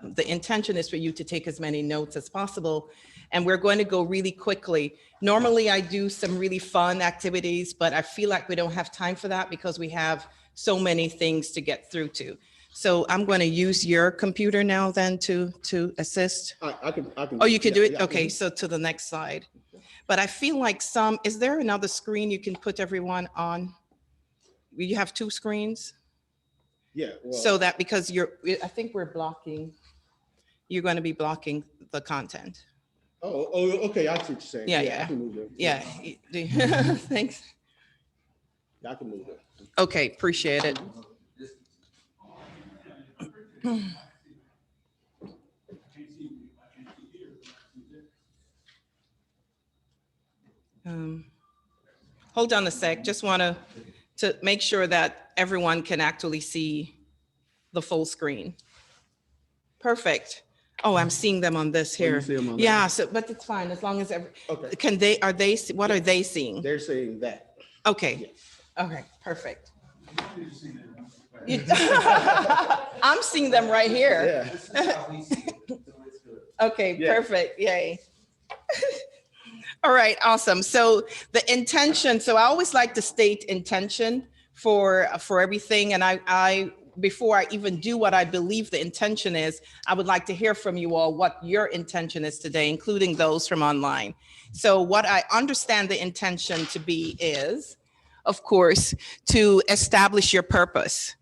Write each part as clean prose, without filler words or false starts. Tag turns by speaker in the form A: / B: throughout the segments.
A: the intention is for you to take as many notes as possible. And we're going to go really quickly. Normally I do some really fun activities, but I feel like we don't have time for that because we have so many things to get through to. So I'm going to use your computer now then to assist.
B: I can.
A: Oh, you can do it?
B: Yeah.
A: Okay, so to the next slide. But I feel like is there another screen you can put everyone on? You have two screens?
B: Yeah. Well,
A: So that because I think you're going to be blocking the content.
B: oh, okay. I see what you're saying.
A: Yeah.
B: I can move it.
A: Yeah. Thanks.
B: I can move it.
A: Okay, appreciate it. Hold on a sec. Just want to make sure that everyone can actually see the full screen. Perfect. Oh, I'm seeing them on this here.
B: you see them on
A: Yeah, so but it's fine as long as
B: Okay.
A: what are they seeing?
B: They're saying that.
A: Okay.
B: Yes.
A: Okay, perfect. I'm seeing them right here.
B: Yeah.
A: Okay,
B: Yeah.
A: perfect. Yay. All right, awesome. So the intention, so I always like to state intention for everything. And I before I even do what I believe the intention is, I would like to hear from you all what your intention is today, including those from online. So what I understand the intention to be is, of course, to establish your purpose,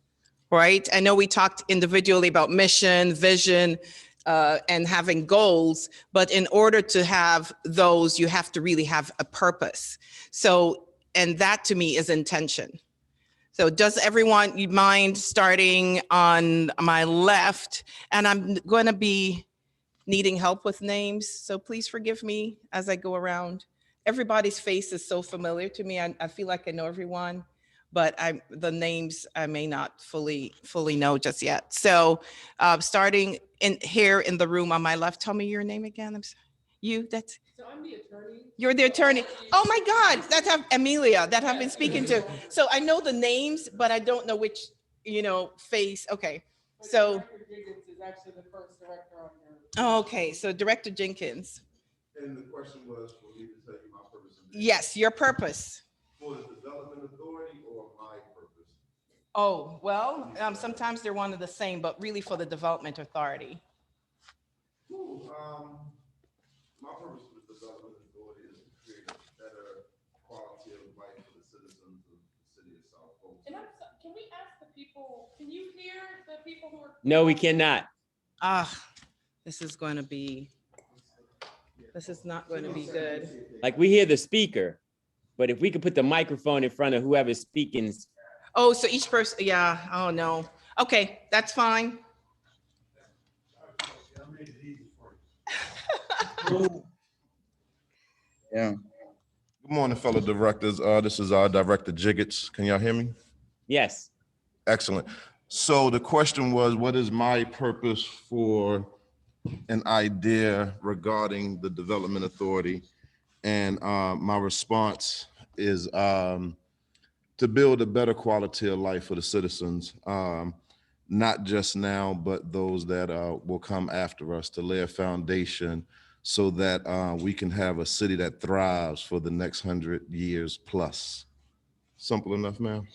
A: right? I know we talked individually about mission, vision, and having goals, but in order to have those, you have to really have a purpose. So, and that to me is intention. So does everyone, you mind starting on my left? And I'm going to be needing help with names, so please forgive me as I go around. Everybody's face is so familiar to me. I feel like I know everyone, but the names I may not fully know just yet. So starting in here in the room on my left, tell me your name again. I'm sorry. So I'm the attorney. You're the attorney. Oh my God, that's Amelia that I've been speaking to. So I know the names, but I don't know which, face. Okay, so. Jiggetts is actually the first director on your. Oh, okay, so Director Jenkins.
C: And the question was for me to tell you my purpose.
A: Yes, your purpose.
C: For the Development Authority or my purpose?
A: Oh, well, sometimes they're one of the same, but really for the Development Authority.
C: My purpose for the Development Authority is to create a better quality of life for the citizens of the city of South Fulton.
D: And can we ask the people, can you hear the people who are?
E: No, we cannot.
A: This is not going to be good.
E: Like we hear the speaker, but if we could put the microphone in front of whoever's speaking.
A: Oh, so each person, yeah, oh no. Okay, that's fine.
F: Yeah.
C: Good morning, fellow directors. This is our Director Jiggetts. Can y'all hear me?
E: Yes.
C: Excellent. So the question was, what is my purpose for an idea regarding the Development Authority? And my response is to build a better quality of life for the citizens, not just now, but those that will come after us, to lay a foundation so that we can have a city that thrives for the next 100 years plus. Simple enough, ma'am?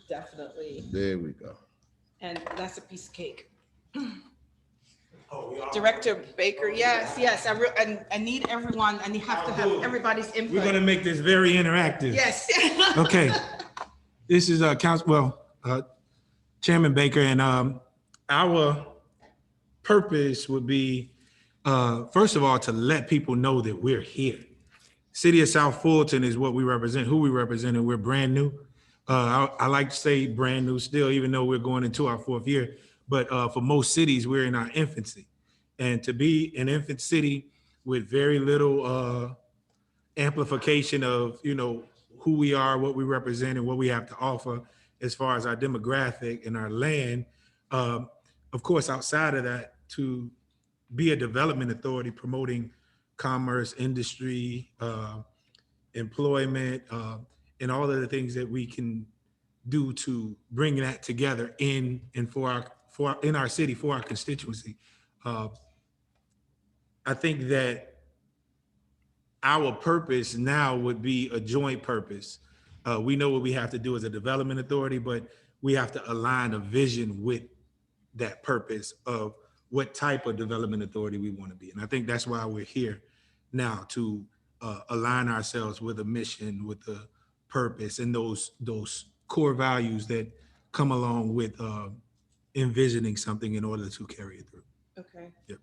A: Definitely.
C: There we go.
A: And that's a piece of cake. Director Baker, yes. I need everyone, and you have to have everybody's input.
G: We're gonna make this very interactive.
A: Yes.
G: Okay. This is Chairman Baker, and our purpose would be, first of all, to let people know that we're here. City of South Fulton is what we represent, who we represent, and we're brand new. I like to say brand new still, even though we're going into our 4th year. But for most cities, we're in our infancy. And to be an infant city with very little amplification of, who we are, what we represent, and what we have to offer as far as our demographic and our land. Of course, outside of that, to be a development authority promoting commerce, industry, employment, and all of the things that we can do to bring that together in and for in our city for our constituency. I think that our purpose now would be a joint purpose. We know what we have to do as a development authority, but we have to align a vision with that purpose of what type of development authority we want to be. And I think that's why we're here now, to align ourselves with a mission, with a purpose, and those core values that come along with envisioning something in order to carry it through.
A: Okay.
G: Yep.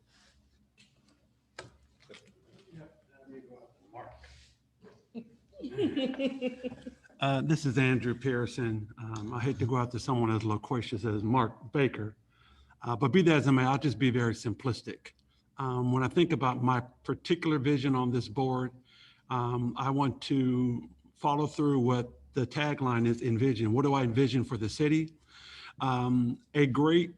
F: This is Andrew Pierson. I hate to go out to someone as loquacious as Mark Baker, but be that as it may, I'll just be very simplistic. When I think about my particular vision on this board, I want to follow through what the tagline is: envision. What do I envision for the city? A great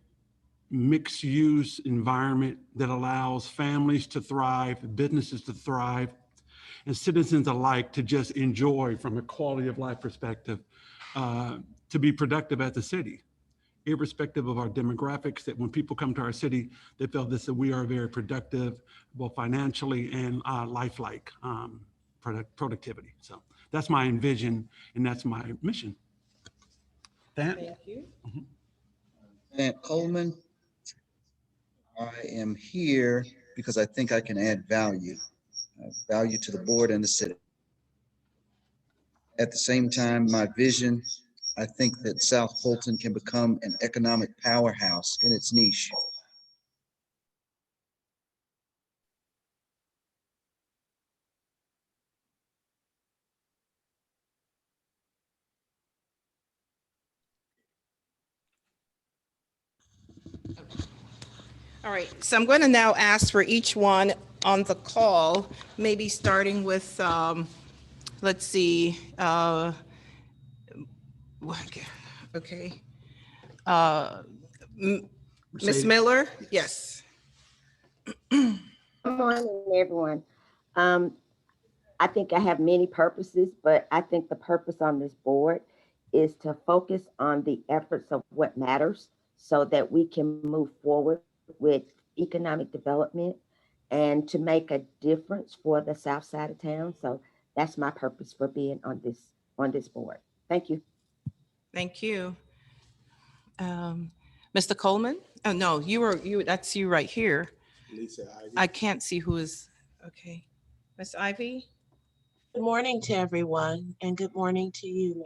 F: mixed-use environment that allows families to thrive, businesses to thrive, and citizens alike to just enjoy from a quality of life perspective, to be productive as a city, irrespective of our demographics, that when people come to our city, they feel this, that we are very productive, both financially and lifelike productivity. So that's my envision and that's my mission. Thant?
A: Thank you.
H: Thant Coleman. I am here because I think I can add value to the board and the city. At the same time, my vision, I think that South Fulton can become an economic powerhouse in its niche.
A: All right, so I'm going to now ask for each one on the call, maybe starting with, let's see, okay. Ms.
G: Mercedes?
A: Miller, yes.
I: Good morning, everyone. I think I have many purposes, but I think the purpose on this board is to focus on the efforts of what matters so that we can move forward with economic development and to make a difference for the south side of town. So that's my purpose for being on this board. Thank you.
A: Thank you. Mr. Coleman? Oh, no, that's you right here.
B: Alicia, Ivey.
A: I can't see who is, okay. Ms. Ivey?
J: Good morning to everyone, and good morning to you,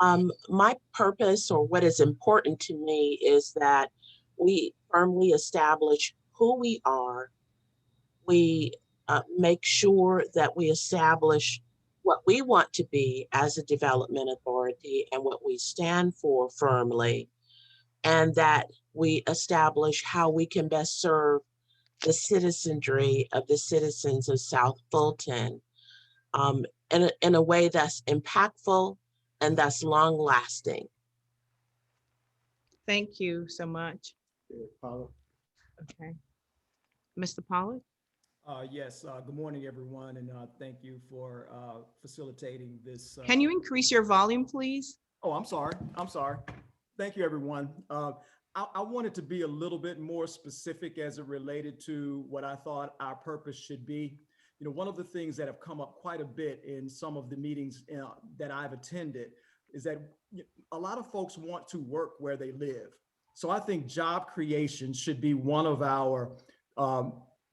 J: ma'am. My purpose, or what is important to me, is that we firmly establish who we are. We make sure that we establish what we want to be as a development authority and what we stand for firmly, and that we establish how we can best serve the citizenry of the citizens of South Fulton in a way that's impactful and that's long lasting.
A: Thank you so much.
B: Pollard.
A: Okay. Mr. Pollard?
K: Yes, good morning, everyone, and thank you for facilitating this.
A: Can you increase your volume, please?
K: Oh, I'm sorry. Thank you, everyone. I wanted to be a little bit more specific as it related to what I thought our purpose should be. You know, one of the things that have come up quite a bit in some of the meetings that I've attended is that a lot of folks want to work where they live. So I think job creation should be one of our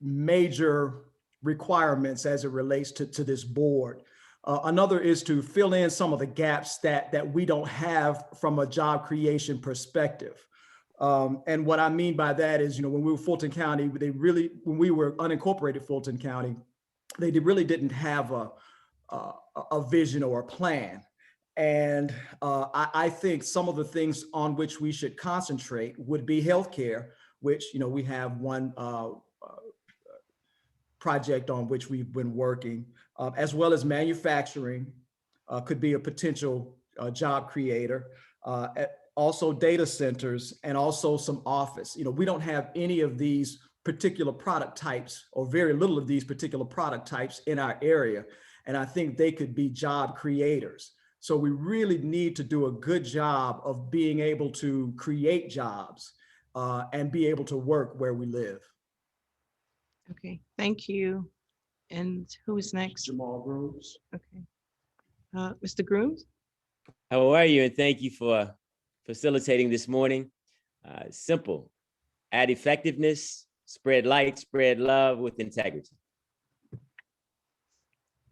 K: major requirements as it relates to this board. Another is to fill in some of the gaps that we don't have from a job creation perspective. And what I mean by that is, when we were Fulton County, when we were unincorporated Fulton County, they really didn't have a vision or a plan. And I think some of the things on which we should concentrate would be healthcare, which, we have one project on which we've been working, as well as manufacturing could be a potential job creator. Also data centers and also some office. We don't have any of these particular product types, or very little of these particular product types in our area. And I think they could be job creators. So we really need to do a good job of being able to create jobs. and be able to work where we live.
L: Okay, thank you. And who is next?
B: Jamal Grooms.
L: Okay. Mr. Grooms?
E: How are you? And thank you for facilitating this morning. Simple. Add effectiveness, spread light, spread love with integrity.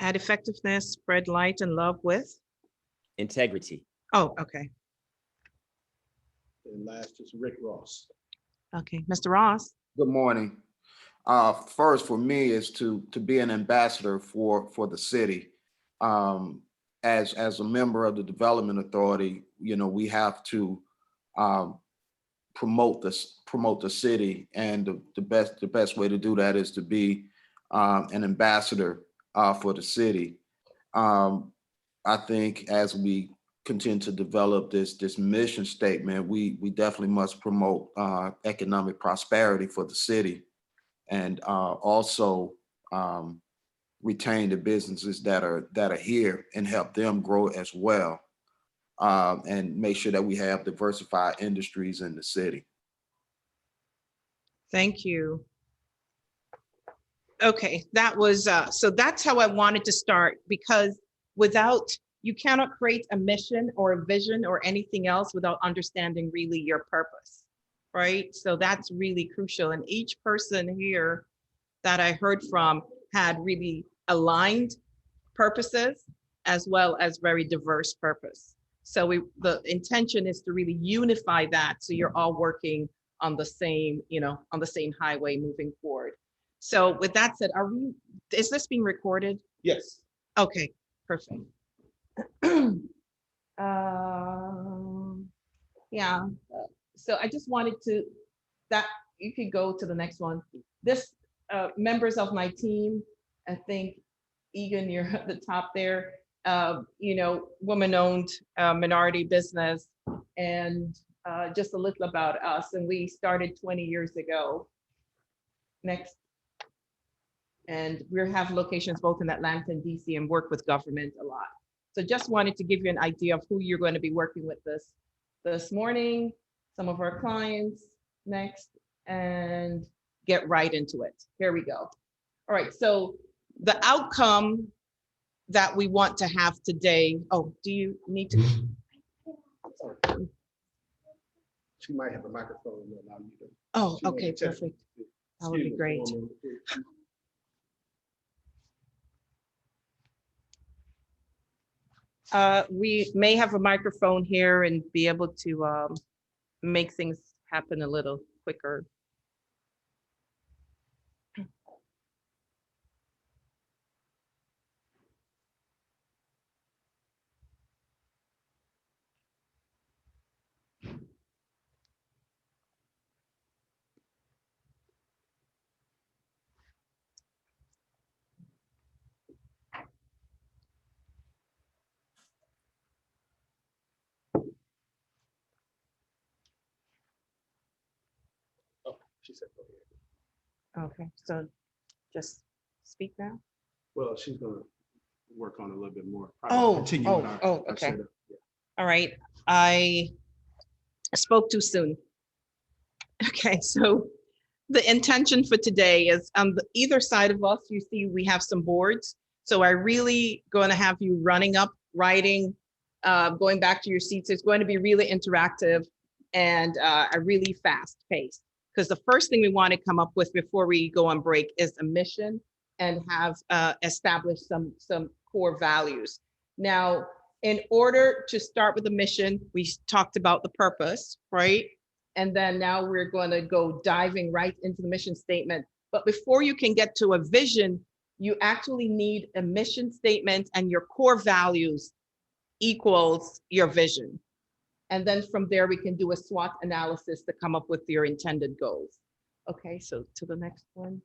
L: Add effectiveness, spread light and love with?
E: Integrity.
L: Oh, okay.
B: And last is Rick Ross.
L: Okay, Mr. Ross?
M: Good morning. First, for me, is to be an ambassador for the city. As a member of the Development Authority, you know, we have to promote the city, and the best way to do that is to be an ambassador for the city. I think as we continue to develop this mission statement, we definitely must promote economic prosperity for the city, and also retain the businesses that are here and help them grow as well, and make sure that we have diversified industries in the city.
L: Thank you. Okay, that was, so that's how I wanted to start, because you cannot create a mission or a vision or anything else without understanding really your purpose, right? So that's really crucial. And each person here that I heard from had really aligned purposes as well as very diverse purpose. So the intention is to really unify that, so you're all working on the same, on the same highway moving forward. So with that said, is this being recorded?
B: Yes.
L: Okay, perfect. Yeah, so I just wanted that you could go to the next one. This members of my team, I think Egan, you're at the top there, woman-owned minority business, and just a little about us. And we started 20 years ago. Next. And we have locations both in Atlanta and DC, and work with government a lot. So just wanted to give you an idea of who you're going to be working with this morning, some of our clients next, and get right into it. Here we go. All right, so the outcome that we want to have today. Oh, do you need to?
B: She might have a microphone that allow you to.
L: Oh, okay, perfect. That would be great. We may have a microphone here and be able to make things happen a little quicker.
B: She said, go ahead.
L: Okay, so just speak now.
B: Well, she's gonna work on it a little bit more.
L: Okay.
B: Setup. Yeah.
L: All right, I spoke too soon. Okay, so the intention for today is on either side of us, you see we have some boards. So I really going to have you running up, writing, going back to your seats. It's going to be really interactive and a really fast pace. Because the first thing we want to come up with before we go on break is a mission and have established some core values. Now, in order to start with the mission, we talked about the purpose, right? And then now we're going to go diving right into the mission statement. But before you can get to a vision, you actually need a mission statement, and your core values equals your vision. And then from there, we can do a SWOT analysis to come up with your intended goals. Okay, so to the next one.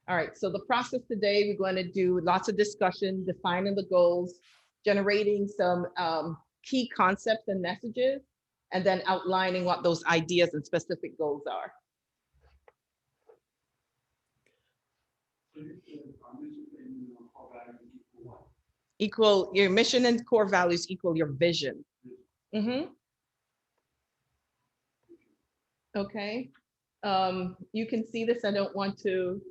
L: All right, so the process today, we're going to do lots of discussion, defining the goals, generating some key concepts and messages, and then outlining what those ideas and specific goals are. Equal your mission and core values equal your vision. Mm-hmm. Okay. You can see this. I don't want to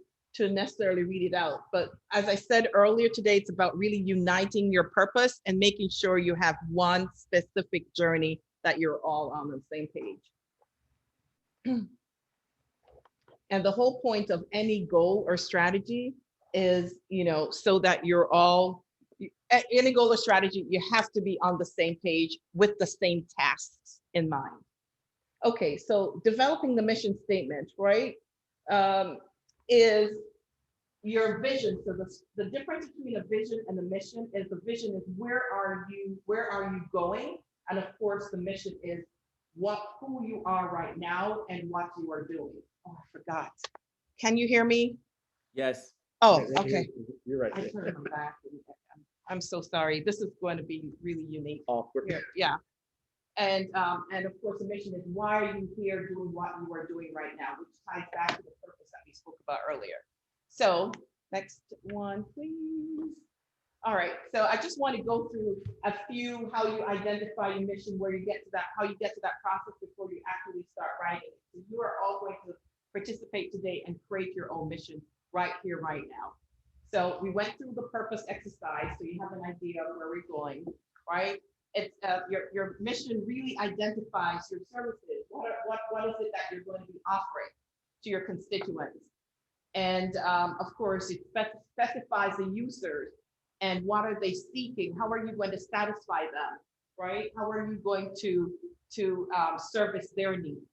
L: necessarily read it out, but as I said earlier today, it's about really uniting your purpose and making sure you have one specific journey that you're all on the same page. And the whole point of any goal or strategy is, so that you're all, any goal or strategy, you have to be on the same page with the same tasks in mind. Okay, so developing the mission statement, right, is your vision. So the difference between a vision and a mission is the vision is where are you going? And of course, the mission is who you are right now and what you are doing. Oh, I forgot. Can you hear me?
E: Yes.
L: Oh, okay.
B: You're right
L: I
B: there.
L: turned them back. I'm so sorry. This is going to be really unique.
B: Awkward.
L: Here, yeah. And of course, the mission is why are you here doing what you are doing right now, which ties back to the purpose that we spoke about earlier. So next one, please. All right, so I just want to go through a few, how you identify your mission, where you get to that, how you get to that process before you actually start writing. So you are all going to participate today and create your own mission right here, right now. So we went through the purpose exercise, so you have an idea of where we're going, right? It's your mission really identifies your services. What is it that you're going to be offering to your constituents? And of course, it specifies the users and what are they seeking? How are you going to satisfy them, right? How are you going to service their needs?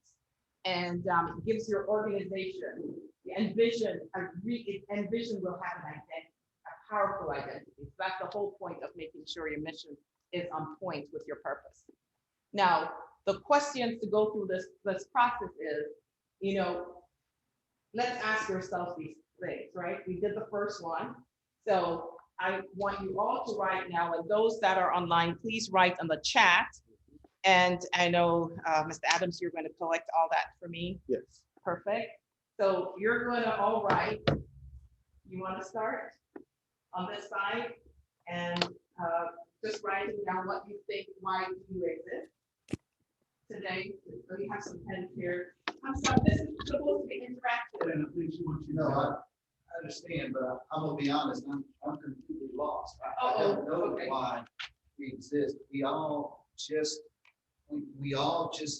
L: And it gives your organization, envision will have an identity, a powerful identity. So that's the whole point of making sure your mission is on point with your purpose. Now, the questions to go through this process is, let's ask ourselves these things, right? We did the first one. So I want you all to write now, and those that are online, please write on the chat. And I know, Mr. Adams, you're going to collect all that for me.
B: Yes.
L: Perfect. So you're going to all write. You want to start on this side and just writing down what you think, why you exist today. We have some pens here. I'm sorry, this is supposed to be interactive.
H: And I understand, but I'm gonna be honest, I'm completely lost. I don't know why we exist. We all just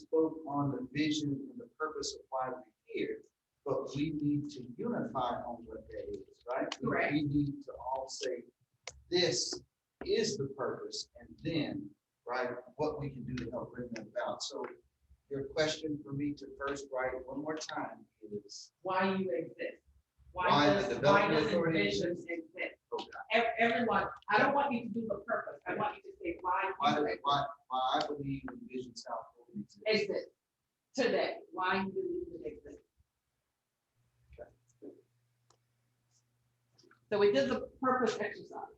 H: spoke on the vision and the purpose of why we're here, but we need to unify on what that is, right?
L: Correct.
H: We need to all say, this is the purpose, and then, right, what we can do to help bring that about. So your question for me to first write one more time is
L: why you exist.
H: Why
L: Why
H: the
L: does
H: development authority
L: vision
H: exists?
L: exist?
H: Okay.
L: Everyone, I don't want you to do the purpose. I want you to say why
H: I believe in Vision South Fulton
L: exist today. Why you believe it exists. So we did the purpose exercise.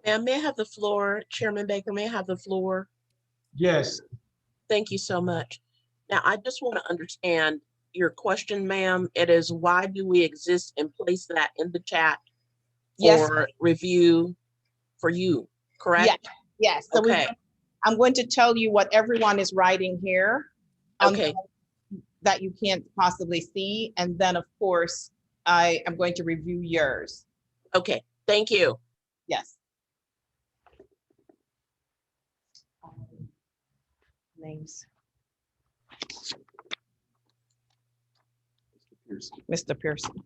J: Ma'am, may I have the floor? Chairman Baker, may I have the floor?
G: Yes.
J: Thank you so much. Now, I just want to understand your question, ma'am. It is, why do we exist, and place that in the chat for review for you, correct?
L: Yes. So
J: Okay.
L: I'm going to tell you what everyone is writing here.
J: Okay.
L: That you can't possibly see. And then, of course, I am going to review yours.
J: Okay. Thank you.
L: Yes. Names. Mr. Pierson.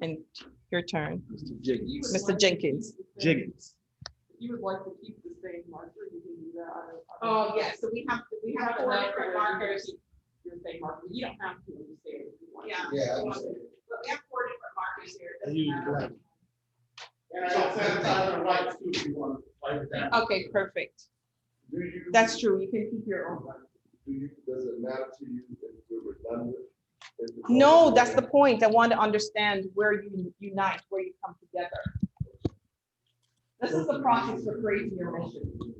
L: And your turn. Mr. Jenkins.
B: Jiggetts.
D: You would like to keep the same marker, you can do that.
L: Oh, yes, so we have four different markers.
D: Your same marker, you don't have to understand if you want.
L: Yeah.
H: Yeah, I
L: But
H: understand.
L: we have four different markers here. It
B: I use
L: doesn't matter.
B: black. And I also have time to write too, if you want to write it down.
L: Okay, perfect.
B: Do you?
L: That's true. You can keep your own.
B: Does it matter to you if we're redundant?
L: No, that's the point. I want to understand where you unite, where you come together. This is the process for creating your mission.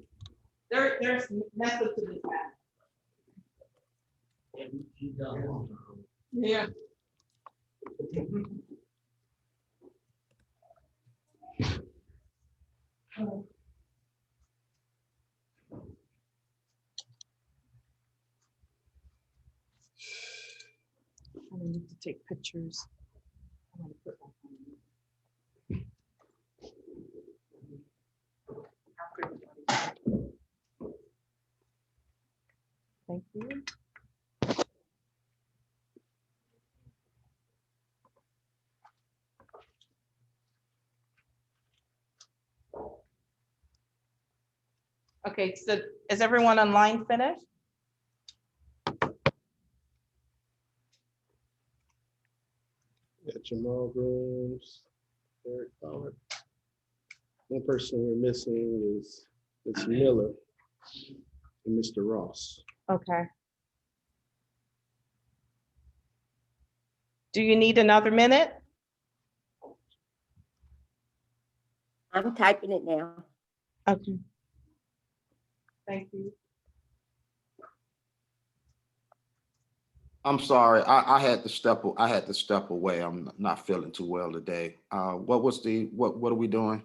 L: There's method to this. Yeah. needed to take pictures. I'm gonna put that on. Thank you. Okay, so is everyone online finished?
B: Yeah, Jamal, Grooms, Ferry, Pollard. One person we're missing is Miller and Mr. Ross.
L: Okay. Do you need another minute?
I: I'm typing it now.
L: Okay. Thank you.
M: I'm sorry, I had to step away. I'm not feeling too well today. What are we doing?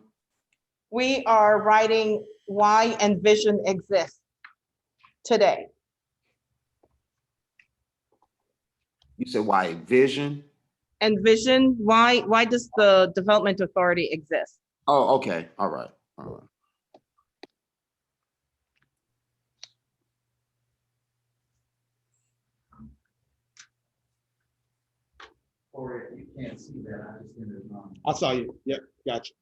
L: We are writing why Envision exists today.
M: You said why vision?
L: Envision, why does the Development Authority exist?
M: Oh, okay, all right, all right.
H: Or if you can't see that, I just entered it on.
B: I saw you. Yep, gotcha.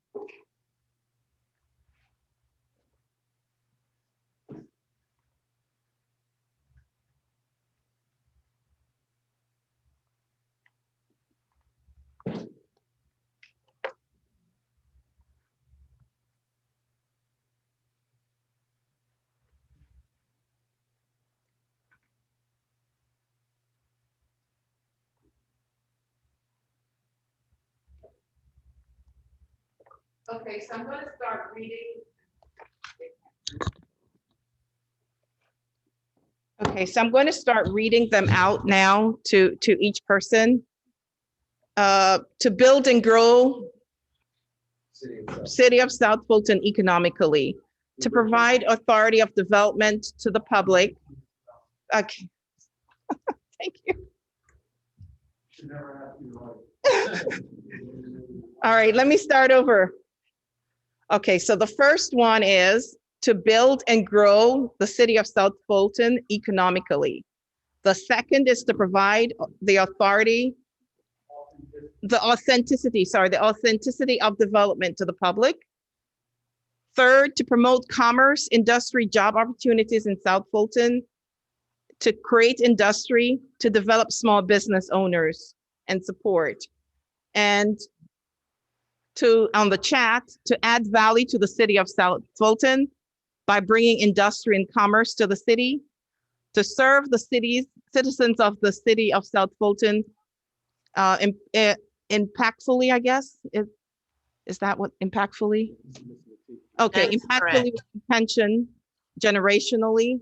L: Okay, so I'm going to start reading. Okay, so I'm going to start reading them out now to each person. To build and grow City of South Fulton economically, to provide authority of development to the public. Okay. Thank you. All right, let me start over. Okay, so the first one is to build and grow the City of South Fulton economically. The second is to provide the authority, the authenticity of development to the public. Third, to promote commerce, industry, job opportunities in South Fulton, to create industry, to develop small business owners and support. And on the chat, to add value to the City of South Fulton by bringing industry and commerce to the city, to serve the citizens of the City of South Fulton impactfully, I guess. Is that what impactfully? Okay, impactfully with intention, generationally,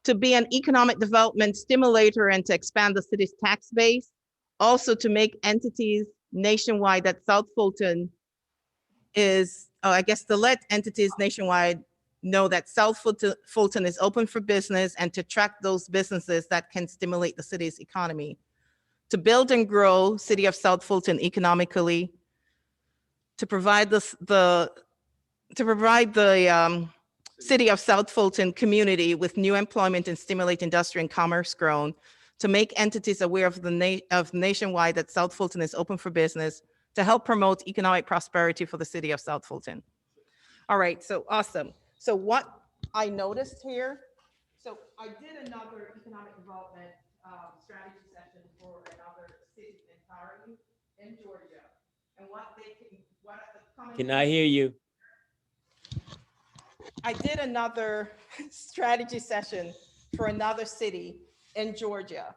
L: to be an economic development stimulator and to expand the city's tax base, also to make entities nationwide that South Fulton is, I guess to let entities nationwide know that South Fulton is open for business and to attract those businesses that can stimulate the city's economy. To build and grow City of South Fulton economically, to provide the City of South Fulton community with new employment and stimulate industry and commerce grown, to make entities aware of nationwide that South Fulton is open for business, to help promote economic prosperity for the City of South Fulton. All right, so awesome. So what I noticed here, so I did another economic development strategy session for another city entirely in Georgia. And
E: Can I hear you?
L: I did another strategy session for another city in Georgia,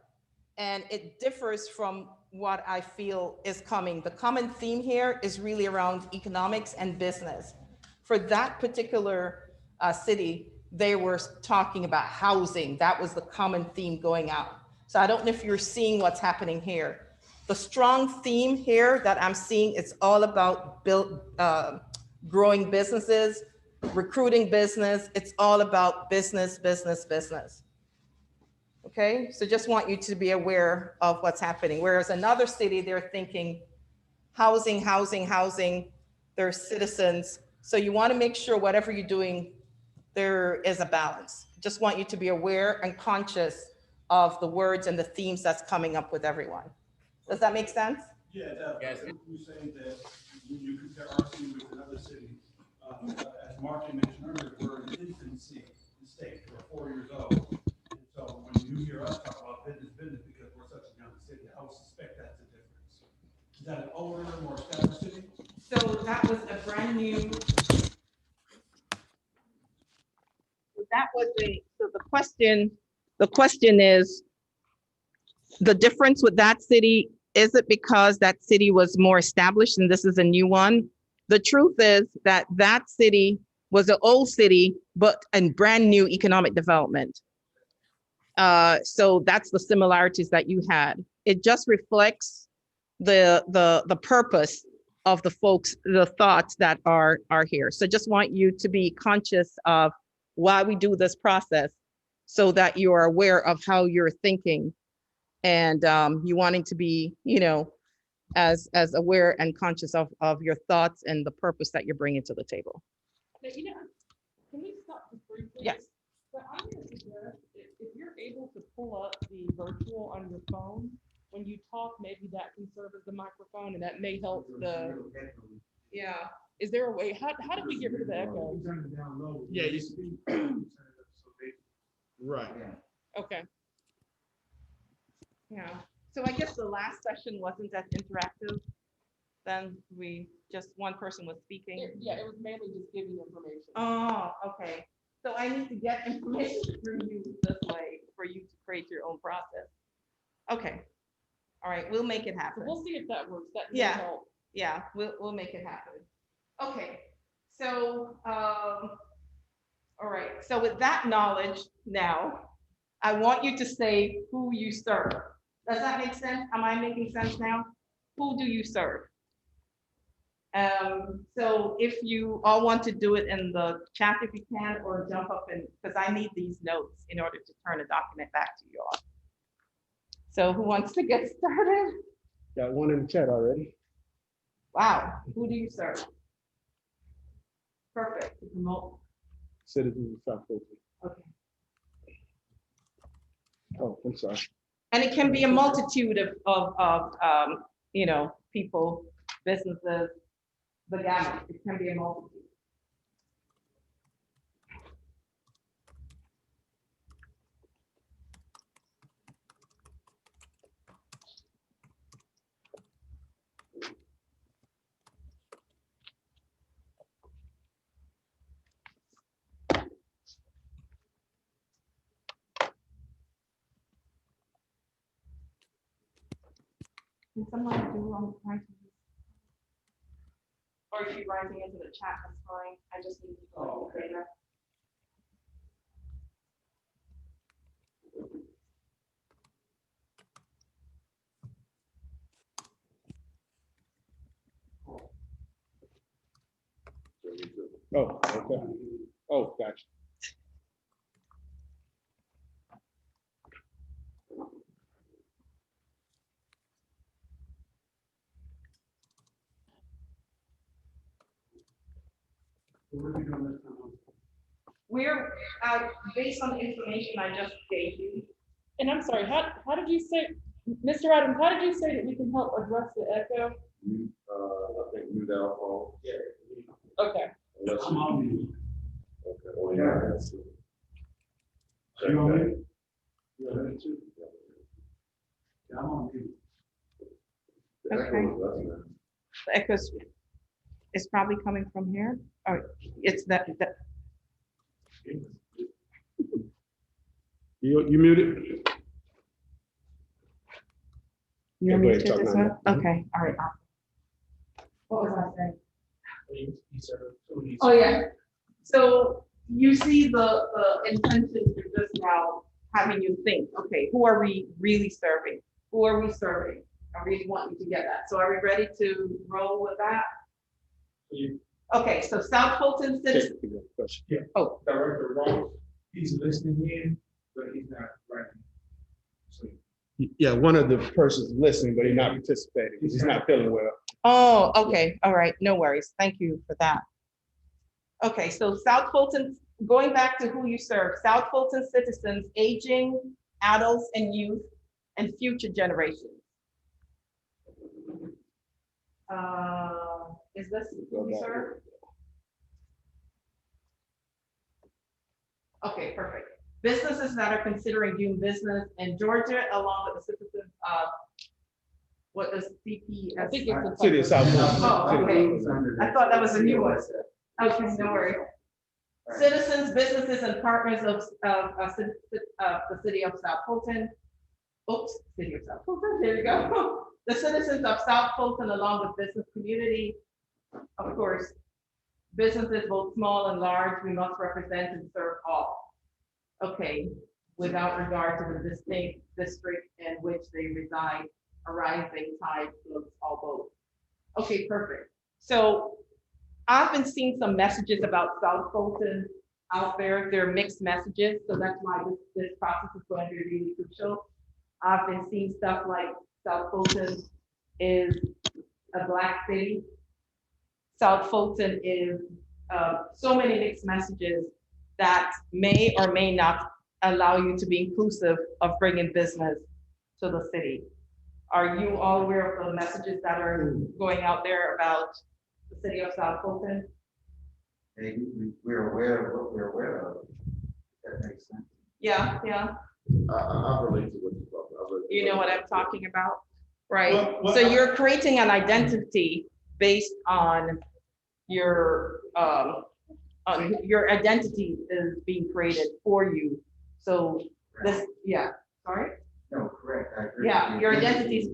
L: and it differs from what I feel is coming. The common theme here is really around economics and business. For that particular city, they were talking about housing. That was the common theme going out. So I don't know if you're seeing what's happening here. The strong theme here that I'm seeing is all about growing businesses, recruiting business. It's all about business, business, business.
A: Okay, so just want you to be aware of what's happening. Whereas another city, they're thinking housing, housing, housing, their citizens. So you want to make sure whatever you're doing, there is a balance. Just want you to be aware and conscious of the words and the themes that's coming up with everyone. Does that make sense?
F: Yeah,
E: Yes.
F: you're saying that when you compare our city with another city, as Martin mentioned earlier, we're an infancy state, we're 4 years old. And so when you hear us talk about business, because we're such a young city, I would suspect that's the difference. Is that an older, more established city?
A: So that was a brand new. That was so the question is, the difference with that city, is it because that city was more established and this is a new one? The truth is that that city was an old city, but a brand new economic development. So that's the similarities that you had. It just reflects the purpose of the folks, the thoughts that are here. So just want you to be conscious of why we do this process so that you are aware of how you're thinking and you wanting to be, you know, as aware and conscious of your thoughts and the purpose that you're bringing to the table.
D: Okay, you know, can we stop just briefly?
A: Yes.
D: So I'm gonna suggest if you're able to pull up the virtual on your phone, when you talk, maybe that can serve as the microphone and that may help the, yeah. Is there a way, how do we get rid of the echo?
G: Yeah, right.
A: Okay. Yeah, so I guess the last session wasn't as interactive. Then we just, one person was speaking.
D: Yeah, it was mainly just giving information.
A: Oh, okay. So I need to get information from you this way for you to create your own process. Okay. All right, we'll make it
D: So
A: happen.
D: we'll see if that works. That may
A: Yeah.
D: help.
A: Yeah, we'll make it happen. Okay, so, all right. So with that knowledge now, I want you to say who you serve. Does that make sense? Am I making sense now? Who do you serve? So if you all want to do it in the chat, if you can, or jump up and, because I need these notes in order to turn the document back to you all. So who wants to get started?
B: Got one in the chat already.
A: Wow, who do you serve? Perfect, to promote.
B: Citizens of South Fulton.
A: Okay.
B: Oh, I'm sorry.
A: And it can be a multitude of you know, people, businesses, the gamut. It can be a multitude. Can someone do on writing? Or if you're writing into the chat, that's fine. I just need to go later.
B: Oh, okay. Oh, gotcha.
A: We're based on the information I just gave you.
D: And I'm sorry, how did you say, Mr. Adams, how did you say that we can help address the echo?
C: I think mute our phone.
D: Okay.
C: Unless
F: I'm on mute.
C: Okay. Oh, yeah. That's it.
F: You on mute?
C: Yeah, that's it.
F: Yeah, I'm on mute.
A: Okay. The echo is probably coming from here. Oh, it's that.
B: You muted?
A: You're
B: Yeah, go ahead,
A: muted
B: talk
A: as
B: now.
A: well? Okay, all right. What was I saying? Oh, yeah. So you see the intention for just now having you think, okay, who are we really serving? Who are we serving? I really want you to get that. So are we ready to roll with that? Okay, so South Fulton citizens.
B: Question. Yeah.
A: Oh,
G: Director Ross, he's listening in, but he's not writing.
B: Yeah, one of the persons listening, but he's not participating. He's not feeling well.
L: Oh, okay, all right, no worries. Thank you for that. Okay, so South Fulton, going back to who you serve, South Fulton citizens, aging, adults and youth, and future generations. Is this who you serve? Okay, perfect. Businesses that are considering doing business in Georgia along with the citizens of, what is CPS?
D: I think it's the
B: City of South Fulton.
L: Oh, okay. I thought that was a new one. Okay, no worries. Citizens, businesses, and partners of the city of South Fulton. Oops, city of South Fulton, there you go. The citizens of South Fulton along with business community, of course, businesses both small and large, we must represent and serve all. Okay, without regard to the distinct district in which they reside, a rising tide floats all boats. Okay, perfect. So I've been seeing some messages about South Fulton out there. They're mixed messages, so that's why this process is going to be really crucial. I've been seeing stuff like South Fulton is a Black city. South Fulton is so many mixed messages that may or may not allow you to be inclusive of bringing business to the city. Are you all aware of the messages that are going out there about the city of South Fulton?
H: Maybe we're aware of what we're aware of. That makes sense.
L: Yeah, yeah.
C: I relate to what you're talking about.
L: You know what I'm talking about, right?
B: Well,
L: So you're creating an identity based on your identity is being created for you. So this, yeah, sorry?
H: No, correct. I agree.
L: Yeah, your identity is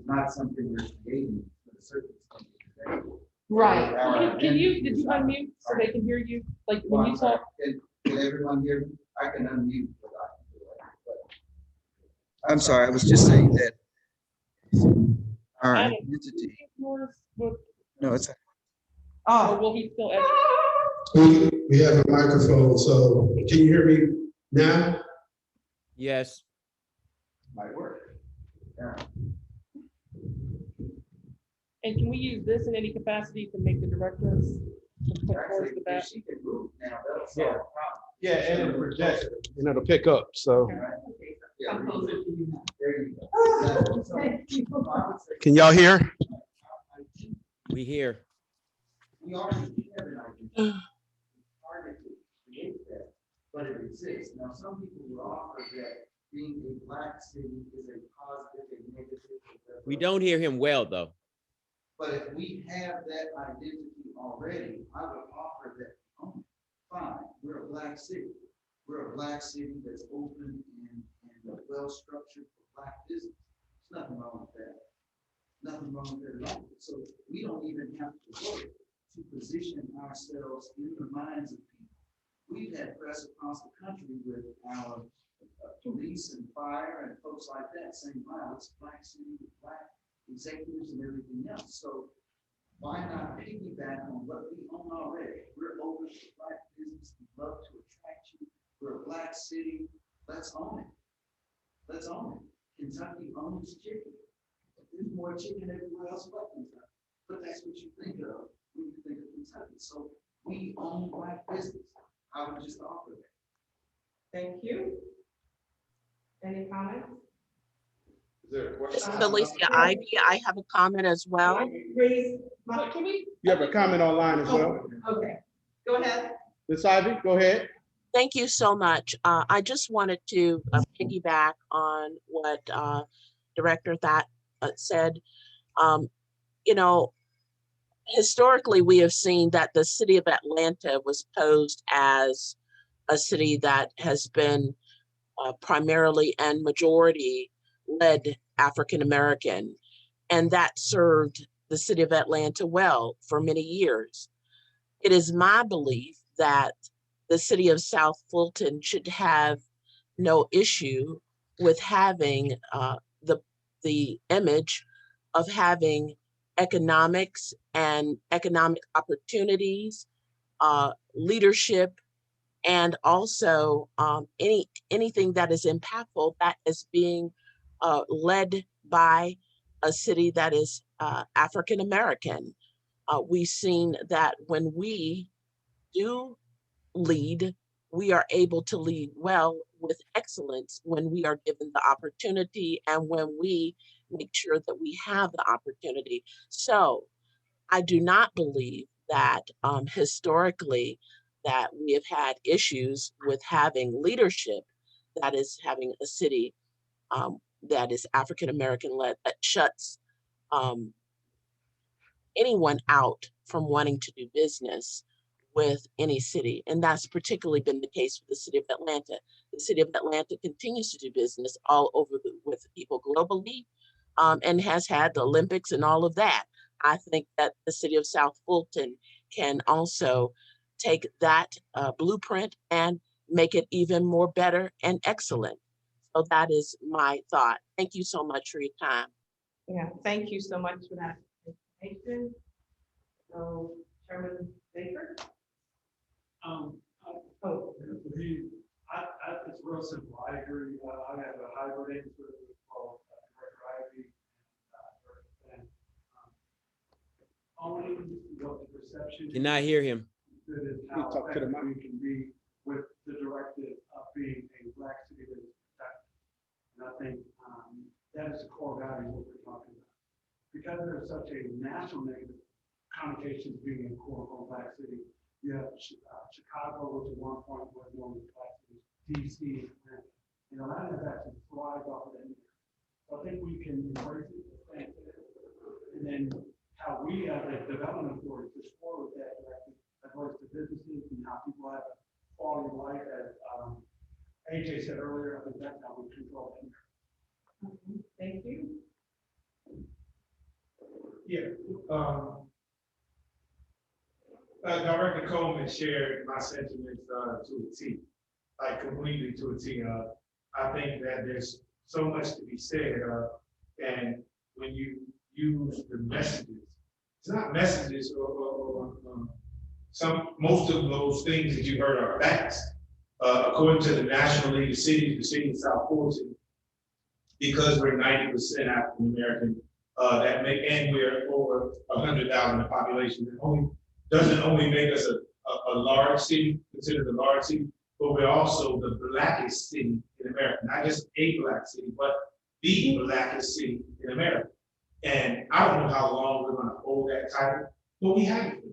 H: not something we're creating for the circumstances.
L: right.
D: Did you unmute so they can hear you? Like when you talk?
H: Can everyone hear me? I can unmute, but I can do it.
N: I'm sorry, I was just saying that our
D: Adam,
N: identity,
D: yours would-
N: no, it's,
D: Or
L: Oh,
D: will he still edit?
B: We have a microphone, so can you hear me now?
E: Yes.
H: Might work. Yeah.
D: And can we use this in any capacity to make the directors? put towards
H: Actually,
D: the back?
H: if she can move now, that'll solve
B: Yeah.
H: the problem.
B: Yeah, and it'll project, and it'll pick up, so.
H: Yeah,
L: I'm closer to you now.
H: there you go.
L: Oh,
H: So,
L: thank you.
H: I would say
B: Can y'all hear?
E: We hear.
H: we already have an identity. It's harder to create that, but it exists. Now, some people will offer that being a Black city is a positive, a negative.
E: We don't hear him well, though.
H: But if we have that identity already, I would offer that, oh, fine, we're a Black city. We're a Black city that's open and well-structured for Black business. There's nothing wrong with that. Nothing wrong with that at all. So we don't even have to work to position ourselves in the minds of people. We've had press across the country with our police and fire and folks like that saying, wow, it's a Black city with Black executives and everything else. So why not piggyback on what we own already? We're open to Black business. We love to attract you. We're a Black city. Let's own it. Let's own it. Kentucky owns chicken. There's more chicken everywhere else but Kentucky. But that's what you think of when you think of Kentucky. So we own Black business. I would just offer that.
L: Thank you. Any comments?
C: Is there a
J: This
C: question?
J: is Alicia Ivey. I have a comment as well.
L: Raise,
D: Can we?
B: You have a comment online as well?
L: okay, go ahead.
B: Ms. Ivy, go ahead.
J: Thank you so much. I just wanted to piggyback on what Director Thant said. You know, historically, we have seen that the city of Atlanta was posed as a city that has been primarily and majority led African American, and that served the city of Atlanta well for many years. It is my belief that the city of South Fulton should have no issue with having the image of having economics and economic opportunities, leadership, and also anything that is impactful that is being led by a city that is African American. We've seen that when we do lead, we are able to lead well with excellence when we are given the opportunity and when we make sure that we have the opportunity. So I do not believe that historically that we have had issues with having leadership that is having a city that is African American led that shuts anyone out from wanting to do business with any city. And that's particularly been the case with the city of Atlanta. The city of Atlanta continues to do business all over with people globally and has had the Olympics and all of that. I think that the city of South Fulton can also take that blueprint and make it even more better and excellent. So that is my thought. Thank you so much for your time.
D: Yeah, thank you so much for that information. So, Chairman Baker?
F: It's real simple. I agree. I have a hybrid answer called Director Ivey and owning what the perception.
E: Cannot hear him.
F: Is how effective we can be with the directive of being a Black city that is protected. And I think that is the core value of what we're talking about. Because there's such a national negative connotation to being a quote-unquote Black city. You have Chicago, which at one point was known as Black cities, DC, and Atlanta has actually thrived off of that. So I think we can embrace it, and then how we as a development authority push forward that direction, as well as the businesses and how people have a quality of life, as AJ said earlier. I think that's how we control it.
D: Thank you.
G: Yeah. Director Coleman shared my sentiments to a T, like completely to a T. I think that there's so much to be said, and when you use the messages, it's not messages or most of those things that you heard are facts. According to the National League of Cities, the city of South Fulton, because we're 90% African American, and we're over 100,000 in population, doesn't only make us a large city, considered a large city, but we're also the blackest city in America. Not just a Black city, but the blackest city in America. And I don't know how long we're going to hold that title, but we have it.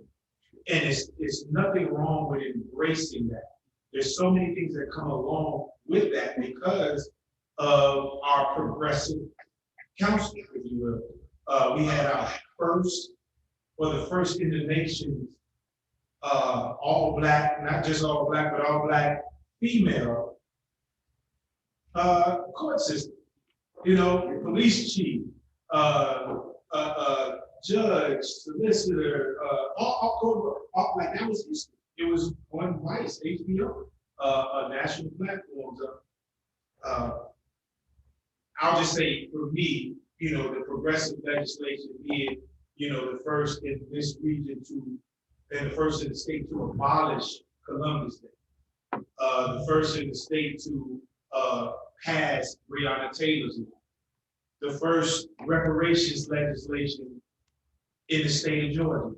G: And it's nothing wrong with embracing that. There's so many things that come along with that because of our progressive council, if you will. We had our first, the first in the nation, all Black, not just all Black, but all Black female court system. Police chief, judge, solicitor, like that was history. It was on Vice, HBO, national platforms. I'll just say for me, the progressive legislation being, the first in this region and the first in the state to abolish Columbus Day. The first in the state to pass Breonna Taylor's law. The first reparations legislation in the state of Georgia.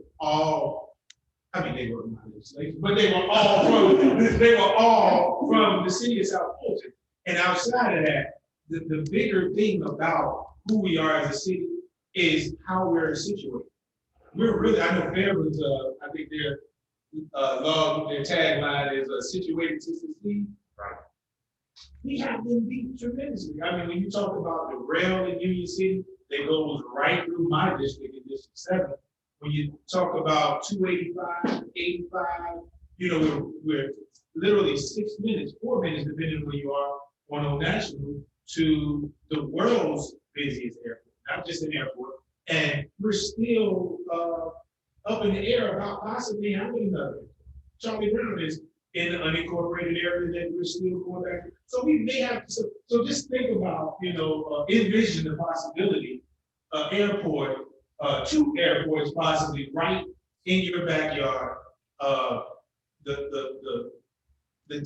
G: They were my legislation, but they were all from the city of South Fulton. And outside of that, the bigger thing about who we are as a city is how we're situated. We're really, I know Ferry's, I think their tagline is situated to succeed. Right. We have been beat tremendously. When you talk about the rail in Union City, that goes right through my district in District 7. When you talk about 285, 85, we're literally 4 minutes, depending on where you are on Old National, to the world's busiest airport, not just an airport. And we're still up in the air about possibly having Charlie Brown is in the unincorporated area that we're still going back to. So we may have to, so just think about, envision the possibility of airport, 2 airports possibly right in your backyard. The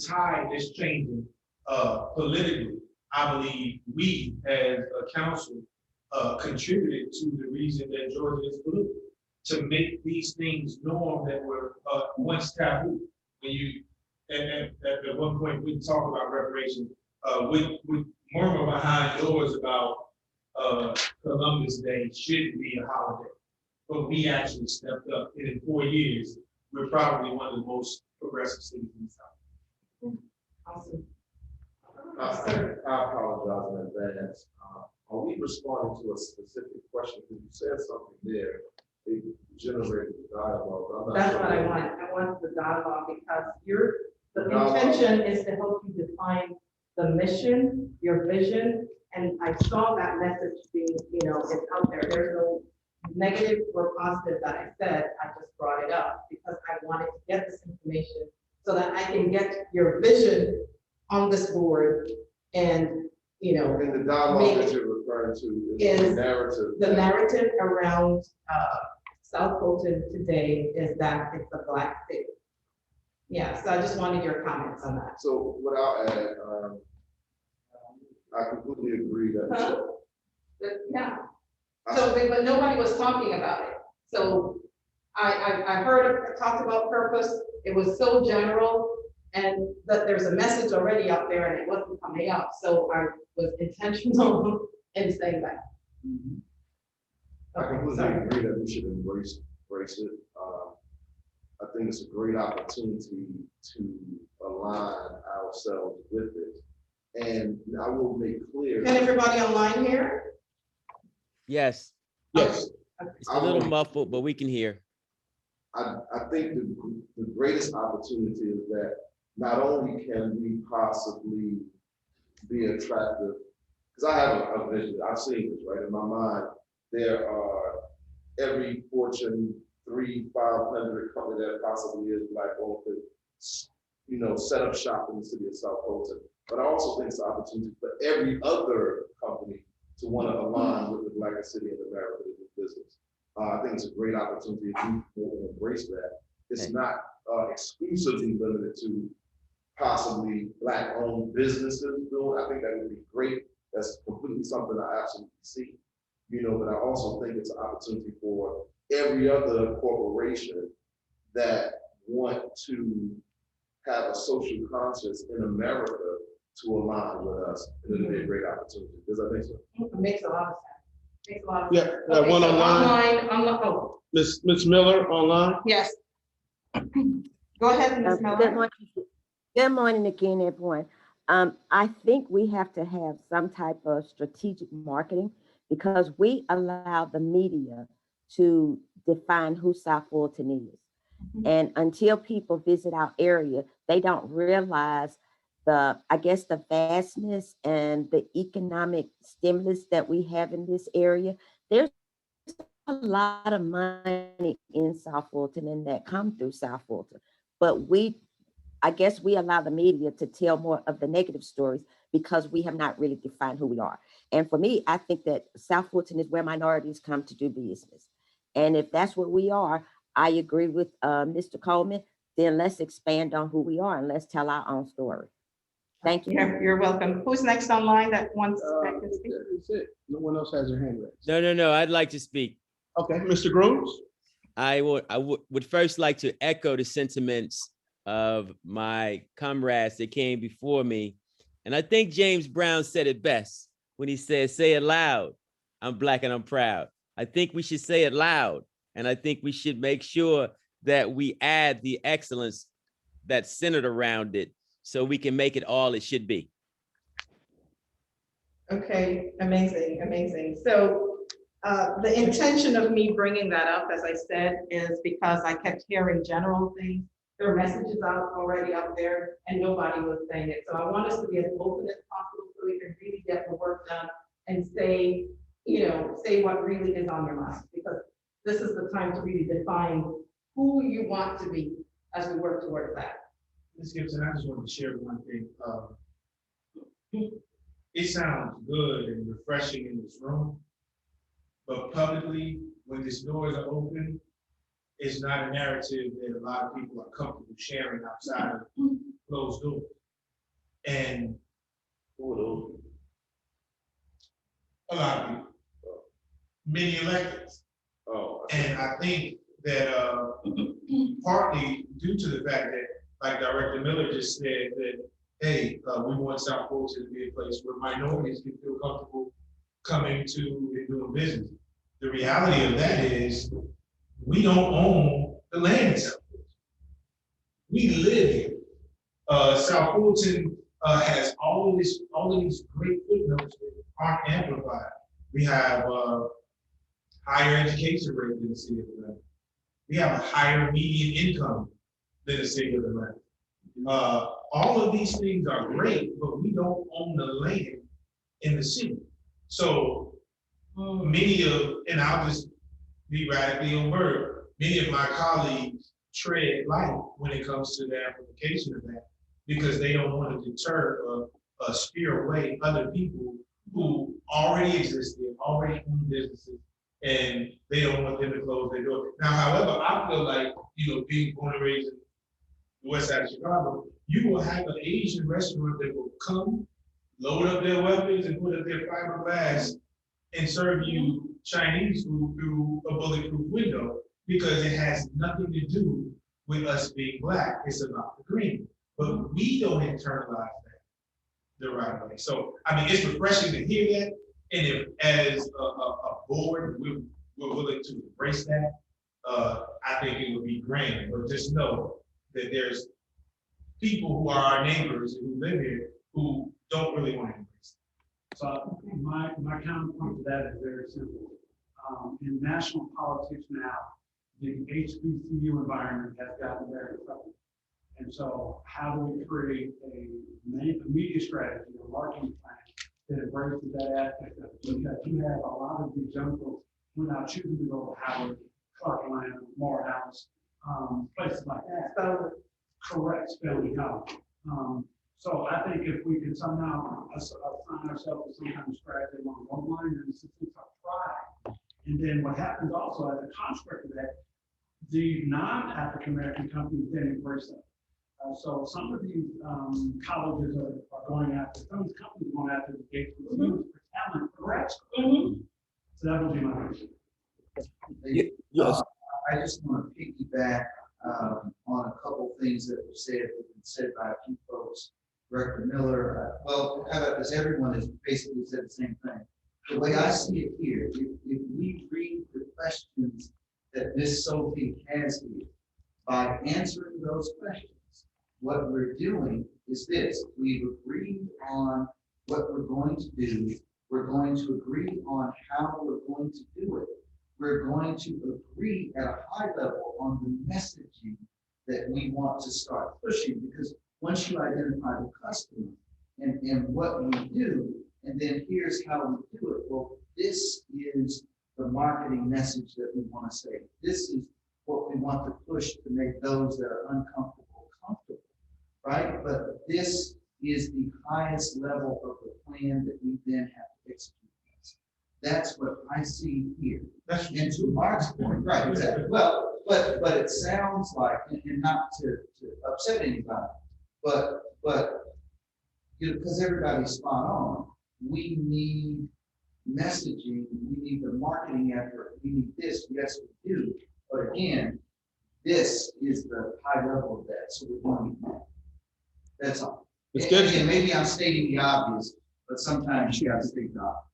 G: tide is changing politically. I believe we as a council contributed to the reason that Georgia is blue, to make these things norm that were once taboo. When you, and at one point we talk about reparation, we murmur behind doors about Columbus Day shouldn't be a holiday, but we actually stepped up, and in 4 years, we're probably one of the most progressive cities in the South.
D: Awesome.
B: I apologize in advance. Are we responding to a specific question? Because you said something there, it generated the dialogue. I'm not
D: That's
B: sure
D: what I want. I want the dialogue because the
B: Dialogue.
D: intention is to help you define the mission, your vision, and I saw that message being, it's out there. There's no negative or positive that I said. I just brought it up because I wanted to get this information so that I can get your vision on this board and,
B: And the dialogue that you're referring to is the narrative.
D: The narrative around South Fulton today is that it's a Black city. Yeah, so I just wanted your comments on that.
B: So what I'll add, I completely agree that.
D: Yeah. So, but nobody was talking about it. So I talked about purpose. It was so general and that there's a message already out there and it wasn't coming up. So I was intentional in saying that.
B: I completely agree that we should embrace it. I think it's a great opportunity to align ourselves with it. And I will make clear.
D: Can everybody online hear?
E: Yes.
B: Yes.
E: It's a little muffled, but we can hear.
B: I think the greatest opportunity is that not only can we possibly be attractive, because I have a vision, I've seen this, right? In my mind, there are every Fortune 300-500 company that possibly is Black owned could, set up shop in the city of South Fulton. But I also think it's an opportunity for every other company to want to align with the Blackest city in America to do business. I think it's a great opportunity if we will embrace that. It's not exclusively limited to possibly Black-owned businesses doing. I think that would be great. That's completely something I absolutely see. But I also think it's an opportunity for every other corporation that want to have a social conscience in America to align with us. And it'll be a great opportunity. Does that make sense?
D: It makes a lot of sense. Makes a lot of
O: Yeah,
D: sense.
O: one
D: so
O: online. Ms. Miller online.
D: Yes. Go ahead, Ms. Miller.
I: Good morning again, everyone. I think we have to have some type of strategic marketing because we allow the media to define who South Fulton is. And until people visit our area, they don't realize the vastness and the economic stimulus that we have in this area. There's a lot of money in South Fulton and that come through South Fulton. But we allow the media to tell more of the negative stories because we have not really defined who we are. And for me, I think that South Fulton is where minorities come to do business. And if that's what we are, I agree with Mr. Coleman, then let's expand on who we are and let's tell our own story. Thank you.
D: You're welcome. Who's next online that wants that can speak?
O: That's it. No one else has their hand raised.
E: No. I'd like to speak.
O: Okay, Mr. Grooms.
E: I would first like to echo the sentiments of my comrades that came before me. And I think James Brown said it best when he said, say it loud, I'm Black and I'm proud. I think we should say it loud. And I think we should make sure that we add the excellence that's centered around it so we can make it all it should be.
D: Okay, amazing. So the intention of me bringing that up, as I said, is because I kept hearing general things. There are messages already out there and nobody was saying it. So I want us to be as open as possible so we can really get the work done and say what really is on your mind, because this is the time to really define who you want to be as we work towards that.
G: Ms. Gibson, I just want to share one thing. It sounds good and refreshing in this room, but publicly, when these doors are open, it's not a narrative that a lot of people are comfortable sharing outside of closed doors. And A lot of people. Many electeds.
B: Oh,
G: And I think that partly due to the fact that, like Director Miller just said, that, hey, we want South Fulton to be a place where minorities can feel comfortable coming to and doing business. The reality of that is we don't own the land in South Fulton. We live here. South Fulton has all of these great footnotes that aren't amplified. We have higher education rate than the city of Atlanta. We have a higher median income than the city of Atlanta. All of these things are great, but we don't own the land in the city. So many of, and I'll just be radically on word, many of my colleagues tread light when it comes to the amplification of that, because they don't want to deter or steer away other people who already existed, already own businesses, and they don't want them to close their door. Now, however, I feel like, being born and raised in the west side of Chicago, you will have an Asian restaurant that will come, load up their weapons and put up their fiberglass and serve you Chinese food through a bulletproof window, because it has nothing to do with us being Black. It's about the green. But we don't internalize that the right way. So, I mean, it's refreshing to hear that. And if, as a board, we're willing to embrace that, I think it would be grand. But just know that there's people who are our neighbors who live here who don't really want to embrace it.
F: So my counterpoint to that is very simple. In national politics now, the HBCU environment has gotten very tough. And so how do we create a media strategy, a marketing plan that embraces that aspect of it? Because you have a lot of these young folks who are now choosing to go to Howard, Clarkland, Morehouse, places like that. So, correct, spelling college. So I think if we can somehow assign ourselves to some kind of strategy along one line, and it's our pride. And then what happens also as a construct of that, the non-African American companies then embrace that. So some of these colleges are going after, some of these companies are going after the gates for talent for grad school. So that would be my question.
M: Yes.
H: I just want to piggyback on a couple things that were said by a few folks. Director Miller, well, how about this? Everyone has basically said the same thing. The way I see it here, if we read the questions that Miss Sophie has here, by answering those questions, what we're doing is this: we've agreed on what we're going to do. We're going to agree on how we're going to do it. We're going to agree at a high level on the messaging that we want to start pushing, because once you identify the customer and what we do, and then here's how we do it. Well, this is the marketing message that we want to say. This is what we want to push to make those that are uncomfortable comfortable, right? But this is the highest level of the plan that we then have to execute. That's what I see here. And to Mark's point, right, exactly. Well, but it sounds like, and not to upset anybody, but because everybody's spot on, we need messaging, we need the marketing effort, we need this, yes, we do. But again, this is the high level of that, so we're going to that. That's all. And maybe I'm stating the obvious, but sometimes you got to state the obvious.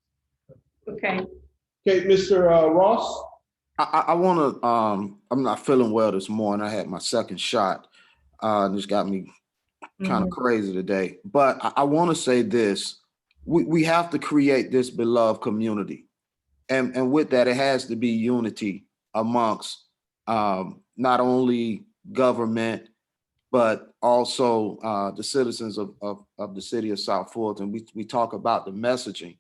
L: Okay.
O: Okay, Mr. Ross.
M: I want to, I'm not feeling well this morning. I had my second shot. This got me kind of crazy today. But I want to say this. We have to create this beloved community. And with that, it has to be unity amongst not only government, but also the citizens of the city of South Fulton. We talk about the messaging.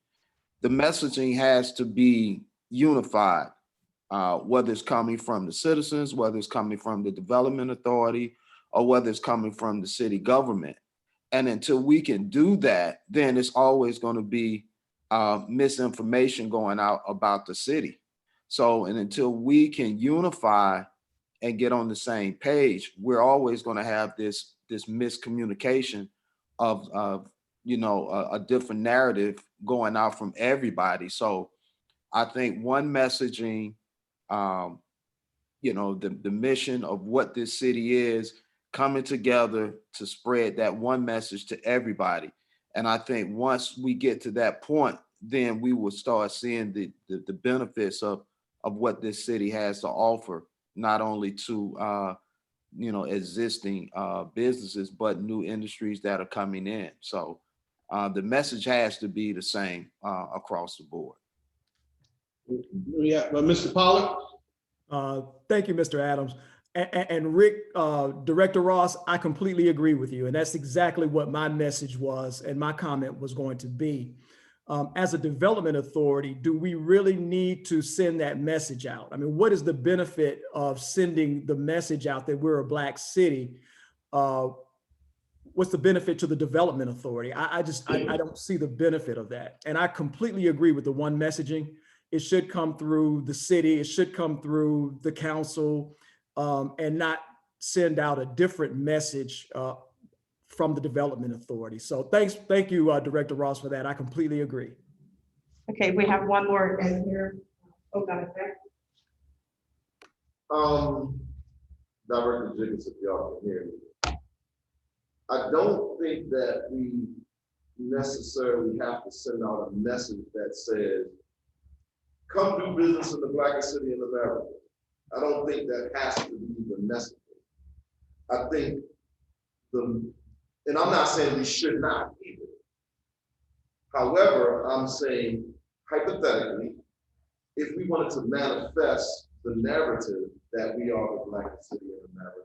M: The messaging has to be unified, whether it's coming from the citizens, whether it's coming from the development authority, or whether it's coming from the city government. And until we can do that, then it's always going to be misinformation going out about the city. So, and until we can unify and get on the same page, we're always going to have this miscommunication of a different narrative going out from everybody. So I think one messaging, the mission of what this city is, coming together to spread that one message to everybody. And I think once we get to that point, then we will start seeing the benefits of what this city has to offer, not only to existing businesses, but new industries that are coming in. So the message has to be the same across the board.
O: Yeah, Mr. Pollard?
K: Thank you, Mr. Adams. And Rick, Director Ross, I completely agree with you. And that's exactly what my message was and my comment was going to be. As a development authority, do we really need to send that message out? I mean, what is the benefit of sending the message out that we're a Black city? What's the benefit to the development authority? I don't see the benefit of that. And I completely agree with the one messaging. It should come through the city. It should come through the council, and not send out a different message from the development authority. So thank you, Director Ross, for that. I completely agree.
L: Okay, we have one more in here. Oh, got it back.
B: Director Jiggetts, if y'all can hear me. I don't think that we necessarily have to send out a message that says, come do business in the blackest city in America. I don't think that has to be the message. I think and I'm not saying we should not either. However, I'm saying hypothetically, if we wanted to manifest the narrative that we are the blackest city in America,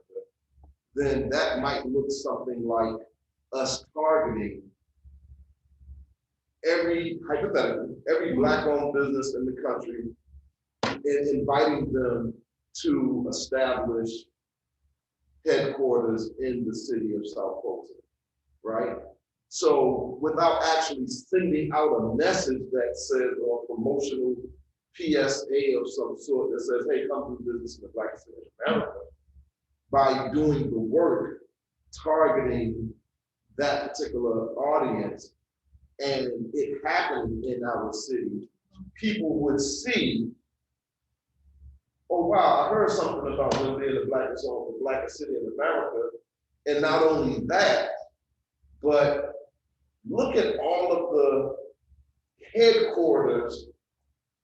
B: then that might look something like us targeting hypothetically, every Black-owned business in the country and inviting them to establish headquarters in the city of South Fulton, right? So without actually sending out a message that says, or a promotional PSA of some sort that says, hey, come do business in the Black city of America, by doing the work, targeting that particular audience, and it happened in our city, people would see, oh wow, I heard something about them being the blackest city in America. And not only that, but look at all of the headquarters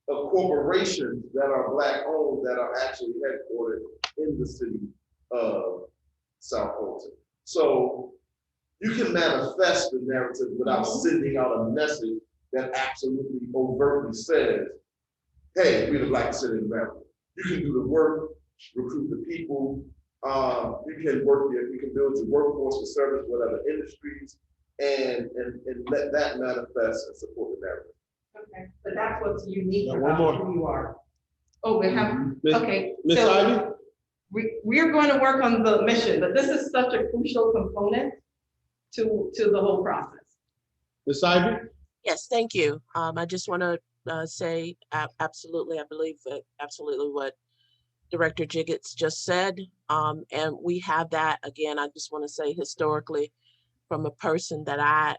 B: of corporations that are Black owned that are actually headquartered in the city of South Fulton. So you can manifest the narrative without sending out a message that absolutely overtly says, hey, we're the blackest city in America. You can do the work, recruit the people, you can build your workforce to service whatever industries, and let that manifest and support the narrative.
L: Okay, but that's what's unique
O: One
L: about
O: more.
L: who you are. Oh, we have, okay.
O: Ms.
L: So
O: Ivey?
L: we're going to work on the mission, but this is such a crucial component to the whole process.
O: Ms. Ivey?
J: Yes, thank you. I just want to say absolutely, I believe that absolutely what Director Jiggetts just said. And we have that, again, I just want to say historically, from a person that I,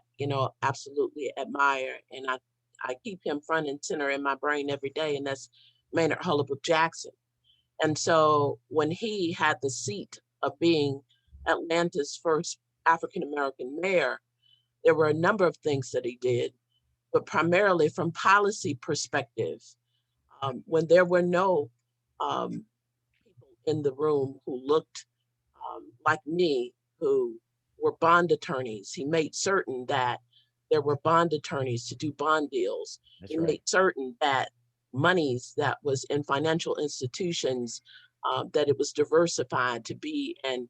J: absolutely admire, and I keep him front and center in my brain every day, and that's Maynard Hullabrook Jackson. And so when he had the seat of being Atlanta's first African-American mayor, there were a number of things that he did, but primarily from policy perspective, when there were no people in the room who looked like me, who were bond attorneys, he made certain that there were bond attorneys to do bond deals. He made certain that monies that was in financial institutions, that it was diversified to be in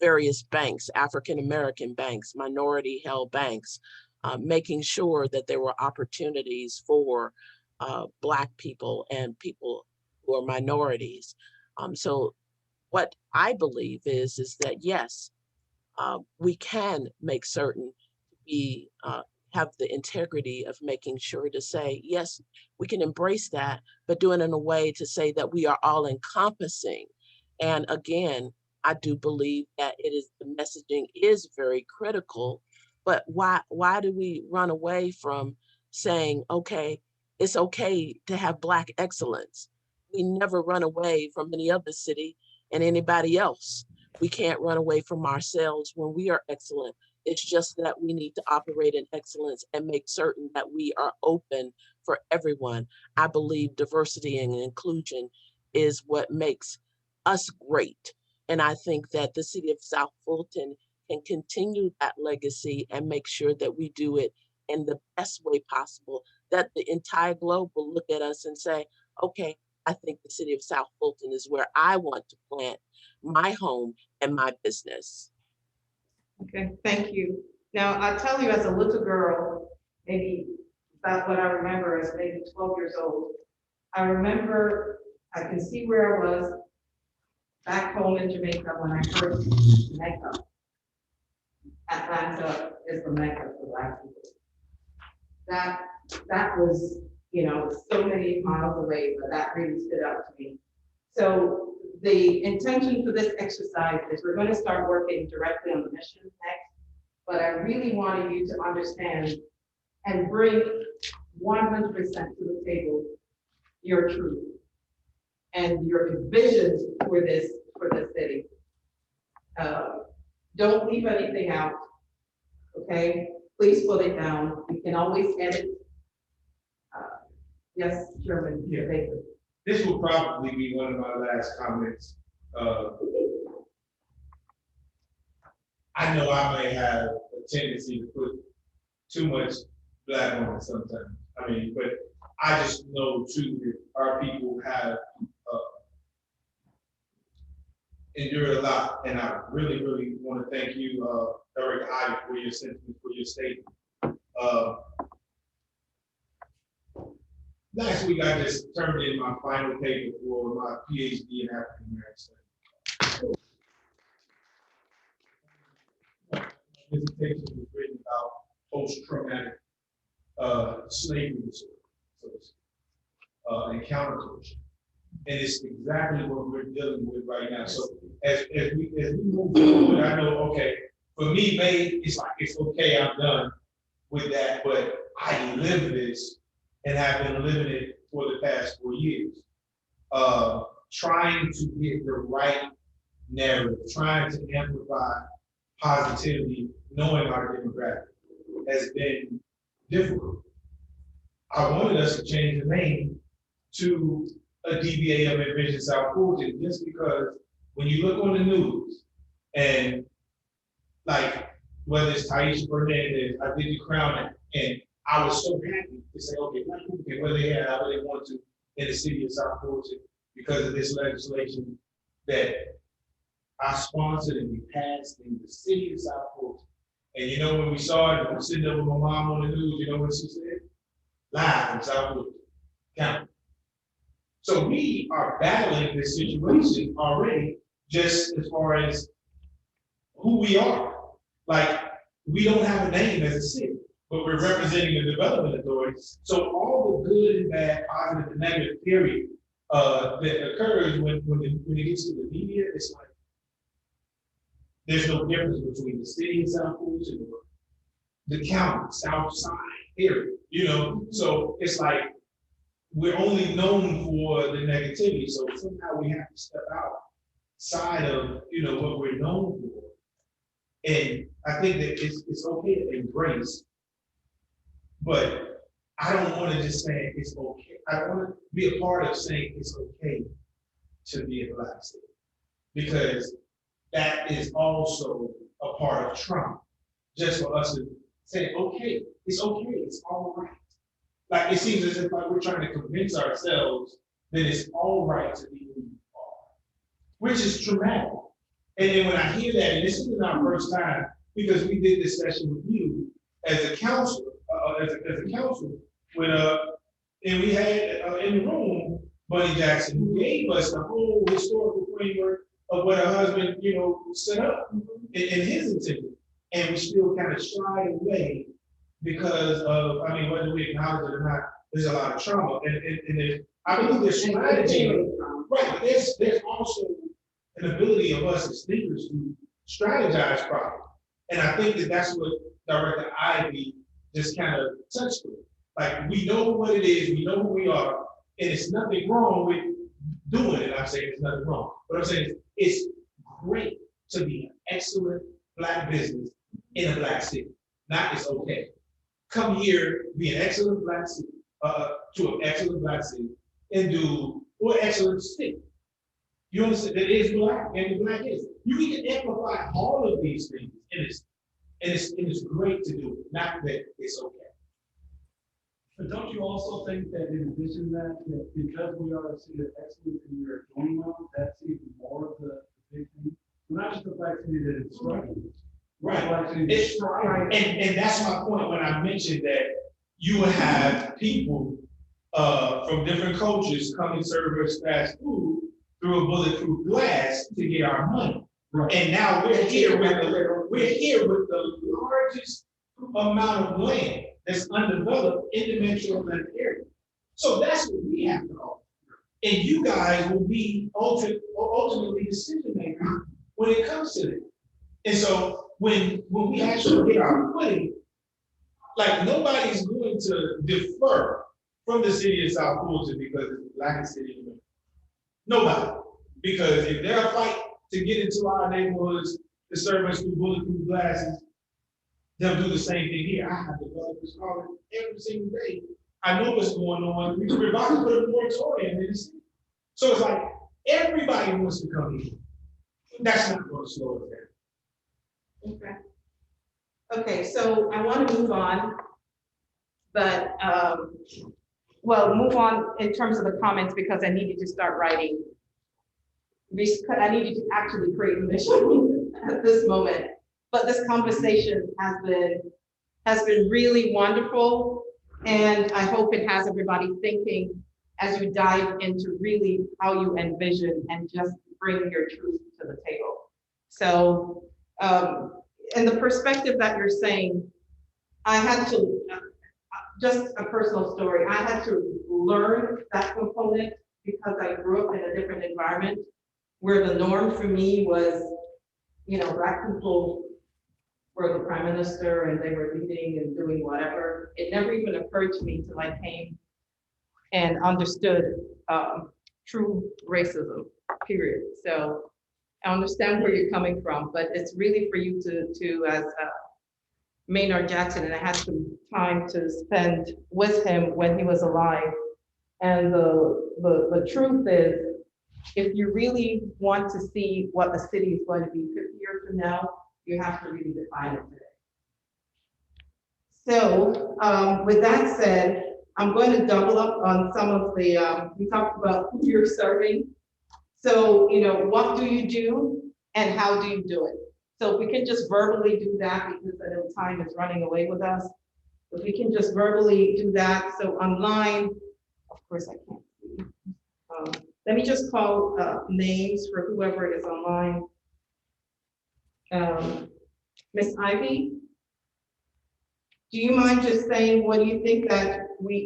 J: various banks, African-American banks, minority-held banks, making sure that there were opportunities for Black people and people who are minorities. So what I believe is that, yes, we can make certain we have the integrity of making sure to say, yes, we can embrace that, but do it in a way to say that we are all encompassing. And again, I do believe that the messaging is very critical, But why do we run away from saying, okay, it's okay to have Black excellence? We never run away from any other city and anybody else. We can't run away from ourselves when we are excellent. It's just that we need to operate in excellence and make certain that we are open for everyone. I believe diversity and inclusion is what makes us great. And I think that the city of South Fulton can continue that legacy and make sure that we do it in the best way possible, that the entire globe will look at us and say, okay, I think the city of South Fulton is where I want to plant my home and my business.
L: Okay, thank you. Now, I'll tell you, as a little girl, maybe about what I remember as maybe 12 years old, I remember, I can see where I was back home in Jamaica when I first Mecca. Atlanta is the Mecca for Black people. That was, you know, so many miles away, but that really stood out to me. So the intention for this exercise is we're going to start working directly on the mission next, but I really wanted you to understand and bring 100% to the table your truth and your visions for this city. Don't leave anything out, okay? Please put it down. We can always edit. Yes, Chairman.
G: Yeah.
L: Baker.
G: This will probably be one of my last comments. I know I may have a tendency to put too much Black on it sometimes. I mean, but I just know too that our people have endured a lot, and I really, really want to thank you, Director Ivey, for your sentiment, for your statement. Last week, I just turned in my final paper for my PhD in African American Studies. My dissertation was written about post-traumatic slavery and counterculture. And it's exactly what we're dealing with right now. So as we move forward, I know, okay, for me, maybe it's like, it's okay, I'm done with that, but I live this and have been living it for the past 4 years. Trying to get the right narrative, trying to amplify positivity, knowing our demographic has been difficult. I wanted us to change the name to a DBA of Envision South Fulton, just because when you look on the news and like, whether it's Taisha Fernandez, I did the Crown, and I was so happy to say, okay, Black people can whether they have, however they want to in the city of South Fulton because of this legislation that I sponsored and we passed in the city of South Fulton. And you know, when we saw it, I'm sitting there with my mom on the news, you know what she said? Live from South Fulton County. So we are battling this situation already, just as far as who we are. Like, we don't have a name as a city, but we're representing the development authority. So all the good and bad, positive and negative period that occurs when it gets to the media, it's like, there's no difference between the city of South Fulton and the county, South Side, period. You know, so it's like, we're only known for the negativity. So somehow we have to step outside of, you know, what we're known for. And I think that it's okay to embrace, but I don't want to just say it's okay. I want to be a part of saying it's okay to be a Black city, because that is also a part of trauma. Just for us to say, okay, it's all right. Like, it seems as if like we're trying to convince ourselves that it's all right to be who you are, which is traumatic. And then when I hear that, and this isn't our first time, because we did this session with you as a counselor, as a council, when and we had in the room Bunny Jackson, who gave us the whole historical framework of what her husband, you know, set up in his intention, and we still kind of shied away because of, I mean, whether we acknowledge it or not, there's a lot of trauma, and I believe there's strategy, right? There's also an ability of us as thinkers to strategize properly. And I think that that's what Director Ivey just kind of touched on. Like, we know what it is, we know who we are, and it's nothing wrong with doing it. I'm saying there's nothing wrong. But I'm saying it's great to be an excellent Black business in a Black city. Not it's okay. Come here, be an excellent Black city, to an excellent Black city, and do or excellent state. You understand that it is Black and the Black is. You can amplify all of these things, and it's great to do it. Not that it's okay.
F: But don't you also think that in addition to that because we are a city of excellence and we are doing well, that's even more of the big thing? We're not just a Black city that is struggling.
G: Right. And that's my point when I mentioned that you will have people from different cultures come and serve us fast food through a bulletproof glass to get our money.
F: Right.
G: And now we're here with the largest amount of land that's undeveloped in the metro Atlanta area. So that's what we have to offer. And you guys will be ultimately decision makers when it comes to it. And so when we actually get our footing, like nobody's going to defer from the city of South Fulton because it's a Black city. Nobody. Because if they're a fight to get into our neighborhoods to serve us through bulletproof glasses, they'll do the same thing here. I have developers calling every single day. I know what's going on. We're about to put a moratorium in the city. So it's like everybody wants to come here. That's not going to slow us down.
L: Okay. Okay, so I want to move on, but well, move on in terms of the comments because I needed to start writing. I needed to actually create a mission at this moment. But this conversation has been really wonderful, and I hope it has everybody thinking as you dive into really how you envision and just bring your truth to the table. So, in the perspective that you're saying, I had to, just a personal story, I had to learn that component because I grew up in a different environment where the norm for me was, you know, Black people were the prime minister and they were leading and doing whatever. It never even occurred to me till I came and understood true racism, period. So I understand where you're coming from, but it's really for you to as Maynard Jackson, and I had some time to spend with him when he was alive. And the truth is, if you really want to see what the city is going to be 50 years from now, you have to really define it today. So with that said, I'm going to double up on some of the, we talked about who you're serving. So, you know, what do you do and how do you do it? So if we can just verbally do that, because I know time is running away with us. If we can just verbally do that. So online, of course I can't see. Let me just call names for whoever is online. Miss Ivey, do you mind just saying what do you think that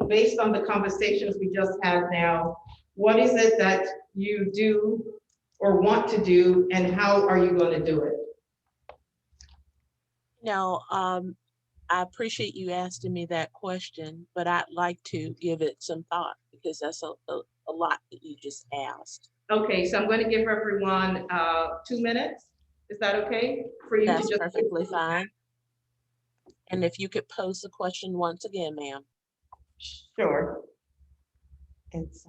L: based on the conversations we just had now, what is it that you do or want to do and how are you going to do it?
J: Now, I appreciate you asking me that question, but I'd like to give it some thought because that's a lot that you just asked.
L: Okay, so I'm going to give everyone 2 minutes. Is that okay for you?
J: That's
L: to just
J: perfectly fine. And if you could pose the question once again, ma'am.
L: Sure. It's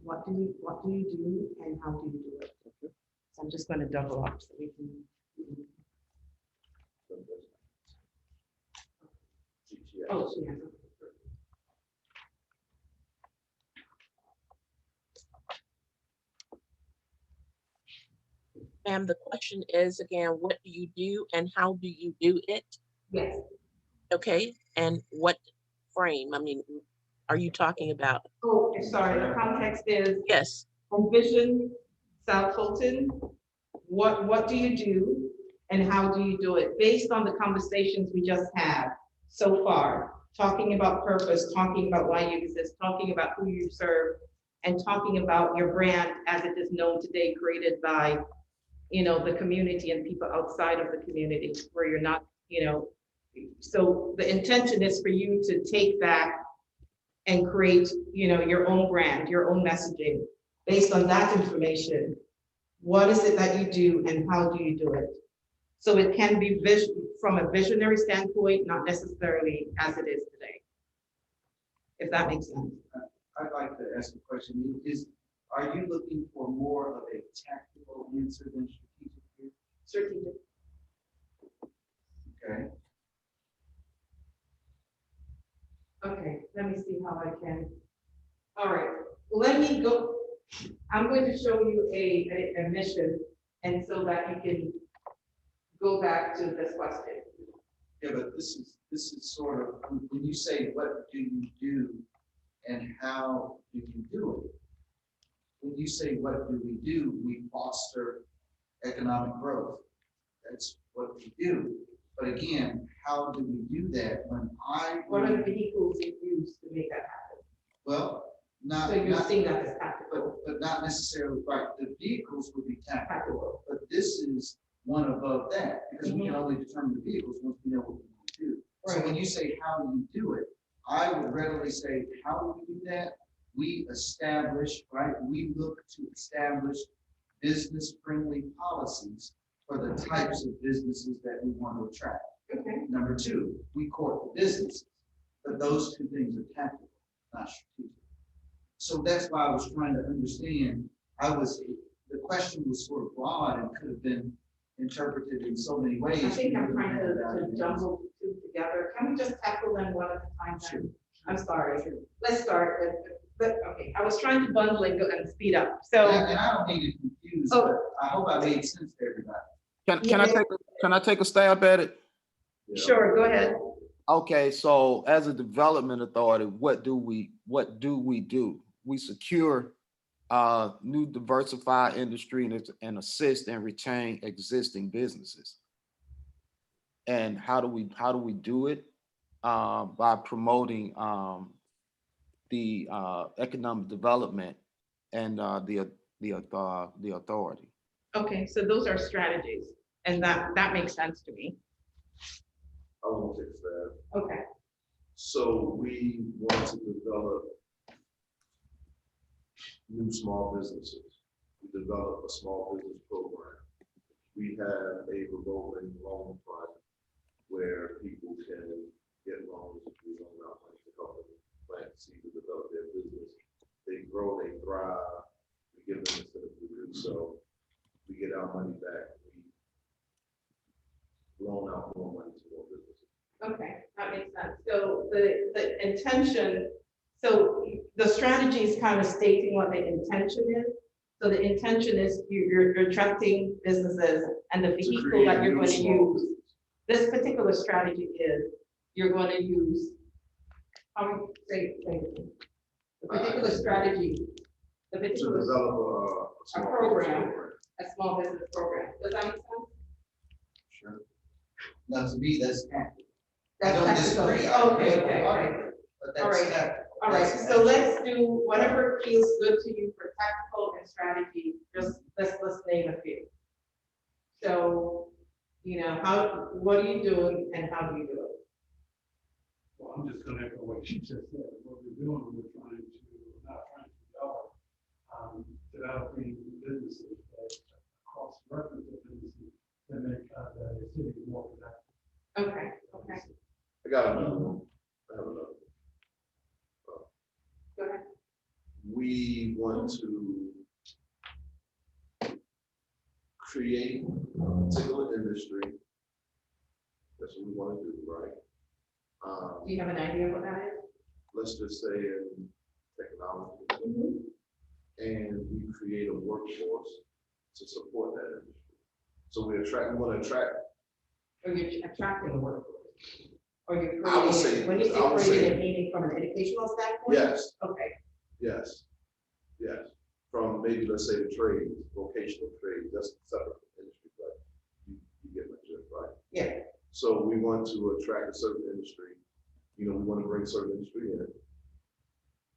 L: what do you do and how do you do it? So I'm just going to double up so we can. Oh, she has it.
J: Ma'am, the question is again, what do you do and how do you do it?
L: Yes.
J: Okay, and what frame? I mean, are you talking about?
L: Oh, sorry, the context is.
J: Yes.
L: Envision South Fulton. What do you do and how do you do it? Based on the conversations we just had so far, talking about purpose, talking about why you exist, talking about who you serve, and talking about your brand as it is known today, created by the community and people outside of the community where you're not, so the intention is for you to take that and create, your own brand, your own messaging. Based on that information, what is it that you do and how do you do it? So it can be from a visionary standpoint, not necessarily as it is today. If that makes sense.
H: I'd like to ask a question. Are you looking for more of a tactical answer than strategic here?
L: Strategic.
H: Okay.
L: Okay, let me see how I can. All right, let me go. I'm going to show you a mission, and so that you can go back to this question.
H: Yeah, but this is sort of, when you say what do you do and how do you do it? When you say what do we do, we foster economic growth. That's what we do. But again, how do we do that when
L: what are the vehicles you use to make that happen?
H: Well, not.
L: So you're seeing that as tactical.
H: But not necessarily, right, the vehicles would be tactical, but this is one above that, because we can only determine the vehicles once we know what we want to do. So when you say, how do you do it? I would readily say, how do we do that? We establish, right, we look to establish business-friendly policies for the types of businesses that we want to attract.
L: Okay.
H: Number two, we court the businesses, but those two things are tactical, not strategic. So that's why I was trying to understand, the question was sort of broad and could have been interpreted in so many ways.
L: I think I'm trying to jumble the two together. Can we just tackle them one at a time? Sure. I'm sorry. Let's start with, but okay, I was trying to bundle and go and speed up. So
H: and I don't need to confuse, but I hope I made sense to everybody.
M: Can I take a stab at it?
L: Sure, go ahead.
M: Okay, so as a development authority, what do we do? We secure new diversified industry and assist and retain existing businesses. And how do we do it? By promoting the economic development and the authority.
L: Okay, so those are strategies, and that makes sense to me.
B: I want to take that.
L: Okay.
B: So we want to develop new small businesses. We develop a small business program. We have a revolving loan fund where people can get loans if we loan out money to help them plant seeds to develop their business. They grow, they thrive. We give them incentive to do so. We get our money back. We loan out more money to more businesses.
L: Okay, that makes sense. So the intention, so the strategy is kind of stating what the intention is. So the intention is you're attracting businesses, and the vehicle that you're going to use. This particular strategy is you're going to use, how say the particular strategy, the particular
B: to develop
L: a program, a small business program. Does that make sense?
H: Sure. Now, to me, that's tactical.
L: That's
H: I don't
L: tactical.
H: disagree.
L: Okay.
H: But that's
L: All right.
H: tactical.
L: All right, so let's do whatever feels good to you for tactical and strategy. Just let's name a few. So, what are you doing and how do you do it?
F: Well, I'm just gonna echo what she just said. What we're doing, developing businesses that cross-reference businesses that make the city more productive.
L: Okay.
B: I got another one. I have another one.
L: Go ahead.
B: We want to create a particular industry. That's what we want to do, right?
L: Do you have an idea what that is?
B: Let's just say in technology. And we create a workforce to support that industry. So we want to attract.
L: Or you're attracting a workforce? Or you're
B: I would say,
L: creating, when you say creating, meaning from an educational standpoint?
B: Yes.
L: Okay.
B: Yes. From maybe, let's say, the trades, vocational trades, that's separate from industry, but you get my drift, right?
L: Yeah.
B: So we want to attract a certain industry. We want to bring a certain industry in.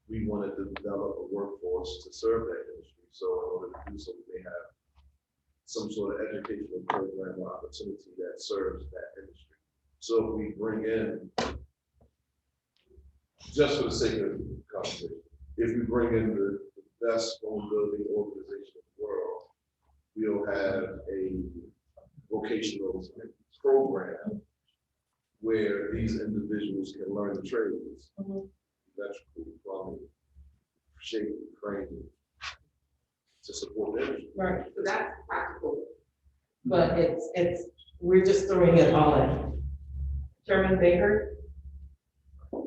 B: We want to develop a workforce to serve that industry. So in order to do so, we may have some sort of educational program or opportunity that serves that industry. So if we bring in, just for the sake of conversation, if we bring in the best home building organization in the world, we'll have a vocational program where these individuals can learn the trades, electrical, plumbing, shaping, framing, to support the industry.
D: Right, so that's practical, but we're just throwing it all in. Chairman Baker?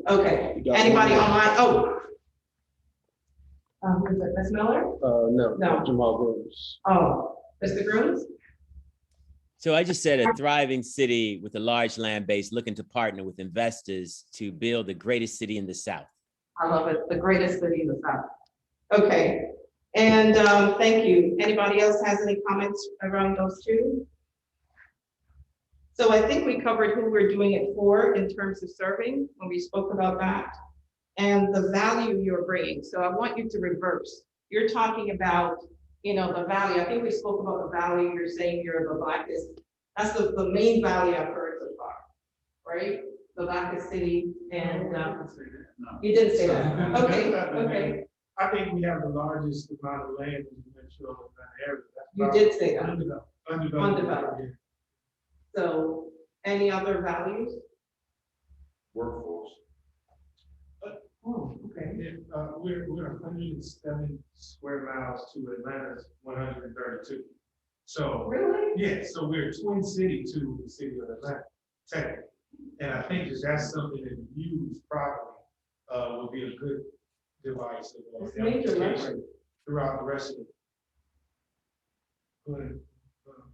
D: Okay, anybody online? Oh. Who is it, Ms. Miller?
O: No.
D: No.
O: Jamal Grooms.
D: Oh, Mr. Grooms?
E: So I just said a thriving city with a large land base looking to partner with investors to build the greatest city in the South.
D: I love it, the greatest city in the South. Okay, and thank you. Anybody else has any comments around those two? So I think we covered who we're doing it for in terms of serving when we spoke about that and the value you're bringing. So I want you to reverse. You're talking about, you know, the value. I think we spoke about the value. You're saying you're the blackest. That's the main value I've heard so far, right? The blackest city, and you didn't say that. Okay, okay.
G: I think we have the largest amount of land in the metro area.
D: You did say that.
G: Undeveloped.
D: So any other values?
B: Workforce.
D: Oh, okay.
G: Yeah, we're 107 square miles to Atlanta's 132. So
D: really,
G: yeah, so we're a twin city to the city of Atlanta, technically. And I think that's something that used properly would be a good device of application throughout the rest of it. Go ahead.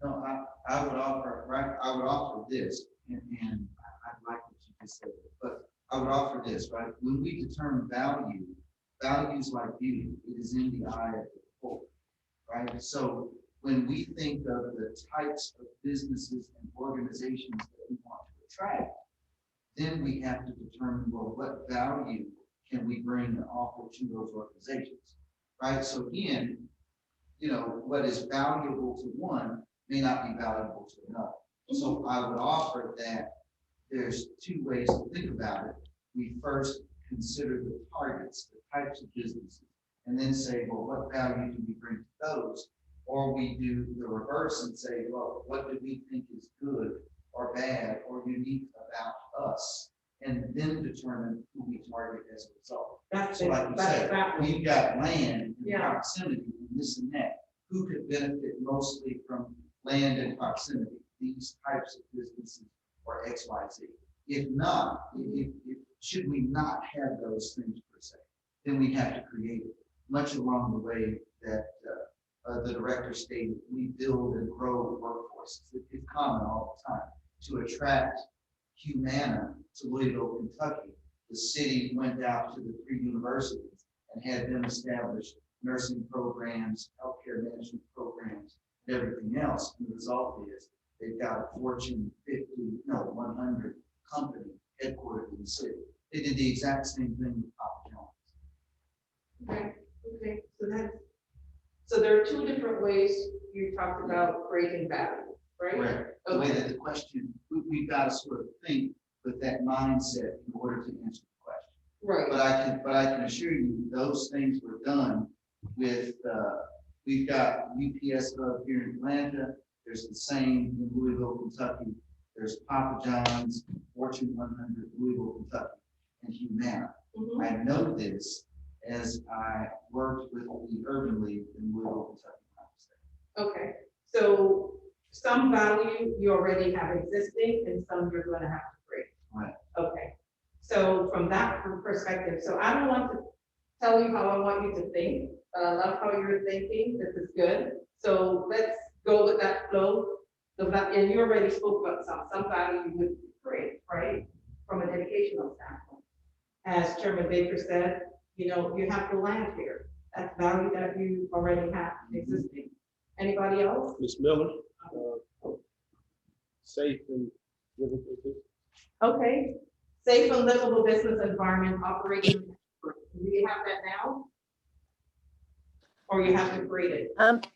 H: No, I would offer, right, I would offer this, and I like what you just said, but I would offer this, right? When we determine value, values like beauty, it is in the eye of the beholder, right? So when we think of the types of businesses and organizations that we want to attract, then we have to determine, well, what value can we bring and offer to those organizations, right? So again, you know, what is valuable to one may not be valuable to another. So I would offer that there's two ways to think about it. We first consider the targets, the types of businesses, and then say, well, what value do we bring to those? Or we do the reverse and say, well, what do we think is good or bad or unique about us? And then determine who we target as a result. So like you said, we've got land and proximity and this and that. Who could benefit mostly from land and proximity? These types of businesses or X, Y, Z. If not, should we not have those things per se, then we have to create it. Much along the way that the director stated, we build and grow workforces. It's common all the time. To attract Humana to Louisville, Kentucky, the city went out to the 3 universities and had them establish nursing programs, healthcare management programs, and everything else. And the result is they've got a Fortune 100 company headquartered in the city. They did the exact same thing with Papa John's.
D: Okay, okay. So there are two different ways you talked about creating value, right?
H: Right. The way that the question, we've got to sort of think with that mindset in order to answer the question.
D: Right.
H: But I can assure you those things were done with, we've got UPS Hub here in Atlanta. There's the same in Louisville, Kentucky. There's Papa John's, Fortune 100, Louisville, Kentucky, and Humana. I know this as I worked with the Urban League in Louisville, Kentucky.
D: Okay, so some value you already have existing and some you're going to have to create.
H: Right.
D: Okay, so from that perspective, so I don't want to tell you how I want you to think, but I love how you're thinking. This is good. So let's go with that flow. And you already spoke about some value you would create, right? From an educational standpoint. As Chairman Baker said, you know, you have the land here. That's value that you already have existing. Anybody else?
O: Ms. Miller, safe and livable business.
D: Okay, safe and livable business environment operating. Do you have that now? Or you have to create it?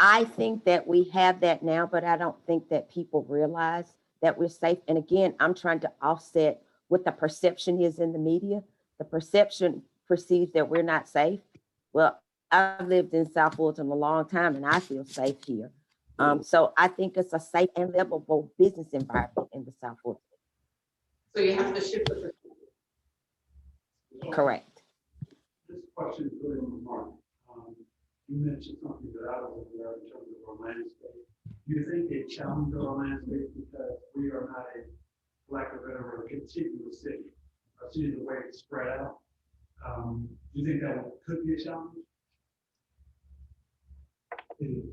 I: I think that we have that now, but I don't think that people realize that we're safe. And again, I'm trying to offset what the perception is in the media. The perception perceives that we're not safe. Well, I've lived in South Fulton a long time and I feel safe here. So I think it's a safe and livable business environment in the South Fulton.
L: So you have to shift the.
I: Correct.
F: This question is really on Mark. You mentioned something that I was aware of in terms of our landscape. Do you think it challenged our landscape because we are not a, lack of a better word, contiguous city? A city the way it's spread out. Do you think that could be a challenge? It is.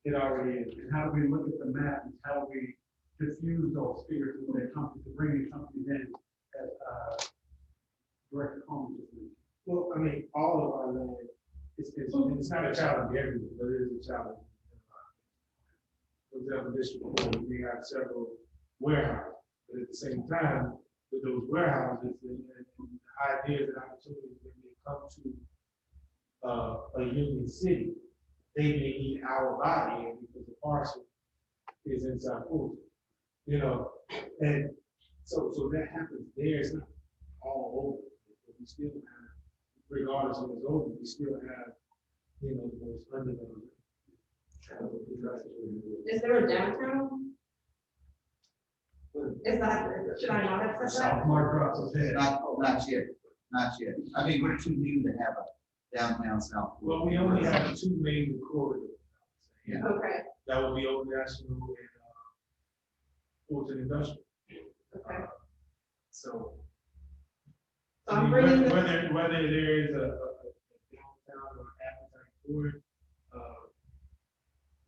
F: It already is. And how do we look at the map and how do we diffuse those fears when they come to bringing companies in as Director Coleman just mentioned? Well, I mean, all of our land. It's not a challenge everywhere, but it is a challenge. For example, District 4, we have several warehouses, but at the same time, with those warehouses and ideas and opportunities when they come to a union city, they may need our buy-in because the parcel is inside Fulton, you know, and so that happens there. It's not all over, but we still have, regardless of what's over, we still have, you know, the most underdeveloped.
L: Is there a downtown? Is that, should I not have said that?
H: Not yet, not yet. I mean, we're too new to have a downtown South.
F: Well, we only have two main corridors.
H: Yeah.
L: Okay,
F: That would be Old National and Fulton Industrial.
L: okay.
F: So
L: So I'm bringing the.
F: whether there is a downtown or appetite for it,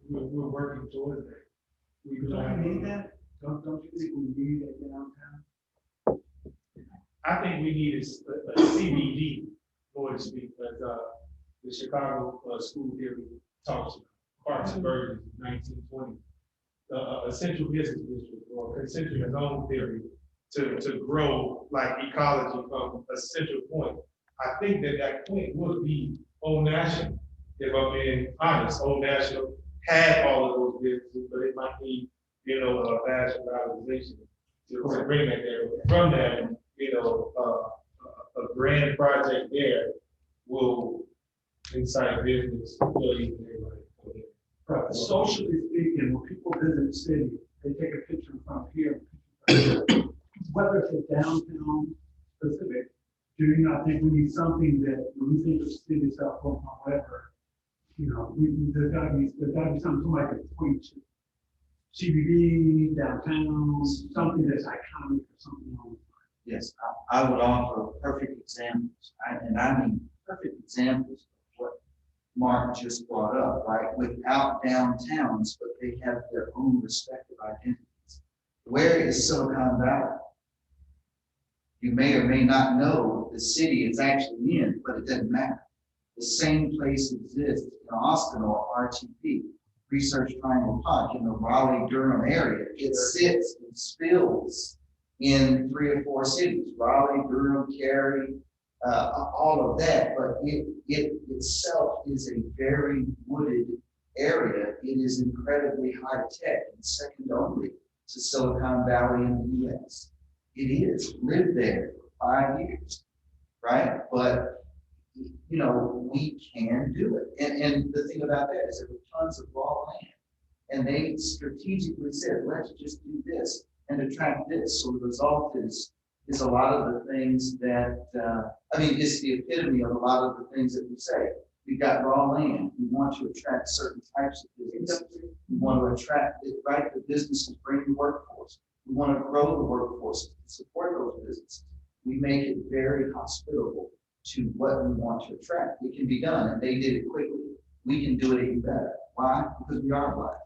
F: we're working towards that. We don't need that. Don't you think we need a downtown? I think we need a CBD, more to speak, as the Chicago school theory talks about. Parks and Burgers, 1920. A central business district or concentric zone theory to grow like ecology from a central point. I think that point would be Old National. If I'm being honest, Old National had all of those businesses, but it might be, you know, a fashion valorization to bring that there. From that, you know, a grand project there will incite business. Socially speaking, when people visit the city, they take a picture from here. Whether it's a downtown specific, do you not think we need something that when we think of city South Fulton, however, you know, there's gotta be something like a point to CBD, downtown, something that's iconic or something else.
H: Yes, I would offer perfect examples, and I mean perfect examples of what Mark just brought up, right? Without downtowns, but they have their own respective identities. Where is Silicon Valley? You may or may not know the city it's actually in, but it doesn't matter. The same place exists in Austin or RTP, Research Triangle Park in the Raleigh-Durham area. It sits and spills in 3 or 4 cities, Raleigh, Durham, Cary, all of that, but it itself is a very wooded area. It is incredibly high tech and second only to Silicon Valley in the US. It is, lived there for 5 years, right? But, you know, we can do it. And the thing about that is there were tons of raw land. And they strategically said, let's just do this and attract this. So the result is a lot of the things that, I mean, it's the epitome of a lot of the things that we say. We've got raw land. We want to attract certain types of businesses. We want to attract, right, the businesses bring the workforce. We want to grow the workforce to support those businesses. We make it very hospitable to what we want to attract. It can be done, and they did it quickly. We can do it even better. Why? Because we are Black.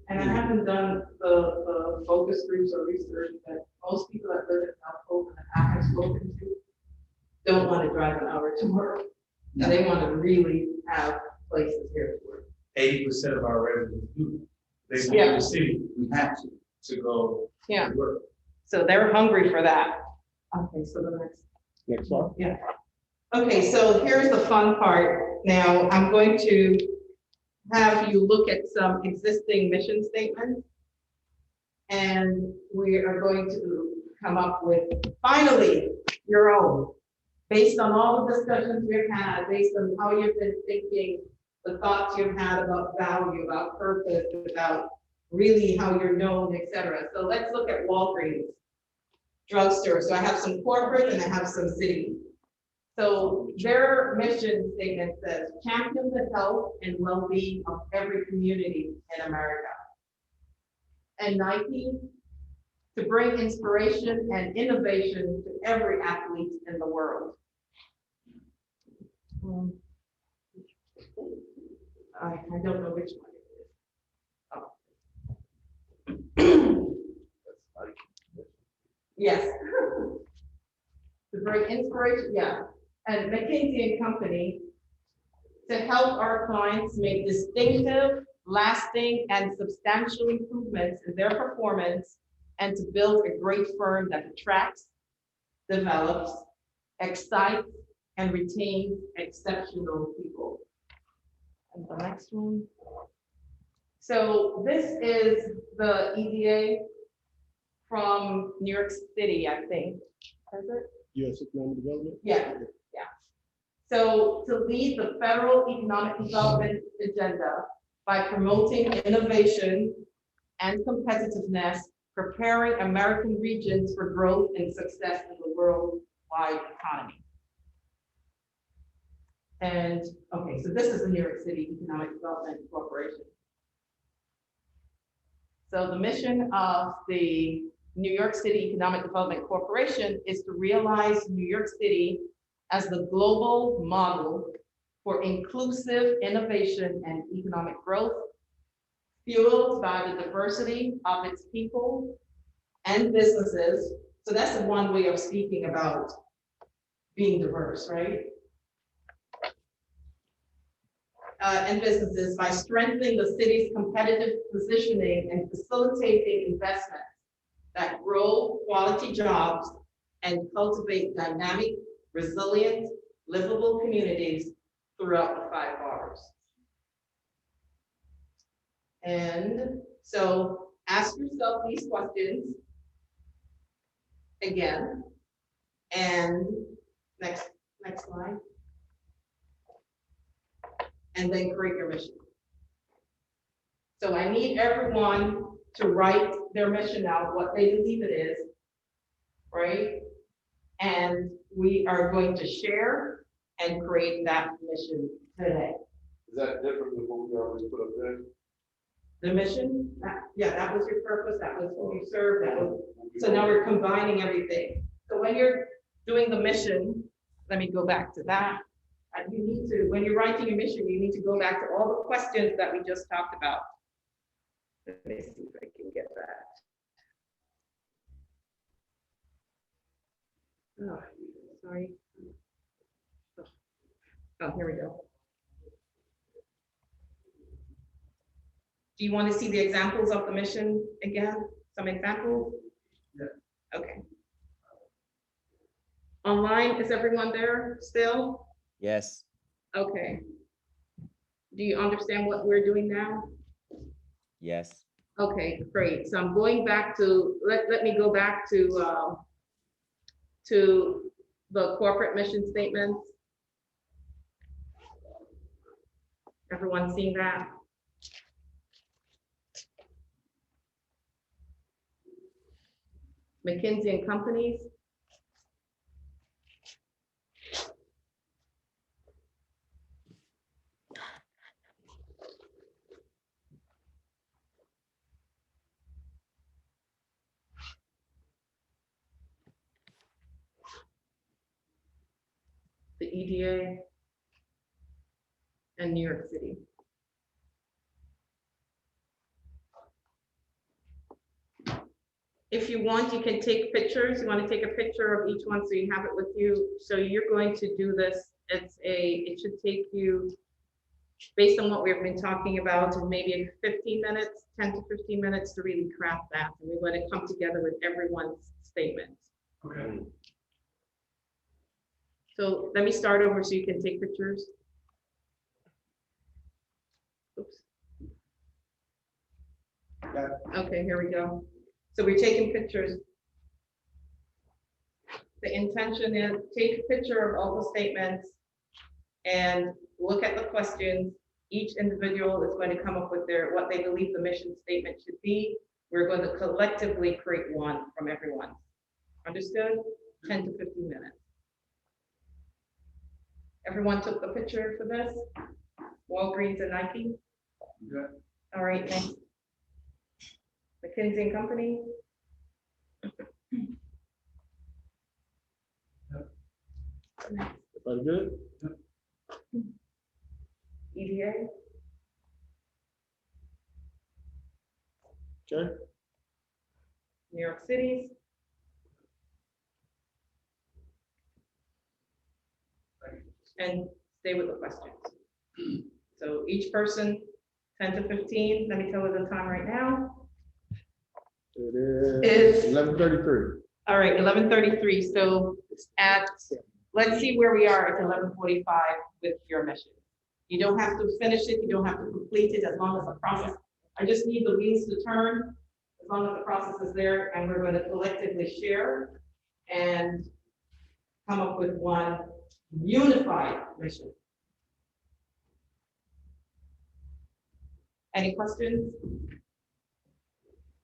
L: And I haven't done the focus groups or research that most people that live in South Fulton that I have spoken to don't want to drive an hour to work. No. They want to really have places here to work.
F: 80% of our residents do. They want the city.
H: We have
F: to go to work.
L: So they're hungry for that. Okay, so the next one. Yeah. Okay, so here's the fun part. Now I'm going to have you look at some existing mission statements. And we are going to come up with, finally, your own, based on all the discussions we've had, based on how you've been thinking, the thoughts you've had about value, about purpose, about really how you're known, et cetera. So let's look at Walgreens drugstore. So I have some corporate and I have some city. So their mission statement says, champion the health and well-being of every community in America. And Nike, to bring inspiration and innovation to every athlete in the world. I don't know which one it is. Oh. Yes. To bring inspiration, yeah. And McKinsey & Company, to help our clients make distinctive, lasting, and substantial improvements in their performance, and to build a great firm that attracts, develops, excites, and retains exceptional people. And the next one. So this is the EDA from New York City, I think. Is it?
O: U.S. Economic Development?
L: Yeah, yeah. So to lead the federal economic development agenda by promoting innovation and competitiveness, preparing American regions for growth and success in the worldwide economy. And okay, so this is the New York City Economic Development Corporation. So the mission of the New York City Economic Development Corporation is to realize New York City as the global model for inclusive innovation and economic growth, fueled by the diversity of its people and businesses. So that's the one way of speaking about being diverse, right? And businesses by strengthening the city's competitive positioning and facilitating investments that grow quality jobs and cultivate dynamic, resilient, livable communities throughout the 5 bars. And so ask yourself these questions again. And next slide. And then create your mission. So I need everyone to write their mission out, what they believe it is, right? And we are going to share and create that mission today.
B: Is that different than what we already put up there?
L: The mission, yeah, that was your purpose, that was who you serve, that was, so now we're combining everything. So when you're doing the mission, let me go back to that. And you need to, when you're writing your mission, you need to go back to all the questions that we just talked about. Let me see if I can get that. Oh, sorry. Oh, here we go. Do you want to see the examples of the mission again? Some examples?
B: Yeah.
L: Okay. Online, is everyone there still?
E: Yes.
L: Okay. Do you understand what we're doing now?
E: Yes.
L: Okay, great. So I'm going back to, let me go back to the corporate mission statements. Everyone seen that? McKinsey & Companies. The EDA and New York City. If you want, you can take pictures. You want to take a picture of each one so you have it with you. So you're going to do this. It should take you, based on what we've been talking about, maybe 15 minutes, 10 to 15 minutes to really craft that. And we let it come together with everyone's statements.
F: Okay.
L: So let me start over so you can take pictures. Oops. Okay, here we go. So we're taking pictures. The intention is take a picture of all the statements and look at the questions. Each individual is going to come up with what they believe the mission statement should be. We're going to collectively create one from everyone. Understood? 10 to 15 minutes. Everyone took the picture for this? Walgreens and Nike?
B: Yeah.
L: All right, next. McKinsey and Company?
O: Everybody good?
L: EDA?
O: Okay.
L: New York City's? And stay with the questions. So each person, 10 to 15, let me tell you the time right now.
O: It
L: Is-
O: is 11:33.
L: All right, 11:33, so let's see where we are at 11:45 with your mission. You don't have to finish it, you don't have to complete it, as long as the process, I just need the wheels to turn, as long as the process is there, and we're going to collectively share and come up with one unified mission. Any questions?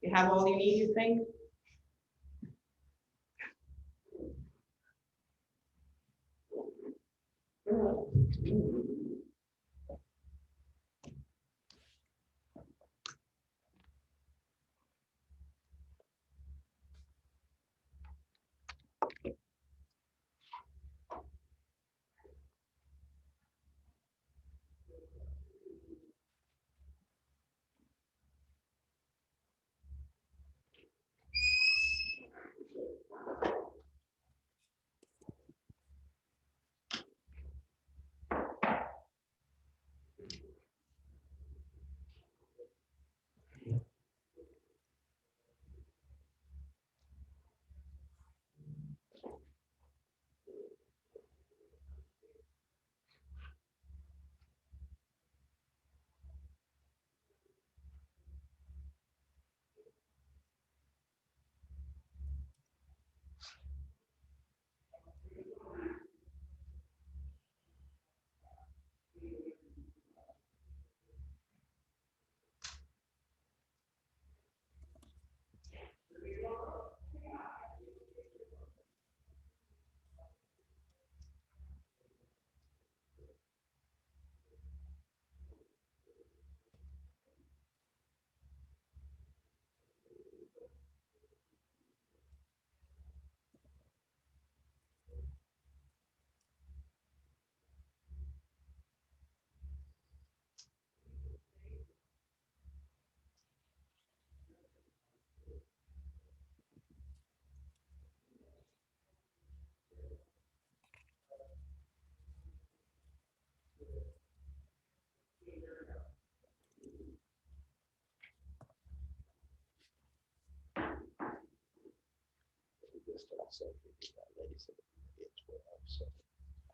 L: You have all you need, you think?
O: Sophie, that lady said it's 12, so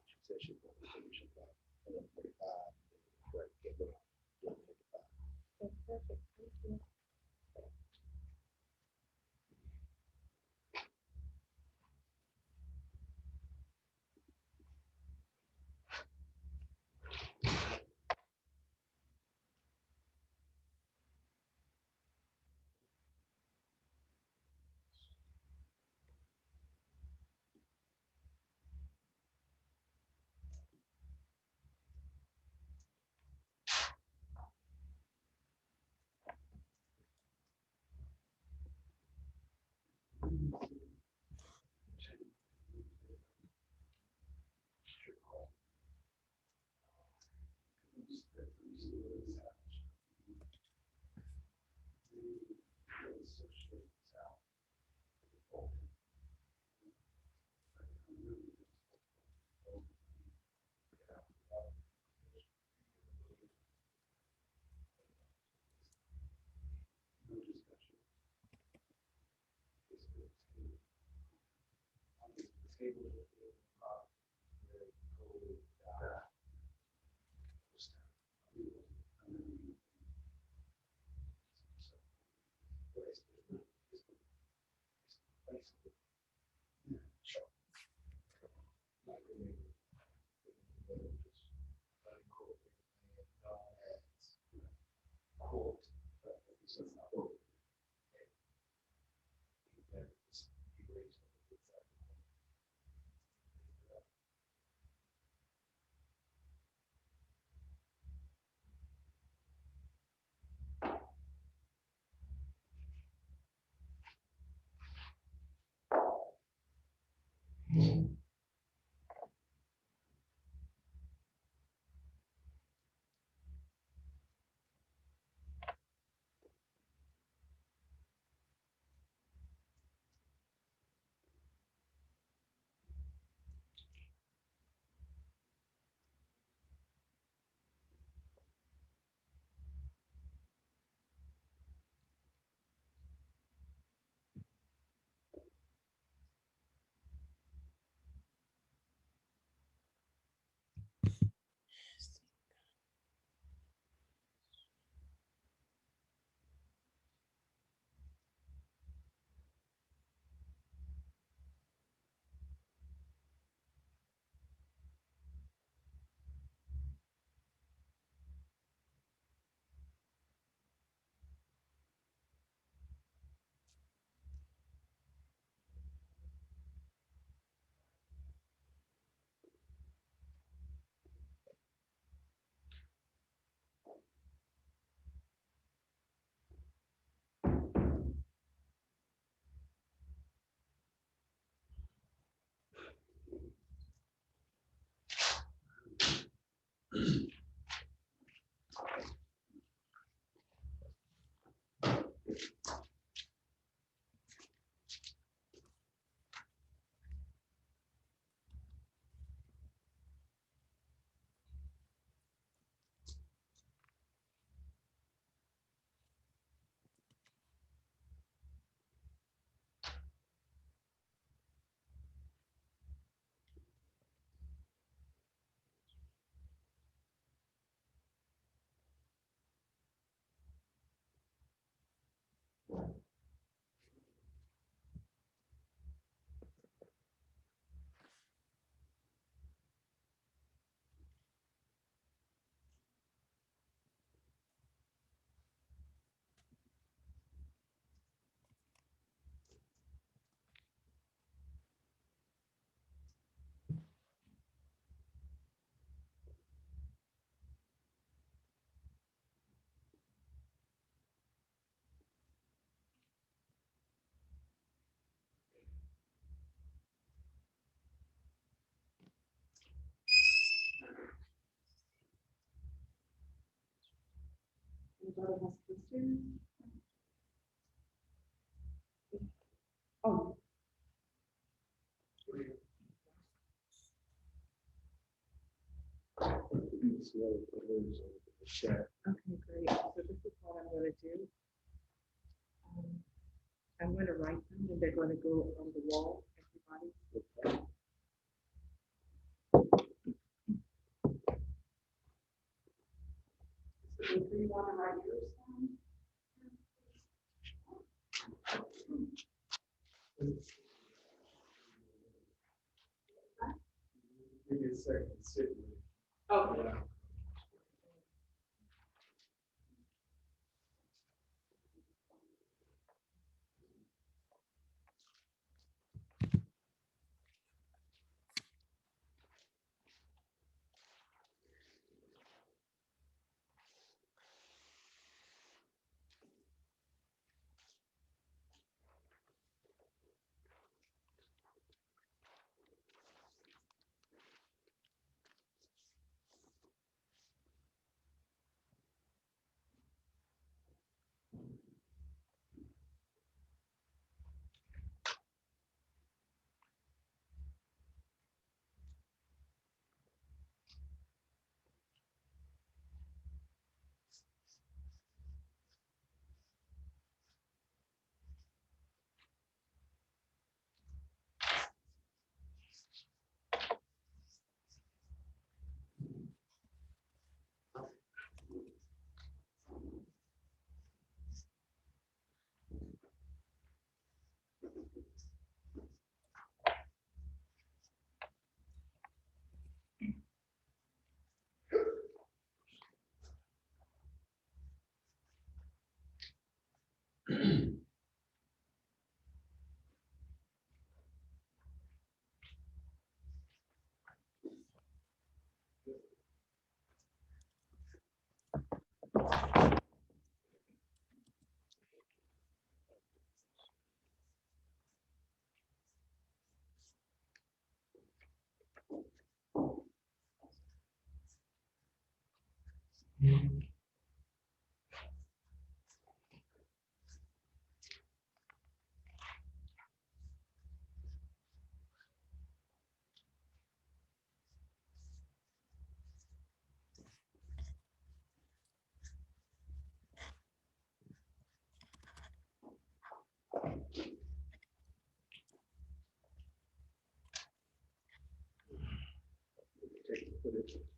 O: she said she's going to finish about 11:45. Right, get going. 11:55.
L: That's perfect. Thank you.
D: Anybody has questions? Oh. Okay, great. So this is what I'm going to do. I'm going to write them and they're going to go on the wall, everybody. So do you want to write yours down?
B: Give me a second, sit with it.
D: Okay.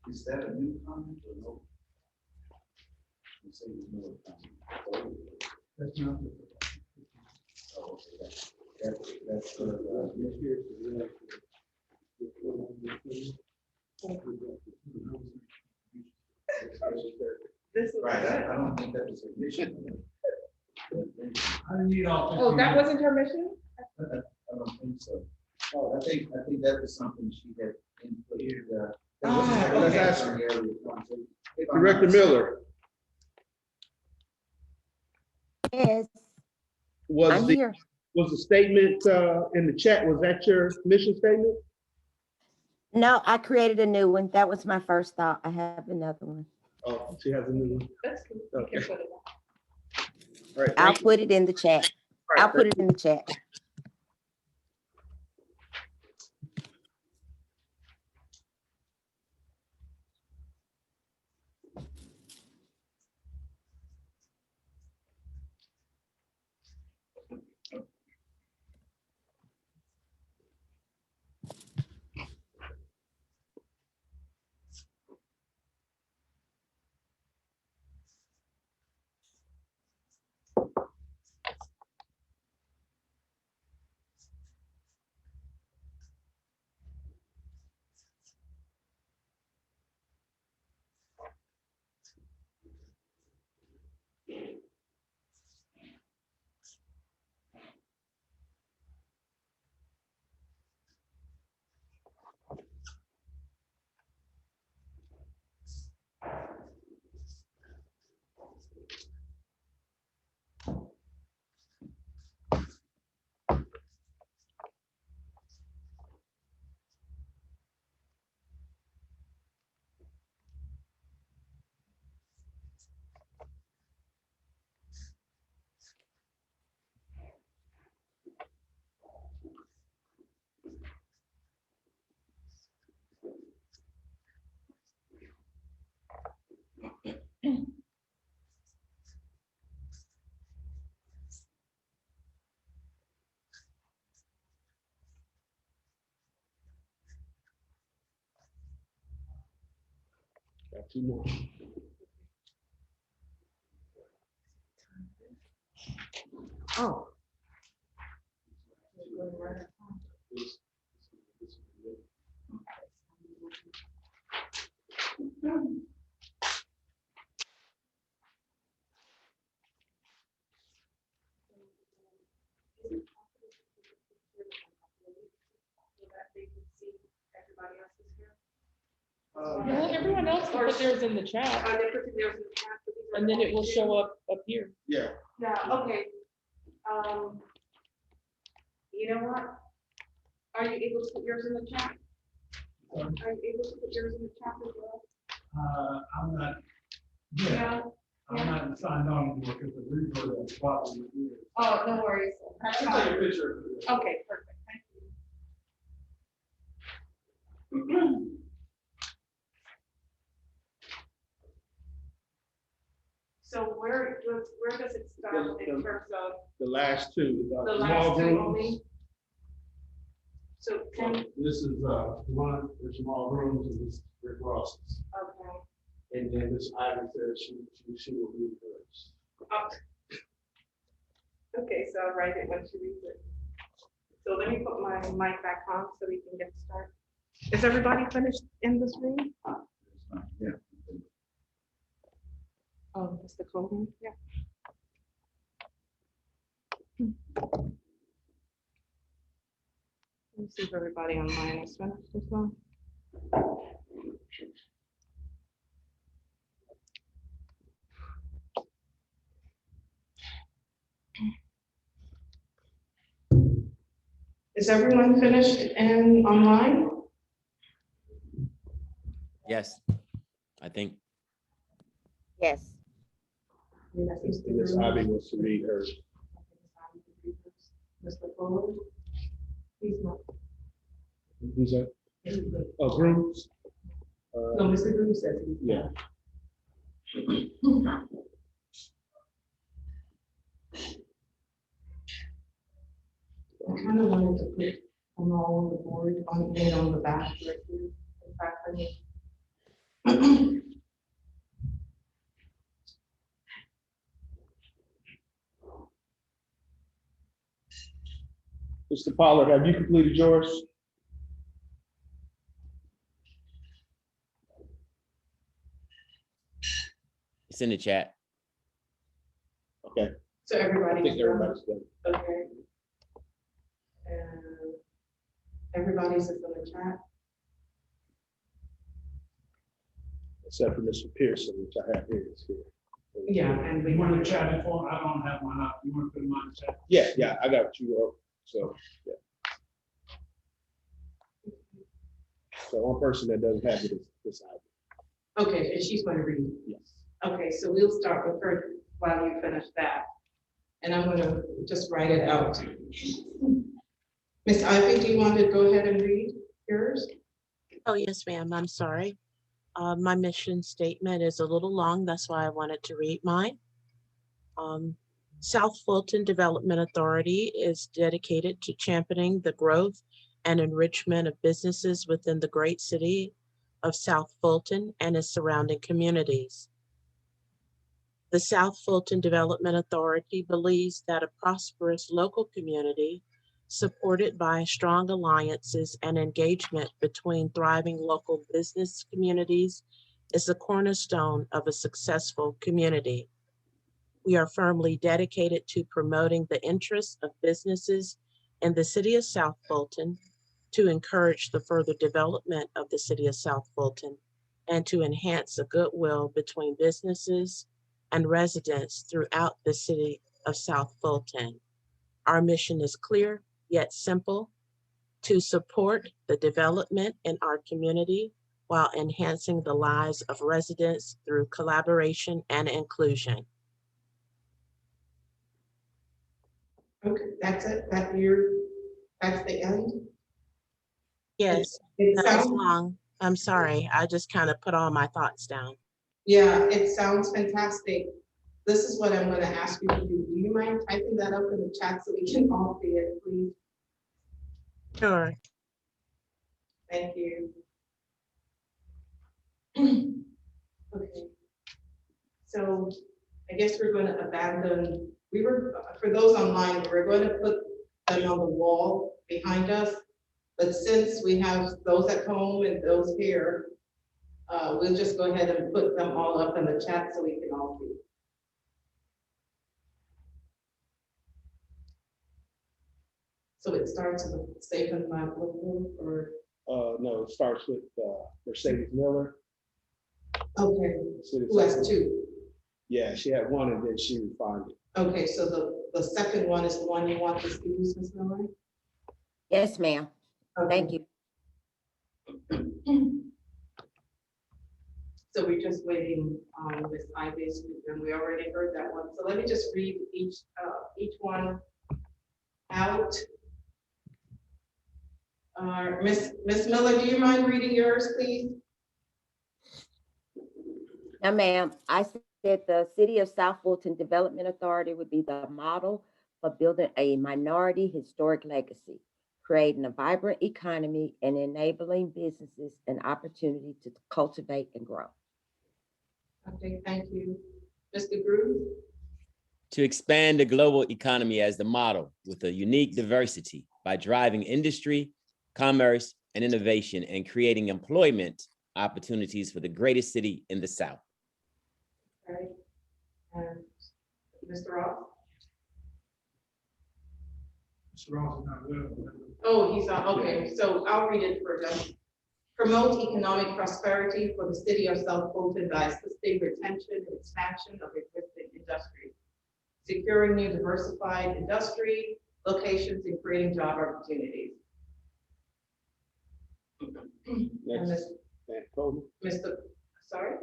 H: Is that a new comment or no? You say it's no comment. That's not. Oh, okay. That's
D: This is
H: right. I don't think that was a mission.
D: Oh, that wasn't her mission?
H: I don't think so. Oh, I think that was something she had input.
O: Let's ask Director Miller,
I: Yes,
O: was
I: I'm here.
O: the statement in the chat, was that your mission statement?
I: No, I created a new one. That was my first thought. I have another one.
O: Oh, she has a new one.
D: That's cool. We can
O: Okay.
D: put it on.
O: All right,
I: I'll
O: thank you.
I: put it in the chat.
O: All right,
I: I'll put it in the chat.
O: Got two more.
D: Oh. Well, everyone else can put theirs in the chat. And then it will show up here.
O: Yeah.
L: Yeah, okay. You know what? Are you able to put yours in the chat? Are you able to put yours in the chat as well?
F: I'm not,
L: Yeah.
F: I'm not signed on to work at the reverb at the bottom of the year.
L: Oh, no worries. That's
F: I'll take a
L: fine.
F: picture.
L: Okay, perfect. Thank you. So where does it start in terms of
O: The last two.
L: the
O: Jamal
L: last two
O: Grooms.
L: only? So can,
F: This is one, the Jamal Grooms, and this is Rick Ross's.
L: okay.
F: And then this Ivey says she will read hers.
L: Okay, so I'll write it when she reads it. So let me put my mic back on so we can get started. Is everybody finished in this room?
H: Yeah.
L: Oh, Mr. Coleman, yeah. Let me see if everybody online is finished as well. Is everyone finished and online?
E: Yes, I think.
I: Yes.
O: Miss Ivy wants to read hers.
L: Mr. Pollard? He's not.
O: Who's that? Oh, Grooms?
L: No, Mr. Grooms says he's
O: Yeah.
L: I kind of wanted to put them all on the board, on the back, right here. In fact, I mean,
O: Mr. Pollard, have you completed yours?
E: It's in the chat.
O: Okay.
D: So
O: I
D: everybody's
O: think
D: done?
O: everybody's done.
D: Okay. And everybody's in the chat?
O: Except for Mr. Pierson, which I have here. Is here.
D: Yeah, and we
F: You want
D: want
F: to chat before? I don't have mine up. You want to put mine in chat?
O: Yeah, I got you up. So, yeah. So one person that doesn't have it is this item.
D: Okay, and she's going to read.
O: Yes.
D: Okay, so we'll start with her while you finish that. And I'm going to just write it out. Miss Ivey, do you want to go ahead and read yours?
J: Oh, yes, ma'am. I'm sorry. My mission statement is a little long. That's why I wanted to read mine. South Fulton Development Authority is dedicated to championing the growth and enrichment of businesses within the great city of South Fulton and its surrounding communities. The South Fulton Development Authority believes that a prosperous local community supported by strong alliances and engagement between thriving local business communities is the cornerstone of a successful community. We are firmly dedicated to promoting the interests of businesses in the city of South Fulton, to encourage the further development of the city of South Fulton, and to enhance the goodwill between businesses and residents throughout the city of South Fulton. Our mission is clear yet simple: to support the development in our community while enhancing the lives of residents through collaboration and inclusion.
D: Okay, that's it. That's the end.
J: Yes,
D: It
J: that was
D: sounds,
J: long. I'm sorry. I just kind of put all my thoughts down.
D: yeah, it sounds fantastic. This is what I'm going to ask you to do. Do you mind typing that up in the chat so we can all see it, please?
J: Sure.
D: Thank you. Okay. So I guess we're going to abandon, for those online, we're going to put them on the wall behind us. But since we have those at home and those here, we'll just go ahead and put them all up in the chat so we can all see. So it starts with safe and viable, or?
O: No, it starts with Mercedes Miller.
D: Okay,
O: City
D: who has
O: Council.
D: two?
O: Yeah, she had one and then she refined it.
D: Okay, so the second one is the one you want to see, Ms. Miller?
I: Yes, ma'am. Thank you.
D: So we're just waiting on Ms. Ivey's, and we already heard that one. So let me just read each one out. Ms. Miller, do you mind reading yours, please?
I: Now, ma'am, I said the City of South Fulton Development Authority would be the model for building a minority historic legacy, creating a vibrant economy and enabling businesses an opportunity to cultivate and grow.
D: Okay, thank you. Mr. Grooms?
E: To expand the global economy as the model with a unique diversity by driving industry, commerce, and innovation and creating employment opportunities for the greatest city in the South.
D: All right. And Mr. Ross?
F: Mr. Ross is not well.
D: Oh, he's on, okay, so I'll read it for them. Promote economic prosperity for the city of South Fulton by assisting retention and expansion of existing industries, securing new diversified industry locations and creating job opportunities.
O: Next, Thant Coleman.
D: Sorry?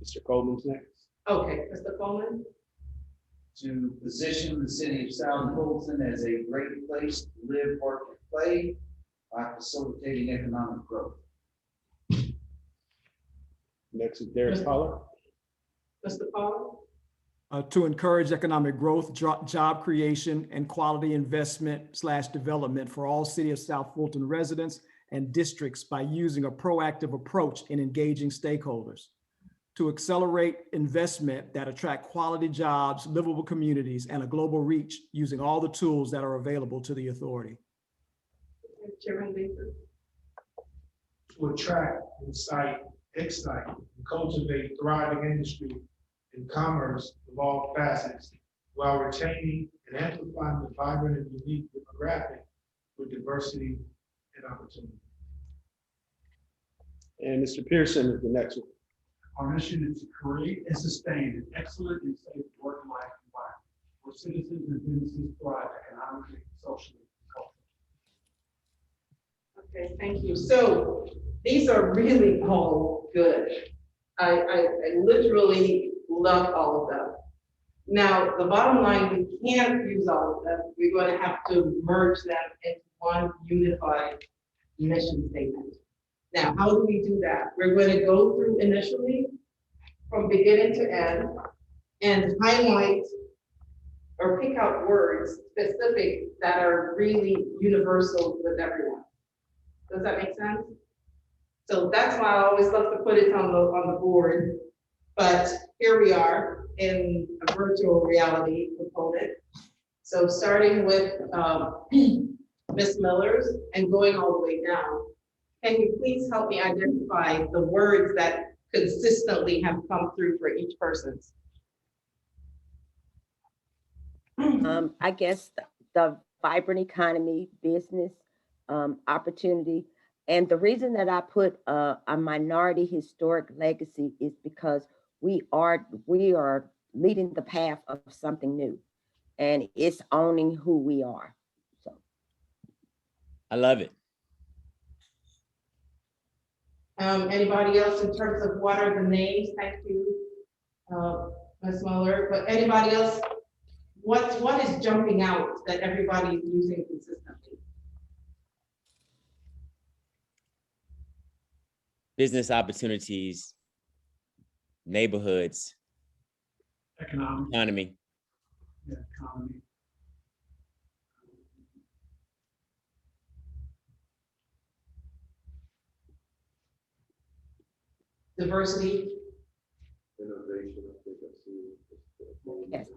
O: Mr. Coleman's next.
D: Okay, Mr. Coleman?
H: To position the city of South Fulton as a great place to live, work, and play by facilitating economic growth.
O: Next is Derek Pollard.
D: Mr. Pollard?
K: To encourage economic growth, job creation, and quality investment / development for all City of South Fulton residents and districts by using a proactive approach in engaging stakeholders, to accelerate investment that attract quality jobs, livable communities, and a global reach using all the tools that are available to the authority.
G: To attract, incite, excite, and cultivate thriving industry and commerce of all facets, while retaining and amplifying the vibrant and unique demographic with diversity and opportunity.
O: And Mr. Pierson is the next one.
F: Our mission is to create and sustain an excellent and safe work and life environment where citizens and businesses thrive economically, socially, and culturally.
L: Okay, thank you. So these are really all good. I literally love all of them. Now, the bottom line, we can't use all of them. We're going to have to merge them into one unified mission statement. Now, how do we do that? We're going to go through initially from beginning to end and highlight or pick out words specific that are really universal with everyone. Does that make sense? So that's why I always love to put it on the board. But here we are in a virtual reality component. So starting with Ms. Miller's and going all the way down. Can you please help me identify the words that consistently have come through for each person's?
I: I guess the vibrant economy, business, opportunity. And the reason that I put a minority historic legacy is because we are leading the path of something new, and it's owning who we are. So
E: I love it.
L: Anybody else in terms of what are the names? Thank you, Ms. Muller. But anybody else, what is jumping out that everybody is using consistently?
E: Business opportunities, neighborhoods, economy.
F: Yeah, economy.
L: Diversity.
B: Innovation, I think I see.
I: yes.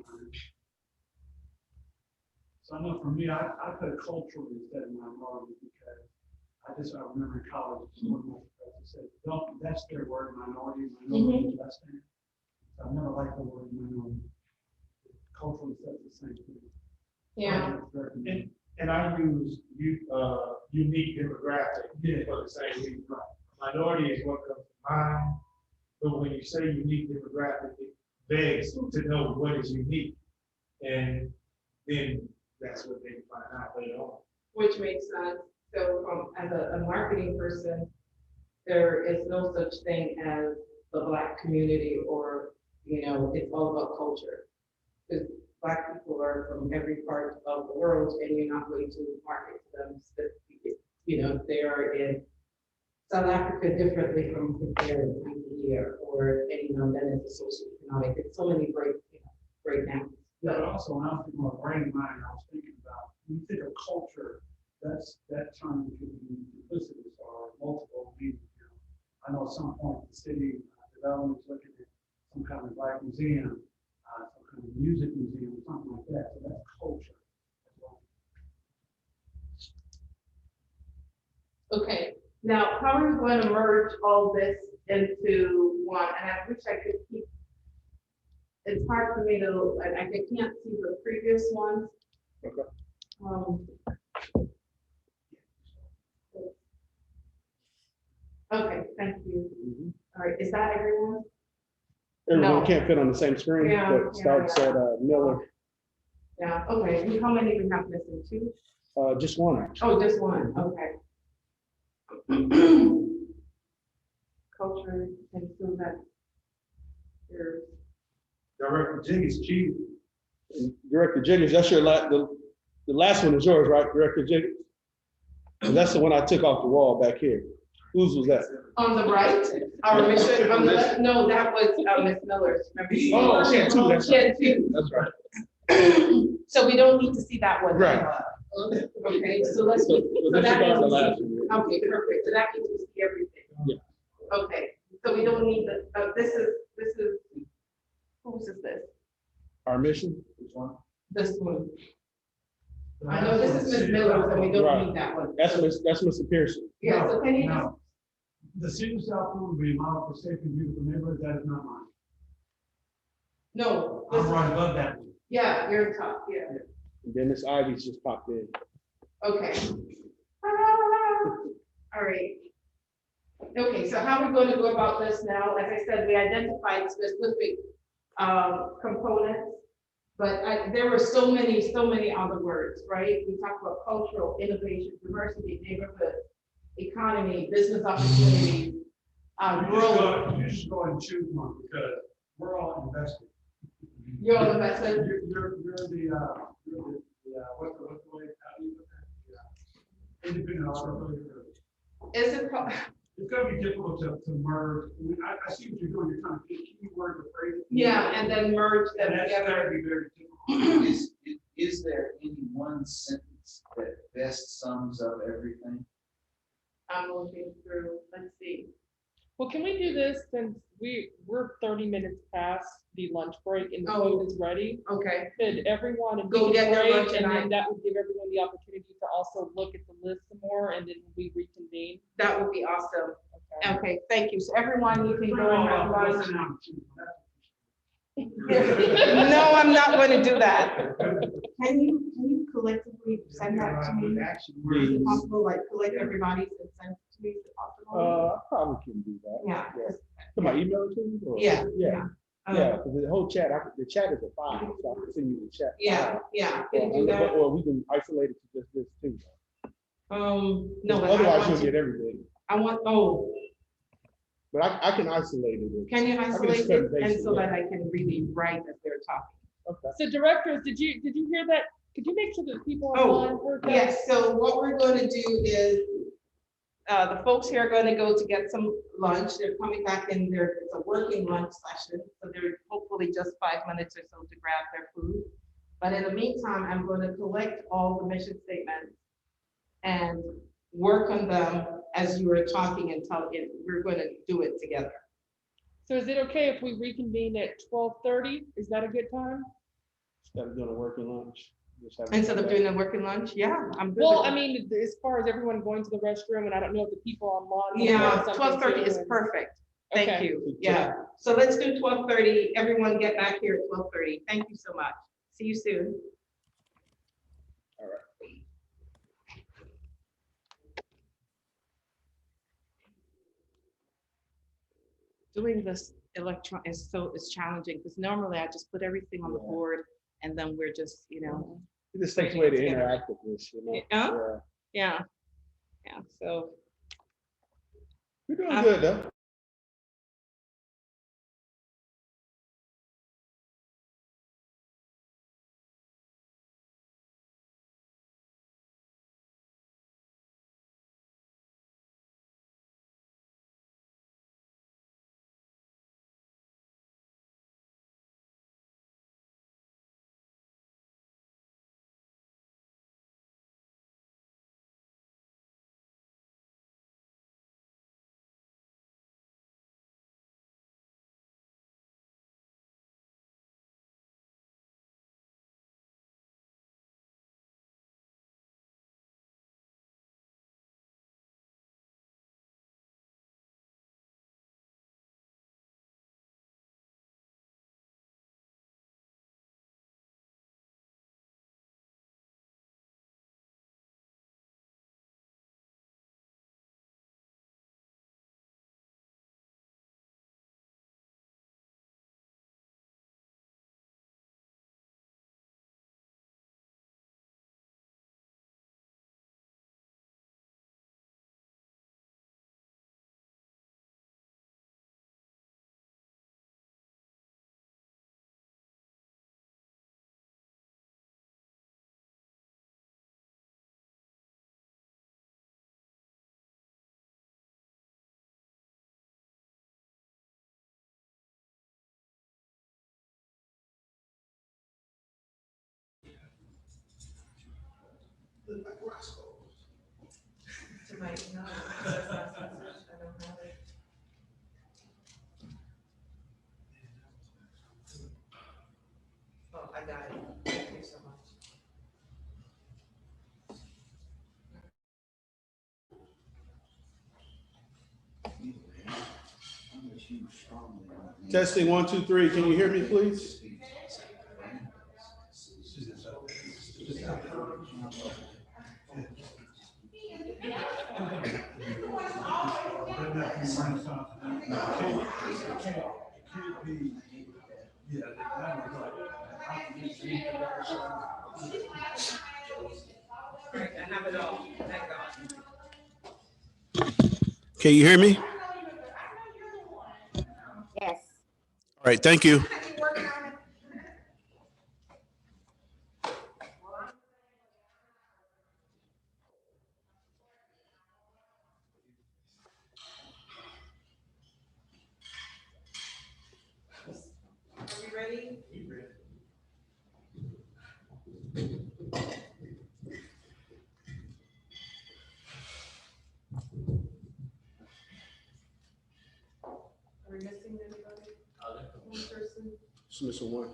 F: So I know for me, I put cultural instead of minority because I remember in college, one of my professors said, don't, that's their word, minority is less than. So I never liked the word minority. Cultural instead of the same thing.
L: Yeah.
G: And I use unique demographic for the same reason. Minority is what comes to mind, but when you say unique demographic, it begs to know what is unique. And then that's what they can find out later on.
L: Which makes sense. So as a marketing person, there is no such thing as the Black community or, it's all about culture. Because Black people are from every part of the world and you're not going to market to them specifically. They are in South Africa differently from here or then it's a socioeconomic. It's so many breakdowns.
F: Yeah, but also when I was thinking about brand mind, I was thinking about when you think of culture, that term can be duplicitous or multiple meanings. I know at some point the city development is looking at some kind of Black museum, some kind of music museum, something like that. So that's culture as well.
L: Okay, now how are we going to merge all this into one? And I wish I could keep, it's hard for me to, I can't see the previous ones.
O: Okay.
L: Okay, thank you. All right, is that everyone?
O: Everyone
L: No.
O: can't fit on the same screen,
L: Yeah,
O: but starts
L: yeah.
O: at Miller.
L: Yeah, okay, how many do we have missing? Two?
O: Just one, actually.
L: Oh, just one, okay. Culture and so that your
G: Director Jiggetts cheated.
O: And Director Jiggetts, that's your the last one is yours, right, Director Jiggetts? And that's the one I took off the wall back here. Whose was that?
L: on the right, or Mission on the left? No, that was Ms. Miller's. Remember?
G: Oh, she had two, that's
L: She had two.
O: That's right.
L: So we don't need to see that one.
O: Right.
L: Okay, so let's.
O: So
L: So that
O: disregard the
L: means
O: last one.
L: Okay, perfect. So that means we see everything.
O: Yeah.
L: Okay, so we don't need the, this is, whose is this?
O: Our mission? Which one?
L: This one. I know this is Ms. Miller, so we don't need that one.
O: That's Mr. Pierson.
L: Yeah, so can you just,
F: No. The city of South Fulton will be a model for safe and beautiful neighborhoods. That is not mine.
L: no. this
F: I'm
L: is-
F: right above that one.
L: Yeah, you're top, yeah.
O: And then Miss Ivey's just popped in.
L: Okay. All right. Okay, so how are we going to go about this now? As I said, we identified specific components, but there were so many other words, right? We talked about cultural, innovation, diversity, neighborhood, economy, business opportunities, growth.
F: You should go and choose one because we're all invested.
L: You're all invested?
F: You're what's the way, how do you put that? Independent operator.
L: Is it,
F: It's gonna be difficult to merge. I see what you're doing. You're trying to pick keywords or phrases.
L: yeah, and then merge them
F: That's
L: together.
F: gonna be very difficult.
H: Is there any one sentence that best sums up everything?
L: I'm looking through, let's see.
D: Well, can we do this since we're 30 minutes past the lunch break and the
L: Oh.
D: food is ready?
L: Okay,
D: Could everyone
L: Go
D: take a
L: get their
D: break,
L: lunch
D: and
L: and
D: then that would give everyone the opportunity to also look at the list some more, and then we reconvene.
L: that would be awesome.
D: Okay.
L: Okay, thank you. So everyone, you can go and have lunch. No, I'm not going to do that. Can you collectively send that to me? Is it possible, like collect everybody's and send it to me, is it possible?
O: I probably can do that.
L: Yeah.
O: To my email to you? Or-
L: Yeah,
O: Yeah,
L: Um,
O: yeah, because the whole chat, the chat is a file, so I can send you the chat.
L: Yeah,
O: file.
L: yeah, can you do that?
O: Or we can isolate it to just this too.
L: No, but I
O: Otherwise
L: want
O: you'll
L: to,
O: get everything. But I can isolate it.
L: can you
O: I can just
L: isolate
O: cut
L: it
O: and paste
L: and so
O: yeah.
L: that I can really write as they're talking?
O: Okay.
D: So directors, did you hear that? Could you make sure that people online heard that?
L: Yes, so what we're going to do is, the folks here are going to go to get some lunch. They're coming back in there. It's a working lunch session, so they're hopefully just 5 minutes or so to grab their food. But in the meantime, I'm going to collect all the mission statements and work on them as you were talking and we're going to do it together.
D: So is it okay if we reconvene at 12:30? Is that a good time?
O: Instead of doing a working lunch. just have-
L: Instead of doing a working lunch, yeah, I'm good.
D: Well,
L: with
D: I
L: that.
D: mean, as far as everyone going to the restroom, and I don't know if the people online. will
L: Yeah,
D: have something
L: 12:30 is
D: too, and-
L: perfect. Thank
D: Okay.
L: you. Yeah, so let's do 12:30. Everyone get back here at 12:30. Thank you so much. See you soon.
O: All right.
L: Doing this is challenging because normally I just put everything on the
O: Yeah.
L: board and then we're just,
O: It just takes away the
L: Together.
O: interactiveness, you know?
L: Yeah. yeah. So.
O: You're doing good though.
L: might know. Because that's not censored. I don't have it. Oh, I got it. Thank you so much.
O: Testing 1, 2, 3. Can you hear me, please?
L: I have it all. Thank God.
O: Can you hear me?
I: Yes.
O: All right, thank you.
L: Are we ready? Are we missing anybody? One person?
O: Just missing one.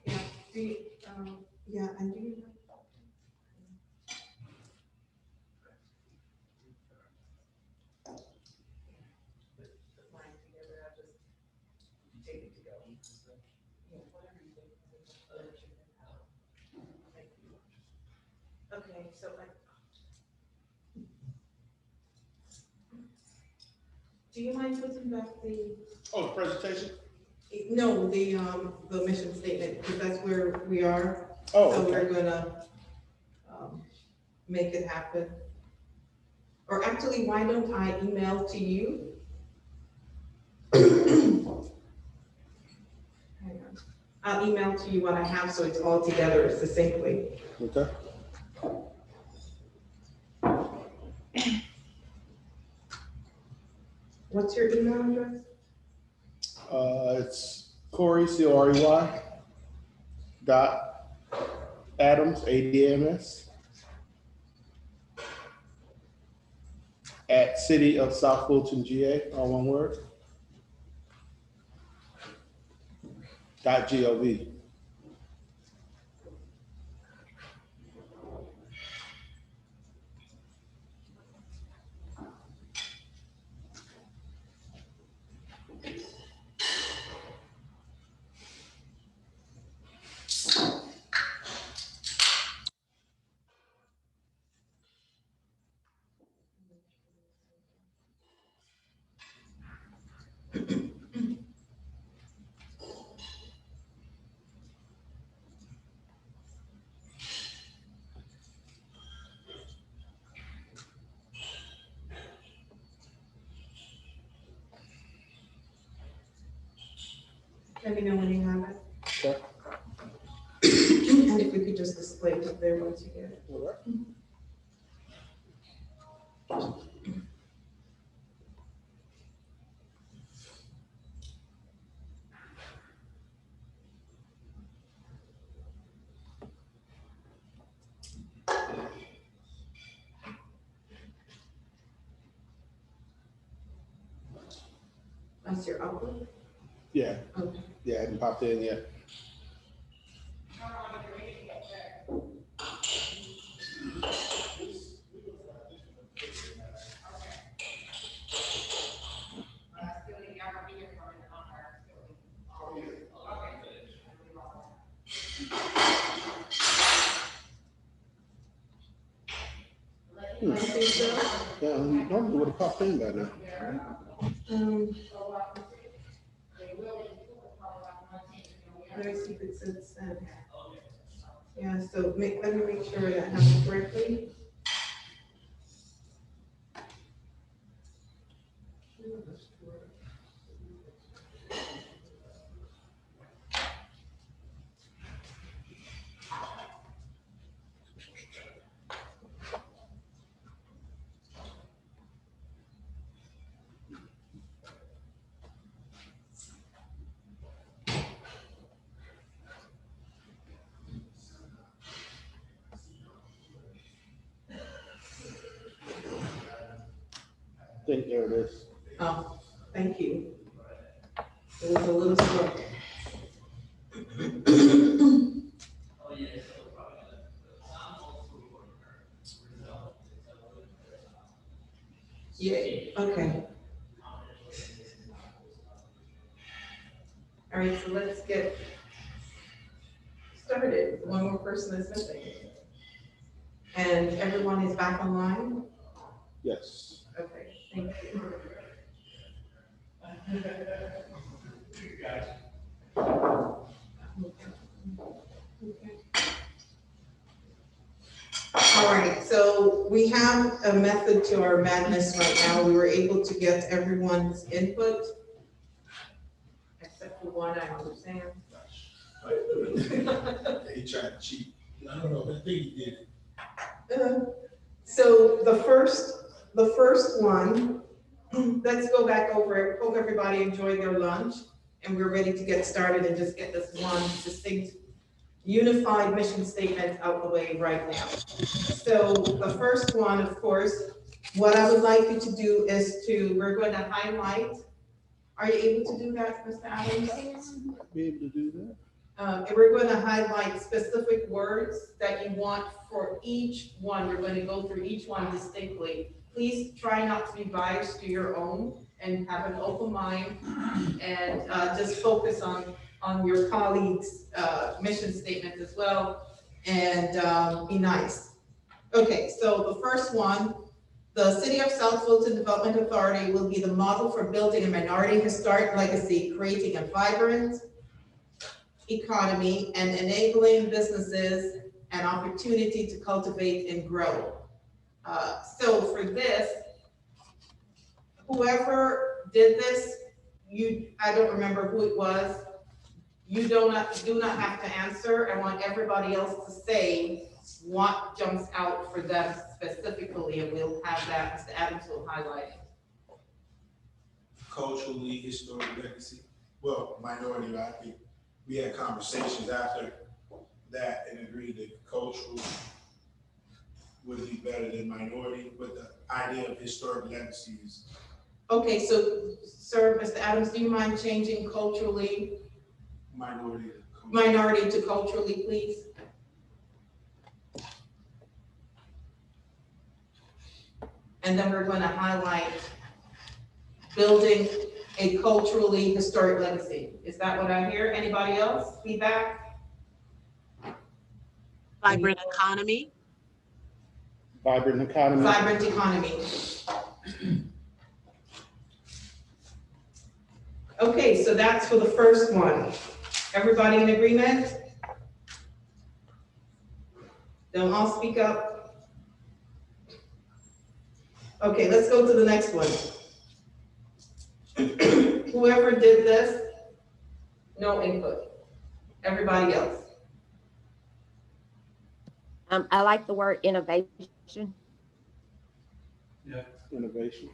L: Yeah, do you, yeah, and do you? Okay, so like. Do you mind putting back the?
O: Oh, the presentation?
L: No, the mission statement, because that's where we are.
O: Oh,
L: So
O: okay.
L: we're gonna, make it happen. Or actually, why don't I email to you? Hang on. I'll email to you what I have, so it's all together succinctly.
O: Okay.
L: What's your email address?
O: It's Corey, Corey, dot Adams, ADMS, at City of South Fulton, GA, all one word, .gov.
L: Let me know when you have it.
O: Okay.
L: And if we could just display it there once you get it.
O: All right.
L: That's your upload?
O: Yeah.
L: Okay.
O: Yeah, I hadn't popped in yet. Yeah, normally would have popped in by now.
L: Let me see if it says sent. Yeah, so let me make sure that happened correctly.
O: think there it is.
L: Oh, thank you. It was a little slow. Yeah, okay. All right, so let's get started. One more person is missing. And everyone is back online?
O: Yes.
L: Okay, thank you. All right, so we have a method to our madness right now. We were able to get everyone's input. Except for one, I understand.
G: He tried to cheat. I don't know, I think he did it.
L: So the first one, let's go back over it. Hope everybody enjoyed their lunch and we're ready to get started and just get this one distinct, unified mission statement out the way right now. So the first one, of course, what I would like you to do is we're going to highlight. Are you able to do that, Mr. Adams?
O: Be able to do that?
L: And we're going to highlight specific words that you want for each one. We're going to go through each one distinctly. Please try not to be biased to your own and have an open mind and just focus on your colleagues' mission statement as well and be nice. Okay, so the first one, the City of South Fulton Development Authority will be the model for building a minority historic legacy, creating a vibrant economy and enabling businesses an opportunity to cultivate and grow. So for this, whoever did this, I don't remember who it was, you do not have to answer. I want everybody else to say what jumps out for them specifically, and we'll have that, Mr. Adams will highlight it.
G: Culturally, historic legacy, well, minority, I think we had conversations after that and agreed that cultural would be better than minority, but the idea of historic legacy is.
L: Okay, so, sir, Mr. Adams, do you mind changing culturally? Minority to culturally, please. And then we're going to highlight building a culturally historic legacy. Is that what I hear? Anybody else? Feedback?
J: Vibrant economy.
O: Vibrant economy.
L: Vibrant economy. Okay, so that's for the first one. Everybody in agreement? Don't all speak up. Okay, let's go to the next one. Whoever did this, no input. Everybody else.
I: I like the word innovation.
O: Yeah, innovation.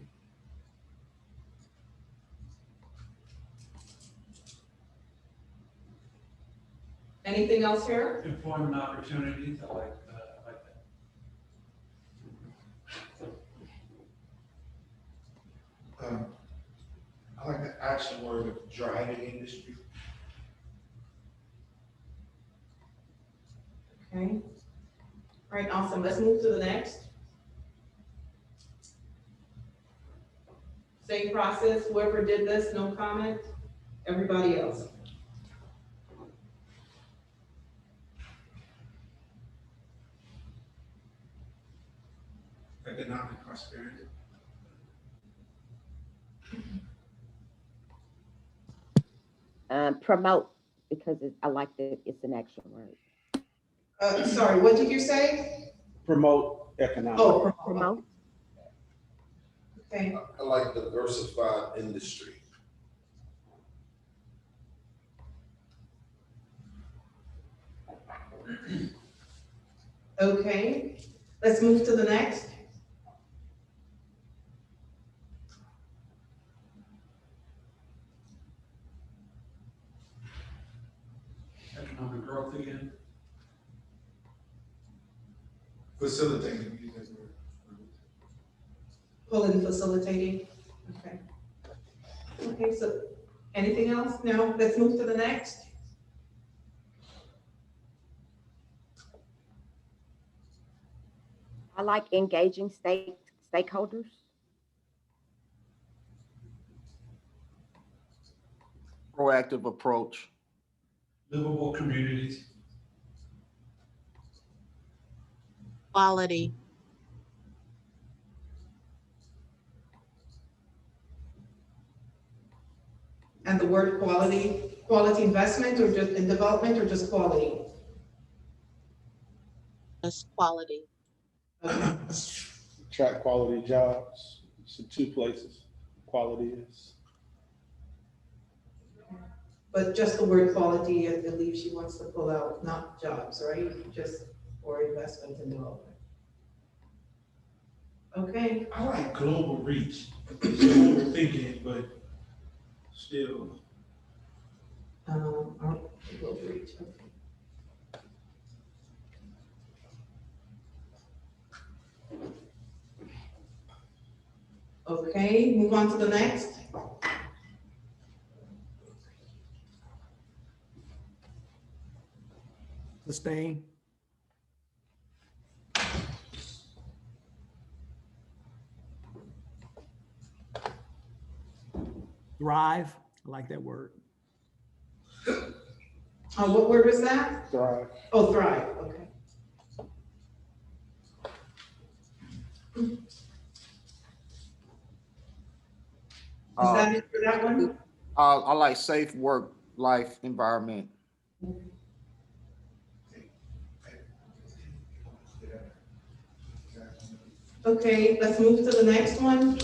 L: Anything else here?
F: Employment opportunities, I like that.
G: I like the action word of driving industry.
L: Okay. All right, awesome. Let's move to the next. Same process. Whoever did this, no comment. Everybody else.
G: Economic prosperity.
I: Promote, because I like that it's an action word.
L: Sorry, what did you say?
O: Promote economic.
L: Oh,
I: Promote.
L: Okay.
B: I like diversified industry.
L: Okay, let's move to the next.
F: Economic growth again.
G: Facilitating.
L: Pulling, facilitating, okay. Okay, so anything else? No, let's move to the next.
I: I like engaging stakeholders.
M: Proactive approach.
G: Livable communities.
J: Quality.
L: And the word quality, quality investment or just in development or just quality?
J: Just quality.
L: Okay.
O: Attract quality jobs. So 2 places. Quality is.
L: But just the word quality, I believe she wants to pull out, not jobs, right? Just for investment and development. Okay.
G: I like global reach. It's overthinking, but still.
L: Global reach, okay. Okay, move on to the next.
K: Sustain. Thrive, I like that word.
L: What word was that?
O: Thrive.
L: Oh, thrive, okay. Is that it for that one?
M: I like safe work life environment.
L: Okay, let's move to the next one.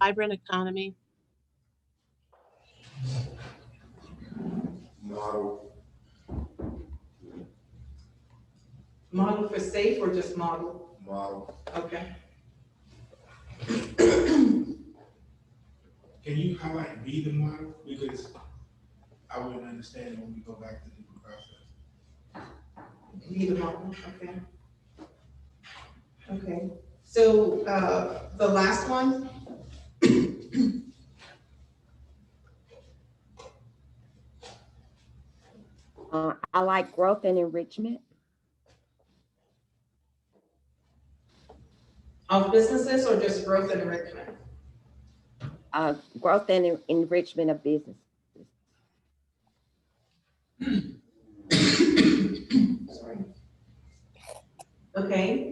J: Vibrant economy.
B: Model.
L: Model for safe or just model?
B: Model.
L: Okay.
G: Can you highlight be the model? Because I wouldn't understand when we go back to the process.
L: Be the model, okay. Okay, so the last one.
I: I like growth and enrichment.
L: Of businesses or just growth and enrichment?
I: Growth and enrichment of business.
L: Sorry. Okay.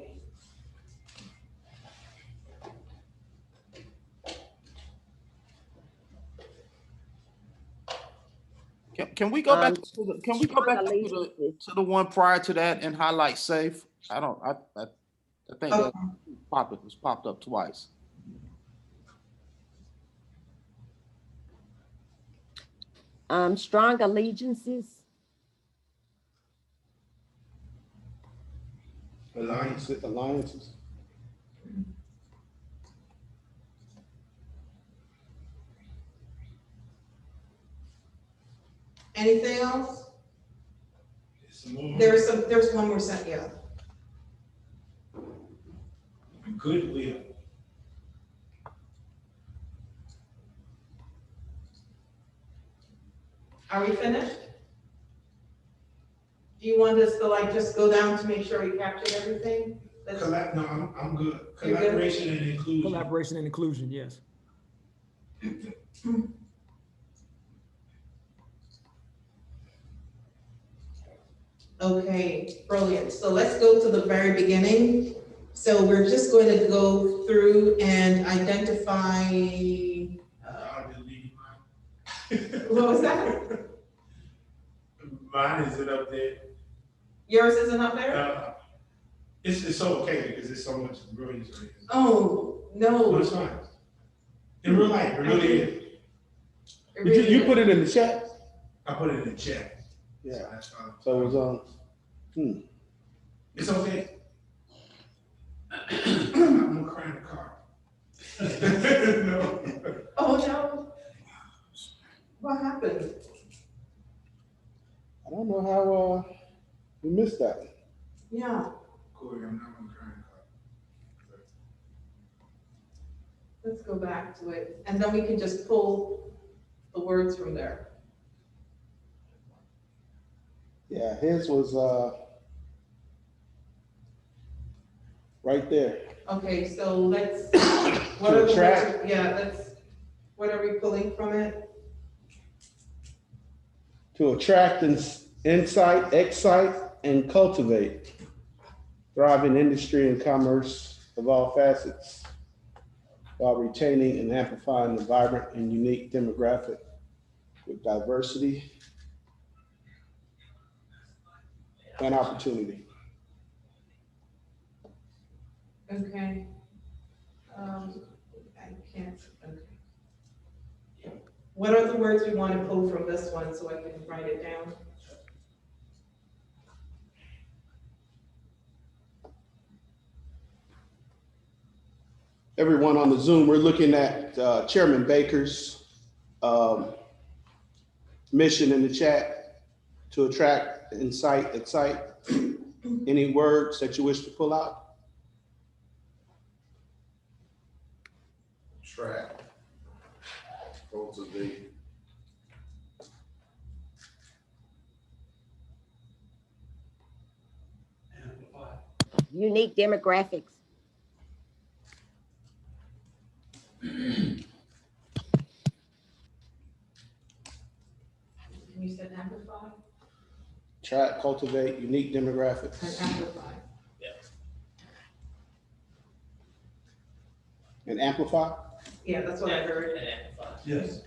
M: Can we go back to the, can we go back to the one prior to that and highlight safe? I think that was popped up twice.
I: Strong allegiances.
O: Alliances.
L: Anything else? There's one more set, yeah.
G: Goodwill.
L: Are we finished? Do you want us to like just go down to make sure we captured everything?
G: No, I'm good.
L: You're good?
G: Collaboration and inclusion.
K: Collaboration and inclusion, yes.
L: Okay, brilliant. So let's go to the very beginning. So we're just going to go through and identify. What was that?
G: Mine isn't up there.
L: Yours isn't up there?
G: It's so okay because there's so much brilliance right here.
L: Oh, no.
G: No, it's fine. In real life, it really is.
O: You put it in the chat?
G: I put it in the chat.
O: Yeah.
G: So that's fine.
O: So it was
G: It's okay. I'm gonna cry in the car. No.
L: Oh, no. What happened?
O: I don't know how
N: We missed that.
L: Yeah,
G: Corey, I'm not gonna try and
L: let's go back to it. And then we can just pull the words from there.
N: Yeah, his was right there.
L: Okay, so let's, what are the words? Yeah, what are we pulling from it?
N: To attract insight, excite, and cultivate thriving industry and commerce of all facets while retaining and amplifying the vibrant and unique demographic with diversity and opportunity.
L: Okay. I can't, okay. What are the words we want to pull from this one so I can write it down?
N: Everyone on the Zoom, we're looking at Chairman Baker's mission in the chat to attract, incite, excite. Any words that you wish to pull out?
C: Track, cultivate.
I: Unique demographics.
L: You said amplify?
N: Track, cultivate, unique demographics.
L: And amplify.
N: And amplify?
L: Yeah, that's what I heard.
O: And amplify.
N: Yes.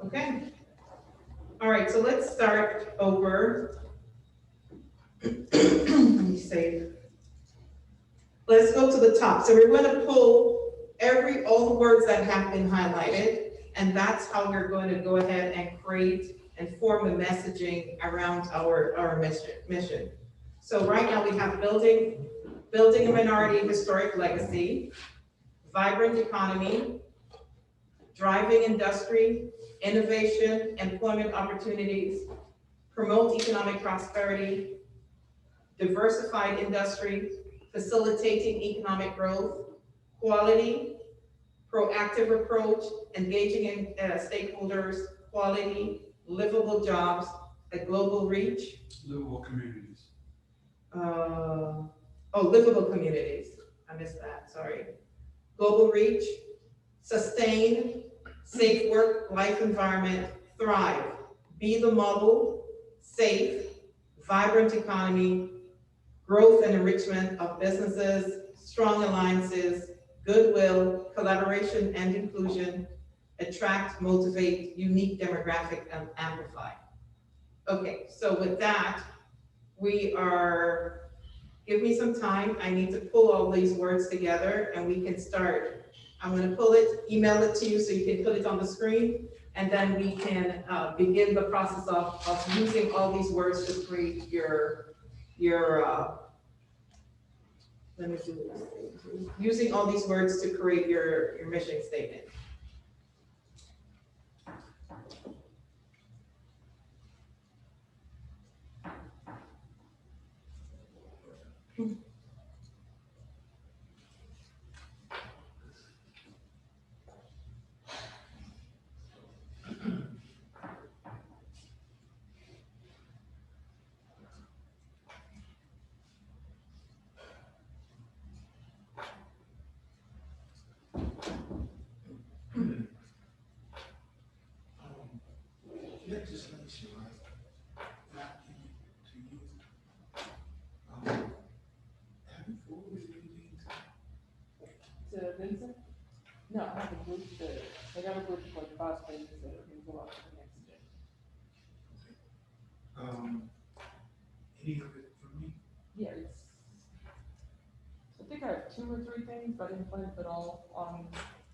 L: Okay. All right, so let's start over. Let me save. Let's go to the top. So we're going to pull all the words that have been highlighted, and that's how we're going to go ahead and create and form the messaging around our mission. So right now we have building a minority historic legacy, vibrant economy, driving industry, innovation, employment opportunities, promote economic prosperity, diversified industry, facilitating economic growth, quality, proactive approach, engaging in stakeholders, quality, livable jobs, a global reach.
F: Livable communities.
L: Livable communities. I missed that, sorry. Global reach, sustain, safe work, life environment, thrive, be the model, safe, vibrant economy, growth and enrichment of businesses, strong alliances, goodwill, collaboration and inclusion, attract, motivate, unique demographic, and amplify. Okay, so with that, give me some time. I need to pull all these words together and we can start. I'm gonna pull it, email it to you so you can put it on the screen, and then we can begin the process of using all these words to create let me do this. Using all these words to create your mission statement.
G: legislation, right? Not to you. Have you forwarded anything
D: To Vincent? No, I have a group they got a group of like 5 pages that can go out to the next day.
G: any of it for me?
D: Yeah, I think I have 2 or 3 things, but I didn't plan to put all on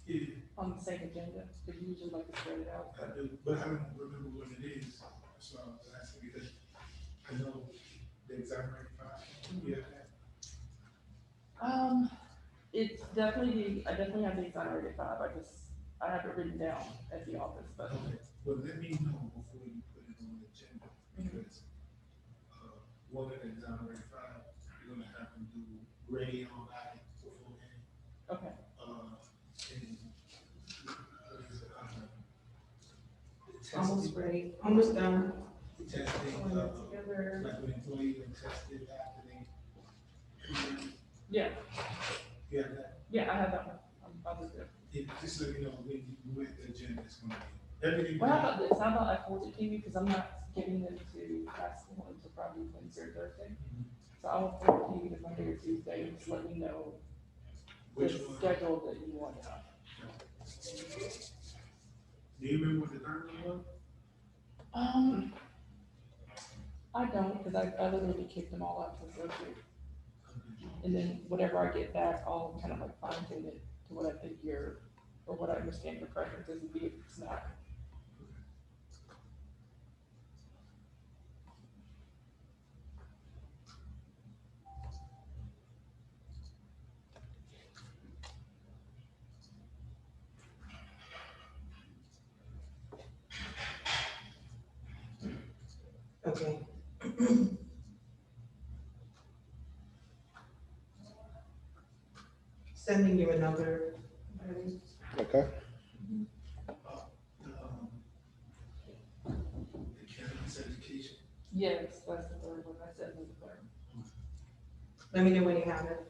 D: the same agenda, because you usually like to spread it out.
G: I do, but I don't remember what it is, so I was asking because I know the exact right. Yeah.
D: It's definitely, I definitely have the exonerated 5, I have it written down at the office, but.
G: Well, let me know before you put it on the agenda, because, one of the things I already filed, you're gonna have to do grade on that beforehand.
D: Okay. Almost ready, almost done.
G: Testing,
D: Together.
G: like when employees are tested after they.
D: Yeah,
G: Yeah, that,
D: yeah, I have that one. I'll just do it.
G: just so you know, when you, with the agenda, it's gonna be, everything.
D: Well, how about this? How about I forward it to you because I'm not getting them to high school until probably Wednesday or Thursday. So I will forward it to you either Monday or Tuesday and just let me know the
G: Which one?
D: schedule that you want.
G: Do you remember what the third one was?
D: I don't, because I literally kicked them all out to Thursday. And then whatever I get back, I'll kind of like fine tune it to what I think your, or what I understand your preferences would be if it's not.
J: Okay. Sending you another.
N: Okay.
G: The cannabis education.
D: Yes, that's the third one. I said was the third.
J: Let me know when you have it.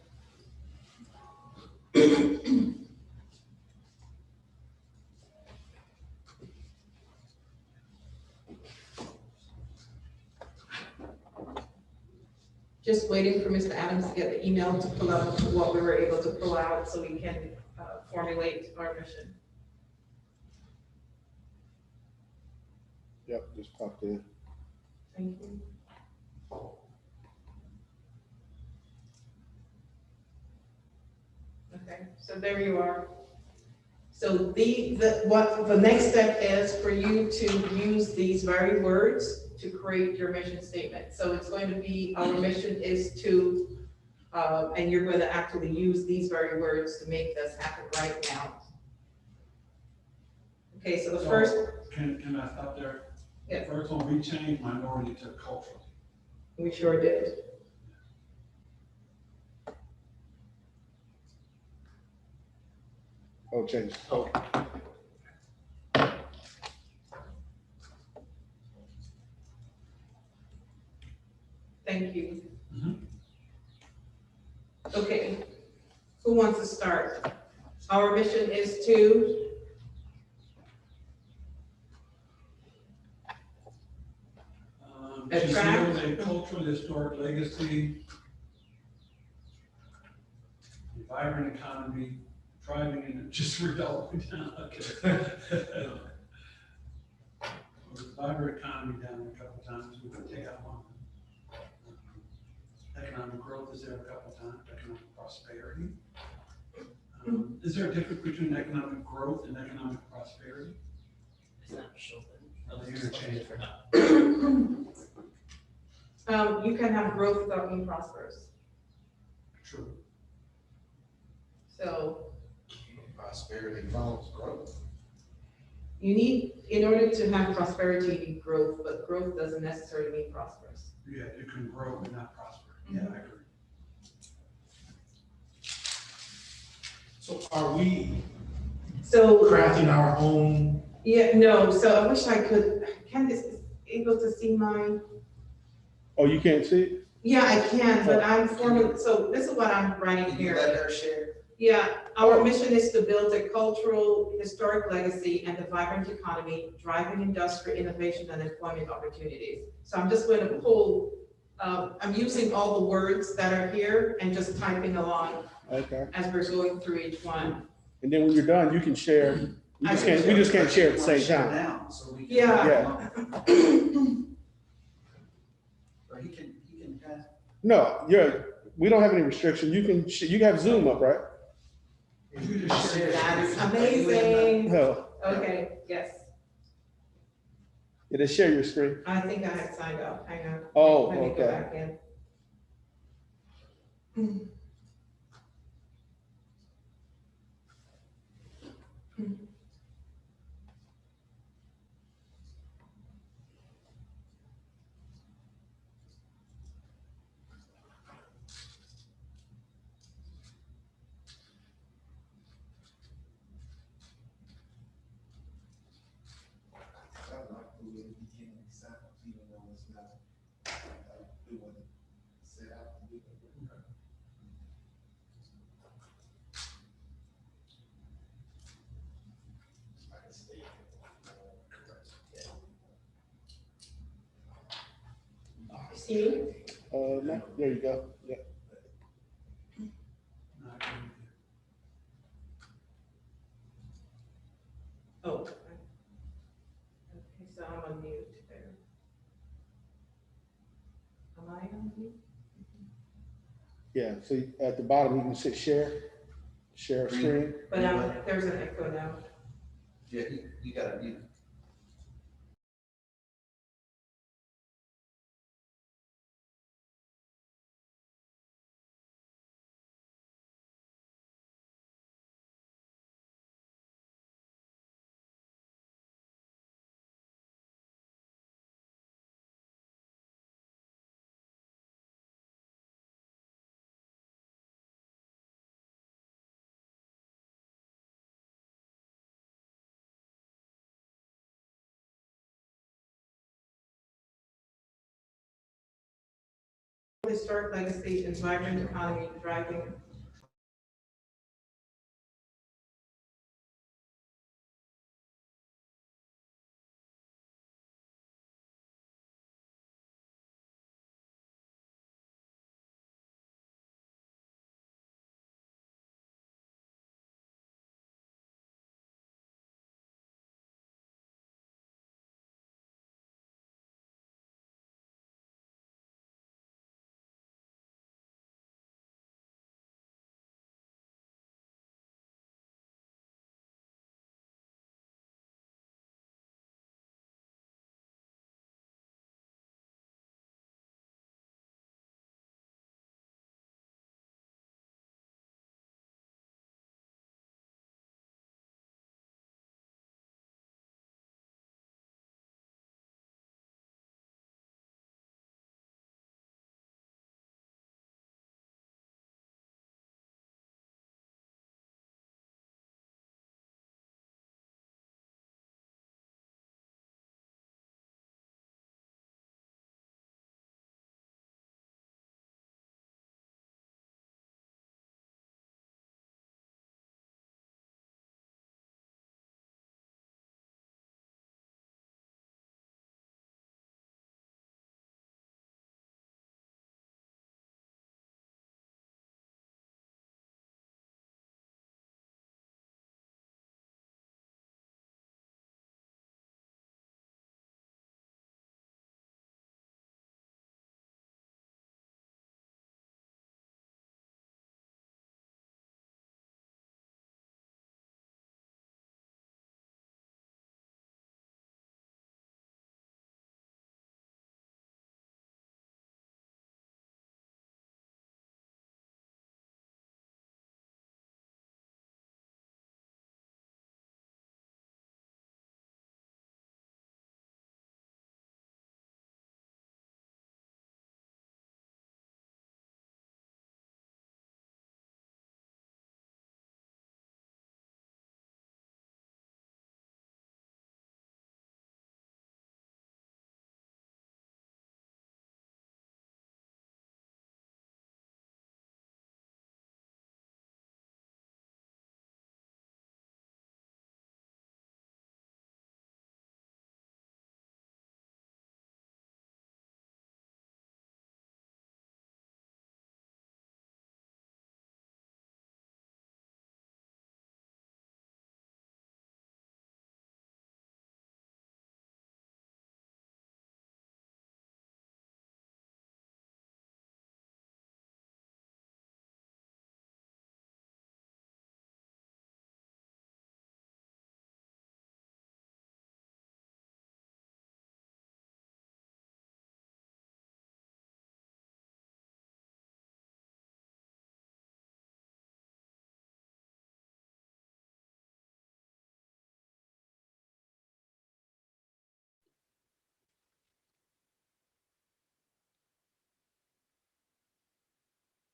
J: Just waiting for Mr. Adams to get the email to pull up what we were able to pull out so we can formulate our mission.
N: Yep, just popped in.
J: Thank you. Okay, so there you are. So what the next step is for you to use these very words to create your mission statement. So it's going to be, our mission is to, and you're going to actually use these very words to make this happen right now. Okay, so the first.
F: Can I stop there?
J: Yeah.
F: First one, we changed minority to cultural.
J: We sure did.
N: Oh, change. Oh.
J: Thank you. Okay, who wants to start? Our mission is to.
F: Preserve a cultural historic legacy, a vibrant economy, thriving in, just read all the way down, okay. Vibrant economy down a couple times, we can take out one. Economic growth is there a couple times, economic prosperity. Is there a difference between economic growth and economic prosperity?
O: It's not showing.
F: Interchange.
J: You can have growth without being prosperous.
F: True.
J: So
B: Prosperity follows growth.
J: you need, in order to have prosperity, you need growth, but growth doesn't necessarily mean prosperous.
F: Yeah, you can grow but not prosper. Yeah, I agree.
G: So are we
J: So
G: crafting our own?
J: yeah, no. So I wish I could. Candace is able to see mine.
N: Oh, you can't see it?
J: Yeah, I can, but I'm forming. So this is what I'm writing
H: Can you
J: here.
H: let her share?
J: Yeah, our mission is to build a cultural, historic legacy and a vibrant economy, driving industrial innovation and employment opportunities. So I'm just going to pull. I'm using all the words that are here and just typing along.
N: Okay.
J: As we're going through each one.
N: And then when you're done, you can share. We just can't share at the same time.
H: Now, so we can.
J: Yeah.
H: Or he can pass.
N: No, we don't have any restriction. You can have Zoom up, right?
J: That is amazing.
N: No.
J: Okay, yes.
N: Yeah, just share your screen.
J: I think I had signed up. Hang on.
N: Oh,
J: Let me go
N: okay.
J: back in.
N: No, there you go. Yeah.
D: Oh. Okay, so I'm on mute there. Am I on mute?
N: Yeah, so at the bottom, you can sit share screen.
D: But there's an echo now.
H: Yeah, you gotta mute.
D: Historic legacy, environment, economy, driving.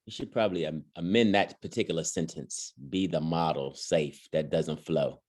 E: You should probably amend that particular sentence, be the model safe, that doesn't flow.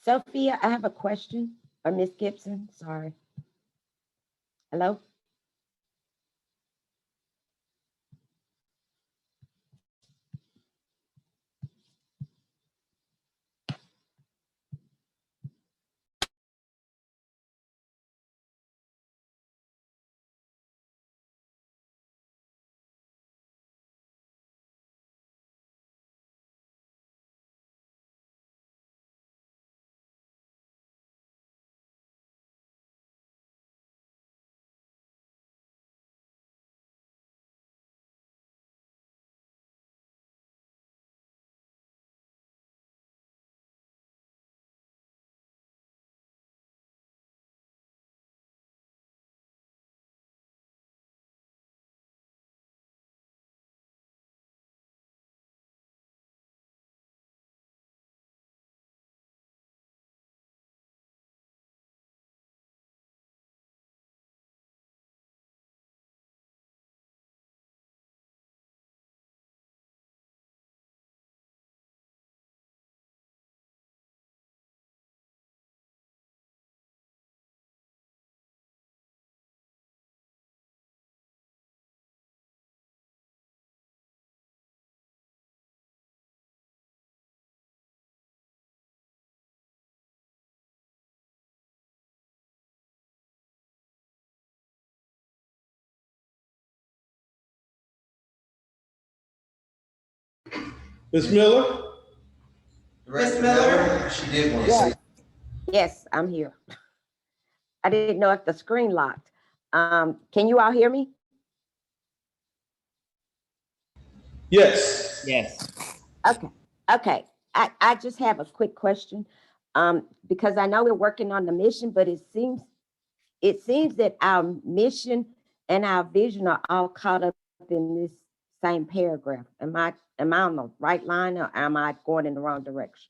I: Sophia, I have a question, or Miss Gibson, sorry. Hello?
N: Ms. Miller?
H: Ms. Miller? She did want to say.
I: Yes, yes, I'm here. I didn't know if the screen locked. Can you all hear me?
N: Yes.
E: Yes.
I: Okay, okay. I just have a quick question. Because I know we're working on the mission, but it seems that our mission and our vision are all caught up in this same paragraph. Am I on the right line, or am I going in the wrong direction?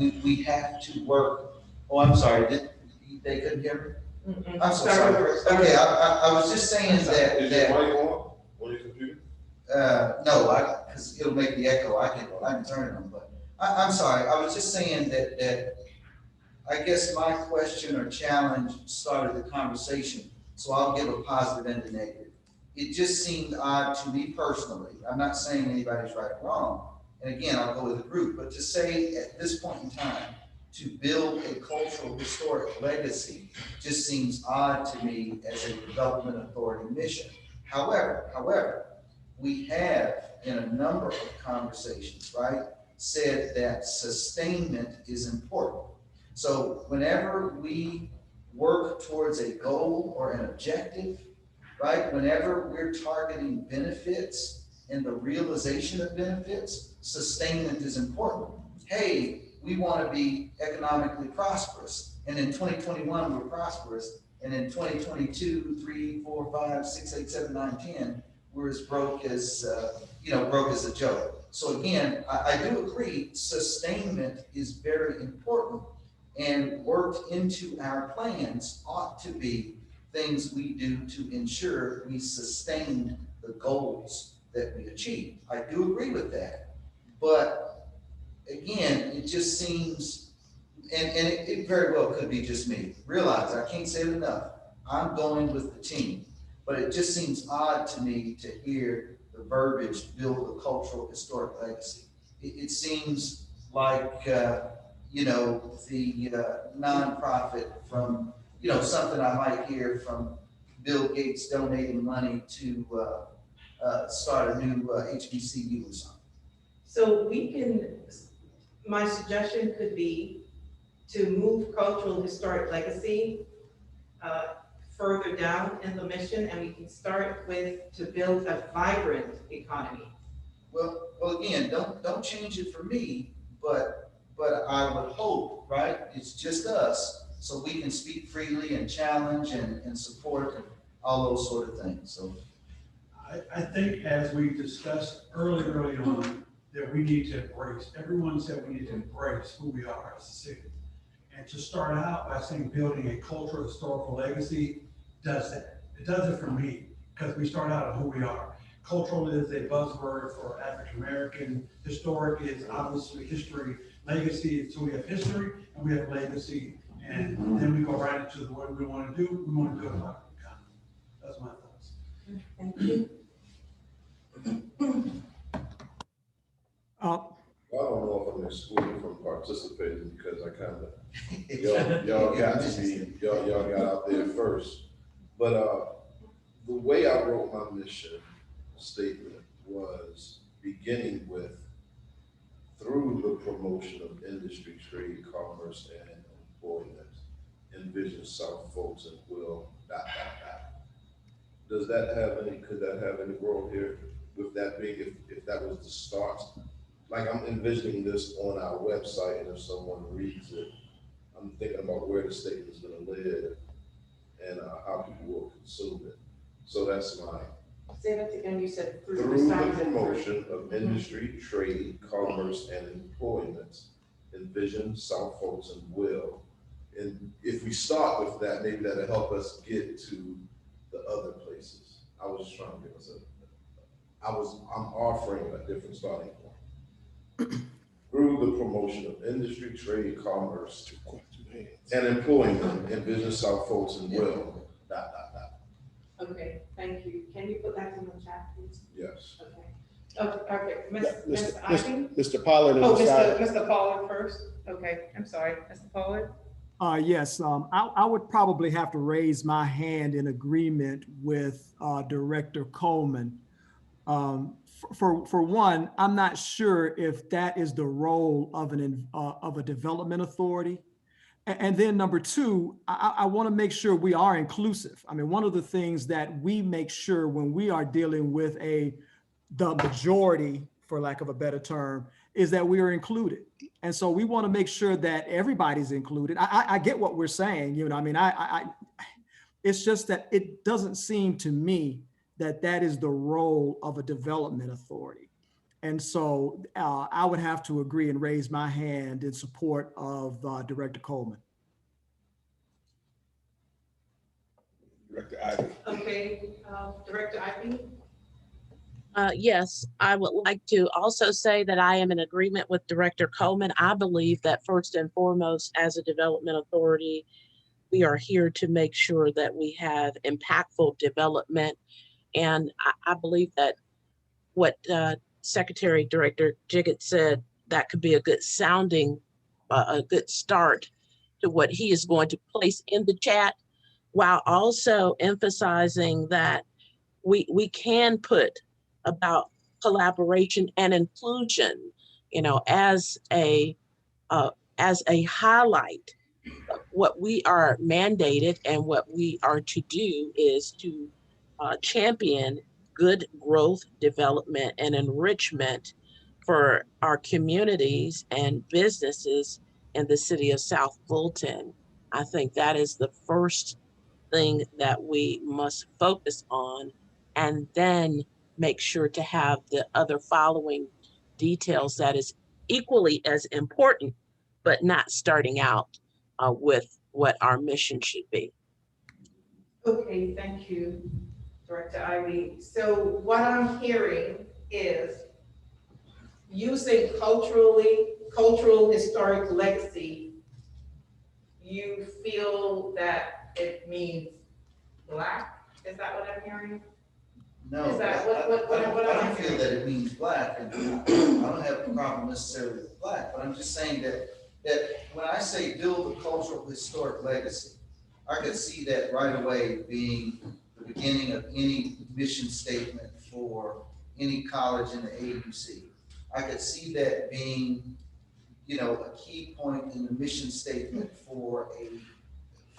H: we have to work. Oh, I'm sorry, they couldn't hear me? I'm so sorry. Okay, I was just saying
C: Is your
H: that,
C: mic on your computer?
H: no, because it'll make the echo, I can turn it on, but I'm sorry, I was just saying that I guess my question or challenge started the conversation, so I'll give a positive and a negative. It just seemed odd to me personally. I'm not saying anybody's right or wrong. And again, I'll go with the group, but to say at this point in time, to build a cultural historic legacy just seems odd to me as a development authority mission. However, we have in a number of conversations, right, said that sustainment is important. So whenever we work towards a goal or an objective, right, whenever we're targeting benefits and the realization of benefits, sustainment is important. Hey, we want to be economically prosperous, and in 2021 we're prosperous, and in 2022, 3, 4, 5, 6, 8, 7, 9, 10, we're as broke as broke as a joke. So again, I do agree, sustainment is very important, and worked into our plans ought to be things we do to ensure we sustain the goals that we achieve. I do agree with that, but again, it just seems, and it very well could be just me. Realize, I can't say it enough, I'm going with the team, but it just seems odd to me to hear the verbiage, build a cultural historic legacy. It seems like, the nonprofit from, something I might hear from Bill Gates donating money to start a new HBCU or something.
P: So my suggestion could be to move cultural historic legacy further down in the mission, and we can start with to build a vibrant economy.
H: Well, again, don't change it for me, but I would hope, right? It's just us, so we can speak freely and challenge and support and all those sort of things. So
F: I think as we discussed early on, that we need to embrace, everyone said we need to embrace who we are as a city. And to start out by saying building a cultural historical legacy does that. It does it for me, because we start out on who we are. Cultural is a buzzword for African American. Historic is obviously history. Legacy is, so we have history and we have legacy. And then we go right into what we want to do. We want to build a vibrant economy. That's my thoughts.
P: Thank you.
C: I don't know if I'm excluded from participating because I kind of, y'all got out there first. But the way I wrote my mission statement was beginning with, through the promotion of industry, trade, commerce, and employment, envision South Fulton will ... Does that have any, could that have any role here with that being, if that was the start? Like, I'm envisioning this on our website, and if someone reads it, I'm thinking about where the state is gonna live and how people will consume it. So that's my.
P: Say that again, you said
C: Through the promotion of industry, trade, commerce, and employment, envision South Fulton will. And if we start with that, maybe that'll help us get to the other places. I was just trying to give us I'm offering a different starting point. Through the promotion of industry, trade, commerce, and employment, envision South Fulton will ...
P: Okay, thank you. Can you put that in the chat, please?
C: Yes.
P: Okay, Mr. Ivey?
N: Mr. Pollard.
P: Oh, Mr. Pollard first. Okay, I'm sorry, Mr. Pollard.
K: Yes, I would probably have to raise my hand in agreement with Director Coleman. For one, I'm not sure if that is the role of a development authority. And then number two, I want to make sure we are inclusive. I mean, one of the things that we make sure when we are dealing with the majority, for lack of a better term, is that we are included. And so we want to make sure that everybody's included. I get what we're saying, I mean, it's just that it doesn't seem to me that that is the role of a development authority. And so I would have to agree and raise my hand in support of Director Coleman.
N: Director Ivey.
P: Okay, Director Ivey?
J: Yes, I would like to also say that I am in agreement with Director Coleman. I believe that first and foremost, as a development authority, we are here to make sure that we have impactful development. And I believe that what Secretary Director Jiggetts said, that could be a good sounding, a good start to what he is going to place in the chat, while also emphasizing that we can put about collaboration and inclusion, you know, as a highlight. What we are mandated and what we are to do is to champion good growth, development, and enrichment for our communities and businesses in the city of South Fulton. I think that is the first thing that we must focus on, and then make sure to have the other following details that is equally as important, but not starting out with what our mission should be.
P: Okay, thank you, Director Ivey. So what I'm hearing is using cultural historic legacy, you feel that it means Black? Is that what I'm hearing?
H: No,
P: Is that
H: I
P: what
H: don't feel that it means Black, and I don't have a problem necessarily with Black, but I'm just saying that when I say build a cultural historic legacy, I could see that right away being the beginning of any mission statement for any college in the AUC. I could see that being, you know, a key point in the mission statement for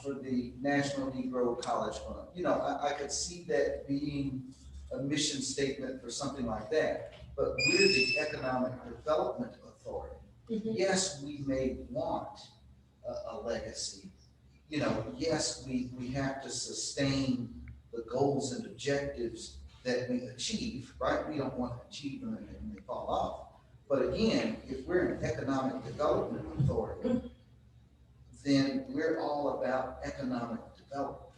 H: the National Negro College Fund. You know, I could see that being a mission statement for something like that. But we're the Economic Development Authority. Mm-hmm. Yes, we may want a legacy. You know, yes, we have to sustain the goals and objectives that we achieve, right? We don't want to achieve them and they fall off. But again, if we're an Economic Development Authority, then we're all about economic development.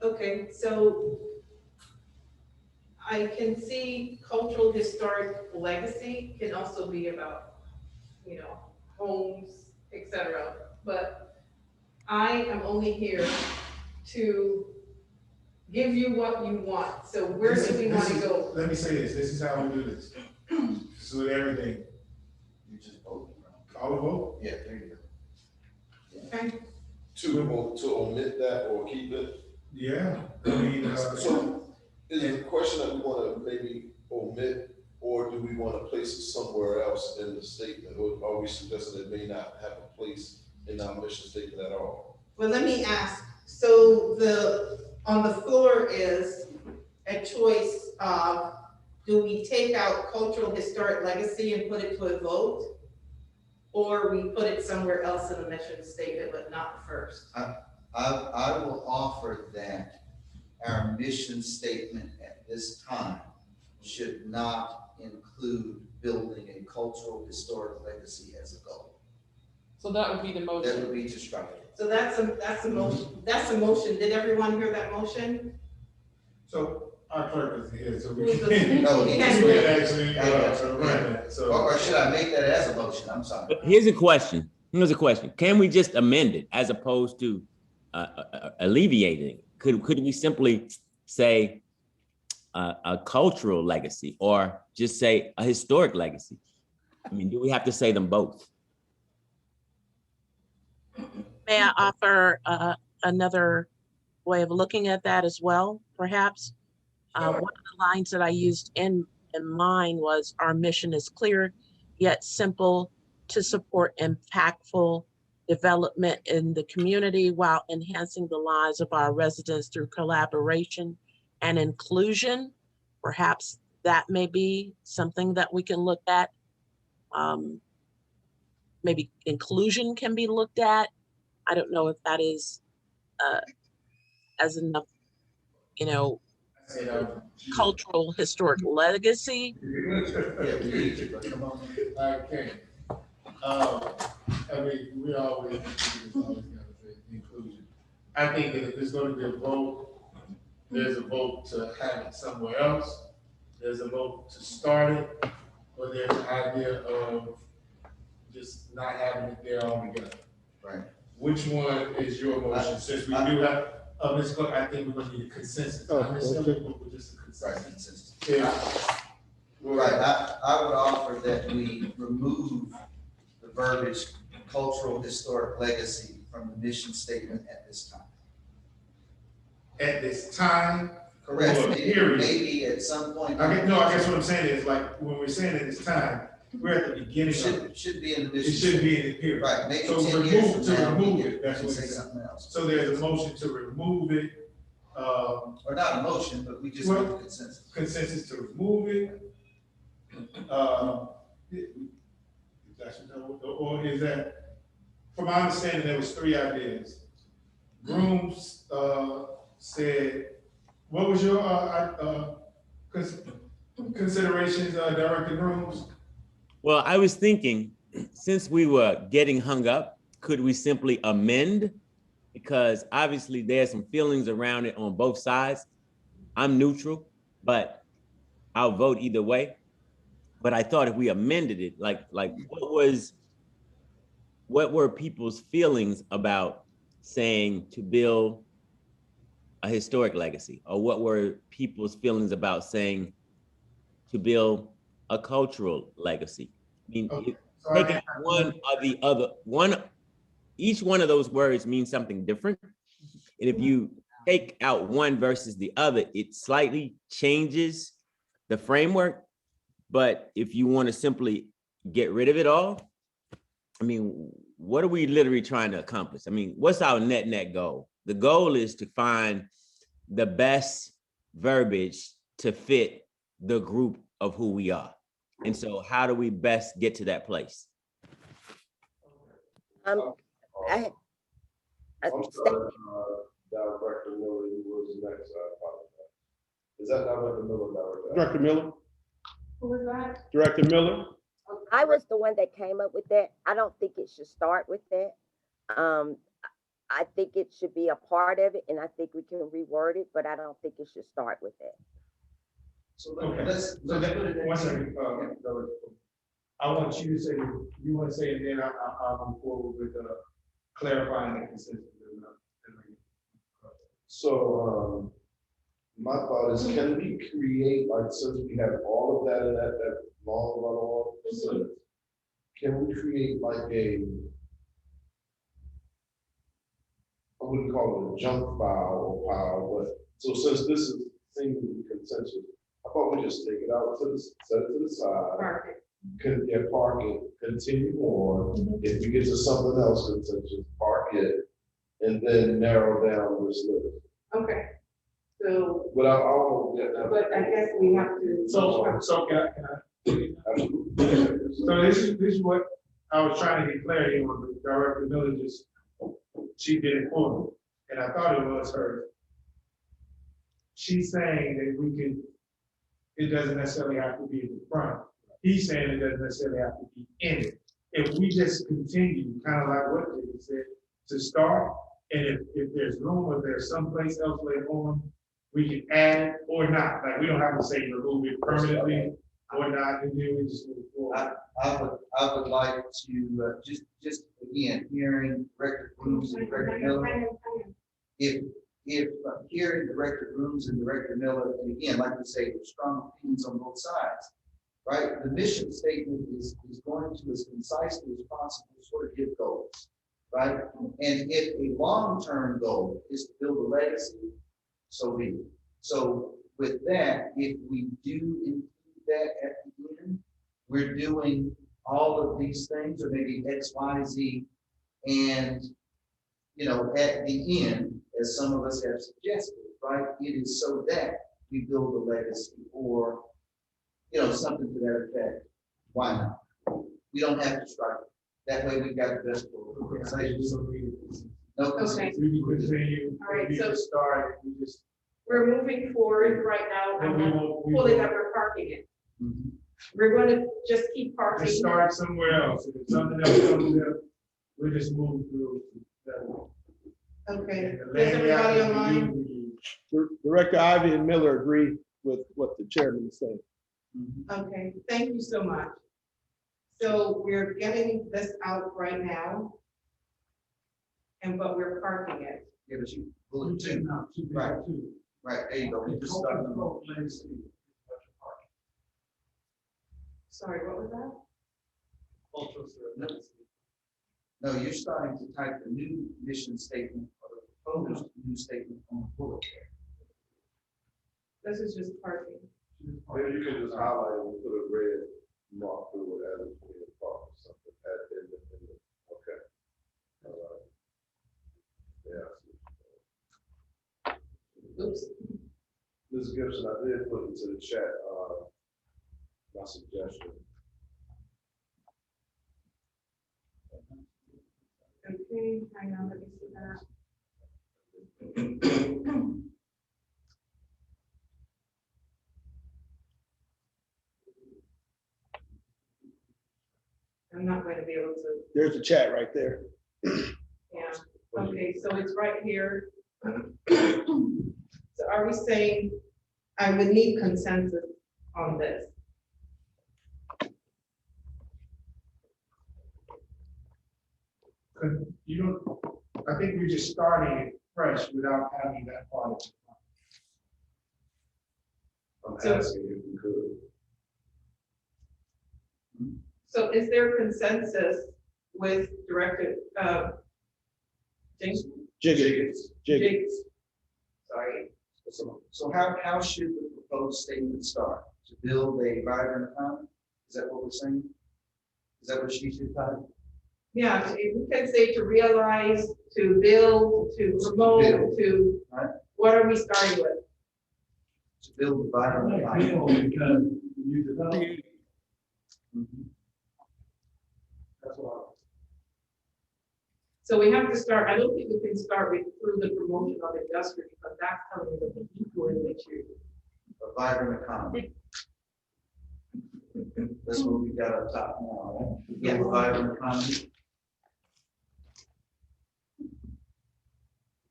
P: Okay, so I can see cultural historic legacy can also be about, you know, homes, etc. But I am only here to give you what you want. So where do we want to go?
G: Let me say this. This is how we do this. This is with everything.
H: You just vote.
G: Call a vote?
H: Yeah, there you go.
P: Okay.
C: To omit that or keep it?
G: Yeah. I mean,
C: so is it a question that we want to maybe omit, or do we want to place it somewhere else in the statement? Or are we suggesting it may not have a place in our mission statement at all?
P: Well, let me ask. So on the floor is a choice of, do we take out cultural historic legacy and put it to a vote? Or we put it somewhere else in the mission statement, but not first?
H: I will offer that our mission statement at this time should not include building a cultural historic legacy as a goal.
D: So that would be the motion.
H: That would be to strike it.
P: So that's a motion. That's a motion. Did everyone hear that motion?
G: So our clerk is here, so we
P: Who's
G: can.
H: No, he
P: can
H: can
G: actually run that. So.
H: Or should I make that as a motion? I'm sorry.
E: But here's a question. Can we just amend it as opposed to alleviating? Could we simply say a cultural legacy, or just say a historic legacy? I mean, do we have to say them both?
J: May I offer another way of looking at that as well, perhaps? One of the lines that I used in mine was, our mission is clear yet simple, to support impactful development in the community while enhancing the lives of our residents through collaboration and inclusion. Perhaps that may be something that we can look at. Maybe inclusion can be looked at. I don't know if that is as enough, you know, cultural historic legacy.
G: Okay. I mean, we always inclusion. I think that if there's going to be a vote, there's a vote to have it somewhere else. There's a vote to start it, or there's an idea of just not having it there altogether.
H: Right.
G: Which one is your motion? Since we do have, Ms. Clark, I think we're gonna need a consensus.
N: Oh,
G: Not necessarily,
N: okay.
G: but just a consensus.
H: Right.
G: Yeah.
H: Right, I would offer that we remove the verbiage cultural historic legacy from the mission statement at this time.
G: At this time.
H: Correct.
G: Or period.
H: Maybe at some point.
G: I guess what I'm saying is like, when we're saying at this time, we're at the beginning of it.
H: Should be in the
G: It
H: mission.
G: should be in the period.
H: Right, maybe
G: So
H: 10 years from now,
G: remove
H: we
G: it, that's
H: can
G: what
H: say
G: it's
H: something else.
G: So there's a motion to remove it.
H: Or not a motion, but we just
G: Well,
H: need a consensus.
G: Consensus to remove it. Or is that, from my understanding, there was 3 ideas. Grooms said, what was your considerations, Director Grooms?
E: Well, I was thinking, since we were getting hung up, could we simply amend? Because obviously there's some feelings around it on both sides. I'm neutral, but I'll vote either way. But I thought if we amended it, like what were people's feelings about saying to build a historic legacy? Or what were people's feelings about saying to build a cultural legacy? I mean, taking one or the other, each one of those words means something different. And if you take out one versus the other, it slightly changes the framework. But if you want to simply get rid of it all, I mean, what are we literally trying to accomplish? I mean, what's our net goal? The goal is to find the best verbiage to fit the group of who we are. And so how do we best get to that place?
B: I'm sorry, Director Miller, who was next, I apologize. Is that Director Miller?
N: Director Miller?
L: Who was that?
N: Director Miller?
I: I was the one that came up with that. I don't think it should start with that. I think it should be a part of it, and I think we can reword it, but I don't think it should start with that.
H: So
G: let's put it. One second, I want you to say, you want to say, and then I'll move forward with clarifying the consensus.
B: So, my thought is, can we create, like, since we have all of that in that long run-on sentence, can we create like I wouldn't call it a junk file or pile, but, so since this is seemingly consensus, I thought we just take it out, set it to the side.
L: Park it.
B: Park it, continue on. If we get to something else consensus, park it, and then narrow down this list.
L: Okay, so,
B: But I'll get that.
L: but I guess we have to.
G: So can I? So this is what I was trying to get clarity on, but Director Miller just, she did it for me, and I thought it was her. She's saying that we can, it doesn't necessarily have to be in the front. He's saying it doesn't necessarily have to be in it. If we just continue, kind of like what David said, to start, and if there's room, or there's someplace else later on, we can add it or not. Like, we don't have to say remove it permanently or not, and then we just move forward.
H: I would like to, just again, hearing Director Grooms and Director Miller. If hearing Director Grooms and Director Miller, and again, like we say, there's strong opinions on both sides, right? The mission statement is going to, as concisely as possible, sort of give goals, right? And if a long-term goal is to build a legacy, so be it. So with that, if we do include that at the end, we're doing all of these things, or maybe X, Y, Z, and, you know, at the end, as some of us have suggested, right, it is so that we build a legacy, or, you know, something to that effect. Why not? We don't have to strike it. That way we've got the best organization.
G: So
H: No,
L: Okay.
G: we can continue,
L: All right,
G: we
L: so-
G: just start, we just
P: we're moving forward right now
G: Then
P: on
G: we
P: the
G: won't- we
P: fully
G: won't-
P: that we're parking it.
H: Mhm.
P: We're going to just keep parking.
G: Just start somewhere else. If something else comes up, we just move through that way.
P: Okay,
G: And the
P: is
G: land
P: everybody
G: use,
P: online?
G: we use.
N: Director Ivey and Miller agree with what the chairman is saying.
P: Okay, thank you so much. So we're getting this out right now. But we're parking it.
H: Yeah, but you bullet two. Right. Right, there you go. We just started.
P: Sorry, what was that?
H: No, you're starting to type the new mission statement or the proposed new statement on the bullet there.
P: This is just parking.
B: Maybe you can just highlight and put a red mark through it as it's being parked or something. Okay. All right. Yeah.
P: Oops.
B: Ms. Gibson, I did put into the chat, my suggestion.
P: Okay, hang on, let me see that. I'm not going to be able to,
N: There's a chat right there.
P: yeah, okay, so it's right here. So are we saying, I would need consensus on this?
G: You don't, I think we're just starting it fresh without having that part of it.
B: I'm
P: So-
B: asking if you could.
P: So is there consensus with Director, James?
N: Jiggetts.
P: Jiggetts. Sorry.
H: So how should the proposed statement start? To build a vibrant economy? Is that what we're saying? Is that what she should type?
P: Yeah, so we can say to realize, to build, to promote,
H: build.
P: to,
H: Right.
P: what are we starting with?
H: To build a vibrant economy.
G: Because you develop.
H: Mhm.
G: That's why.
P: So we have to start, I don't think we can start with through the promotion of industry, because that's telling the people in which you.
H: A vibrant economy. That's what we got up top now, right? To build a vibrant economy.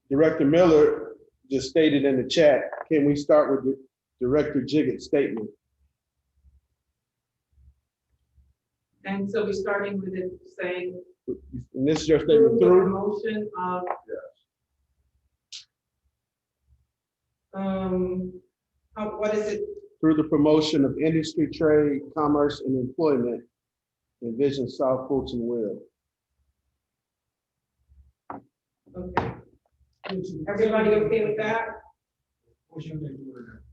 N: Director Miller just stated in the chat, can we start with the Director Jiggett's statement?
P: And so we're starting with it saying.
N: And this is your
P: Through
N: statement
P: the
N: through?
P: promotion of. What is it?
N: Through the promotion of industry, trade, commerce, and employment, envision South Fulton will.
P: Okay. Everybody okay with that?
G: What's your name? Word?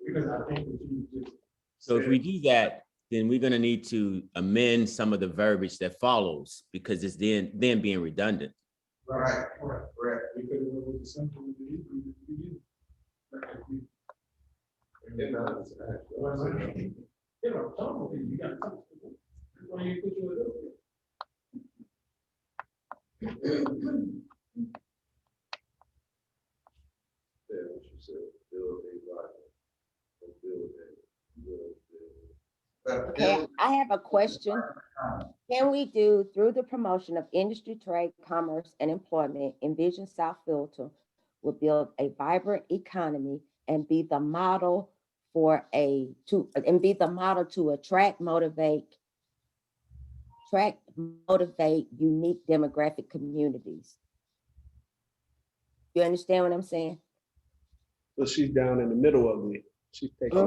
G: Because I think that you just.
E: So if we do that, then we're gonna need to amend some of the verbiage that follows because it's then being redundant.
H: Right, correct.
G: We could have went with the simple with the Hebrew at the beginning. You know, some of you got to. Why you put your little bit?
B: Yeah, what you said, build a vibrant, build a.
I: Okay, I have a question. Can we do through the promotion of industry, trade, commerce, and employment, envision South Fulton will build a vibrant economy and be the model for to attract, motivate unique demographic communities. You understand what I'm saying?
N: So she's down in the middle of it. She's taking.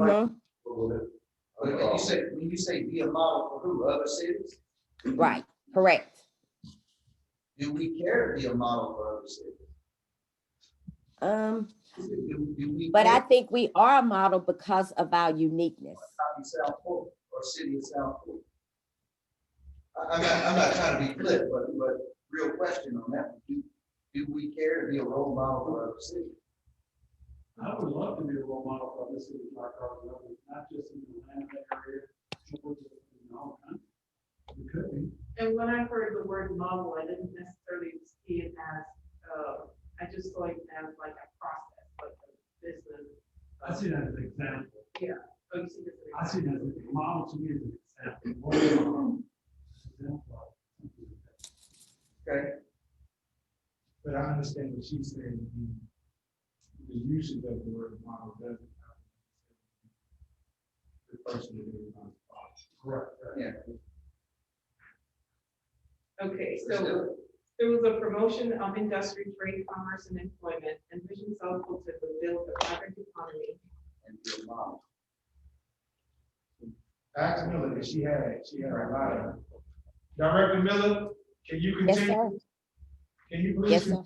H: When you say be a model for who, other cities?
I: Right, correct.
H: Do we care to be a model for other cities?
I: But I think we are a model because of our uniqueness.
H: South Fulton or city of South Fulton. I'm not trying to be flip, but real question on that. Do we care to be a role model for other cities?
G: I would love to be a role model for other cities like ours, not just in the Atlanta area, but in all countries.
D: And when I heard the word model, I didn't necessarily see it as, I just saw it as like a process, like a business.
F: I see that as an example.
D: Yeah. Oh, you see this?
F: I see that as a model to me as an example.
D: Okay.
G: But I understand what she's saying. The usage of the word model doesn't have the person that is on spot. Correct.
H: Yeah.
L: Okay, so there was a promotion of industry, trade, commerce, and employment, and Vision South Fulton will build a vibrant economy.
H: And be a model.
G: Ask Miller, because she had a lot of. Director Miller, can you
I: Yes,
G: continue?
I: sir.
G: Can you please?
I: Yes, sir.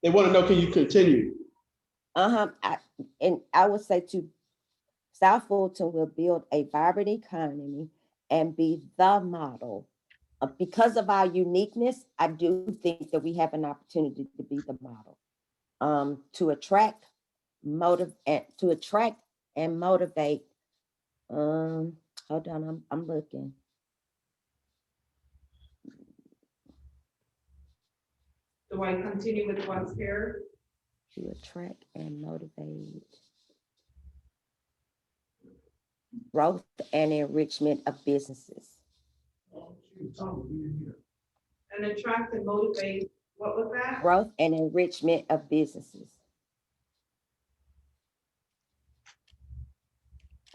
N: They want to know, can you continue?
I: And I would say to South Fulton will build a vibrant economy and be the model. Because of our uniqueness, I do think that we have an opportunity to be the model. To attract, and motivate. Hold on, I'm looking.
L: Do I continue with what's here?
I: To attract and motivate growth and enrichment of businesses.
L: And attract and motivate, what was that?
I: Growth and enrichment of businesses.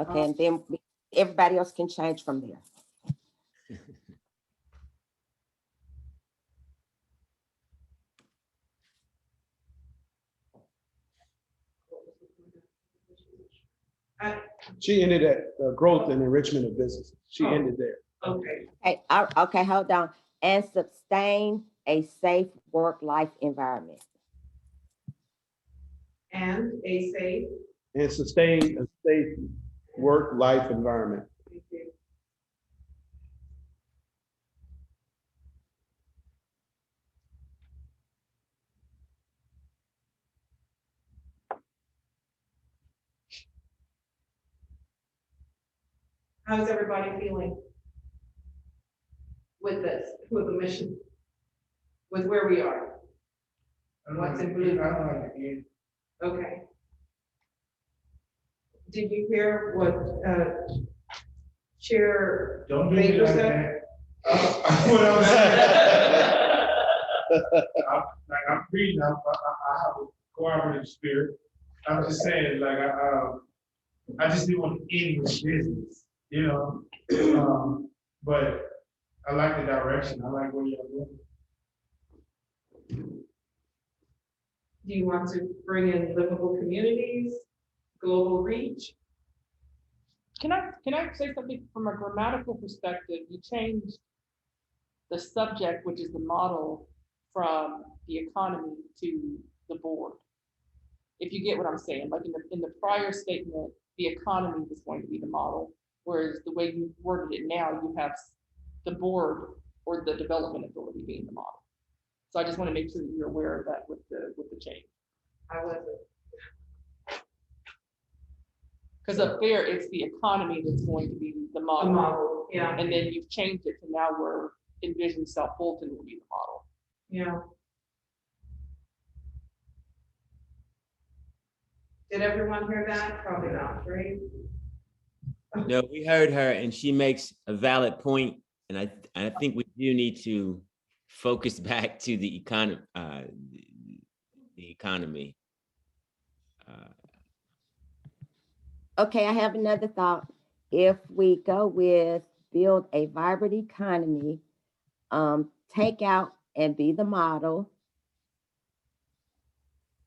I: Okay, and then everybody else can change from there.
N: She ended at growth and enrichment of businesses. She ended there.
L: Okay.
I: Okay, hold on. And sustain a safe work-life environment.
L: And a safe.
N: And sustain a safe work-life environment.
L: Thank you. How's everybody feeling with this, with the mission, with where we are? What's in blue?
G: I don't like the end.
L: Okay. Did you hear what Chair
G: Don't do me
L: Baker
G: like
L: said?
G: that. What I'm saying. I'm reading, I have a cooperative spirit. I'm just saying, like, I just didn't want to end with business, you know? But I like the direction. I like where you're going.
L: Do you want to bring in livable communities, global reach?
D: Can I say something from a grammatical perspective? You changed the subject, which is the model, from the economy to the board. If you get what I'm saying, like in the prior statement, the economy was going to be the model, whereas the way you worded it now, you have the board or the development authority being the model. So I just want to make sure that you're aware of that with the change.
L: I wasn't.
D: Because up there, it's the economy that's going to be the model.
L: The model, yeah.
D: And then you've changed it to now where Envision South Fulton will be the model.
L: Yeah. Did everyone hear that? Probably not, right?
E: No, we heard her and she makes a valid point, and I think we do need to focus back to the economy.
I: Okay, I have another thought. If we go with build a vibrant economy, take out and be the model.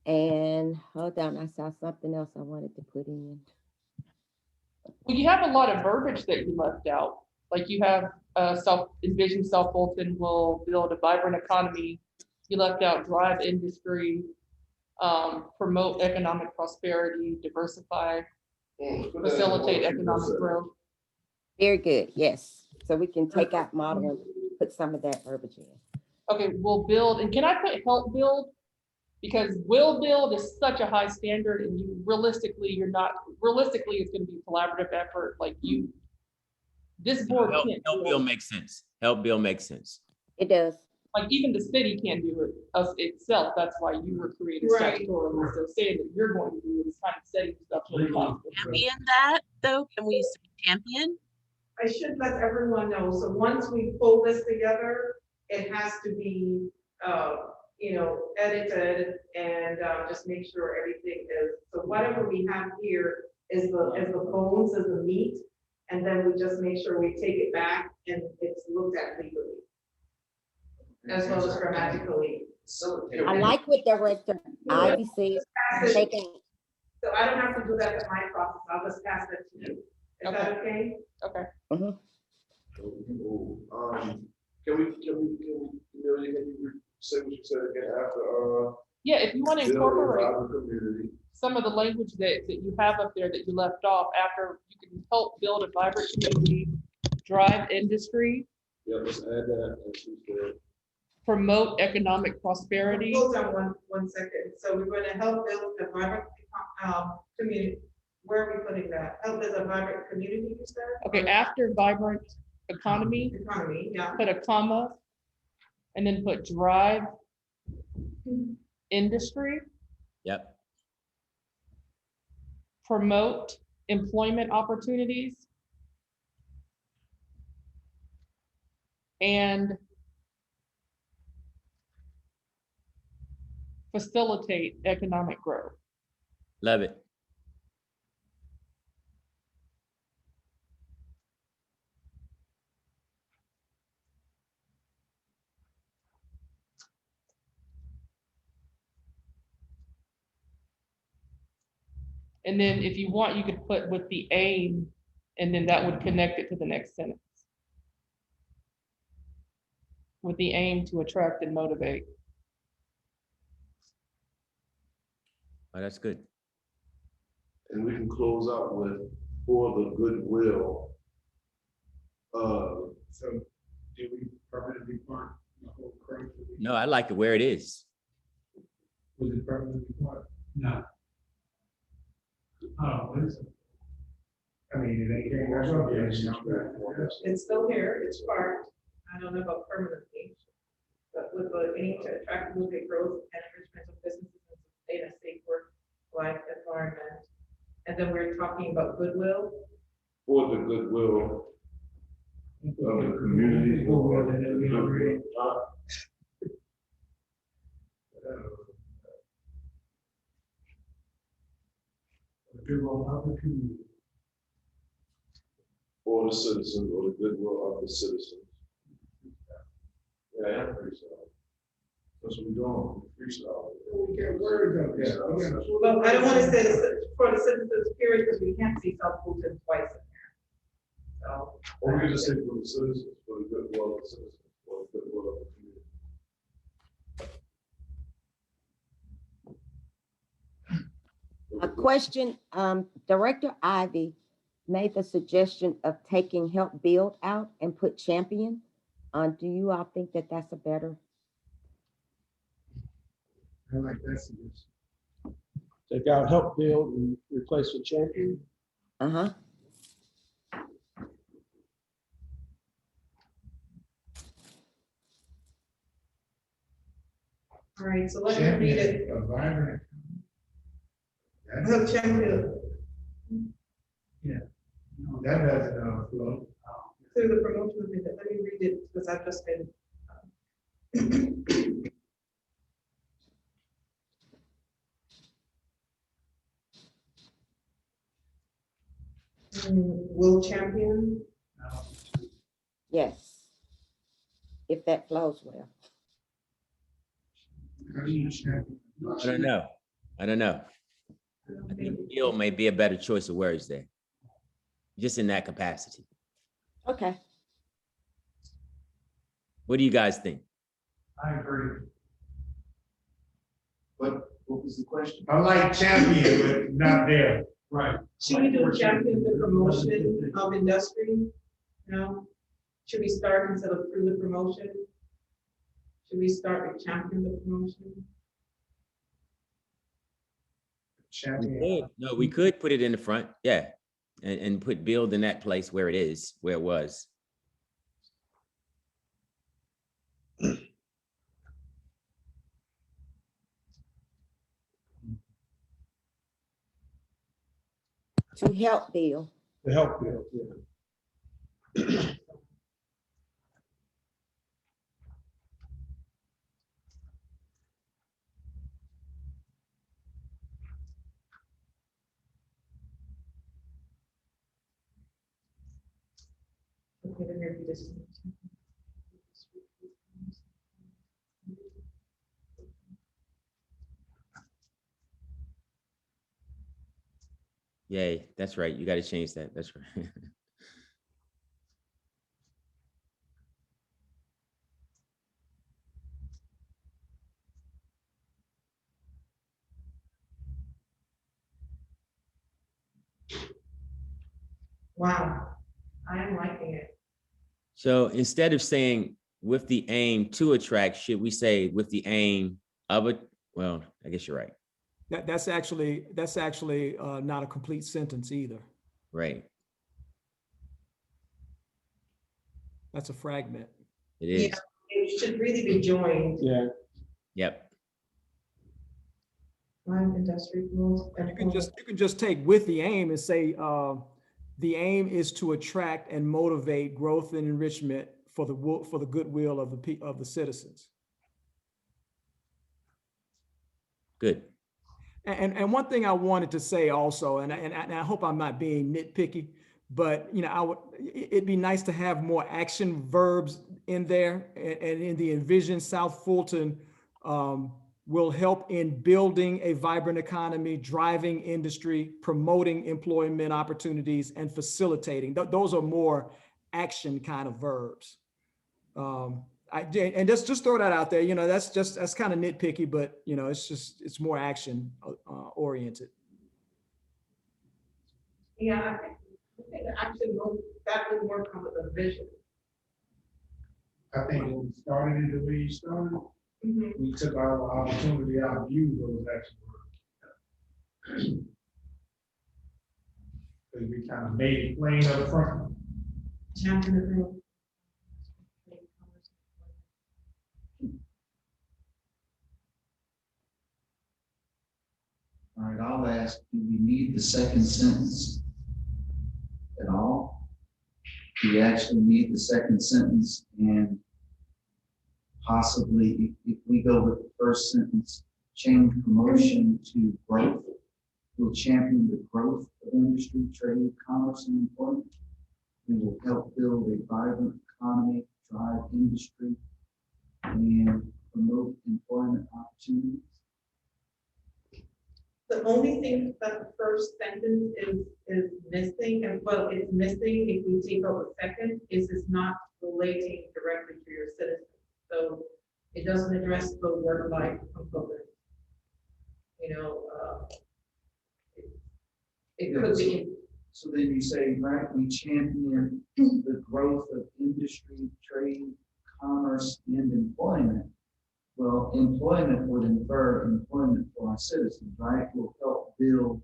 I: And hold on, I saw something else I wanted to put in.
D: Well, you have a lot of verbiage that you left out. Like you have Envision South Fulton will build a vibrant economy. You left out drive industry, promote economic prosperity, diversify, facilitate economic growth.
I: Very good, yes. So we can take out model and put some of that verbiage in.
D: Okay, we'll build, and can I put help build? Because will build is such a high standard, and you realistically, it's going to be a collaborative effort. Like This board
E: Help
D: can't
E: help
D: do
E: bill
D: it.
E: makes sense. Help bill makes sense.
I: It does.
D: Like even the city can't do it us itself. That's why you were created
L: Right.
D: statutorily. So saying that you're going to do it is kind of setting stuff really possible.
J: Champion that though? Can we say champion?
P: I should let everyone know, so once we pull this together, it has to be, edited and, just make sure everything is, so whatever we have here is the bones, is the meat, and then we just make sure we take it back and it's looked at legally, as well as grammatically.
I: I like what Director Ivy said, taking,
P: So I don't have to do that in my process, I'll just pass that to you. Is that okay?
D: Okay.
B: Can we, Amelia, can you say what you said again after,
D: Yeah, if you want to
B: build a
D: incorporate
B: vibrant community?
D: some of the language that you have up there that you left off after, you can help build a vibrant community, drive industry,
B: Yeah, let's add that, as she said.
D: promote economic prosperity.
P: Hold on one second. So we're going to help build a vibrant community. Where are we putting that? Help build a vibrant community, you said?
D: Okay, after vibrant economy,
P: Economy, yeah.
D: put a comma, and then put drive industry,
E: Yep.
D: promote employment opportunities, and facilitate economic growth.
E: Love it.
D: And then if you want, you could put with the aim, and then that would connect it to the next sentence. With the aim to attract and motivate.
E: Oh, that's good.
B: And we can close out with for the goodwill.
G: So do we permanently mark the whole crowd?
E: No, I like it where it is.
G: Was it permanently marked? No. Oh, what is it? I mean, it ain't getting worse.
P: It's still here, it's parked. I don't know about permanently. But with the aim to attract and motivate growth and enrichment of businesses and sustain a safe work-life environment. And then we're talking about goodwill.
B: For the goodwill of the community. For the goodwill. For the citizens, or the goodwill of the citizens. Yeah, I'm pretty sure. That's what we're doing, freestyle.
G: We get words up there.
P: Well, I don't want to say for the citizens period, because we can't see South Fulton twice in there. So.
B: Or we could just say for the citizens, for the goodwill of the citizens, for the goodwill of the community.
I: a question, Director Ivy made the suggestion of taking help build out and put champion. Do you all think that that's a better?
G: I like that suggestion.
N: Take out help build and replace with champion.
I: Uh-huh.
P: All right, so let me read it.
G: A vibrant.
P: The champion
G: Yeah. No, that doesn't flow.
P: through the promotion of it. Let me read it because I've just been. Will champion?
I: Yes. If that flows well.
E: I don't know. I don't know. I think Bill may be a better choice of words there. Just in that capacity.
I: Okay.
E: What do you guys think?
G: I agree.
H: But what was the question?
G: I like champion, but not there. Right.
P: Should we do champion the promotion of industry? No? Should we start instead of through the promotion? Should we start with champion the promotion?
E: We could. No, we could put it in the front. Yeah. and put build in that place where it is, where it was.
I: To help build.
O: To help build, yeah.
E: Yay, that's right. You got to change that. That's right.
P: Wow, I am liking it.
E: So instead of saying with the aim to attract, should we say with the aim of it? Well, I guess you're right.
K: That's actually not a complete sentence either.
E: Right.
K: That's a fragment.
E: It is.
P: Yeah, it should really be joined.
N: Yeah.
E: Yep.
K: You can just take with the aim and say the aim is to attract and motivate growth and enrichment for the goodwill of the citizens.
E: Good.
K: And one thing I wanted to say also, and I hope I'm not being nitpicky, but it'd be nice to have more action verbs in there, and in the envision South Fulton will help in building a vibrant economy, driving industry, promoting employment opportunities, and facilitating. Those are more action kind of verbs. And just throw that out there. That's kind of nitpicky, but it's more action oriented.
P: Yeah, I think actually that would work on the vision.
G: I think when we started it the way you started, we took our opportunity out of use those action words. Because we kind of made it plain up front.
P: Champion the growth.
H: All right, I'll ask, do we need the second sentence at all? Do we actually need the second sentence? And possibly, if we go with the first sentence, change promotion to growth, will champion the growth of industry, trade, commerce, and employment. We will help build a vibrant economy, drive industry, and promote employment opportunities.
P: The only thing that the first sentence is missing, and well, it's missing if we take out the second, is it's not relating directly to your citizens. So it doesn't address the work-life component. It could be.
H: So then you say, right, we champion the growth of industry, trade, commerce, and employment. Well, employment would infer employment for our citizens, right? Will help build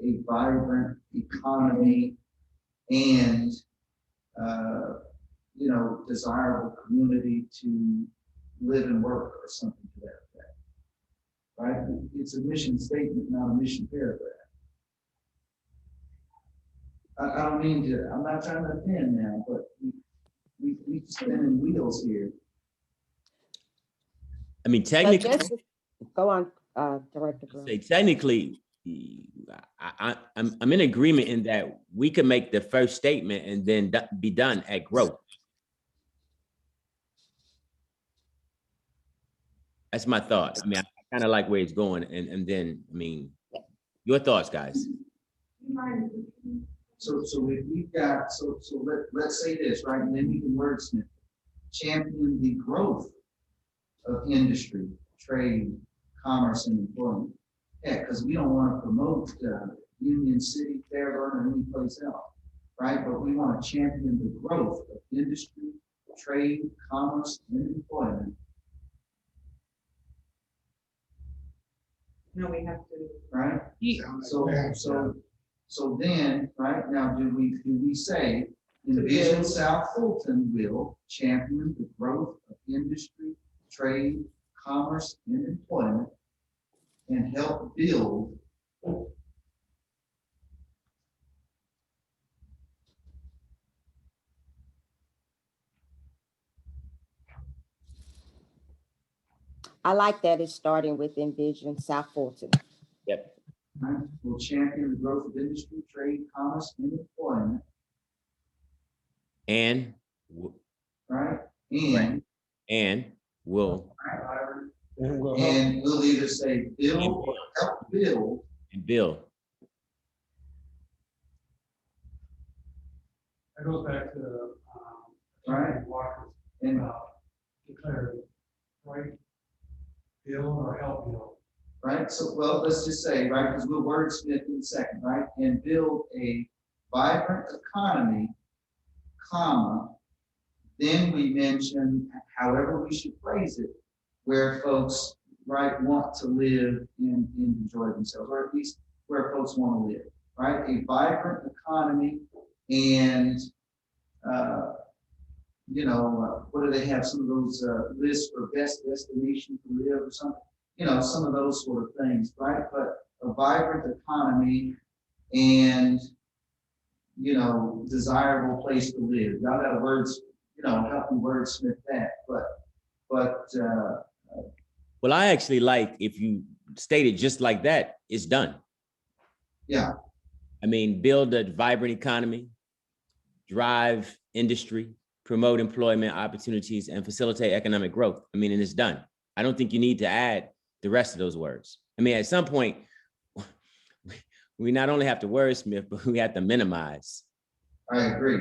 H: a vibrant economy and, desirable community to live and work, or something to that effect, right? It's a mission statement, not a mission paragraph. I don't mean to, I'm not trying to offend now, but we spinning wheels here.
E: I mean, technically,
I: Go on, Director Grooms.
E: say technically, I'm in agreement in that we could make the first statement and then be done at growth. That's my thought. I mean, I kind of like where it's going, and then, I mean, your thoughts, guys.
H: So if we've got, let's say this, right, and then we can wordsmith. Champion the growth of industry, trade, commerce, and employment. Yeah, because we don't want to promote Union City, Fairburn, or any place else, right? But we want to champion the growth of industry, trade, commerce, and employment.
P: No, we have to.
H: Right? So So then, right now, do we say, Envision South Fulton will champion the growth of industry, trade, commerce, and employment, and help build
I: I like that it's starting with Envision South Fulton.
E: Yep.
H: right, will champion the growth of industry, trade, commerce, and employment,
E: And,
H: right?
E: and will,
N: And will help.
H: And we'll either say build or help build.
E: and build.
F: That goes back to,
H: Right.
F: Walker's,
H: And
F: declared, right? Build or help build.
H: right, so, well, let's just say, right, because we'll wordsmith in a second, right? And build a vibrant economy, comma, then we mention however we should phrase it, where folks, right, want to live and enjoy themselves, or at least where folks want to live, right? A vibrant economy and, you know, what do they have? Some of those lists for best destination to live or something, you know, some of those sort of things, right? But a vibrant economy and, you know, desirable place to live. Y'all got words, you know, help me wordsmith that, but
E: Well, I actually like if you state it just like that, it's done.
H: yeah,
E: I mean, build a vibrant economy, drive industry, promote employment opportunities, and facilitate economic growth. I mean, and it's done. I don't think you need to add the rest of those words. I mean, at some point, we not only have to wordsmith, but we have to minimize.
H: I agree.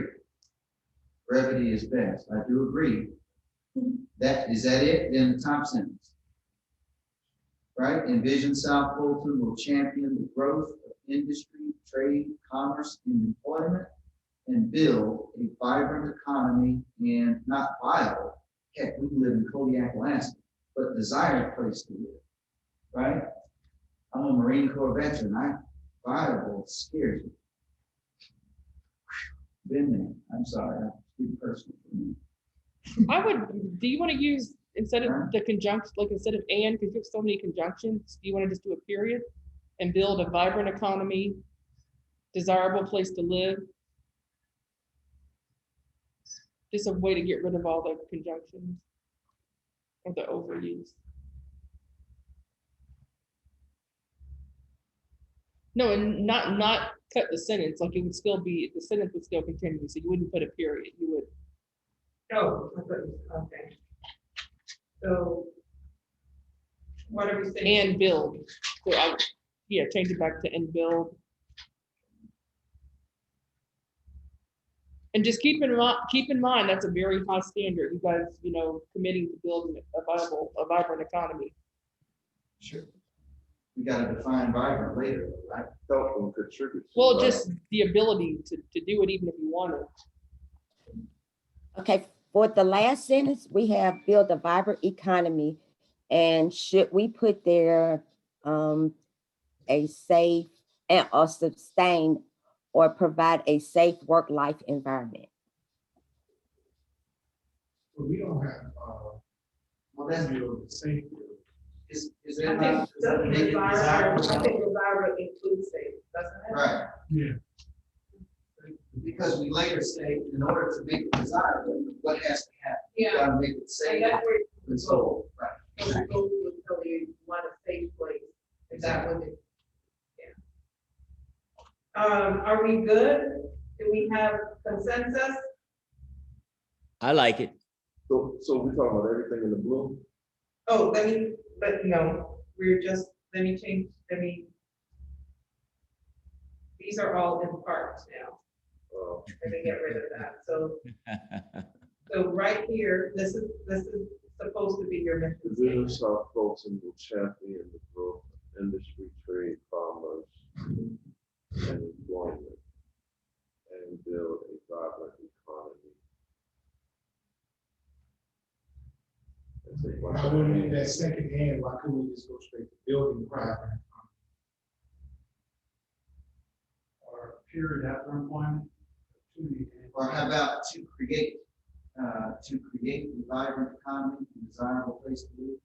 H: Brevity is best. I do agree. Is that it? Then the top sentence. Right? Envision South Fulton will champion the growth of industry, trade, commerce, and employment, and build a vibrant economy and not viable. Heck, we can live in Kodiak, Alaska, but desired place to live. Right? I'm a Marine Corps veteran. Viable scares me. Been there. I'm sorry. I speak personally for me.
D: I would, do you want to use, instead of the conjunction, like instead of and, because you have so many conjunctions, do you want to just do a period and build a vibrant economy, desirable place to live? Just a way to get rid of all the conjunctions or the overuse. No, and not cut the sentence, like it would still be, the sentence would still continue, so you wouldn't put a period, you would.
P: Oh, okay. So what are we saying?
D: And build. So yeah, change it back to and build. And just keep in mind, that's a very high standard. You guys, you know, committing to building a vibrant economy.
H: Sure. We gotta define vibrant later, right?
B: Help and contribute.
D: Well, just the ability to do it even if you want to.
I: Okay, for the last sentence, we have build a vibrant economy. And should we put there a safe and or sustain or provide a safe work-life environment?
F: But we don't have,
H: Well, that's
F: safe.
H: is
P: I
H: that
P: think
H: not?
P: doesn't
H: make it
P: desirable,
H: desirable?
P: I think desirable includes safe, doesn't it?
H: Right,
F: Yeah.
H: because we later say, in order to make it desirable, what has to happen? You
P: Yeah.
H: gotta make it
P: And
H: safe
P: that's where
H: and so, right.
P: you go to until you want a safe place. Exactly. Yeah. Are we good? Do we have consensus?
E: I like it.
B: So we're talking about everything in the blue?
P: Oh, but no, we're just, these are all in parts now. Let me get rid of that. So right here, this is supposed to be your mission
B: Envision
P: statement.
B: South Fulton will champion the growth of industry, trade, commerce, and employment, and build a vibrant economy.
G: I would need that second hand, why couldn't we just go straight to building private? Or
F: period after employment.
H: Or how about to create a vibrant economy, and desirable place to live?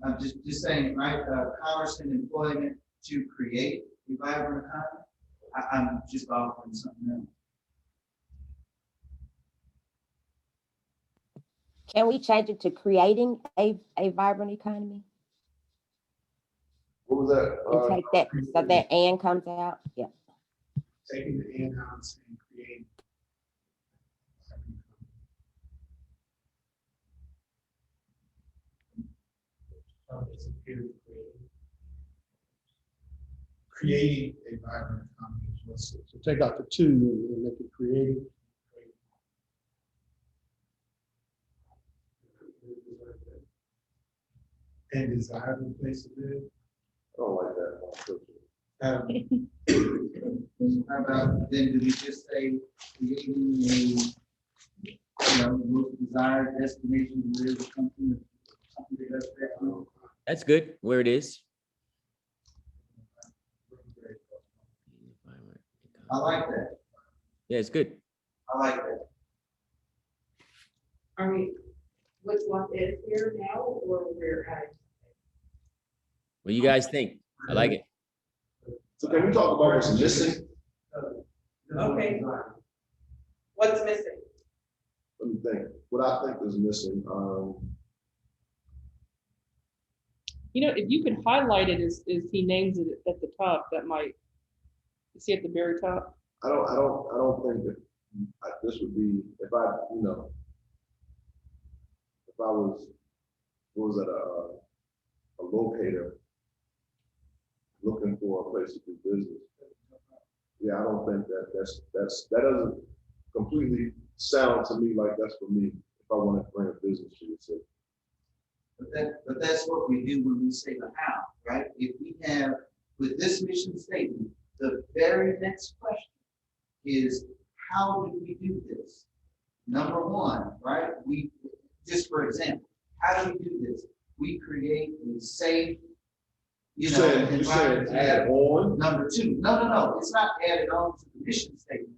H: I'm just saying, right, commerce and employment to create a vibrant economy. I'm just offering something else.
I: Can we change it to creating a vibrant economy?
B: What was that?
I: And take that, so that and comes out, yeah.
G: Taking the in-house and creating. Creating a vibrant economy is what's.
O: So take out the two and make it creative.
G: And desirable place to live.
B: I don't like that.
H: How about then do we just say creating a, most desired destination to live, something that does that?
E: That's good where it is.
H: I like that.
E: Yeah, it's good.
H: I like that.
D: Are we, which one is here now or we're at?
E: What do you guys think? I like it.
B: So can we talk about what's missing?
D: Okay. What's missing?
B: Let me think. What I think is missing.
D: If you could highlight it as he names it at the top, that might, see at the very top.
B: I don't think that this would be, if I was at a locator looking for a place to do business. Yeah, I don't think that doesn't completely sound to me like that's for me if I want to bring a business to the city.
H: But that's what we do when we say the how, right? If we have, with this mission statement, the very next question is, how do we do this? Number one, right? Just for example, how do we do this? We create a safe,
B: You said add on?
H: Number two, no, it's not added on to the mission statement,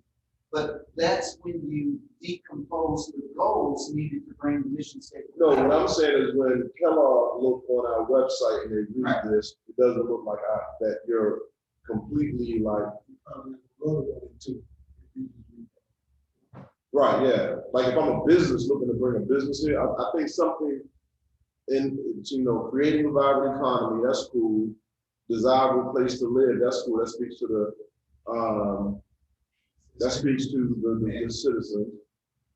H: but that's when you decompose the goals needed to bring the mission statement.
B: No, what I'm saying is when Kellogg looked on our website and they read this, it doesn't look like that you're completely like. Right, yeah. Like if I'm a business looking to bring a business here, I think something creating a vibrant economy, that's cool. Desirable place to live, that's cool. That speaks to the citizens.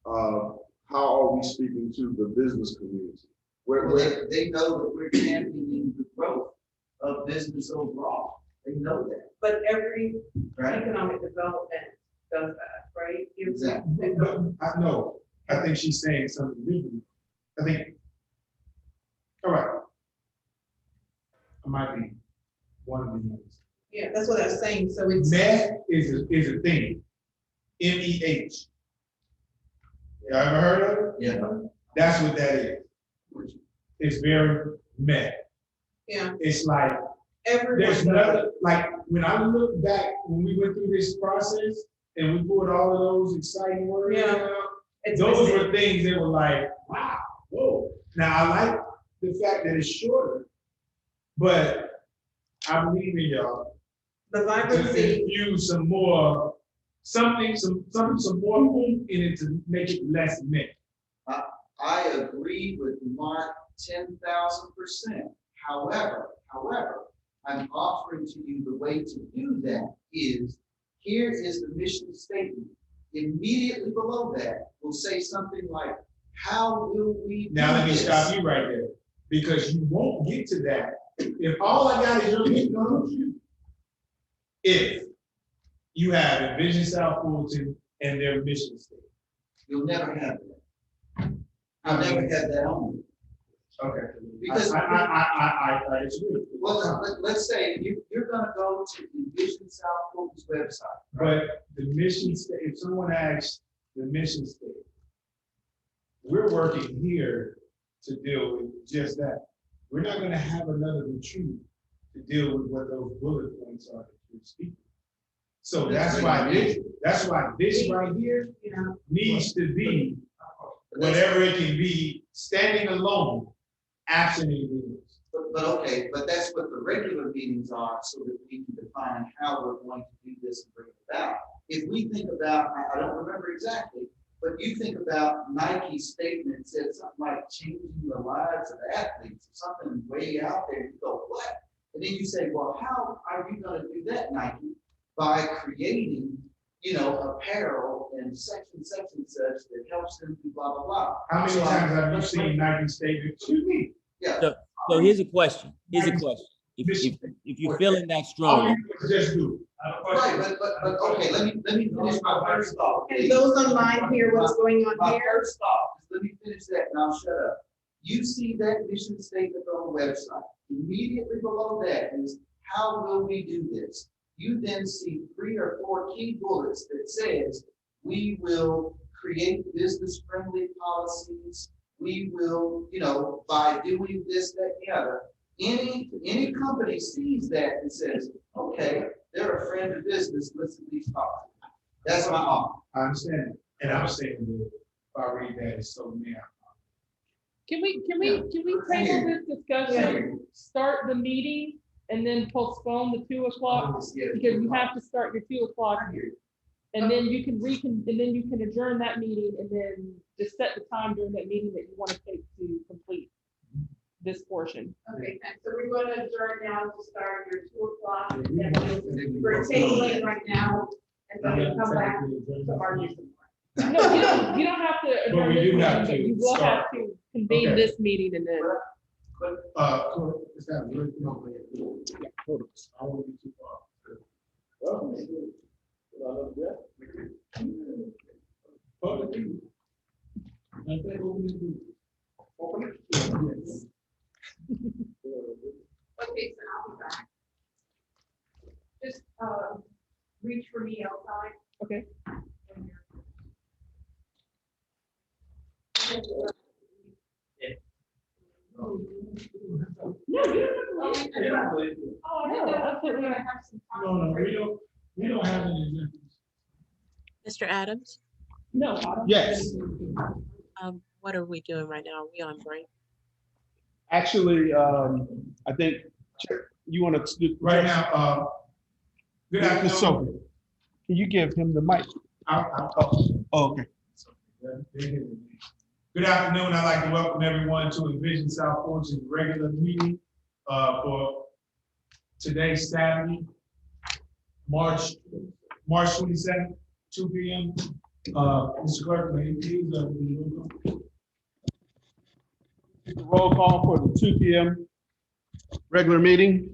B: How are we speaking to the business community?
H: They know that we're championing the growth of business overall. They know that.
P: But every economic development does that, right?
H: Exactly.
G: I think she's saying something different. I think, all right. I might be one of the ones.
P: Yeah, that's what I was saying. So it's
G: MEH is a thing. MEH. You ever heard of it?
H: Yeah.
G: That's what that is. It's very MEH.
P: Yeah.
G: It's like there's nothing, like when I look back when we went through this process and we pulled all of those exciting words out, those were things that were like, wow, whoa. Now I like the fact that it's shorter, but I believe in y'all.
P: The vibrancy.
G: Use some more, something more oomph in it to make it less MEH.
H: I agree with Mark 10,000%. However, I'm offering to you the way to do that is, here is the mission statement. Immediately below that, we'll say something like, how will we do
G: Now let me
H: this?
G: stop you right there, because you won't get to that if all I got is your mission on you. If you have Envision South Fulton and their mission statement.
H: You'll never have that. I'll never have that on you.
G: Okay.
H: Because
G: I agree.
H: Well, let's say you're gonna go to Envision South Fulton's website.
G: Right? But the mission statement, if someone asks the mission statement, we're working here to deal with just that. We're not gonna have another retreat to deal with what those bullet points are that you're speaking. So that's why this right here needs to be whatever it can be, standing alone, absent anything else.
H: But okay, but that's what the regular meetings are, so that we can define how we're going to do this and bring it about. If we think about, I don't remember exactly, but you think about Nike's statement said something like changing the lives of athletes, or something way out there. You go, what? And then you say, well, how are you going to do that, Nike? By creating, apparel and such and such that helps them do blah, blah, blah.
G: How many times have you seen Nike statement to me?
H: Yeah.
E: So here's a question. If you're feeling that strong,
G: Just do it.
H: Right, but okay, let me finish my first thought.
L: Can those online hear what's going on
H: My
L: here?
H: first thought, let me finish that and I'll shut up. You see that mission statement on the website. Immediately below that is, how will we do this? You then see 3 or 4 key bullets that says, we will create business-friendly policies. We will, by doing this, that, the other. Any company sees that and says, okay, they're a friend of business, let's at least talk. That's my offer.
G: I understand. And I'm saying that if I read that, it's so now.
D: Can we table this discussion, start the meeting, and then postpone the 2 o'clock? Because you have to start your 2 o'clock. And then you can adjourn that meeting and then just set the time during that meeting that you want to take to complete this portion.
P: Okay, so we're going to adjourn now to start your 2 o'clock. We're tabling right now, and then we'll come back to argue some more.
D: No, you don't have to
G: But
D: adjourn
G: we
D: this
G: do have
D: meeting,
G: to
D: but you will have
G: start.
D: to convene
G: Okay.
D: this meeting and then.
G: Is that really? No, yeah, hold on. I won't be too far. Well, public meeting. I think open it. Open it? Yes.
P: Okay, so I'll be back. Just reach for me outside.
D: Okay.
P: No, you don't have to.
D: Oh, no, absolutely.
P: I have some time.
G: No, we don't have any examples.
J: Mr. Adams,
D: No. I don't-
N: Yes.
J: what are we doing right now? Are we on break?
N: Actually, I think you want to do.
G: Right now, good
N: Ms.
G: afternoon.
N: Sophie, can you give him the mic? Oh, okay.
G: Good afternoon. I'd like to welcome everyone to Envision South Fulton's regular meeting for today, Saturday, March 27th, 2 p.m. Mr. Clerk, may you please,
N: The roll call for the 2 p.m. regular meeting.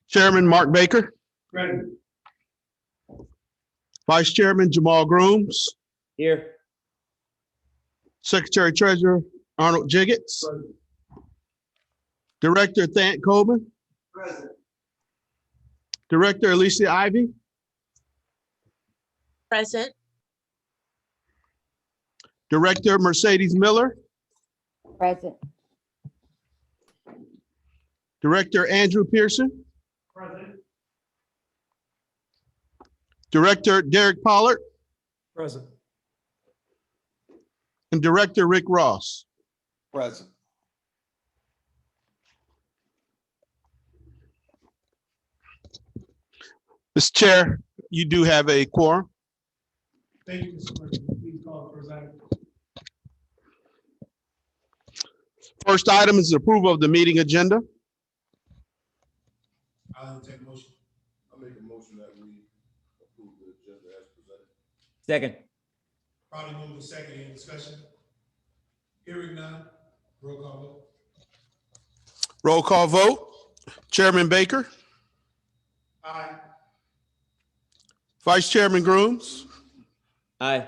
N: Chairman Mark Baker,
G: Present.
N: Vice Chairman Jamal Grooms,
E: here.
N: Secretary Treasurer Arnold Jiggetts, Director Thant Coleman,
H: Present.
N: Director Alicia Ivey,
J: Present.
N: Director Mercedes Miller,
I: Present.
N: Director Andrew Pierson,
G: Present.
N: Director Derek Pollard,
K: Present.
N: and Director Rick Ross.
M: Present.
N: Mr. Chair, you do have a quorum.
G: Thank you, Mr. Clerk. Please call the first item.
N: First item is approval of the meeting agenda.
G: I'll take a motion.
C: I make a motion that we approve the agenda as presented.
E: Second.
G: Probably move to second, any discussion? Hearing none, roll call vote.
N: Roll call vote. Chairman Baker,
G: Aye.
N: Vice Chairman Grooms,
E: Aye.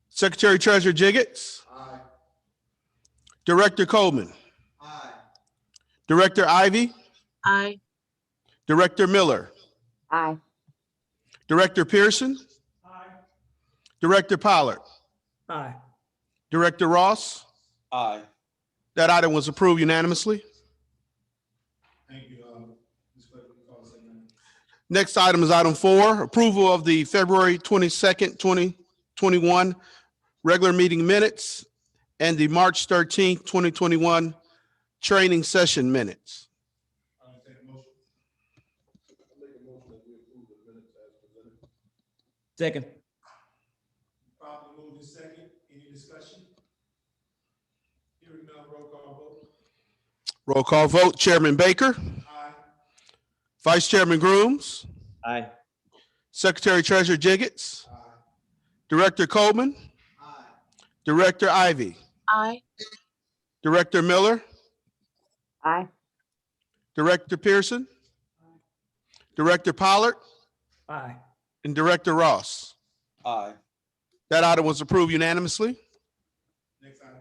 N: Secretary Treasurer Jiggetts,
G: Aye.
N: Director Coleman,
H: Aye.
N: Director Ivey,
J: Aye.
N: Director Miller,
I: Aye.
N: Director Pierson,
G: Aye.
N: Director Pollard,
K: Aye.
N: Director Ross.
M: Aye.
N: That item was approved unanimously. Next item is item 4, approval of the February 22nd, 2021 regular meeting minutes and the March 13th, 2021 training session minutes.
E: Second.
G: Properly moved in second. Any discussion? Hearing none, roll call vote.
N: Roll call vote, Chairman Baker,
G: Aye.
N: Vice Chairman Grooms,
E: Aye.
N: Secretary Treasurer Jiggetts, Director Coleman, Director Ivey,
J: Aye.
N: Director Miller,
I: Aye.
N: Director Pierson, Director Pollard,
K: Aye.
N: and Director Ross.
O: Aye.
N: That item was approved unanimously.
G: Next item.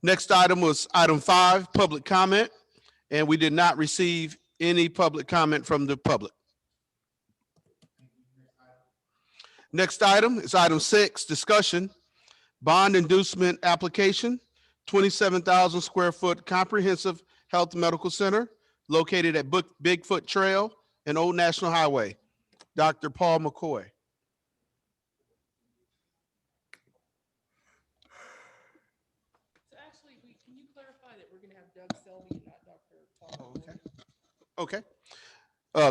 N: Next item was item 5, public comment, and we did not receive any public comment from the public. Next item is item 6, discussion, bond inducement application, 27,000 square foot comprehensive health medical center located at Bigfoot Trail and Old National Highway. Dr. Paul McCoy.
D: So actually, can you clarify that we're gonna have Doug Selby and not Dr. Paul?
N: Okay.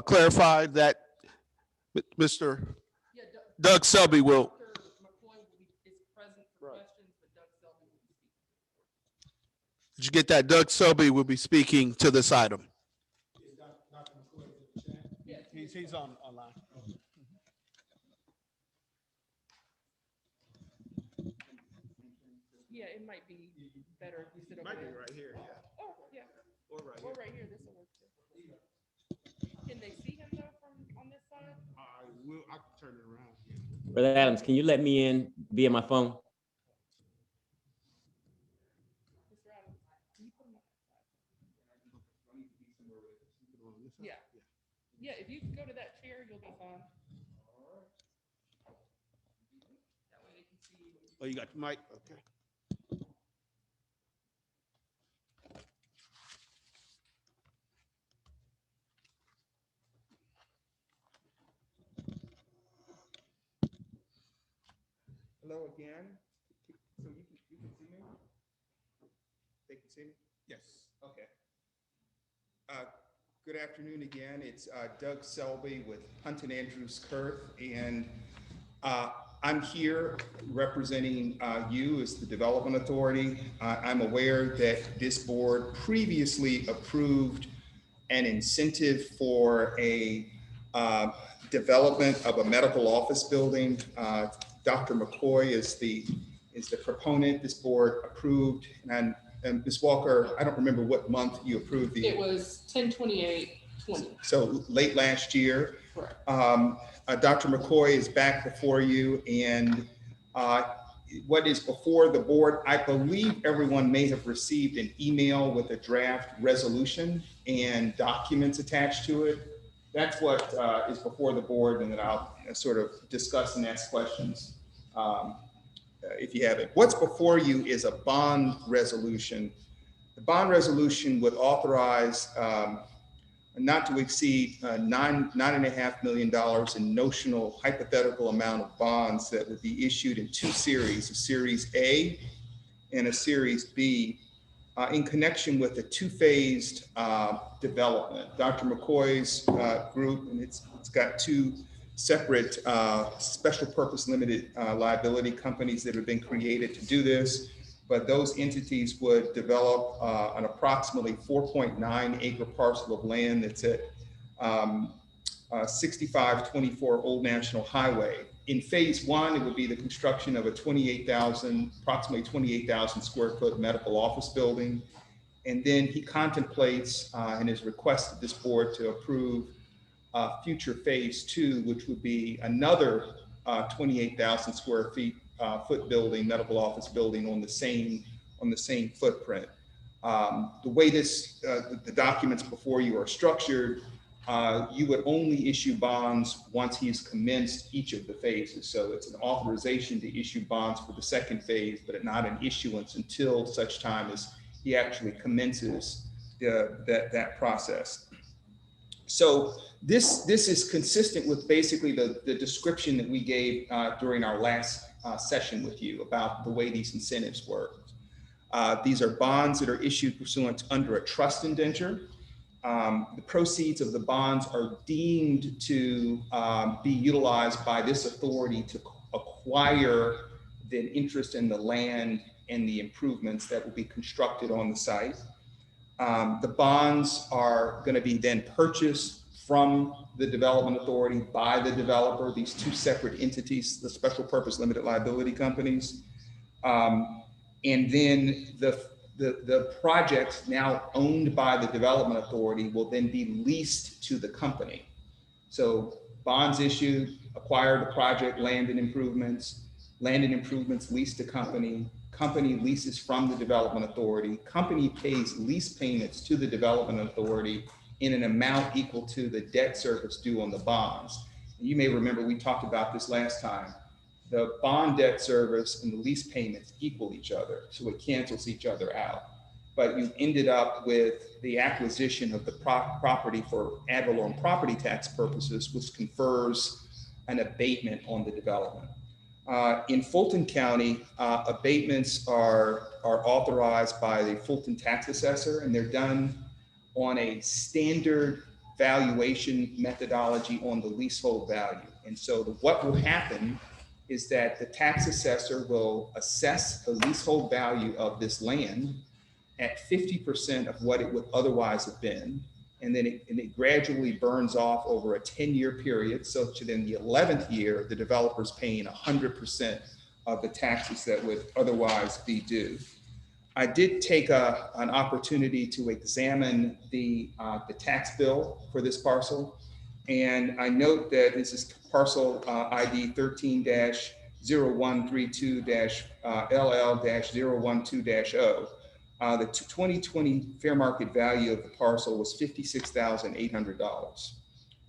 N: Clarify that Mr.
D: Yeah,
N: Doug Selby will.
D: Dr. McCoy is present for questions, but Doug Selby will be speaking.
N: Did you get that? Doug Selby will be speaking to this item.
O: He's online.
D: Yeah, it might be better if you sit over
O: Might be
D: there.
O: right here, yeah.
D: Oh, yeah.
O: Or right
D: Or
O: here.
D: right here, this will work too. Can they see him though from on this side?
O: I can turn it around.
E: Brother Adams, can you let me in via my phone?
D: Mr. Adams, can you put him on that side? Yeah. Yeah, if you go to that chair, you'll be fine. That way they can see you.
N: Oh, you got the mic? Okay.
Q: Hello again. So you can see me? They can see me? Yes. Okay. Good afternoon again. It's Doug Selby with Hunt and Andrews Kurth, and I'm here representing you as the Development Authority. I'm aware that this board previously approved an incentive for a development of a medical office building. Dr. McCoy is the proponent. This board approved, and Ms. Walker, I don't remember what month you approved the.
D: It was 10/28/20.
Q: So late last year.
D: Correct.
Q: Dr. McCoy is back before you, and what is before the board, I believe everyone may have received an email with a draft resolution and documents attached to it. That's what is before the board, and then I'll sort of discuss and ask questions if you have it. What's before you is a bond resolution. The bond resolution would authorize not to exceed $9.5 million in notional hypothetical amount of bonds that would be issued in 2 series, a Series A and a Series B, in connection with the 2-phased development. Dr. McCoy's group, and it's got 2 separate special purpose limited liability companies that have been created to do this, but those entities would develop an approximately 4.9 acre parcel of land that's at 6524 Old National Highway. In phase 1, it would be the construction of a approximately 28,000 square foot medical office building. And then he contemplates and has requested this board to approve future phase 2, which would be another 28,000 square foot building, medical office building on the same footprint. The way the documents before you are structured, you would only issue bonds once he's commenced each of the phases. So it's an authorization to issue bonds for the 2nd phase, but not an issuance until such time as he actually commences that process. So this is consistent with basically the description that we gave during our last session with you about the way these incentives work. These are bonds that are issued pursuant under a trust indenture. The proceeds of the bonds are deemed to be utilized by this authority to acquire the interest in the land and the improvements that will be constructed on the site. The bonds are going to be then purchased from the development authority by the developer, these two separate entities, the special purpose limited liability companies. And then the project now owned by the development authority will then be leased to the company. So bonds issued, acquire the project, land and improvements leased to company, company leases from the development authority, company pays lease payments to the development authority in an amount equal to the debt service due on the bonds. And you may remember we talked about this last time. The bond debt service and the lease payments equal each other, so it cancels each other out. But you ended up with the acquisition of the property for ad valorem property tax purposes, which confers an abatement on the development. In Fulton County, abatements are authorized by the Fulton tax assessor, and they're done on a standard valuation methodology on the leasehold value. And so what will happen is that the tax assessor will assess the leasehold value of this land at 50% of what it would otherwise have been. And then it gradually burns off over a 10-year period. So then the 11th year, the developer's paying 100% of the taxes that would otherwise be due. I did take an opportunity to examine the tax bill for this parcel. And I note that this is parcel ID 13-0132-LL-012-0. The 2020 fair market value of the parcel was $56,800.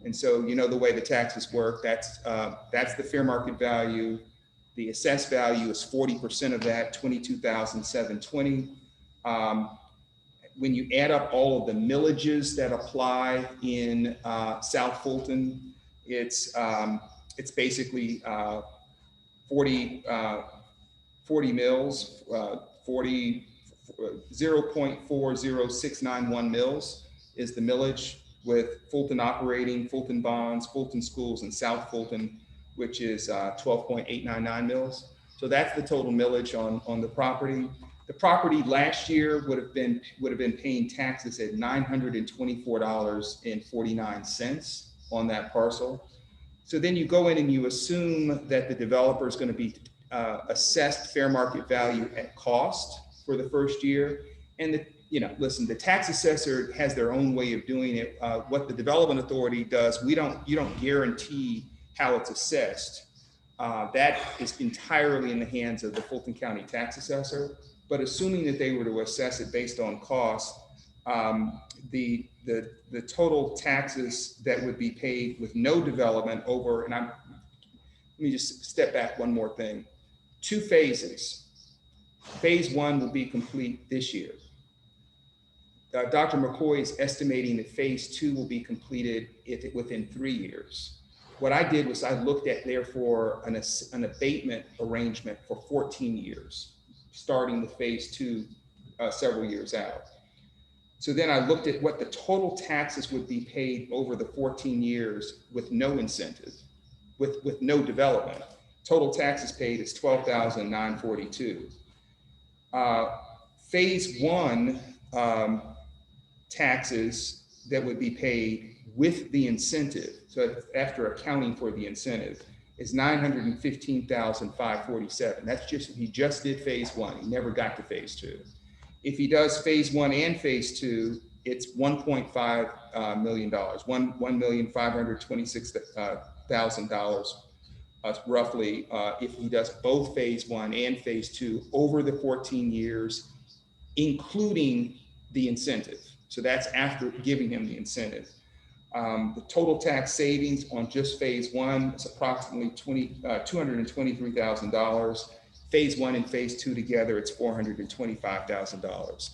Q: And so, you know, the way the taxes work, that's the fair market value. The assessed value is 40% of that, $22,720. When you add up all of the millages that apply in South Fulton, it's basically 40 mills, 0.40691 mills is the millage, with Fulton operating, Fulton bonds, Fulton schools, and South Fulton, which is 12.899 mills. So that's the total millage on the property. The property last year would have been paying taxes at $924.49 on that parcel. So then you go in and you assume that the developer is going to be assessed fair market value at cost for the first year. And listen, the tax assessor has their own way of doing it. What the development authority does, you don't guarantee how it's assessed. That is entirely in the hands of the Fulton County tax assessor. But assuming that they were to assess it based on cost, the total taxes that would be paid with no development over, let me just step back one more thing. 2 phases. Phase 1 will be complete this year. Dr. McCoy is estimating that phase 2 will be completed within 3 years. What I did was I looked at, therefore, an abatement arrangement for 14 years, starting with phase 2 several years out. So then I looked at what the total taxes would be paid over the 14 years with no incentive, with no development. Total taxes paid is $12,942. Phase 1 taxes that would be paid with the incentive, so after accounting for the incentive, is $915,547. That's he just did phase 1. He never got to phase 2. If he does phase 1 and phase 2, it's $1.5 million, $1,526,000 roughly, if he does both phase 1 and phase 2 over the 14 years, including the incentive. So that's after giving him the incentive. The total tax savings on just phase 1 is approximately $223,000. Phase 1 and phase 2 together, it's $425,000.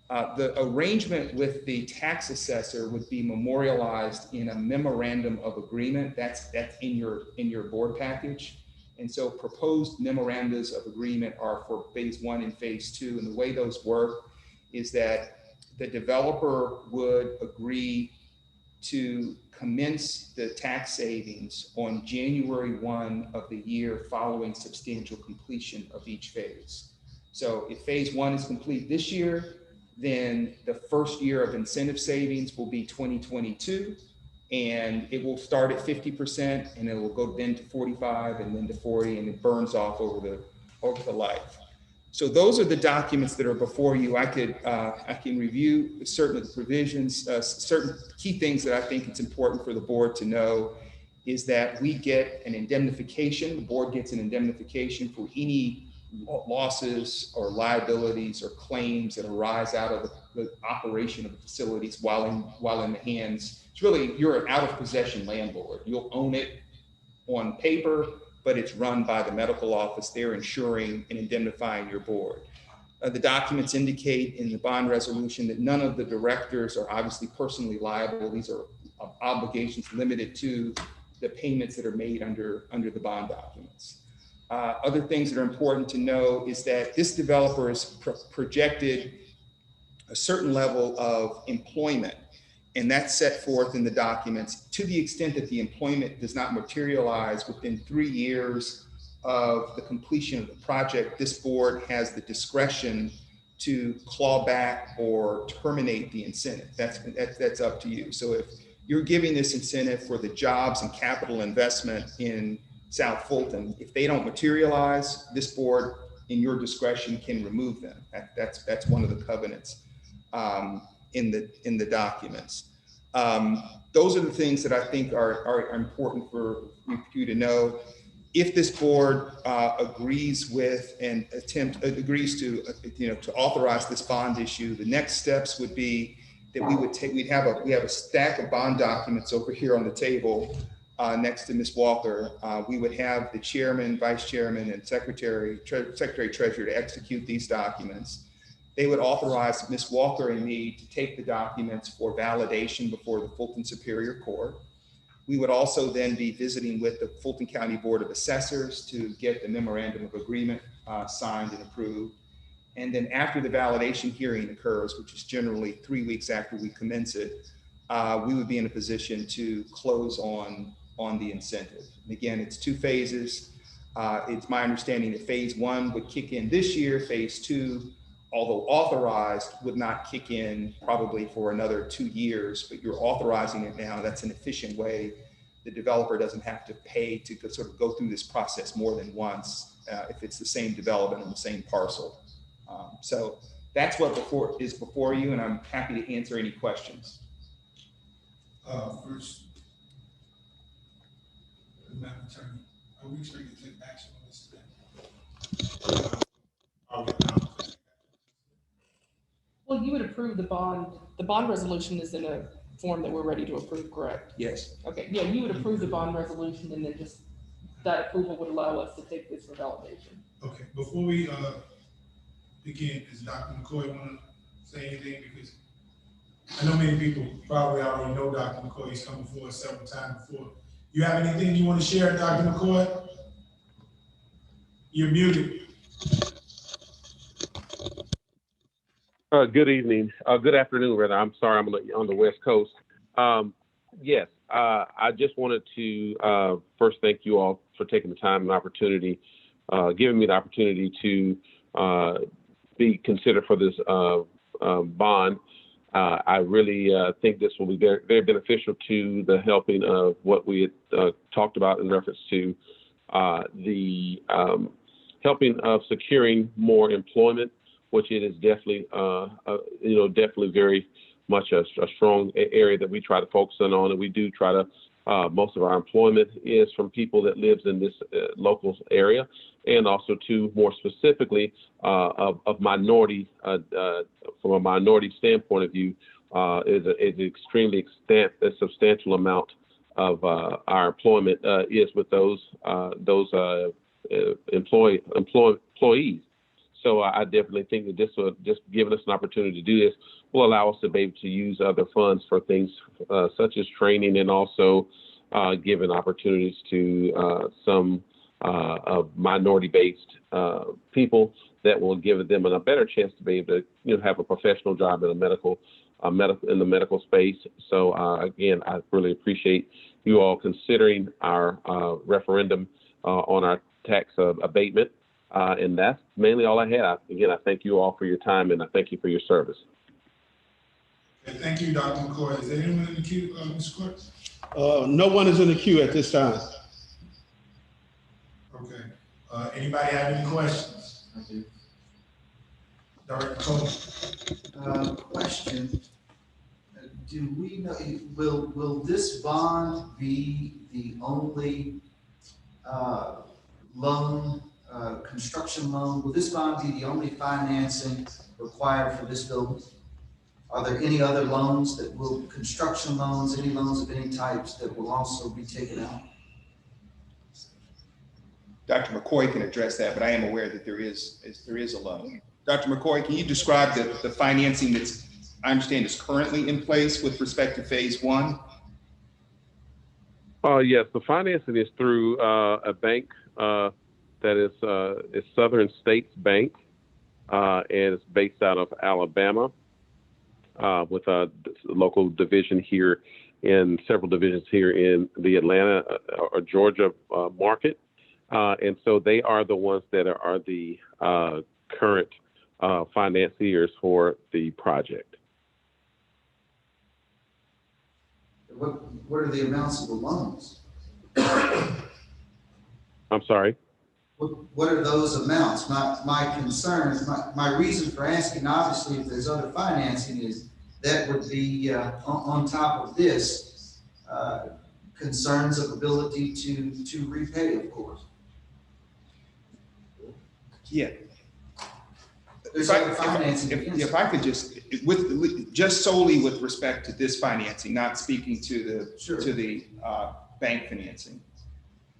Q: The arrangement with the tax assessor would be memorialized in a memorandum of agreement. That's in your board package. And so proposed memorandums of agreement are for phase 1 and phase 2. And the way those work is that the developer would agree to commence the tax savings on January 1 of the year following substantial completion of each phase. So if phase 1 is complete this year, then the first year of incentive savings will be 2022, and it will start at 50%, and it will go then to 45, and then to 40, and it burns off over the life. So those are the documents that are before you. I can review certain of the provisions. Certain key things that I think it's important for the board to know is that we get an indemnification. The board gets an indemnification for any losses or liabilities or claims that arise out of the operation of the facilities while in the hands. It's really, you're an out of possession landlord. You'll own it on paper, but it's run by the medical office. They're insuring and indemnifying your board. The documents indicate in the bond resolution that none of the directors are obviously personally liable. These are obligations limited to the payments that are made under the bond documents. Other things that are important to know is that this developer has projected a certain level of employment, and that's set forth in the documents. To the extent that the employment does not materialize within 3 years of the completion of the project, this board has the discretion to claw back or terminate the incentive. That's up to you. So if you're giving this incentive for the jobs and capital investment in South Fulton, if they don't materialize, this board, in your discretion, can remove them. That's one of the covenants in the documents. Those are the things that I think are important for you to know. If this board agrees with and agrees to authorize this bond issue, the next steps would be that we have a stack of bond documents over here on the table next to Ms. Walker. We would have the chairman, vice chairman, and secretary treasurer to execute these documents. They would authorize Ms. Walker and me to take the documents for validation before the Fulton Superior Court. We would also then be visiting with the Fulton County Board of Assessors to get the memorandum of agreement signed and approved. And then after the validation hearing occurs, which is generally 3 weeks after we commence it, we would be in a position to close on the incentive. And again, it's 2 phases. It's my understanding that phase 1 would kick in this year. Phase 2, although authorized, would not kick in probably for another 2 years, but you're authorizing it now. That's an efficient way. The developer doesn't have to pay to sort of go through this process more than once if it's the same development on the same parcel. So that's what is before you, and I'm happy to answer any questions.
G: First, Madam Attorney, are we expected to take action on this today?
D: Well, you would approve the bond. The bond resolution is in a form that we're ready to approve, correct?
Q: Yes.
D: Okay, yeah, you would approve the bond resolution, and then just that approval would allow us to take this for validation.
G: Okay, before we begin, does Dr. McCoy want to say anything? Because I know many people probably already know Dr. McCoy. He's come before us several times before. You have anything you want to share, Dr. McCoy? You're muted.
R: Good evening. Good afternoon, rather. I'm sorry, I'm on the West Coast. Yes, I just wanted to first thank you all for taking the time and opportunity, giving me the opportunity to be considered for this bond. I really think this will be very, very beneficial to the helping of what we had talked about in reference to the helping of securing more employment, which it is definitely, definitely very much a strong area that we try to focus on, and we do try to. Most of our employment is from people that lives in this local area, and also to more specifically of minority, from a minority standpoint of view, is extremely substantial amount of our employment is with those employees. So I definitely think that this will just giving us an opportunity to do this will allow us to be able to use other funds for things such as training, and also giving opportunities to some minority-based people that will give them a better chance to be able to have a professional job in in the medical space. So again, I really appreciate you all considering our referendum on our tax abatement. And that's mainly all I had. Again, I thank you all for your time, and I thank you for your service.
G: Okay, thank you, Dr. McCoy. Is there anyone in the queue, Mr. Clerk?
N: No one is in the queue at this time.
G: Okay. Anybody have any questions?
H: I do.
G: Dr. Coleman.
H: Question. Do we know, will this bond be the only loan, construction loan? Will this bond be the only financing required for this building? Are there any other loans that will, construction loans, any loans of any types that will also be taken out?
Q: Dr. McCoy can address that, but I am aware that there is a loan. Dr. McCoy, can you describe the financing that's, I understand, is currently in place with respect to phase one?
R: Yes, the financing is through a bank that is Southern States Bank, and it's based out of Alabama, with a local division here in several divisions here in the Atlanta or Georgia market. And so they are the ones that are the current financiers for the project.
H: What are the amounts of the loans?
R: I'm sorry?
H: What are those amounts? My concern, my reason for asking, obviously, if there's other financing, is that would be on top of this, concerns of ability to repay, of course.
Q: Yeah.
H: There's other financing.
Q: If I could just solely with respect to this financing, not speaking to the bank financing.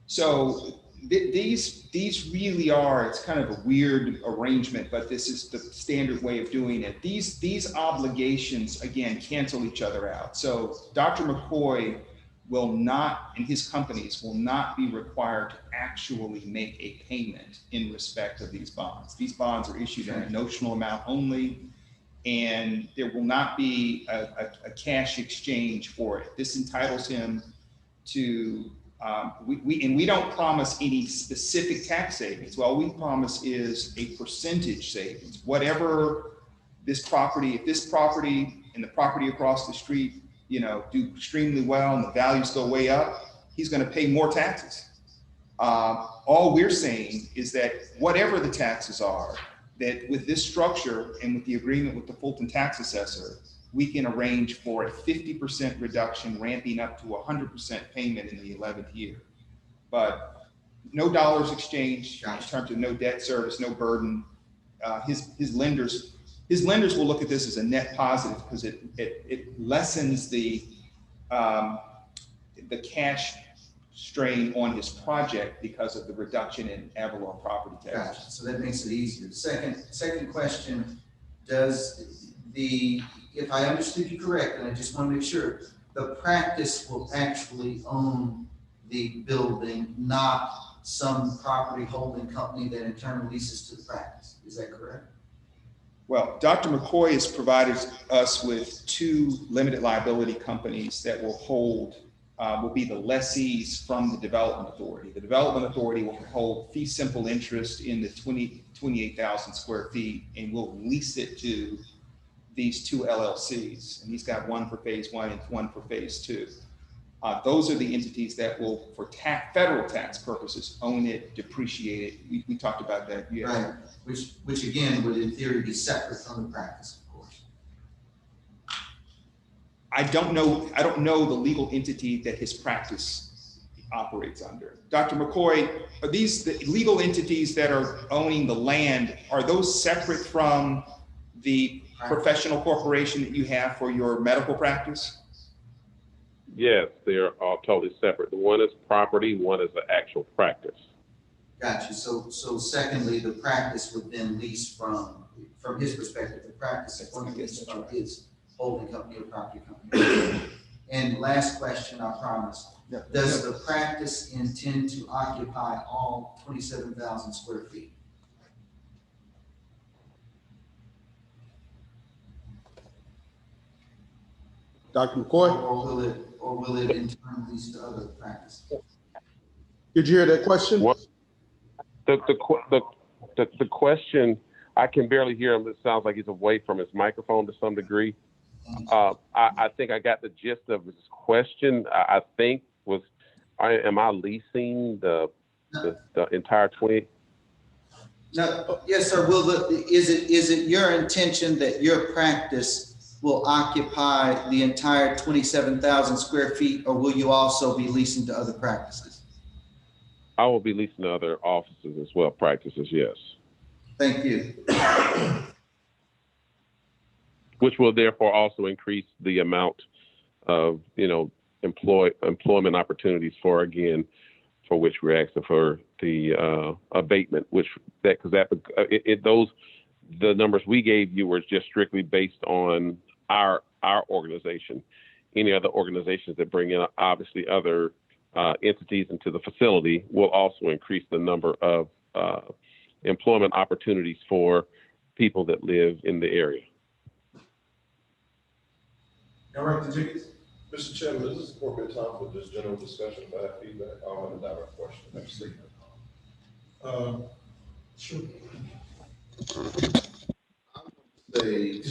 Q: So these really are, it's kind of a weird arrangement, but this is the standard way of doing it. These obligations, again, cancel each other out. So Dr. McCoy will not, and his companies will not be required to actually make a payment in respect of these bonds. These bonds are issued in a notional amount only, and there will not be a cash exchange for it. This entitles him to, we don't promise any specific tax savings. Well, we promise is a percentage savings. Whatever this property, if this property and the property across the street, do extremely well and the values go way up, he's going to pay more taxes. All we're saying is that whatever the taxes are, that with this structure and with the agreement with the Fulton tax assessor, we can arrange for a 50% reduction, ramping up to 100% payment in the 11th year. But no dollars exchanged in terms of no debt service, no burden. His lenders will look at this as a net positive because it lessens the cash strain on his project because of the reduction in ad valorem property tax.
H: Gotcha. So that makes it easier. Second question, if I understood you correct, and I just want to make sure, the practice will actually own the building, not some property holding company that in turn leases to the practice. Is that correct?
Q: Well, Dr. McCoy has provided us with 2 limited liability companies that will hold, will be the lessees from the Development Authority. The Development Authority will hold fee simple interest in the 28,000 square feet and will lease it to these 2 LLCs. And he's got one for phase 1 and one for phase 2. Those are the entities that will, for federal tax purposes, own it, depreciate it. We talked about that. Yeah.
H: Right. Which again would in theory be separate from the practice, of course.
Q: I don't know the legal entity that his practice operates under. Dr. McCoy, are these the legal entities that are owning the land? Are those separate from the professional corporation that you have for your medical practice?
R: Yes, they're all totally separate. The one is property, one is the actual practice.
H: Got you. So secondly, the practice would then lease from his perspective, the practice is going to lease from his holding company or property company. And last question, I promise. Does the practice intend to occupy all 27,000 square feet?
N: Dr. McCoy?
H: Or will it in turn lease to other practices?
N: Did you hear that question?
R: What, the question, I can barely hear him. It sounds like he's away from his microphone to some degree. I think I got the gist of his question. I think was, am I leasing the entire 20?
H: No, yes, sir. Is it your intention that your practice will occupy the entire 27,000 square feet, or will you also be leasing to other practices?
R: I will be leasing to other offices as well, practices, yes.
H: Thank you.
R: Which will therefore also increase the amount of, employment opportunities for which we're asking for the abatement, the numbers we gave you were just strictly based on our organization. Any other organizations that bring in obviously other entities into the facility will also increase the number of employment opportunities for people that live in the area.
C: Director Jiggetts. Mr. Chairman, this is appropriate time for just general discussion. If I have feedback, I'll have a direct question.
N: Sure.
C: I would say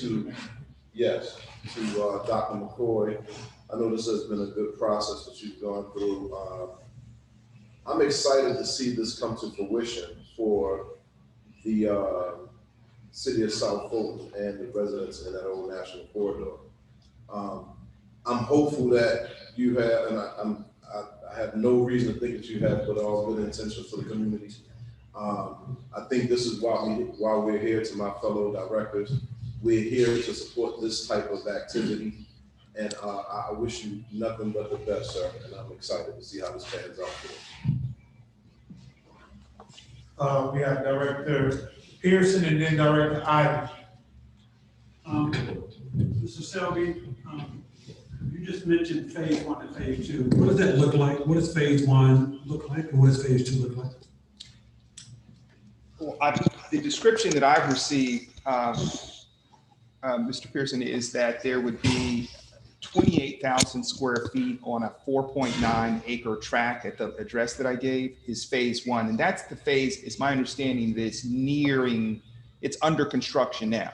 C: yes to Dr. McCoy. I know this has been a good process that you've gone through. I'm excited to see this come to fruition for the city of South Fulton and the residents in that old national corridor. I'm hopeful that you have, and I have no reason to think that you have, but all good intentions for the community. I think this is why we're here. To my fellow directors, we're here to support this type of activity, and I wish you nothing but the best, sir. And I'm excited to see how this pans out for you.
G: We have Director Pierson and then Director Ivey.
F: Mr. Selby, you just mentioned phase 1 and phase 2. What does that look like? What does phase 1 look like, and what does phase 2 look like?
Q: Well, the description that I've received, Mr. Pierson, is that there would be 28,000 square feet on a 4.9 acre tract at the address that I gave is phase 1. And that's the phase, it's my understanding, that's it's under construction now.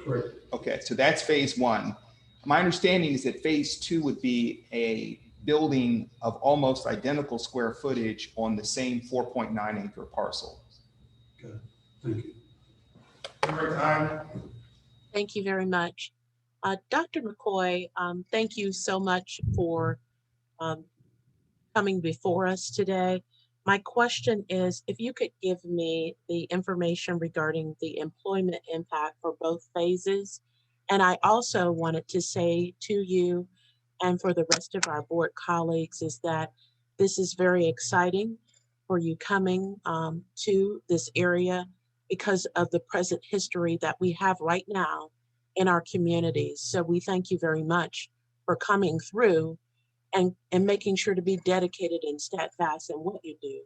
F: Correct.
Q: Okay, so that's phase 1. My understanding is that phase 2 would be a building of almost identical square footage on the same 4.9 acre parcel.
F: Okay, thank you.
Q: Director Ivey.
J: Thank you very much. Dr. McCoy, thank you so much for coming before us today. My question is, if you could give me the information regarding the employment impact for both phases. And I also wanted to say to you and for the rest of our board colleagues is that this is very exciting for you coming to this area because of the present history that we have right now in our communities. So we thank you very much for coming through and making sure to be dedicated and steadfast in what you do.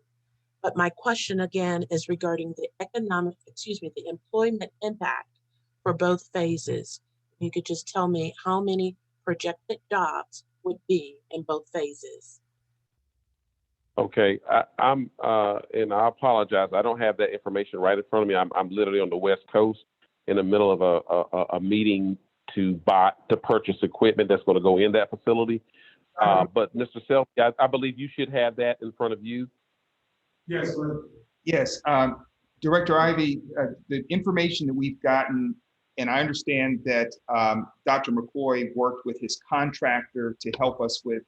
J: But my question again is regarding the the employment impact for both phases. You could just tell me how many projected jobs would be in both phases.
R: Okay, and I apologize. I don't have that information right in front of me. I'm literally on the West Coast in the middle of a meeting to purchase equipment that's going to go in that facility. But Mr. Selby, I believe you should have that in front of you.
Q: Yes, sir. Yes, Director Ivey, the information that we've gotten, and I understand that Dr. McCoy worked with his contractor to help us with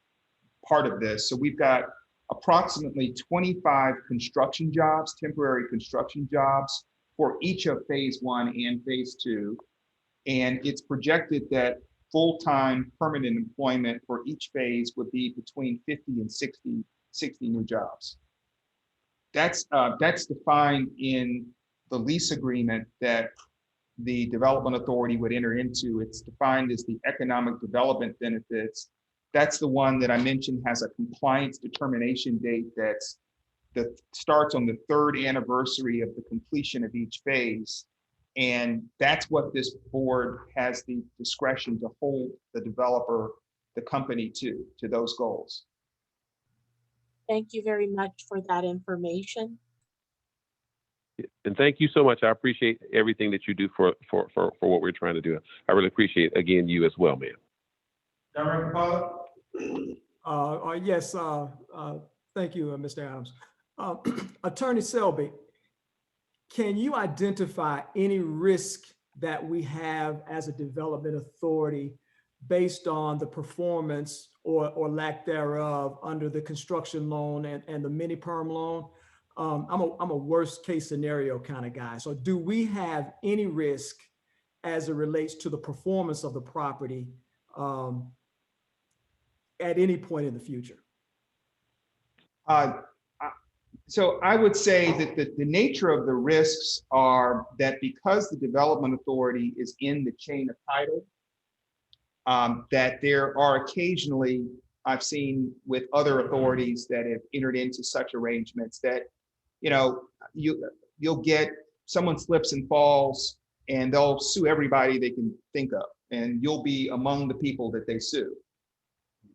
Q: part of this. So we've got approximately 25 construction jobs, temporary construction jobs for each of phase 1 and phase 2. And it's projected that full-time permanent employment for each phase would be between 50 and 60 new jobs. That's defined in the lease agreement that the development authority would enter into. It's defined as the economic development benefits. That's the one that I mentioned has a compliance determination date that starts on the 3rd anniversary of the completion of each phase. And that's what this board has the discretion to hold the developer, the company to those goals.
J: Thank you very much for that information.
R: And thank you so much. I appreciate everything that you do for what we're trying to do. I really appreciate, again, you as well, man.
K: Director Pollard? Yes, thank you, Mr. Adams. Attorney Selby, can you identify any risk that we have as a development authority based on the performance or lack thereof under the construction loan and the mini perm loan? I'm a worst case scenario kind of guy. So do we have any risk as it relates to the performance of the property at any point in the future?
Q: So I would say that the nature of the risks are that because the development authority is in the chain of title, that there are occasionally, I've seen with other authorities that have entered into such arrangements that, you know, you'll get someone slips and falls and they'll sue everybody they can think of, and you'll be among the people that they sue.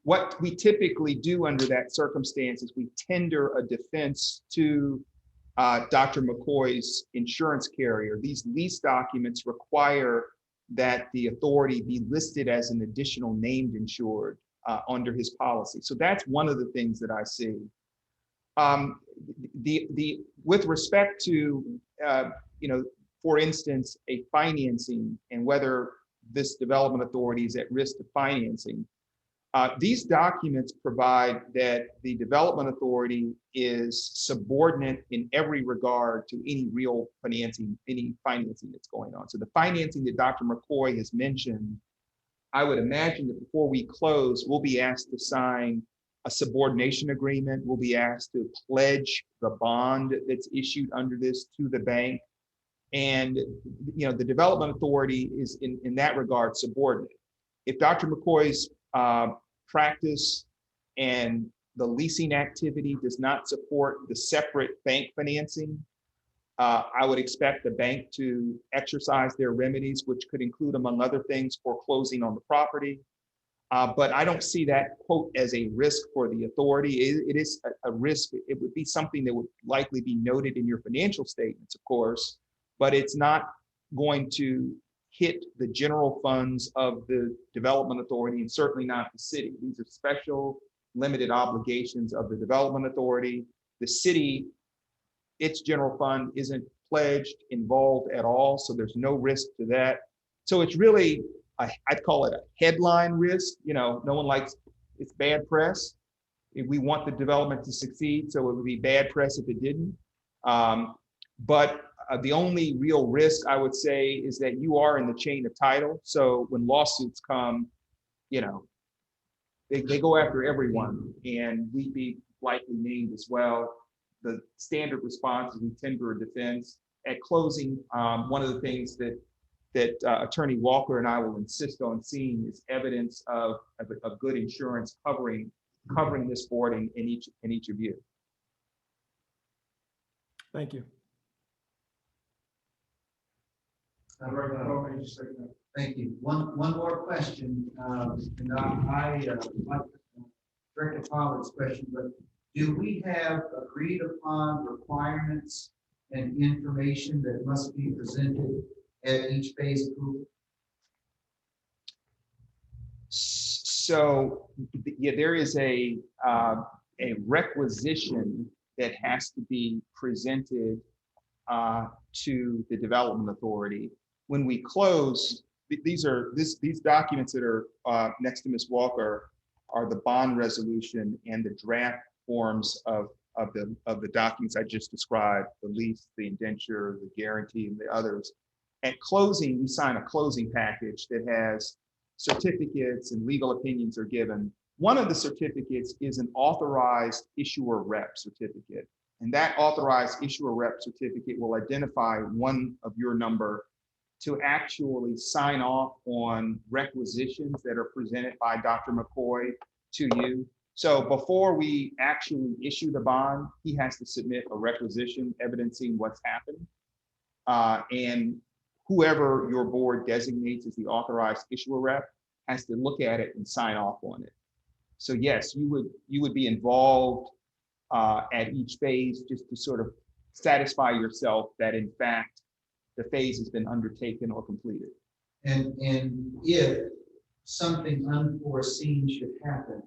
Q: What we typically do under that circumstance is we tender a defense to Dr. McCoy's insurance carrier. These lease documents require that the authority be listed as an additional named insured under his policy. So that's one of the things that I see. With respect to, you know, for instance, a financing and whether this development authority is at risk of financing, these documents provide that the development authority is subordinate in every regard to any real financing, any financing that's going on. So the financing that Dr. McCoy has mentioned, I would imagine that before we close, we'll be asked to sign a subordination agreement. We'll be asked to pledge the bond that's issued under this to the bank. And, you know, the development authority is in that regard subordinate. If Dr. McCoy's practice and the leasing activity does not support the separate bank financing, I would expect the bank to exercise their remedies, which could include, among other things, foreclosing on the property. But I don't see that, quote, as a risk for the authority. It is a risk. It would be something that would likely be noted in your financial statements, of course, but it's not going to hit the general funds of the development authority and certainly not the city. These are special limited obligations of the development authority. The city, its general fund isn't pledged, involved at all, so there's no risk to that. So it's really, I'd call it a headline risk. You know, no one likes, it's bad press. We want the development to succeed, so it would be bad press if it didn't. But the only real risk I would say is that you are in the chain of title. So when lawsuits come, you know, they go after everyone, and we'd be likely named as well. The standard response is we tender a defense. At closing, one of the things that Attorney Walker and I will insist on seeing is evidence of good insurance covering this board in each of you.
K: Thank you.
H: Thank you. One more question, and I like Director Pollard's question, but do we have agreed upon requirements and information that must be presented at each phase approval?
Q: So yeah, there is a requisition that has to be presented to the development authority. When we close, these documents that are next to Ms. Walker are the bond resolution and the draft forms of the documents I just described, the lease, the indenture, the guarantee, and the others. At closing, we sign a closing package that has certificates and legal opinions are given. One of the certificates is an authorized issuer rep certificate. And that authorized issuer rep certificate will identify one of your number to actually sign off on requisitions that are presented by Dr. McCoy to you. So before we actually issue the bond, he has to submit a requisition evidencing what's happened. And whoever your board designates as the authorized issuer rep has to look at it and sign off on it. So yes, you would be involved at each phase just to sort of satisfy yourself that in fact the phase has been undertaken or completed.
H: And if something unforeseen should happen,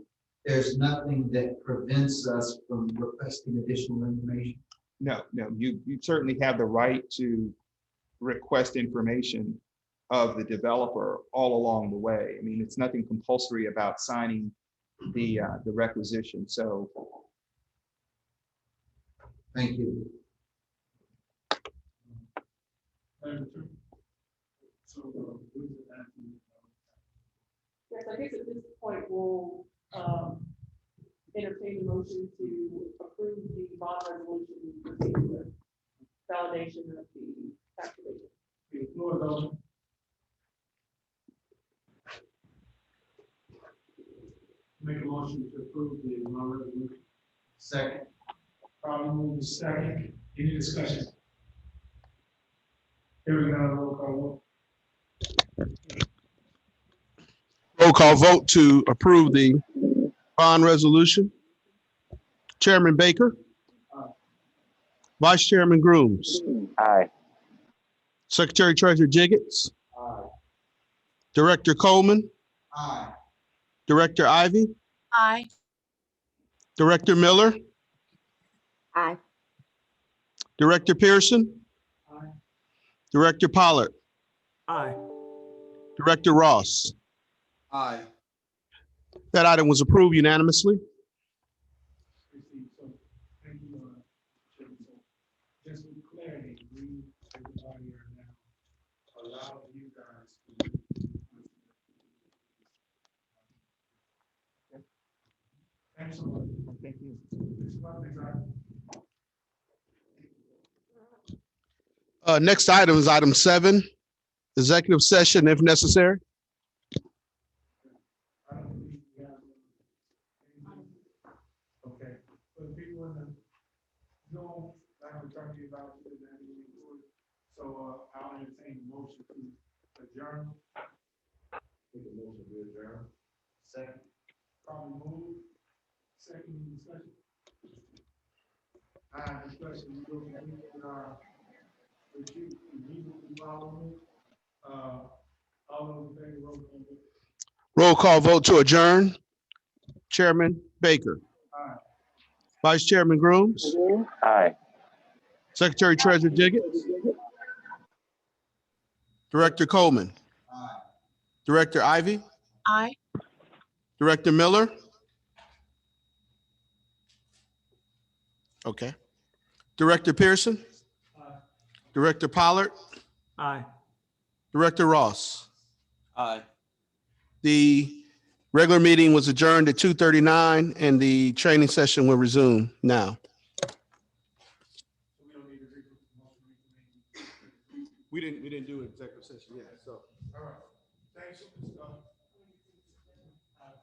H: there's nothing that prevents us from requesting additional information?
Q: No, you certainly have the right to request information of the developer all along the way. I mean, it's nothing compulsory about signing the requisition. So
H: thank you.
D: Yes, I guess at this point, we'll entertain a motion to approve the bond resolution proceeding with validation of the calculation.
F: Make a motion to approve the bond resolution.
H: Second.
F: Probably move second. Any discussion? Here we go, roll call vote.
N: Roll call vote to approve the bond resolution. Chairman Baker. Vice Chairman Grooms.
S: Aye.
N: Secretary Treasurer Jiggetts.
H: Aye.
N: Director Coleman.
H: Aye.
N: Director Ivey.
J: Aye.
N: Director Miller.
I: Aye.
N: Director Pierson.
F: Aye.
N: Director Pollard.
K: Aye.
N: Director Ross.
H: Aye.
N: That item was approved unanimously.
F: So, thank you, Chairman. So, just for clarity, we, everybody are now allowing you guys to. Thanks so much.
Q: thank you.
N: Next item is item 7, executive session if necessary.
F: Okay, for the people in the Zoom, like we're talking about, so I'll entertain a motion to adjourn.
B: Make a motion to adjourn.
F: Second. Probably move. Second discussion. Discussion, we go to retreat, immediately following. All those in favor, roll call vote.
N: Roll call vote to adjourn. Chairman Baker.
F: Aye.
N: Vice Chairman Grooms.
S: Aye.
N: Secretary Treasurer Jiggetts. Director Coleman.
H: Aye.
N: Director Ivey.
J: Aye.
N: Director Miller. Okay. Director Pierson.
F: Aye.
N: Director Pollard.
K: Aye.
N: Director Ross.
M: Aye.
N: The regular meeting was adjourned at 2:39 and the training session will resume now. We didn't do executive session yet, so.
F: All right, thanks.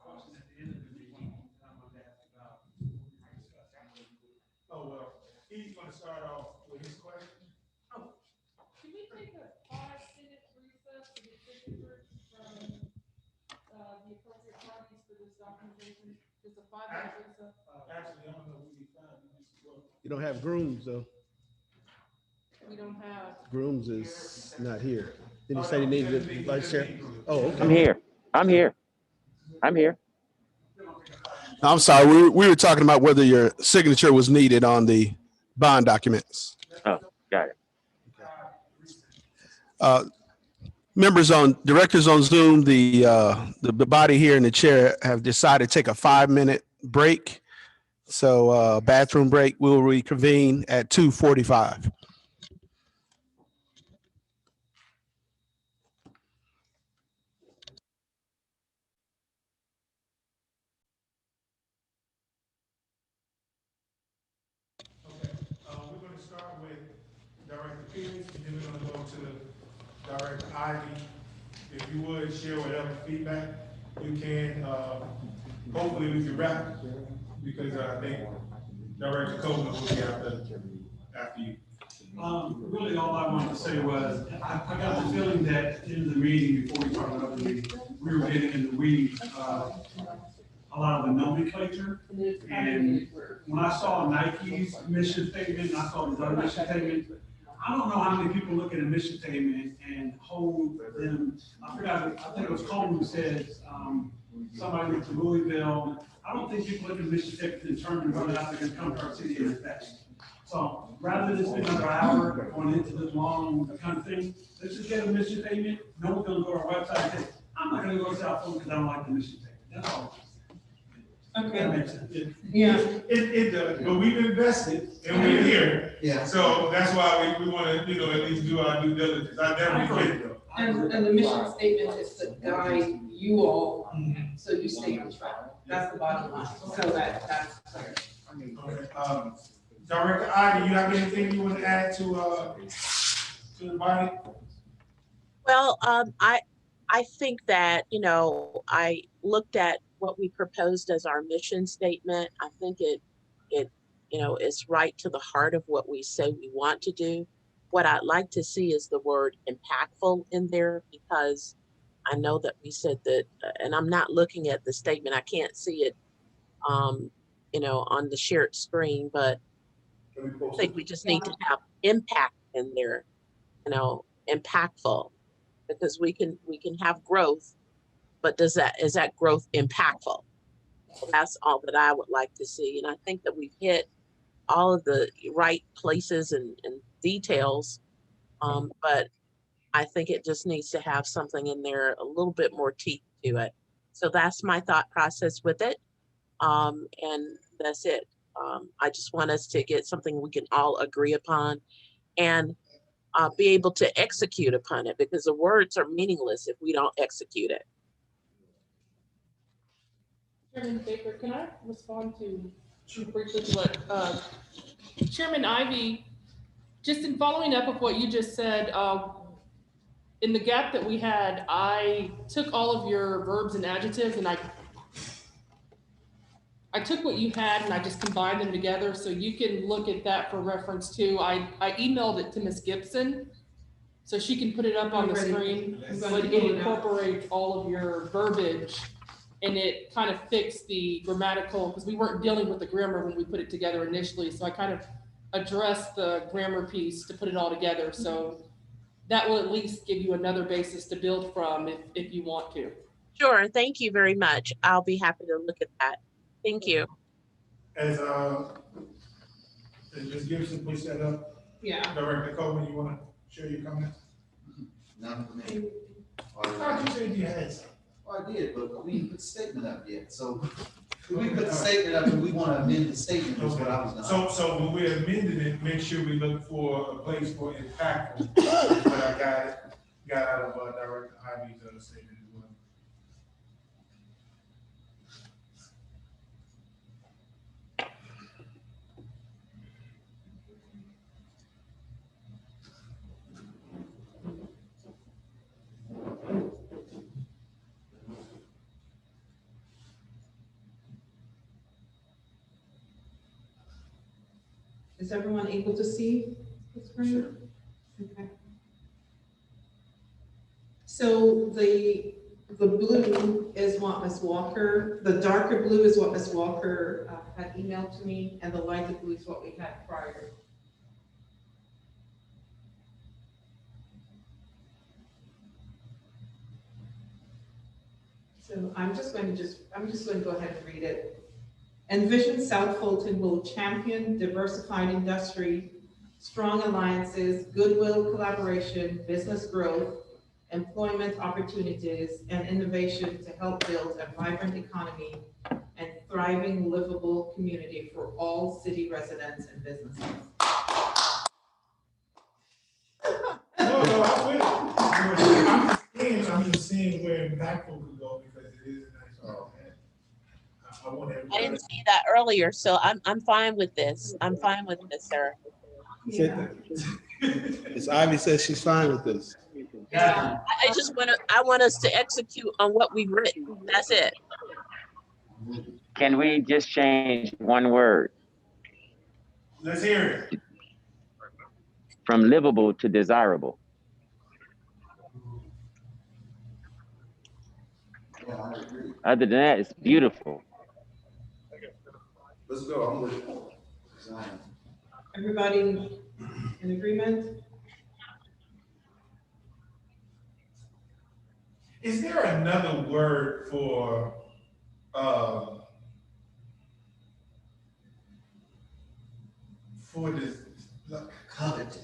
F: Question at the end of the meeting, I'm gonna ask about. Oh, well, he's gonna start off with his question.
D: Oh, can we take a 5-minute recess to get signatures from the appropriate parties for this documentation? Just a 5-minute recess?
F: Actually, I don't know who we found.
N: You don't have Grooms though.
D: We don't have.
N: Grooms is not here. Did he say he needed a vice chair? Oh, okay.
S: I'm here. I'm here. I'm here.
N: I'm sorry, we were talking about whether your signature was needed on the bond documents.
S: Oh, got it.
N: Directors on Zoom, the body here in the chair have decided to take a 5-minute break. So bathroom break, we'll reconvene at 2:45.
G: with Director Pierce, and then we're gonna go to Director Ivey. If you would share whatever feedback you can, hopefully we can wrap, because I think Director Coleman will be after you.
F: Really, all I wanted to say was, I got the feeling that at the end of the meeting, before we started up the meeting, we were getting in the weeds, a lot of the nomenclature. And when I saw Nike's mission statement, and I saw his other mission statement, I don't know how many people look at a mission statement and hold them. I forgot, I think it was Coleman who said, somebody went to Louisville. I don't think people look at a mission statement and determine whether or not they're gonna come to our city and invest. So rather than spend another hour going into this long kind of thing, let's just get a mission statement. No one's gonna go to our website and say, I'm not gonna go to South Fulton because I don't like the mission statement. That's all.
L: Okay.
F: That makes sense.
L: Yeah.
G: It does, but we've invested and we're here.
H: Yeah.
G: So that's why we wanna, you know, at least do our due diligence. I definitely get it though.
P: And the mission statement is to guide you all, so you stay on track. That's the bottom line, so that's clear.
G: Okay, Director Ivey, you have anything you want to add to the body?
J: Well, I think that, you know, I looked at what we proposed as our mission statement. I think it, you know, is right to the heart of what we say we want to do. What I'd like to see is the word impactful in there, because I know that we said that, and I'm not looking at the statement. I can't see it, you know, on the shared screen, but I think we just need to have impact in there, you know, impactful, because we can have growth, but is that growth impactful? That's all that I would like to see. And I think that we've hit all of the right places and details, but I think it just needs to have something in there, a little bit more teeth to it. So that's my thought process with it. And that's it. I just want us to get something we can all agree upon and be able to execute upon it, because the words are meaningless if we don't execute it.
D: Chairman Baker, can I respond to briefly to what Chairman Ivey, just in following up of what you just said, in the gap that we had, I took all of your verbs and adjectives and I took what you had and I just combined them together, so you can look at that for reference too. I emailed it to Miss Gibson, so she can put it up on the screen, but it incorporates all of your verbiage and it kind of fixed the grammatical, because we weren't dealing with the grammar when we put it together initially. So I kind of addressed the grammar piece to put it all together. So that will at least give you another basis to build from if you want to.
J: Sure, thank you very much. I'll be happy to look at that. Thank you.
G: As Ms. Gibson puts that up.
L: Yeah.
G: Director Coleman, you want to share your comments?
H: None for me.
G: I thought you said you had some.
H: Well, I did, but we didn't put the statement up yet. So if we put the statement up and we want to amend the statement, is what I was gonna. So
G: when we're amending it, make sure we look for a place for impactful. But I got out of Director Ivey's statement as well.
P: Is everyone able to see the screen? Okay. So the blue is what Ms. Walker, the darker blue is what Ms. Walker had emailed to me, and the lighter blue is what we had prior. So I'm just going to go ahead and read it. Envision South Fulton will champion diversified industry, strong alliances, goodwill collaboration, business growth, employment opportunities, and innovation to help build a vibrant economy and thriving, livable community for all city residents and businesses.
G: I'm just seeing where impactful could go, because it is a nice.
J: I didn't see that earlier, so I'm fine with this. I'm fine with this, sir.
N: Ms. Ivy says she's fine with this.
J: I want us to execute on what we've written. That's it.
S: Can we just change one word
G: Let's hear it.
S: from livable to desirable? Other than that, it's beautiful.
B: Let's go. I'm with you.
P: Everybody in agreement?
G: Is there another word for this?
H: Coveted.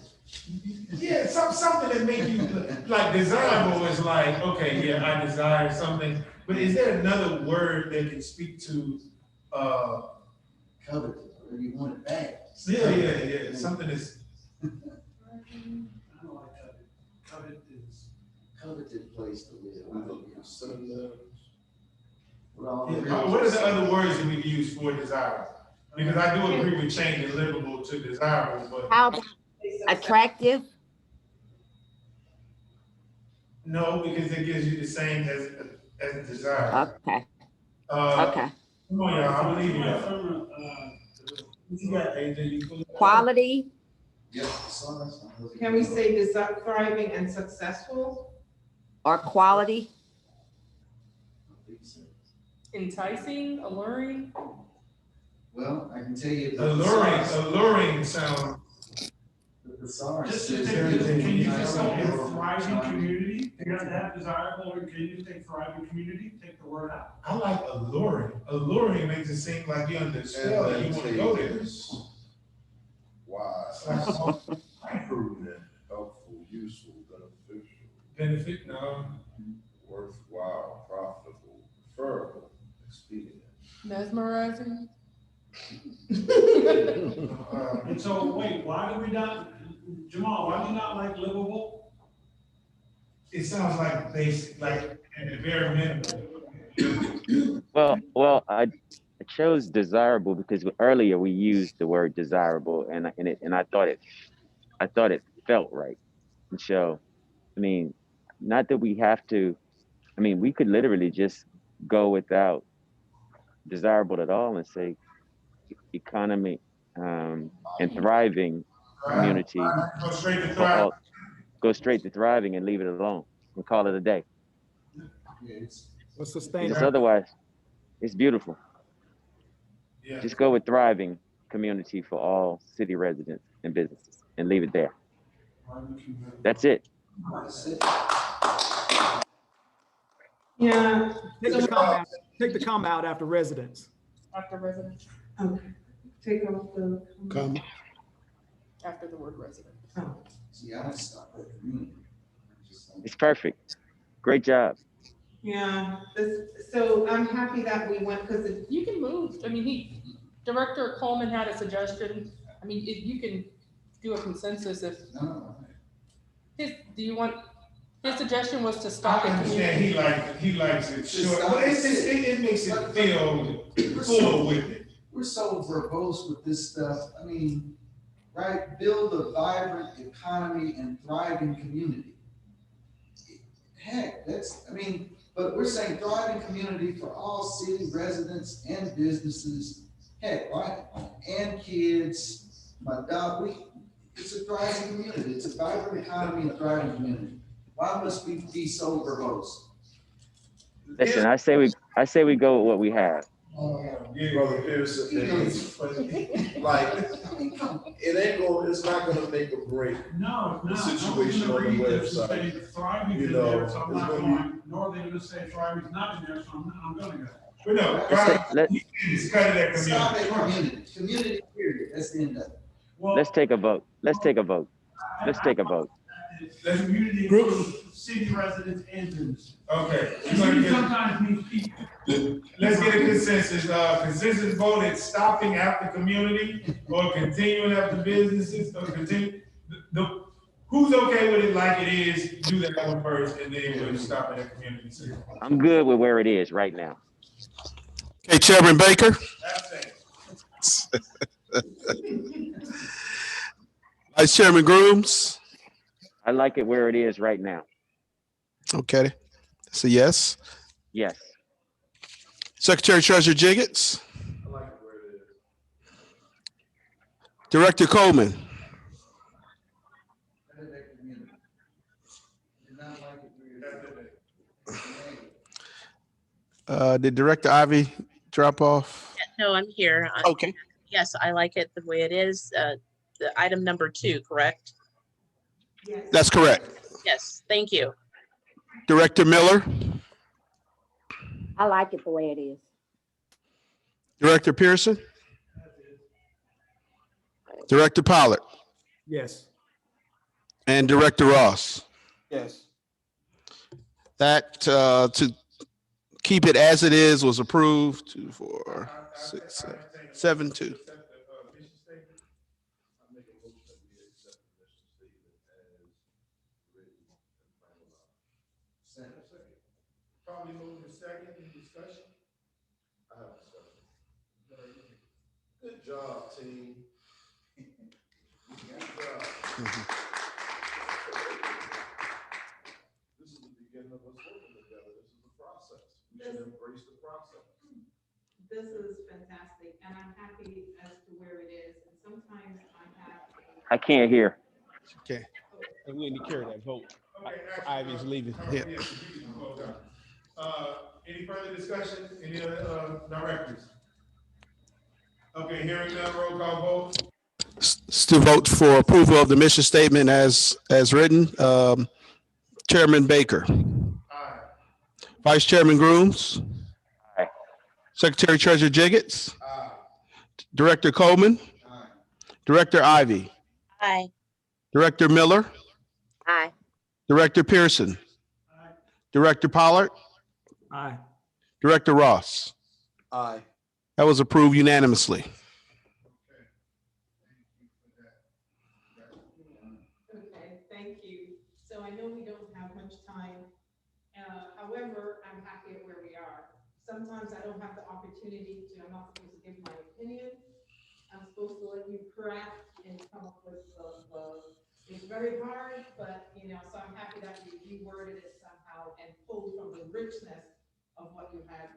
G: Yeah, something that makes you like desirable is like, okay, yeah, I desire something. But is there another word that can speak to
H: Coveted, or you want it bad?
G: Yeah. Something is
H: Coveted place to live.
G: what are the other words that we use for desirable? Because I do agree with changing livable to desirable, but
I: How about attractive?
G: no, because it gives you the same as desire.
I: Okay.
G: Okay. Come on, y'all. I believe you. What you got, AJ?
I: Quality?
P: Can we say thriving and successful?
I: Or quality?
D: Enticing, alluring.
H: Well, I can tell you.
G: Alluring sound.
H: Just
G: can you just say
F: thriving community? You have to have desirable, or can you take thriving community? Take the word out.
G: I like alluring. Alluring makes it seem like you're under spell and you want to go there.
B: Wise, prudent, helpful, useful, beneficial.
G: Benefit, no.
B: Worthwhile, profitable, preferable, expedient.
D: Mesmerizing.
F: And so, wait, why do we not, Jamal, why do you not like livable?
G: It sounds like basic, like at the very minimum.
S: Well, I chose desirable because earlier we used the word desirable, and I thought it felt right. And so, I mean, not that we have to. I mean, we could literally just go without desirable at all and say economy and thriving community.
G: Go straight to thriving.
S: Go straight to thriving and leave it alone and call it a day.
K: What's sustainable?
S: Because otherwise, it's beautiful.
G: Yeah.
S: Just go with thriving community for all city residents and businesses and leave it there. That's it.
P: Yeah.
K: Take the comma out after residents.
D: After residents.
P: Okay. Take off the
N: Come.
D: After the word resident.
P: Oh.
H: See, I would stop at community.
S: It's perfect. Great job.
P: Yeah. So I'm happy that we went because
D: you can move. I mean, Director Coleman had a suggestion. I mean, if you can do a consensus, if do you want? His suggestion was to stop.
G: I understand he likes it short, but it makes it feel full with it.
H: We're so verbose with this stuff. I mean, right? Build a vibrant economy and thriving community. Heck, but we're saying thriving community for all city residents and businesses. Heck, right? And kids, my dog, it's a thriving community. It's a vibrant economy and thriving community. Why must we be so verbose?
S: Listen, I say we go with what we have.
B: Brother Pierson, it's not gonna make or break the situation on the website.
F: Thriving
B: You
F: in
B: know,
F: there, so I'm
B: it's
F: not
B: gonna
F: going, nor are they gonna say thriving is not in there, so I'm gonna go.
G: But no,
H: it's kind of that community. Stop at community. Community, period. That's the end of it.
S: Let's take a vote. Let's take a vote.
F: Community includes city residents and businesses.
G: Okay.
F: Sometimes means people.
G: Let's get a consensus. Consensus voted stopping after community or continuing after businesses or continue. Who's okay with it like it is? Do that one first and then we'll stop at the community.
S: I'm good with where it is right now.
N: Okay, Chairman Baker. Vice Chairman Grooms.
S: I like it where it is right now.
N: Okay, that's a yes.
S: Yes.
N: Secretary Treasurer Jiggetts.
B: I like it where it is.
N: Director Coleman.
H: Did not like it where it is.
N: Did Director Ivey drop off?
J: No, I'm here.
N: Okay.
J: Yes, I like it the way it is. The item number 2, correct?
N: That's correct.
J: Yes, thank you.
N: Director Miller.
I: I like it the way it is.
N: Director Pierson. Director Pollard.
K: Yes.
N: And Director Ross.
K: Yes.
N: That to keep it as it is was approved. 2, 4, 6, 7, 2.
C: Probably move to second in discussion. I have a discussion. Good job, team. Good job. This is the beginning of us working together. This is the process. We should embrace the process.
P: This is fantastic, and I'm happy as to where it is. And sometimes I have.
S: I can't hear.
N: Okay.
O: And we need to carry that vote. Ivey's leaving.
C: Yeah. Any further discussion? Any other directors? Okay, hearing none, roll call vote.
N: Still vote for approval of the mission statement as written. Chairman Baker.
C: Aye.
N: Vice Chairman Grooms.
S: Aye.
N: Secretary Treasurer Jiggetts.
C: Aye.
N: Director Coleman.
H: Aye.
N: Director Ivey.
J: Aye.
N: Director Miller.
I: Aye.
N: Director Pierson. Director Pollard.
K: Aye.
N: Director Ross.
H: Aye.
N: That was approved unanimously.
P: Okay, thank you. So I know we don't have much time. However, I'm happy at where we are. Sometimes I don't have the opportunity to, I'm not supposed to give my opinion. I'm supposed to let you craft and come up with it's very hard, but so I'm happy that you reworded it somehow and pulled from the richness of what you had,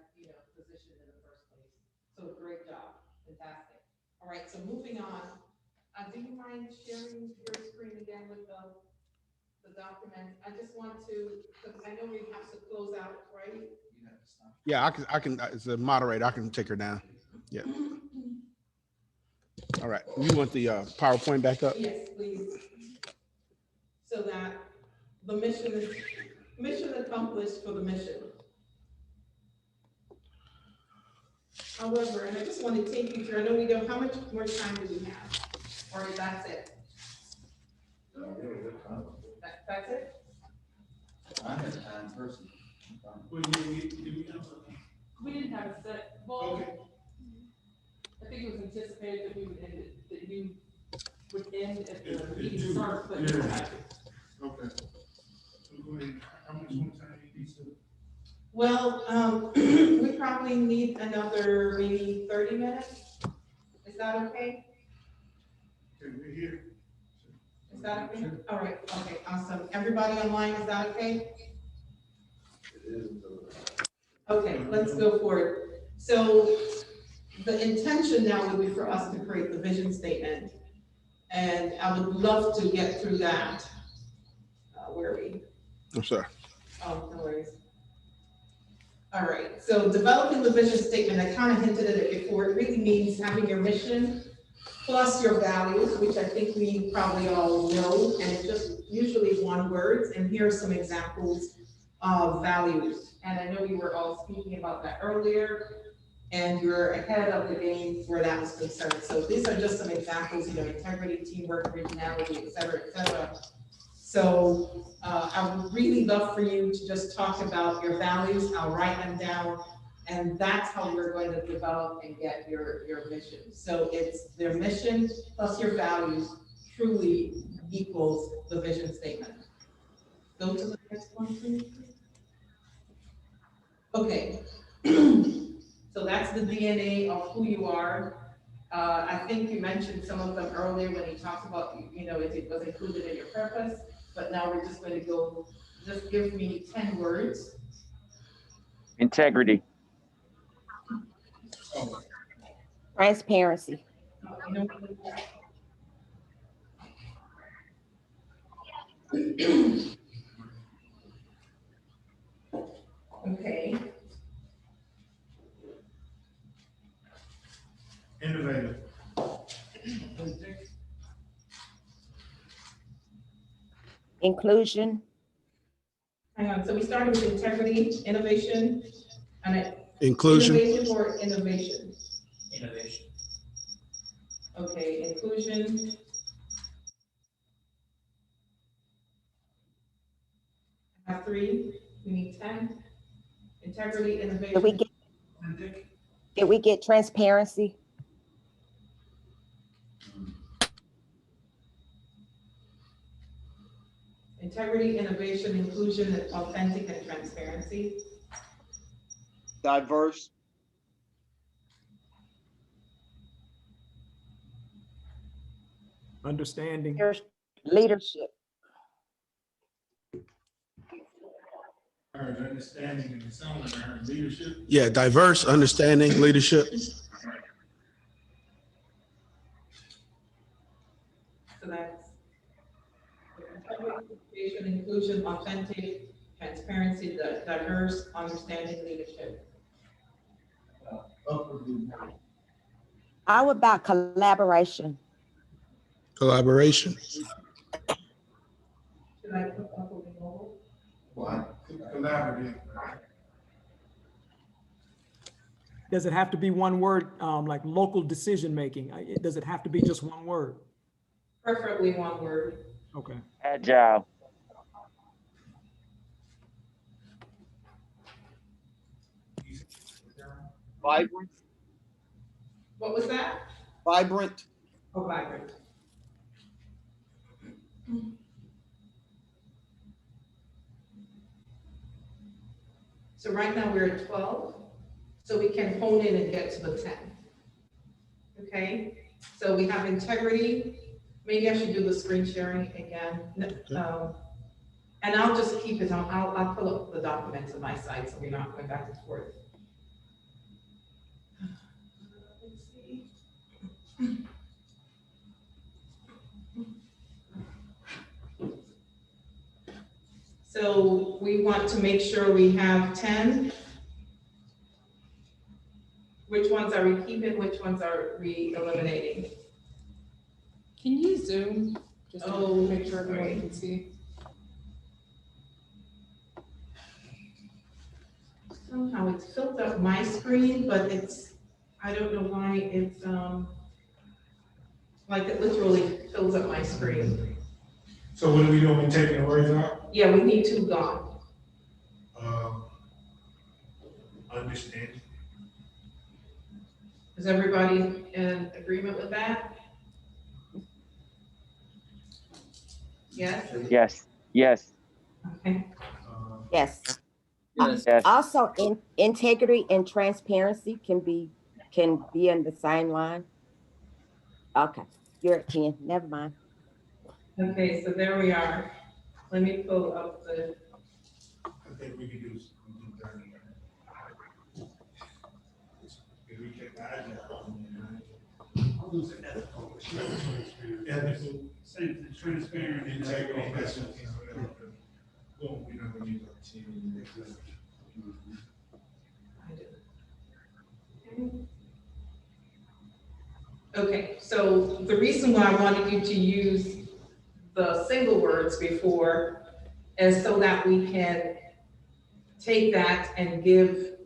P: positioned in the first place. So great job, fantastic. All right, so moving on. Do you mind sharing your screen again with the document? I just want to, because I know we have to close out, right?
N: Yeah, I can, as a moderator, I can take her down. Yeah. All right. You want the PowerPoint back up?
P: Yes, please. So that the mission is accomplished for the mission. However, and I just want to take you through, I know we don't, how much more time do we have? Or that's it? That's it?
H: I had time personally.
D: We didn't have a set, well, I think it was anticipated that we would end it, that you would end at the meeting starts, but you don't have to.
C: Okay. How much more time do you need to?
P: Well, we probably need another maybe 30 minutes. Is that okay?
C: Okay, we're here.
P: Is that okay? All right, okay, awesome. Everybody online, is that okay?
B: It is.
P: Okay, let's go for it. So the intention now would be for us to create the vision statement. And I would love to get through that. Where are we?
N: I'm sorry.
P: Oh, no worries. All right, so developing the vision statement, I kind of hinted at it before. It really means having your mission plus your values, which I think we probably all know, and it's just usually one word. And here are some examples of values. And I know you were all speaking about that earlier, and you're ahead of the game where that was concerned. So these are just some examples, integrity, teamwork, originality, et cetera, et cetera. So I would really love for you to just talk about your values. I'll write them down, and that's how we're going to develop and get your mission. So it's their mission plus your values truly equals the vision statement. Go to the next one, please. Okay. So that's the DNA of who you are. I think you mentioned some of them earlier when you talked about, it was included in your purpose, but now we're just going to go, just give me 10 words.
S: Integrity.
I: Transparency.
P: Okay.
G: Innovative.
I: Inclusion.
P: Hang on, so we started with integrity, innovation, and
N: Inclusion.
P: Innovation or innovation?
G: Innovation.
P: Okay, inclusion. I have 3, we need 10. Integrity, innovation.
I: Did we get transparency?
P: Integrity, innovation, inclusion, and authentic and transparency.
H: Diverse.
K: Understanding.
I: Leadership.
G: Understanding and sound like I heard leadership.
N: Yeah, diverse, understanding, leadership.
P: So that's integrity, inclusion, authentic, transparency, diverse, understanding, leadership.
I: How about collaboration?
N: Collaboration.
P: Should I put upwardly mobile?
G: What? Collaborative.
K: Does it have to be one word, like local decision making? Does it have to be just one word?
P: Preferably one word.
K: Okay.
S: Agile.
H: Vibrant.
P: What was that?
H: Vibrant.
P: Oh, vibrant. So right now we're at 12, so we can hone in and get to the 10. Okay, so we have integrity. Maybe I should do the screen sharing again. And I'll just keep it on, I'll pull up the documents on my side so we're not going back and forth. Let's see. So we want to make sure we have 10. Which ones are we keeping? Which ones are we eliminating?
D: Can you zoom just to make sure everyone can see?
P: Somehow it's filled up my screen, but it's, I don't know why it's, like it literally fills up my screen.
G: So what are we doing? We taking the words out?
P: Yeah, we need 2 gone.
G: Understanding.
P: Is everybody in agreement with that? Yes?
S: Yes. Yes.
P: Okay.
I: Yes.
S: Yes.
I: Also, integrity and transparency can be in the same line. Okay, you're at 10. Never mind.
P: Okay, so there we are. Let me pull up the.
G: I think we can do 30. If we get ethical, transparent, integrity, that's what boom, we know we need to continue the next level.
P: Okay, so the reason why I wanted you to use the single words before is so that we can take that and give,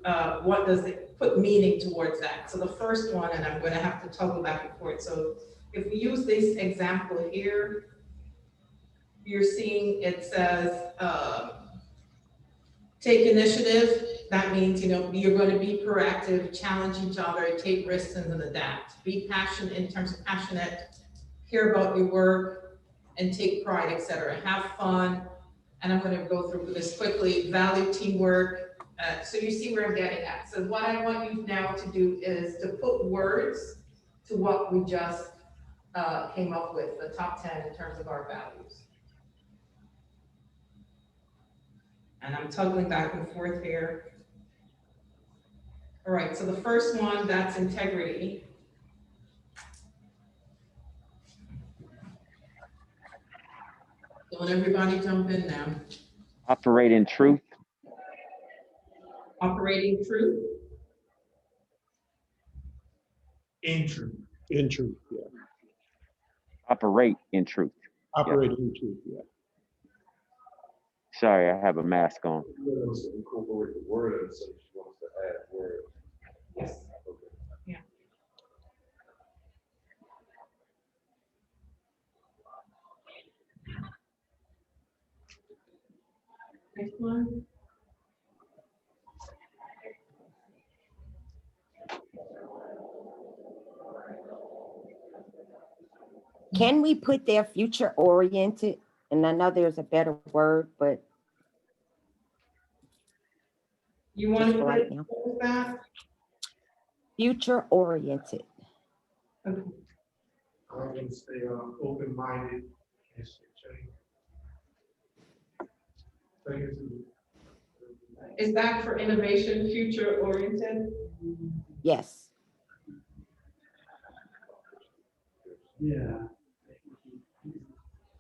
P: what does it, put meaning towards that. So the first one, and I'm gonna have to toggle back and forth. So if we use this example here, you're seeing it says, take initiative. That means, you're going to be proactive, challenge each other, take risks and adapt. Be passionate in terms of passionate, care about your work and take pride, etc. Have fun. And I'm going to go through this quickly. Value teamwork. So you see where I'm getting at. So what I want you now to do is to put words to what we just came up with, the top 10 in terms of our values. And I'm toggling back and forth here. All right, so the first one, that's integrity. Don't everybody jump in now.
S: Operate in truth.
P: Operating truth.
Q: In truth.
N: In truth, yeah.
S: Operate in truth.
N: Operate in truth, yeah.
S: Sorry, I have a mask on.
B: Incorporate the word, and so she wants to add word.
P: Yes. Yeah. Next one.
I: Can we put their future oriented? And I know there's a better word, but
P: You want
I: just
P: to
I: for right now.
P: put that?
I: Future oriented.
P: Okay.
N: I'm gonna stay open-minded.
P: Is that for innovation, future oriented?
I: Yes.
N: Yeah.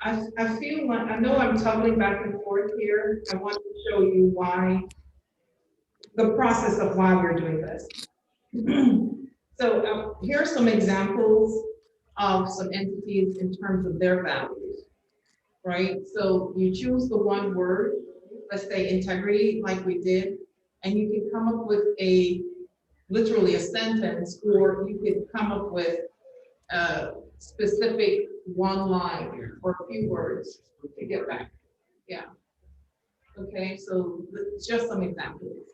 P: I feel like, I know I'm tumbling back and forth here. I want to show you why, the process of why we're doing this. So here are some examples of some entities in terms of their values, right? So you choose the one word, let's say integrity, like we did, and you can come up with literally a sentence, or you could come up with a specific one line or a few words to get back. Yeah. Okay, so just some examples.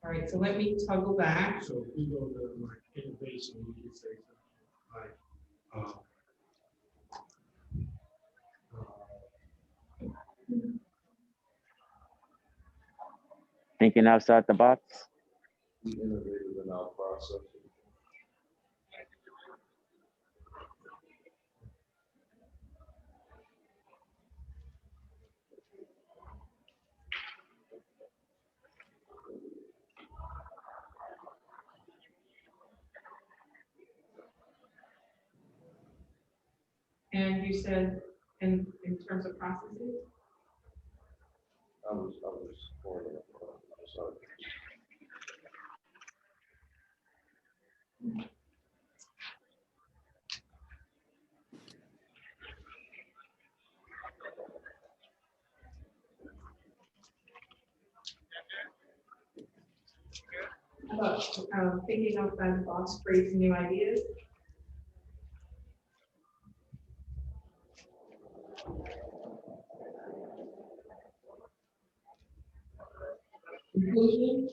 P: All right, so let me toggle back.
N: So if we go to like innovation, we can say something like,
S: Thinking outside the box.
B: Be innovative in our process.
P: And you said in terms of processes?
B: I was pouring it up. Sorry.
P: About thinking outside the box, creating new ideas. Inclusion.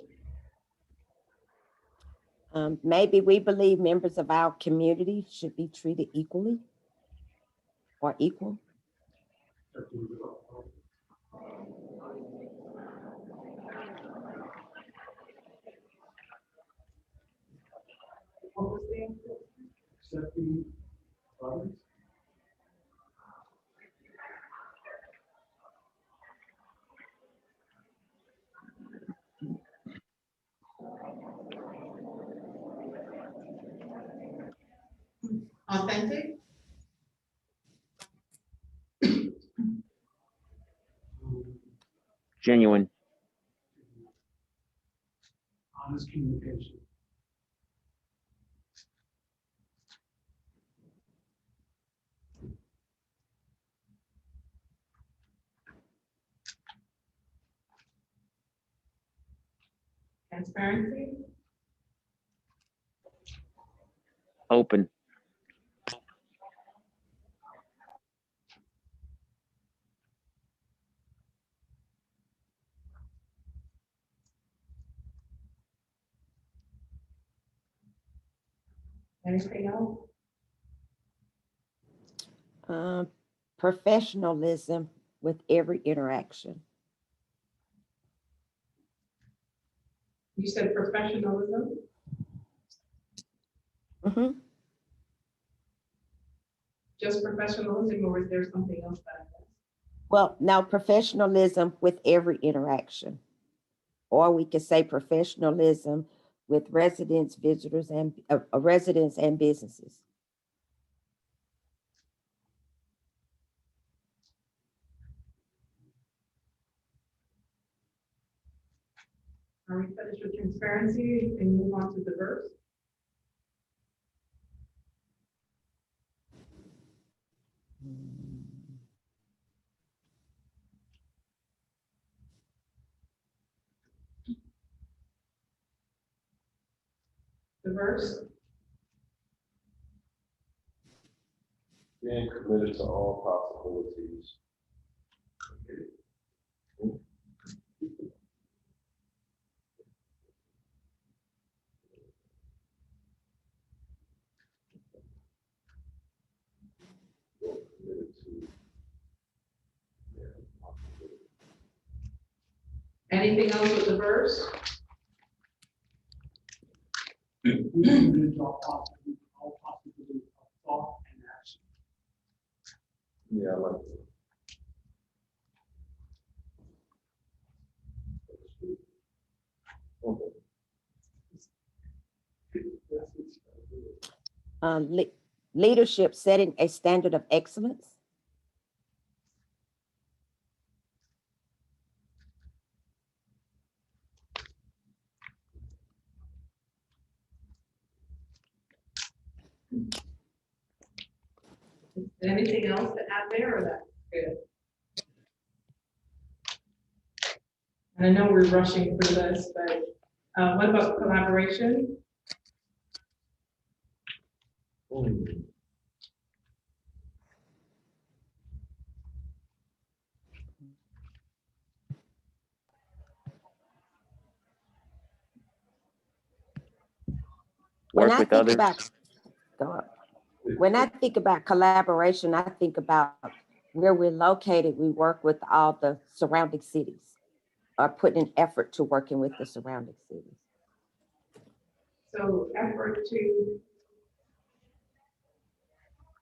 I: Maybe we believe members of our community should be treated equally or equal.
N: accepting others.
P: Authentic.
S: Genuine.
N: Honest communication.
P: Transparency.
S: Open.
P: Anything else?
I: Professionalism with every interaction.
L: You said professionalism?
I: Mhm.
L: Just professionalism, or is there something else that I missed?
I: Well, now professionalism with every interaction. Or we could say professionalism with residents, visitors, and residents and businesses.
L: Are we finished with transparency and move on to diverse? Diverse?
B: Being committed to all possibilities.
L: Anything else with diverse?
B: Yeah, I like that.
I: Leadership setting a standard of excellence.
L: Anything else to add there, or that's good? And I know we're rushing through this, but what about collaboration?
S: Work with others.
I: When I think about collaboration, I think about where we're located. We work with all the surrounding cities, or put in effort to working with the surrounding cities.
L: So effort to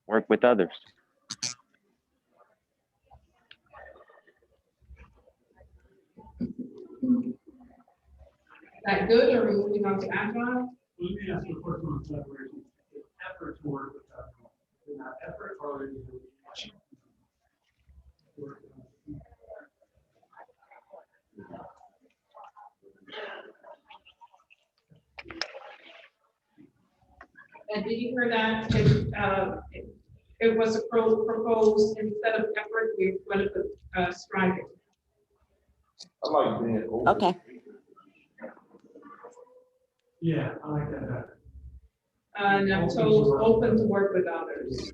S: Work with others.
L: that good, or are we moving on to agile?
F: Let me ask you a question on collaboration. Effort to work with others. Not effort or
L: And did you hear that? It was proposed instead of effort, we're going to put striving.
B: I like being open.
I: Okay.
F: Yeah, I like that better.
L: And I'm told open to work with others.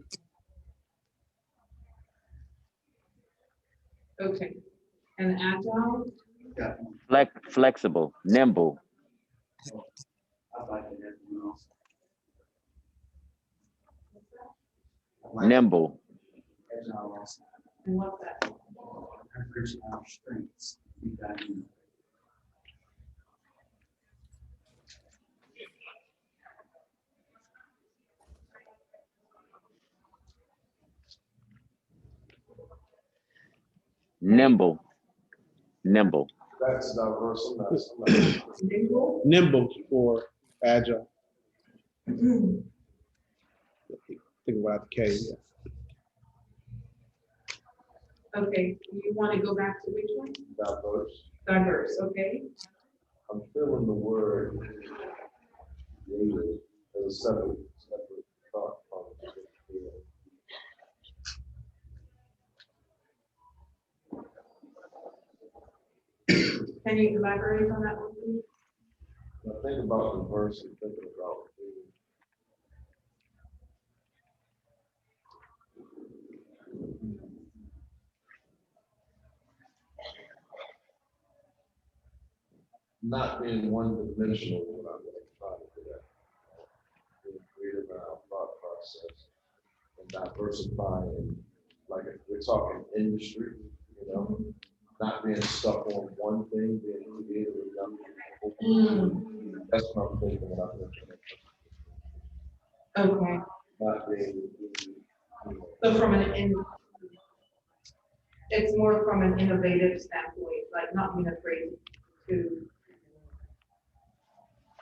L: Okay. And agile?
S: Flexible, nimble.
H: I like it.
S: Nimble.
H: Agile also.
L: And what's that?
H: Leverage our strengths. Be dynamic.
S: Nimble. Nimble.
B: That's diverse. I'm not.
L: Nimble?
O: Nimble for agile. Think about the K. Yeah.
L: Okay, you want to go back to which one?
B: Diverse.
L: Diverse, okay.
B: I'm feeling the word creative as a separate thought.
L: Can you elaborate on that one, please?
B: When I think about diverse and thinking about not being one-dimensional when I'm trying to do that. Being creative in our thought process and diversifying, like if we're talking industry, you know, not being stuck on one thing, being creative enough to open That's what I'm thinking when I'm looking
L: Okay,
B: at not being,
L: so it's more from an innovative standpoint, like not being afraid to.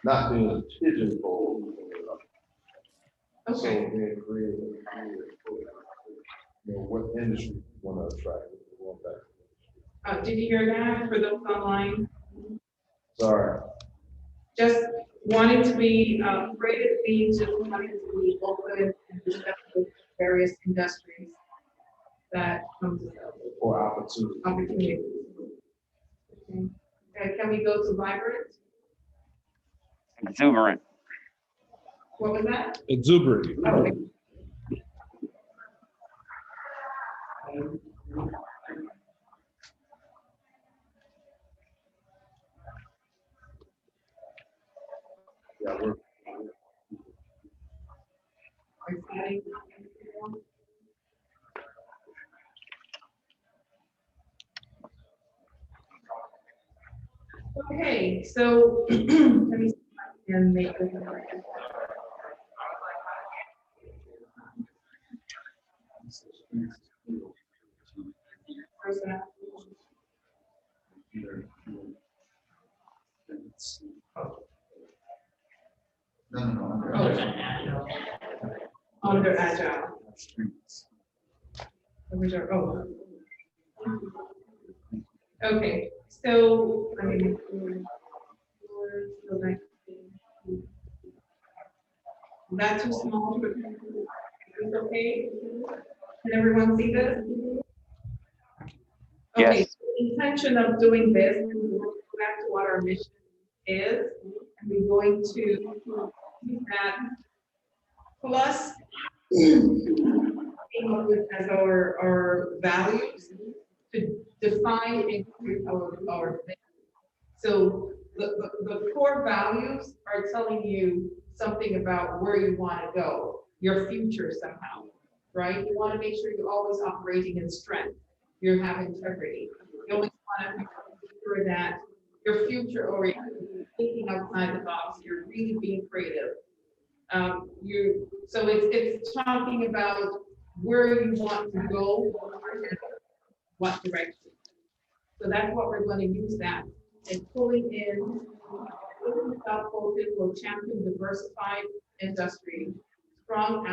B: not being pigeonholed. So
L: Okay.
B: being creative, what industry you want to attract. We want that.
L: Did you hear that for those online?
B: Sorry.
L: Just wanting to be, creative means just wanting to be open and discuss with various industries that comes
B: Or opportunity.
L: opportunities. Okay, can we go to vibrant?
S: Exuberant.
L: What was that?
N: Exuberant.
L: Okay.
B: Yeah, we're.
L: Exciting. Okay, so let me see if I can make this. Under agile. Oh. Okay, so I mean, that's too small. It's okay. Can everyone see this? Okay,
S: Yes.
L: the intention of doing this, we'll go back to what our mission is, and we're going to use that plus as our values to define and create our vision. So the core values are telling you something about where you want to go, your future somehow, right? You want to make sure you're always operating in strength. You have integrity. You always want to make sure that your future oriented, thinking outside the box, you're really being creative. So it's talking about where you want to go and what direction. So that's what we're going to use that and pulling in. South Fulton will champion diversified industry, strong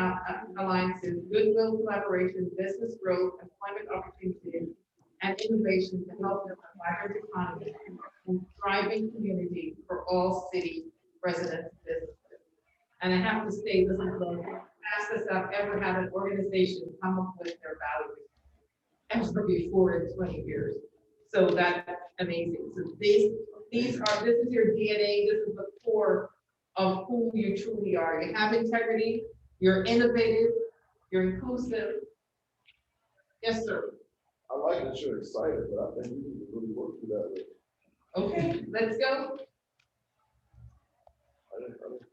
L: alliances, goodwill collaboration, business growth, employment opportunities, and innovation to help build a vibrant economy and thriving community for all city residents and businesses. And I have to say, this is the fastest I've ever had an organization come up with their values ever before in 20 years. So that's amazing. So this is your DNA. This is the core of who you truly are. You have integrity. You're innovative. You're inclusive. Yes, sir.
B: I like that you're excited, but I think we need to really work through that.
L: Okay, let's go.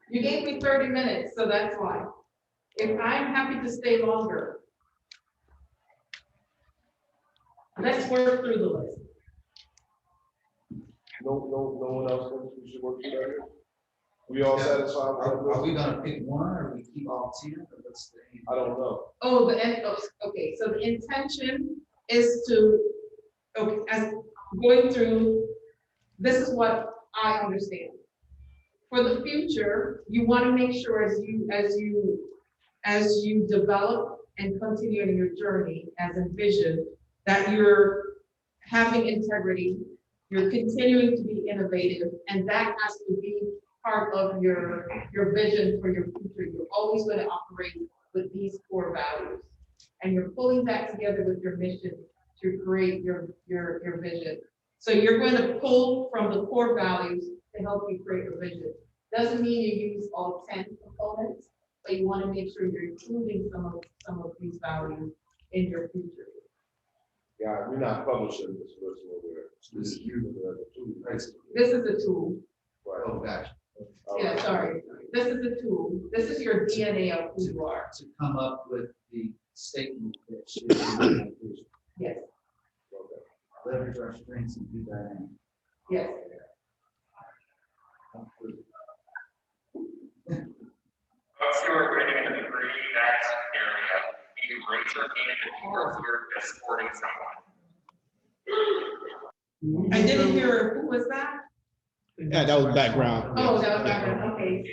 L: You gave me 30 minutes, so that's why. If I'm happy to stay longer, let's work through the list.
B: No one else thinks we should work through that? We all satisfied?
H: Are we gonna pick one or we keep all 10? Or what's the aim?
B: I don't know.
L: Oh, the end of, okay, so the intention is to, okay, as going through, this is what I understand. For the future, you want to make sure as you develop and continue in your journey as envisioned, that you're having integrity, you're continuing to be innovative, and that has to be part of your vision for your future. You're always going to operate with these core values, and you're pulling that together with your mission to create your vision. So you're going to pull from the core values to help you create your vision. Doesn't mean you use all 10 components, but you want to make sure you're including some of these values in your future.
B: Yeah, we're not publishing this list over. This is using it as a tool.
L: This is a tool.
B: Right.
H: Oh, gotcha.
L: Yeah, sorry. This is a tool. This is your DNA of who you are.
H: To come up with the statement that should be.
L: Yes.
H: Leverage our strengths and be dynamic.
L: Yes.
T: Folks who are getting a degree in that area, you raise your hand if you're escorting someone.
P: I didn't hear, who was that?
N: Yeah, that was background.
P: Oh, that was background, okay.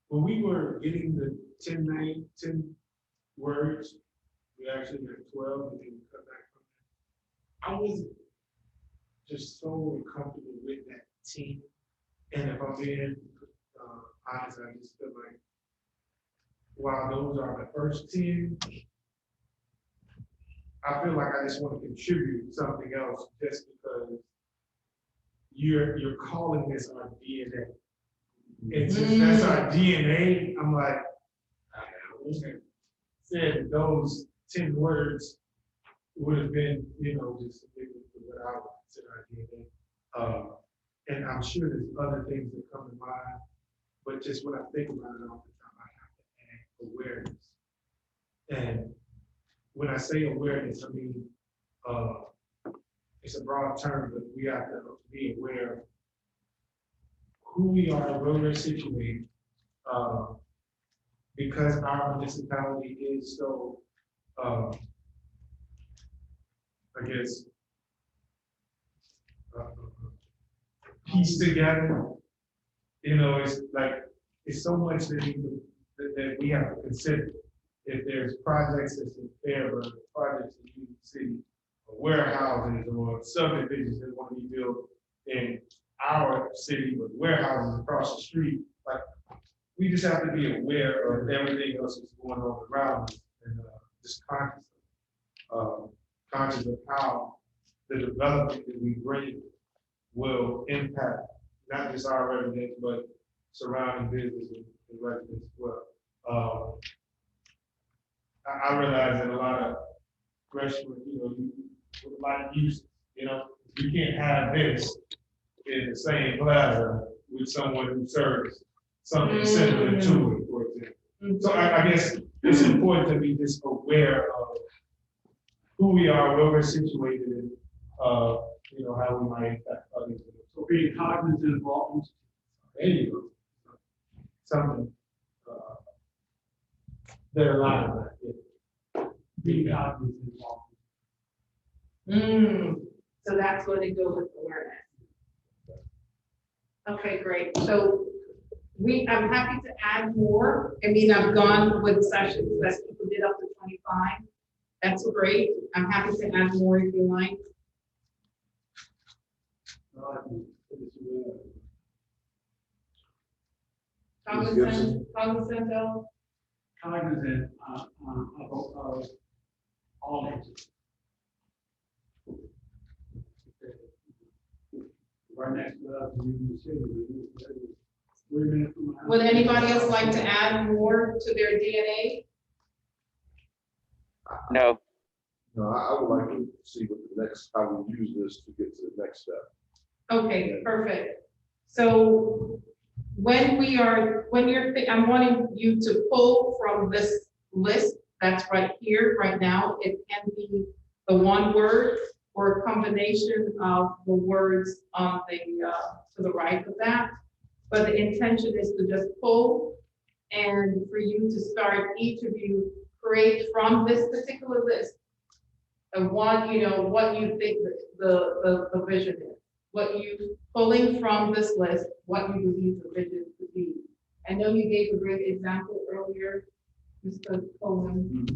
G: When we were getting the 10 words, we actually got 12 and then cut back from that. I was just so comfortable with that 10. And if I'm being honest, I just feel like while those are the first 10, I feel like I just want to contribute something else just because you're calling this our DNA. And since that's our DNA, I'm like, I wish I said those 10 words would have been, just what I would consider our DNA. And I'm sure there's other things that come to mind, but just when I think about it all the time, I have to add awareness. And when I say awareness, I mean, it's a broad term, but we have to be aware of who we are, where we're situated, because our municipality is so, I guess, pieced together. It's like, it's so much that we have to consider. If there's projects that's in Fairburn, projects in Union City, or warehouses or subdivisions that want to be built in our city with warehouses across the street, like we just have to be aware of everything else that's going on around us and just conscious of how the development that we bring will impact not just our residents, but surrounding businesses and residents as well. I realize that a lot of restaurants, a lot of uses, you can't have this in the same plaza with someone who serves something similar to it, for example. So I guess it's important to be just aware of who we are, where we're situated, and how we might impact others. So being cognizant of all, there you go. Something that aligns with that. Being cognizant of all.
P: So that's what it goes with awareness. Okay, great. So I'm happy to add more. I mean, I've gone with sessions that people did up to 25. That's great. I'm happy to add more if you like. Cognizant of
F: all ages. Right next to us, Union City. 3 minutes from my house.
P: Would anybody else like to add more to their DNA?
S: No.
B: No, I would like to see how we use this to get to the next step.
P: Okay, perfect. So I'm wanting you to pull from this list that's right here, right now. It can be the one word or a combination of the words on the to the right of that. But the intention is to just pull and for you to start, each of you create from this particular list of what you think the vision is. What you pulling from this list, what you believe the vision to be. I know you gave a great example earlier, Mr. Coleman.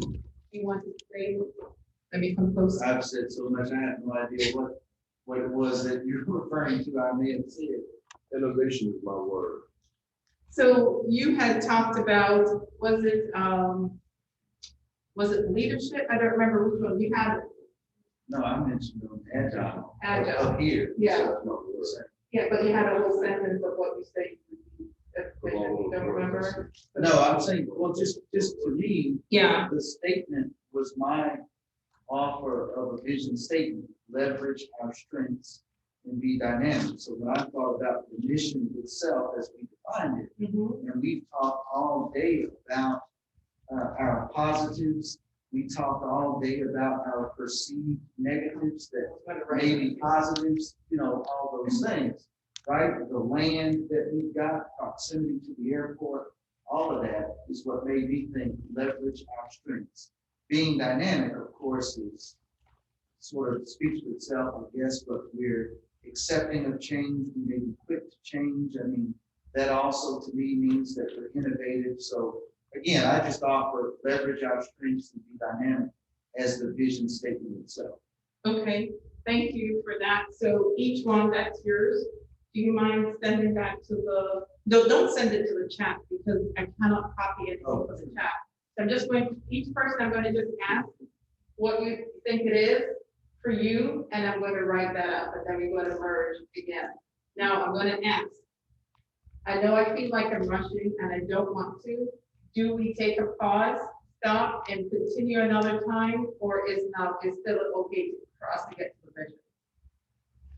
P: You want to say, let me come close.
H: I've said so much, I have no idea what it was that you're referring to. I may have said it.
B: Innovation is my word.
P: So you had talked about, was it leadership? I don't remember which one you had.
H: No, I mentioned agile.
P: Agile.
H: Up here.
P: Yeah.
H: So,
P: Yeah, but you had a whole sentence of what you say. You don't remember?
H: no, I'm saying, well, just to me,
P: Yeah.
H: the statement was my offer of a vision statement, leverage our strengths and be dynamic. So when I thought about the mission itself as we defined it, and we've talked all day about our positives We talked all day about our perceived negatives that may be positives, all those things, right? The land that we've got, proximity to the airport, all of that is what made me think leverage our strengths. Being dynamic, of course, is sort of speaks for itself, I guess, but we're accepting of change. We may be quick to change. I mean, that also to me means that we're innovative. So again, I just offer leverage our strengths and be dynamic as the vision statement itself.
L: Okay, thank you for that. So each one that's yours, do you mind sending that to the, no, don't send it to the chat because I cannot copy it from the chat. So I'm just going to, each person I'm going to just ask what you think it is for you, and I'm going to write that up, and then we're going to merge again. Now I'm going to ask, I know I feel like I'm rushing and I don't want to. Do we take a pause, stop, and continue another time, or is still okay for us to get to the vision?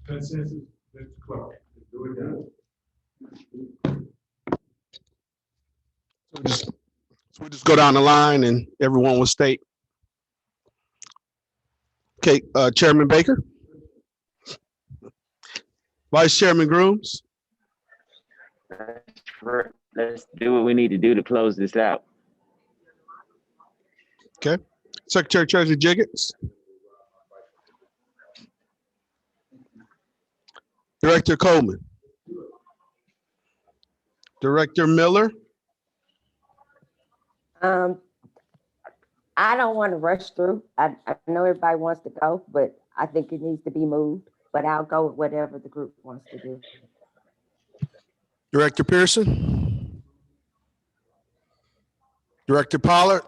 G: Consensus, Mr. Clark, do it now.
O: So we just go down the line and everyone will state. Okay, Chairman Baker. Vice Chairman Grooms.
S: Let's do what we need to do to close this out.
O: Okay. Secretary Treasurer Jiggetts. Director Coleman. Director Miller.
I: I don't want to rush through. I know everybody wants to go, but I think it needs to be moved. But I'll go with whatever the group wants to do.
O: Director Pierson. Director Pollard.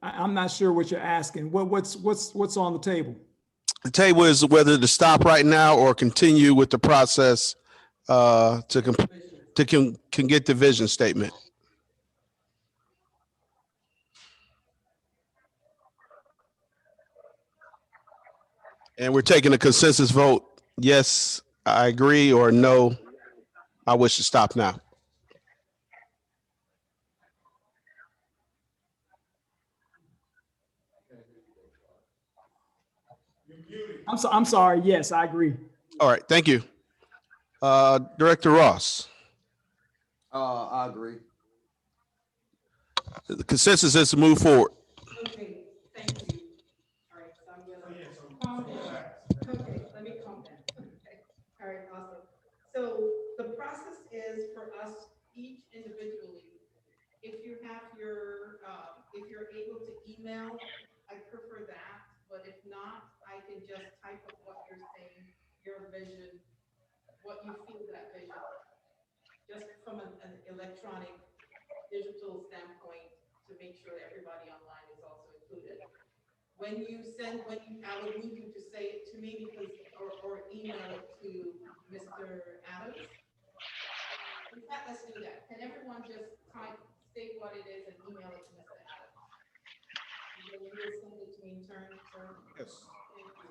K: I'm not sure what you're asking. What's on the table?
O: The table is whether to stop right now or continue with the process to get the vision statement. And we're taking a consensus vote. Yes, I agree, or no, I wish to stop now.
K: I'm sorry. Yes, I agree.
O: All right, thank you. Director Ross.
M: I agree.
O: The consensus is to move forward.
L: Okay, thank you. All right, so I'm gonna calm down. Okay, let me calm down. Okay, all right, awesome. So the process is for us each individually, if you have your, if you're able to email, I prefer that, but if not, I can just type up what you're saying, your vision, what you feel that vision, just from an electronic digital standpoint to make sure that everybody online is also included. When you send, I would need you to say it to me because, or email it to Mr. Adams. In fact, let's do that. Can everyone just state what it is and email it to Mr. Adams? And then you will send it to me in turn, sir?
G: Yes.
L: Thank you.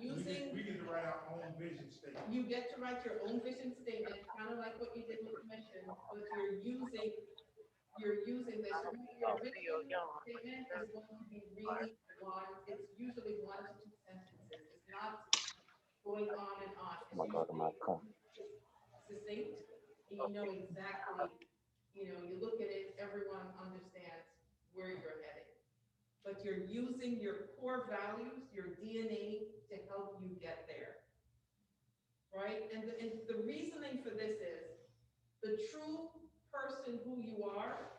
L: Using.
G: We get to write our own vision statement.
L: You get to write your own vision statement, kind of like what you did with the mission, but you're using this. Your vision statement is going to be really long. It's usually 1 to 2 sentences. It's not going on and on. It's usually succinct, and you know exactly, you look at it, everyone understands where you're headed. But you're using your core values, your DNA to help you get there. Right? And the reasoning for this is the true person who you are,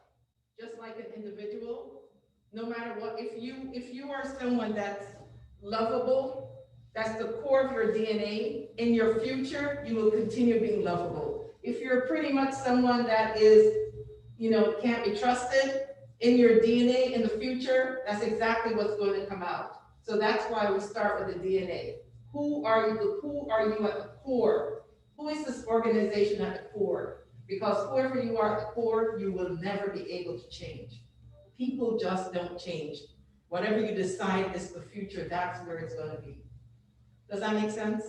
L: just like an individual, no matter what, if you are someone that's lovable, that's the core of your DNA, in your future, you will continue being lovable. If you're pretty much someone that is, can't be trusted, in your DNA in the future, that's exactly what's going to come out. So that's why we start with the DNA. Who are you at the core? Who is this organization at the core? Because whoever you are at the core, you will never be able to change. People just don't change. Whatever you decide is the future, that's where it's going to be. Does that make sense?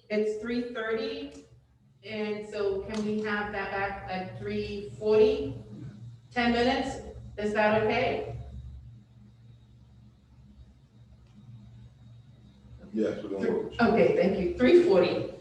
P: It's 3:30, and so can we have that back at 3:40? 10 minutes, is that okay?
C: Yes, we're gonna work.
P: Okay, thank you, 3:40.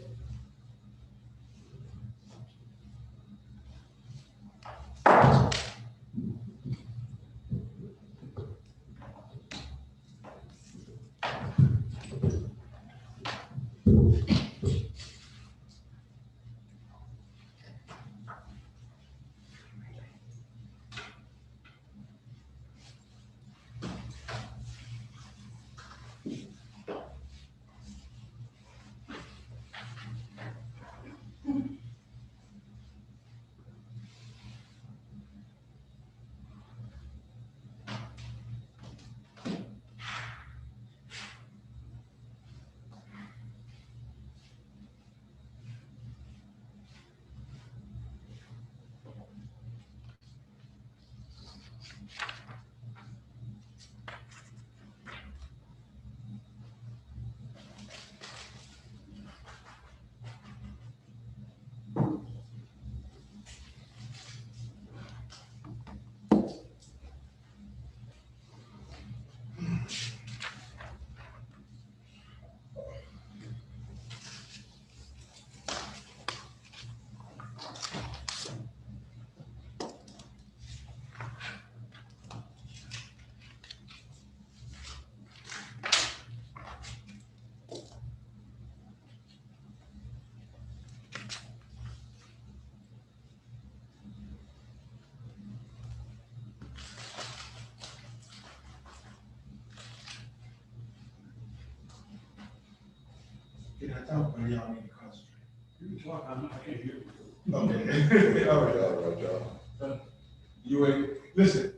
G: Can I talk or y'all need to concentrate? You can talk, I can't hear you. Okay. All right, y'all. You ain't, listen,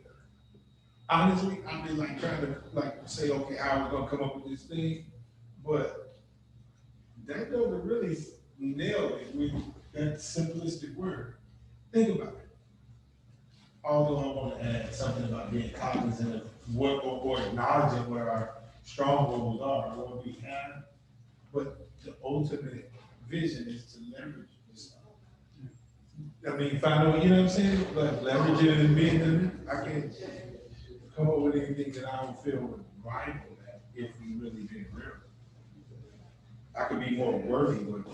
G: honestly, I've been like trying to like say, okay, how we're gonna come up with this thing, but that doesn't really nail it with that simplistic word. Think about it. Although I want to add something about being cognizant of what or acknowledging where our strongholds are, what we have, but the ultimate vision is to leverage this. I mean, find out, you know what I'm saying? Like leverage it and being in it. I can't come up with anything that I don't feel would rival that if we really did real. I could be more worthy with it.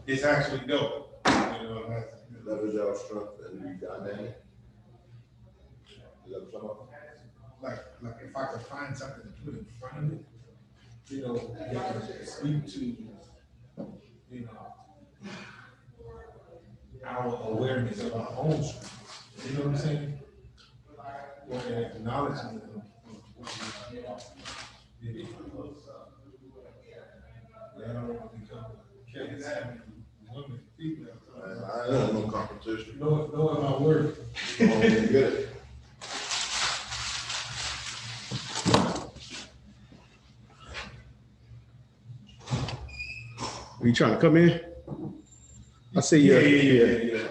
G: It's actually dope. You know,
B: leverage our strength and be dynamic.
G: Like if I could find something to put in front of it, you know, that could speak to, you know, our awareness of our own strength. You know what I'm saying? Or an acknowledgement of what we are. I don't want to become kids having women, female.
B: I don't know competition.
G: Knowing my worth.
B: Good.
N: Are you trying to come in? I see you.
G: Yeah.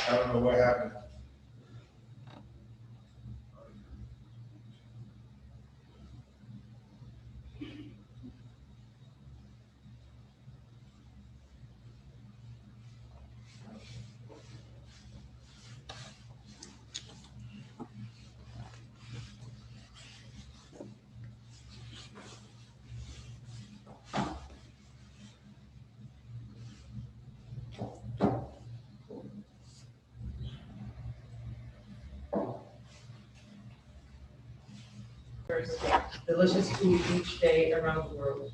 G: I don't know what happened.
P: Delicious food each day around the world.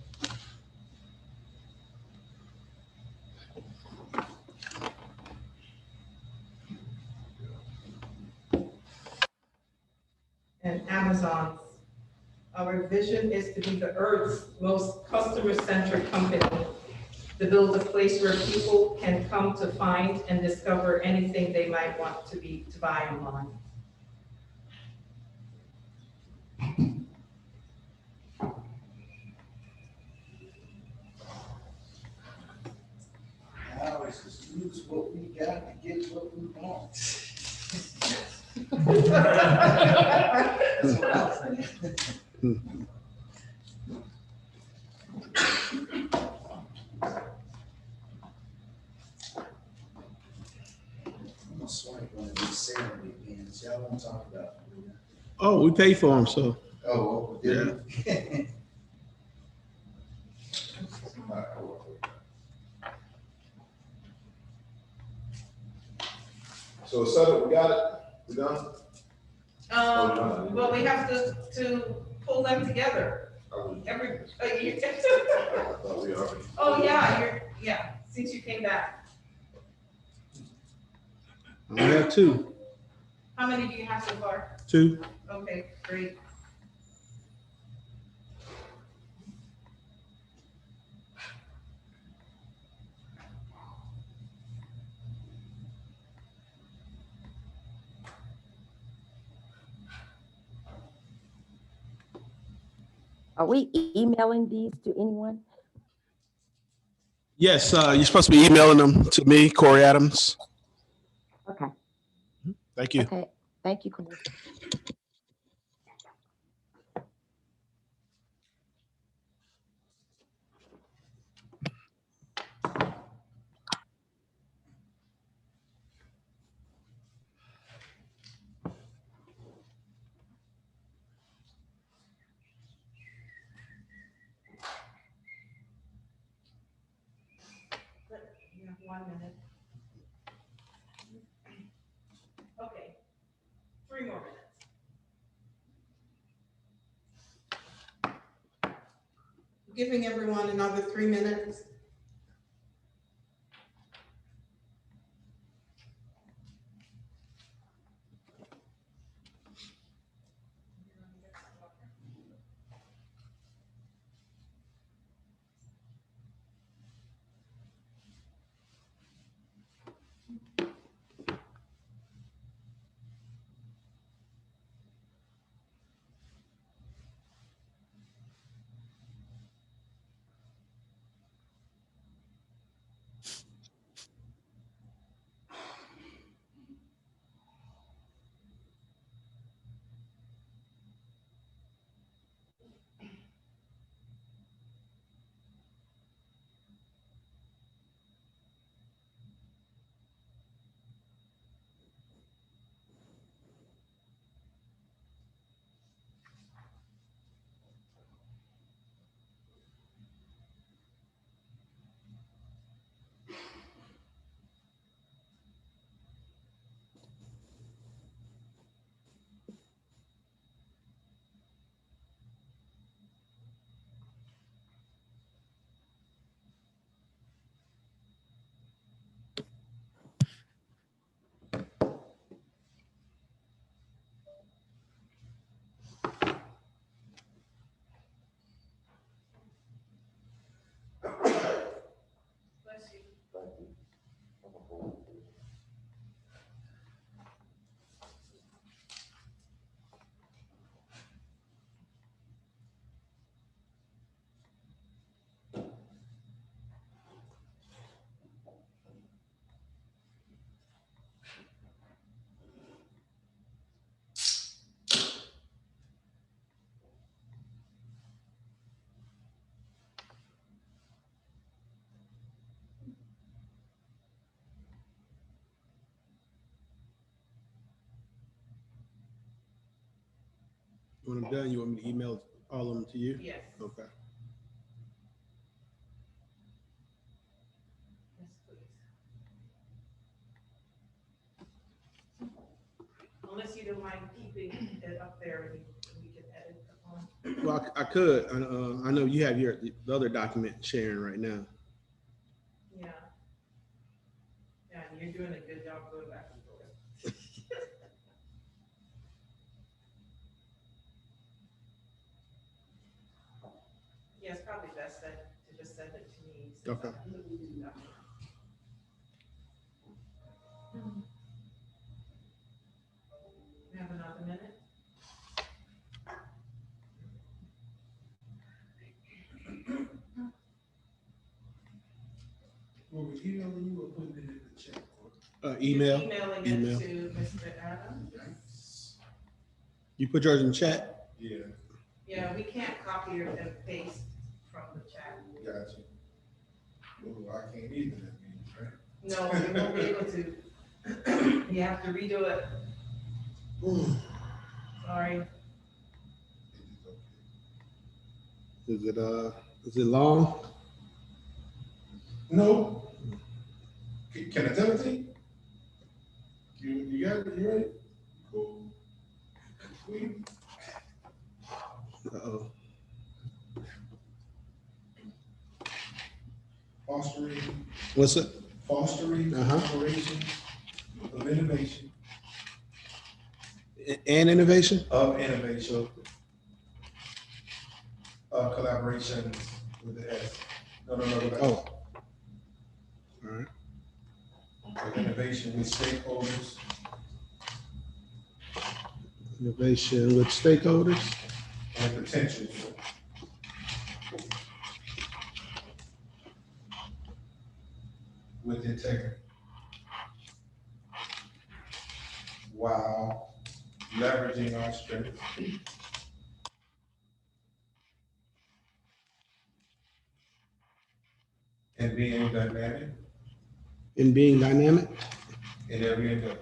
P: And Amazon's. Our vision is to be the Earth's most customer-centric company, to build a place where people can come to find and discover anything they might want to buy online.
H: Now it's just use what we got to get what we want. That's what I'm saying. Serenbe pens. Y'all want to talk about?
N: Oh, we pay for them, so.
H: Oh,
N: Yeah.
H: yeah.
C: So settled, we got it, we done?
P: Well, we have to pull them together. Every, you oh, yeah, yeah, since you came back.
N: I have two.
P: How many do you have so far?
N: Two.
P: Okay, great.
I: Are we emailing these to anyone?
N: Yes, you're supposed to be emailing them to me, Corey Adams.
I: Okay.
N: Thank you.
I: Okay, thank you, Corey.
P: You have 1 minute. Okay, 3 more minutes. Giving everyone another 3 minutes.
N: When I'm done, you want me to email all of them to you?
P: Yes.
N: Okay.
P: Yes, please. Unless you don't mind keeping it up there and we can edit the one.
N: Well, I could. I know you have the other document sharing right now.
P: Yeah. Yeah, and you're doing a good job going back and forth. Yeah, it's probably best to just send it to me.
N: Okay.
P: We have another minute.
G: Well, we emailing you or putting it in the chat?
N: Email.
P: Just emailing
N: Email.
P: it to Mr. Adams.
N: You put yours in the chat?
G: Yeah.
P: Yeah, we can't copy and paste from the chat.
G: Gotcha. Well, I can't either, that means, right?
P: No, we won't be able to. You have to redo it. Sorry.
N: Is it long?
G: No. Can I tell it to you? You got it? You ready? Cool.
N: Uh-oh.
G: Fostering.
N: What's it?
G: Fostering collaboration of innovation.
N: And innovation?
G: Of innovation. Collaboration with the S. No.
N: Oh. All right.
G: Of innovation with stakeholders.
N: Innovation with stakeholders.
G: And potential. With integrity. While leveraging our strengths. And being dynamic.
N: In being dynamic.
G: In every endeavor.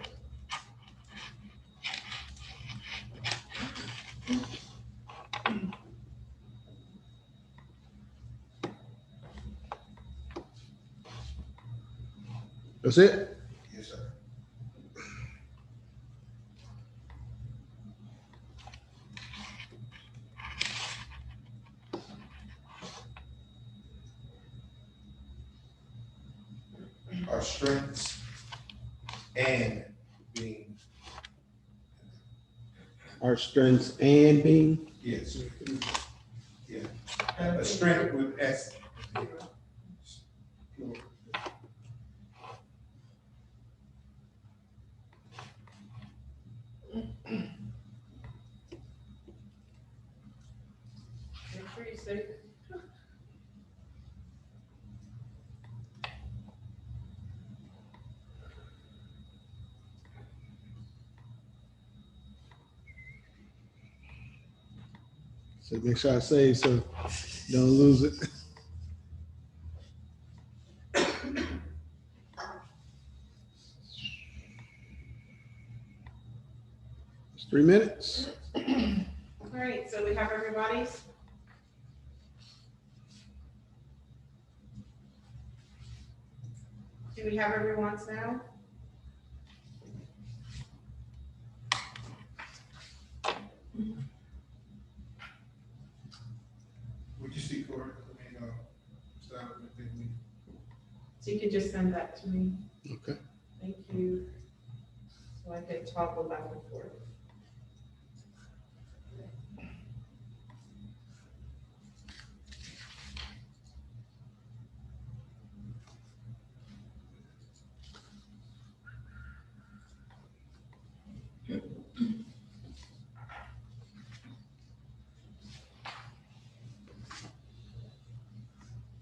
N: That's it?
G: Yes, sir. Our strengths and being.
N: Our strengths and being.
G: Yes. Yeah. A strength with S.
P: Make sure you say.
N: So make sure I save so don't lose it. It's 3 minutes.
P: All right, so we have everybody's. Do we have everyone's now?
G: Would you see Corey? Start with the thing.
P: So you can just send that to me.
N: Okay.
P: Thank you. So I can toggle back and forth.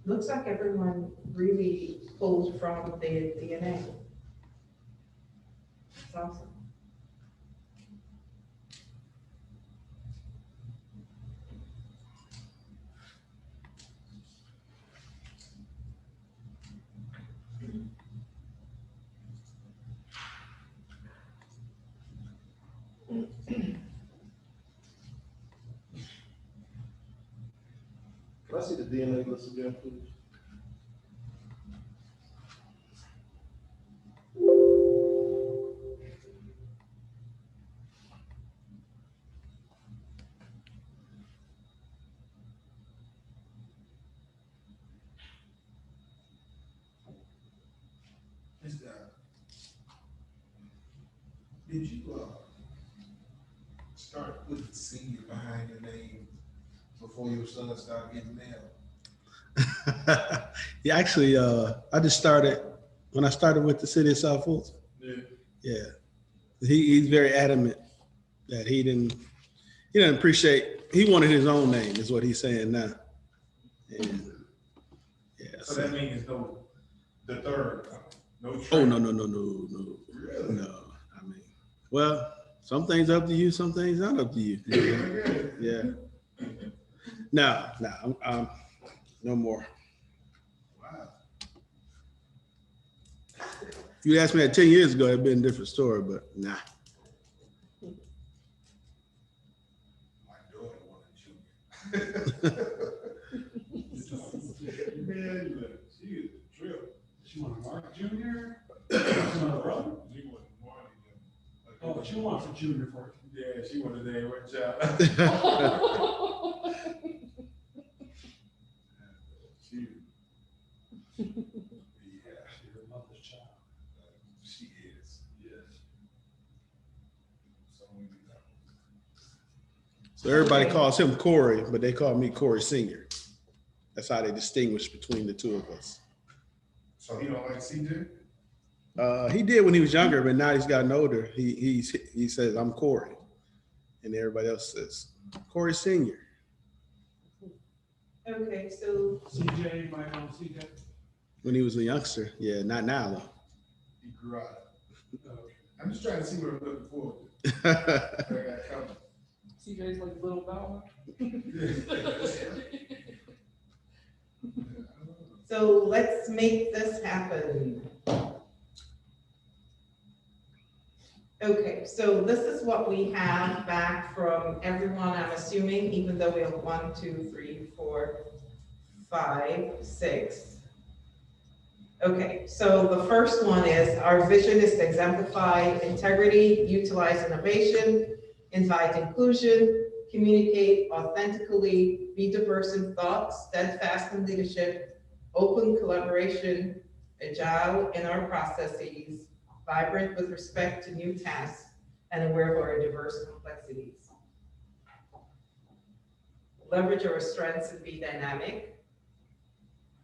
P: Looks like everyone really pulled from the DNA. That's awesome.
N: Can I see the DNA list again, please?
G: Did you start putting senior behind your name before your son started getting nailed?
N: Yeah, actually, I just started when I started with the city of South Fulton. Yeah, he's very adamant that he didn't appreciate. He wanted his own name, is what he's saying now. And yeah.
G: So that means the third. No.
N: Oh no.
G: Really?
N: No. I mean, well, some things up to you, some things not up to you. Yeah. No, I'm no more.
G: Wow.
N: If you asked me that 10 years ago, it'd been a different story, but nah.
F: Man, look, she is a trip. She want a Mark Jr.? She want a brother? She want Marty. Oh, she wants a junior for it. Yeah, she wanted that one child. She, yeah, she's her mother's child. She is, yes.
N: So everybody calls him Corey, but they call me Corey Senior. That's how they distinguish between the two of us.
G: So he don't like CJ?
N: He did when he was younger, but now he's gotten older. He says, I'm Corey. And everybody else says, Corey Senior.
P: Okay, so.
F: CJ, you might know CJ?
N: When he was a youngster. Yeah, not now though.
G: He grew out. I'm just trying to see what I'm looking forward to. I got coming.
D: CJ's like little Bauer.
P: So let's make this happen. Okay, so this is what we have back from everyone, I'm assuming, even though we have 1, 2, 3, 4, 5, 6. Okay, so the first one is our vision is to exemplify integrity, utilize innovation, invite inclusion, communicate authentically, be diverse in thought, steadfast in leadership, open collaboration, agile in our processes, vibrant with respect to new tasks, and aware of our diverse complexities. Leverage our strengths and be dynamic.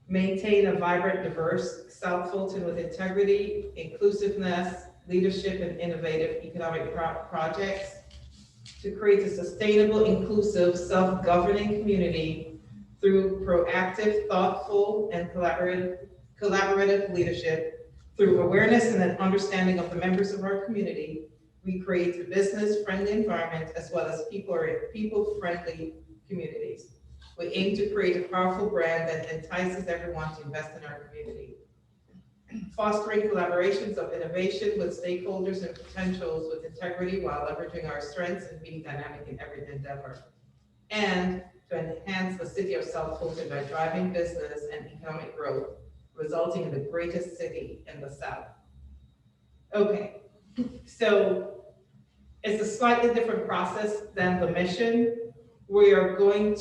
P: Maintain a vibrant, diverse South Fulton with integrity, inclusiveness, leadership, and innovative economic projects to create a sustainable, inclusive, self-governing community through proactive, thoughtful, and collaborative leadership. Through awareness and an understanding of the members of our community, we create a business-friendly environment as well as people-friendly communities. We aim to create a powerful brand that entices everyone to invest in our community. Fostering collaborations of innovation with stakeholders and potentials with integrity while leveraging our strengths and being dynamic in every endeavor. And to enhance the city of South Fulton by driving business and economic growth, resulting in the greatest city in the South. Okay, so it's a slightly different process than the mission. I'm going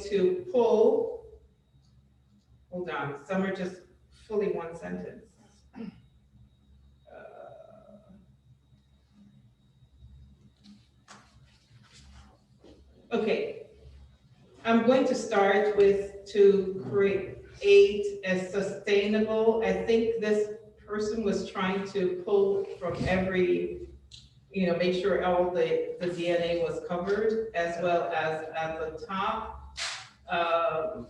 P: to pull, hold on, some are just fully one sentence. Okay, I'm going to start with to create a sustainable, I think this person was trying to pull from every, make sure all the DNA was covered as well as at the top.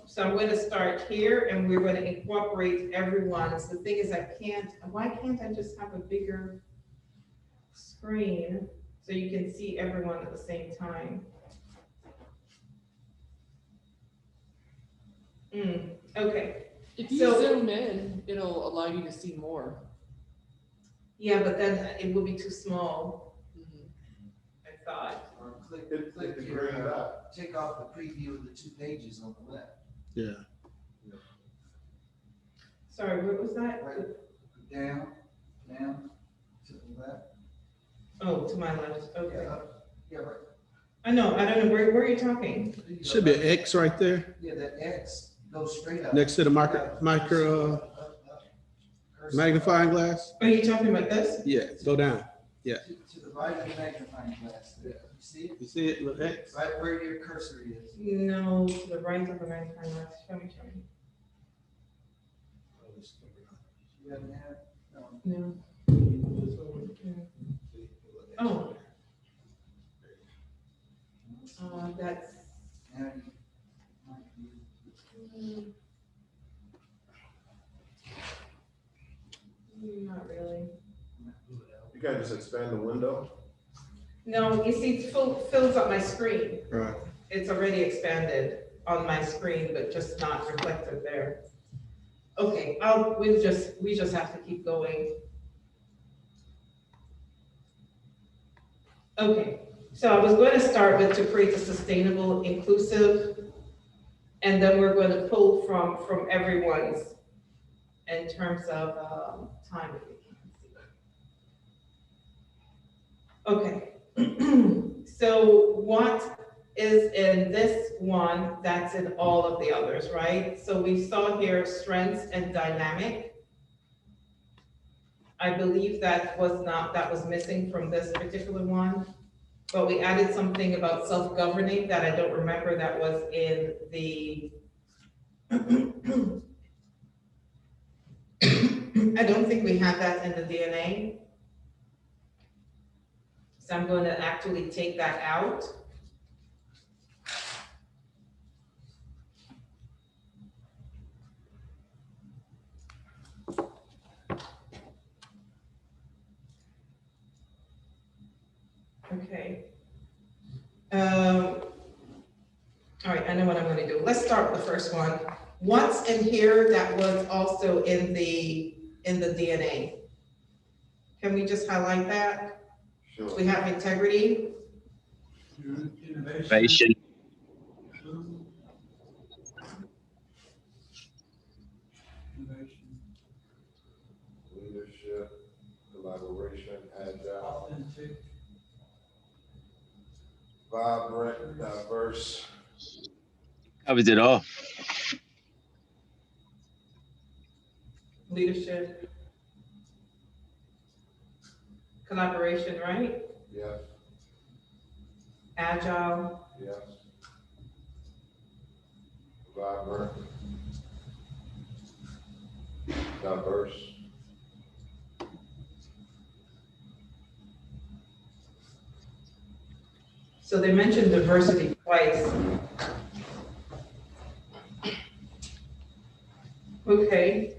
P: So I'm going to start here and we're going to incorporate everyone. So the thing is why can't I just have a bigger screen so you can see everyone at the same time? Okay.
D: If you zoom in, it'll allow you to see more.
P: Yeah, but then it will be too small. I thought.
H: Or click here, take off the preview of the 2 pages on the left.
N: Yeah.
P: Sorry, what was that?
H: Right, down, to the left.
P: Oh, to my left, okay.
H: Yeah, right.
P: I know, I don't know, where are you talking?
N: Should be an X right there.
H: Yeah, that X goes straight up.
N: Next to the micro magnifying glass.
P: Are you talking about this?
N: Yeah, go down. Yeah.
H: To the right of the magnifying glass. Yeah. You see it?
N: You see it? Look, X.
H: Right where your cursor is.
P: No, to the right of the magnifying glass. Show me.
H: You haven't had?
P: No. Oh. That's. Not really.
B: You can't just expand the window?
P: No, you see, it fills up my screen. Okay, we just have to keep going. Okay, so I was going to start with to create a sustainable, inclusive, and then we're going to pull from everyone's in terms of timing. Okay, so what is in this one that's in all of the others, right? So we saw here strengths and dynamic. I believe that was missing from this particular one, but we added something about self-governing that I don't remember that was in the I don't think we had that in the DNA. So I'm going to actually take that out. Okay. All right, I know what I'm gonna do. Let's start with the first one. What's in here that was also in the DNA? Can we just highlight that?
B: Sure.
P: We have integrity.
T: Innovation.
C: Leadership, collaboration, agile, vibrant, diverse.
S: Covers it all.
P: Leadership. Collaboration, right?
C: Yes.
P: Agile.
C: Yes. Vibrant. Diverse.
P: So they mentioned diversity twice. Okay.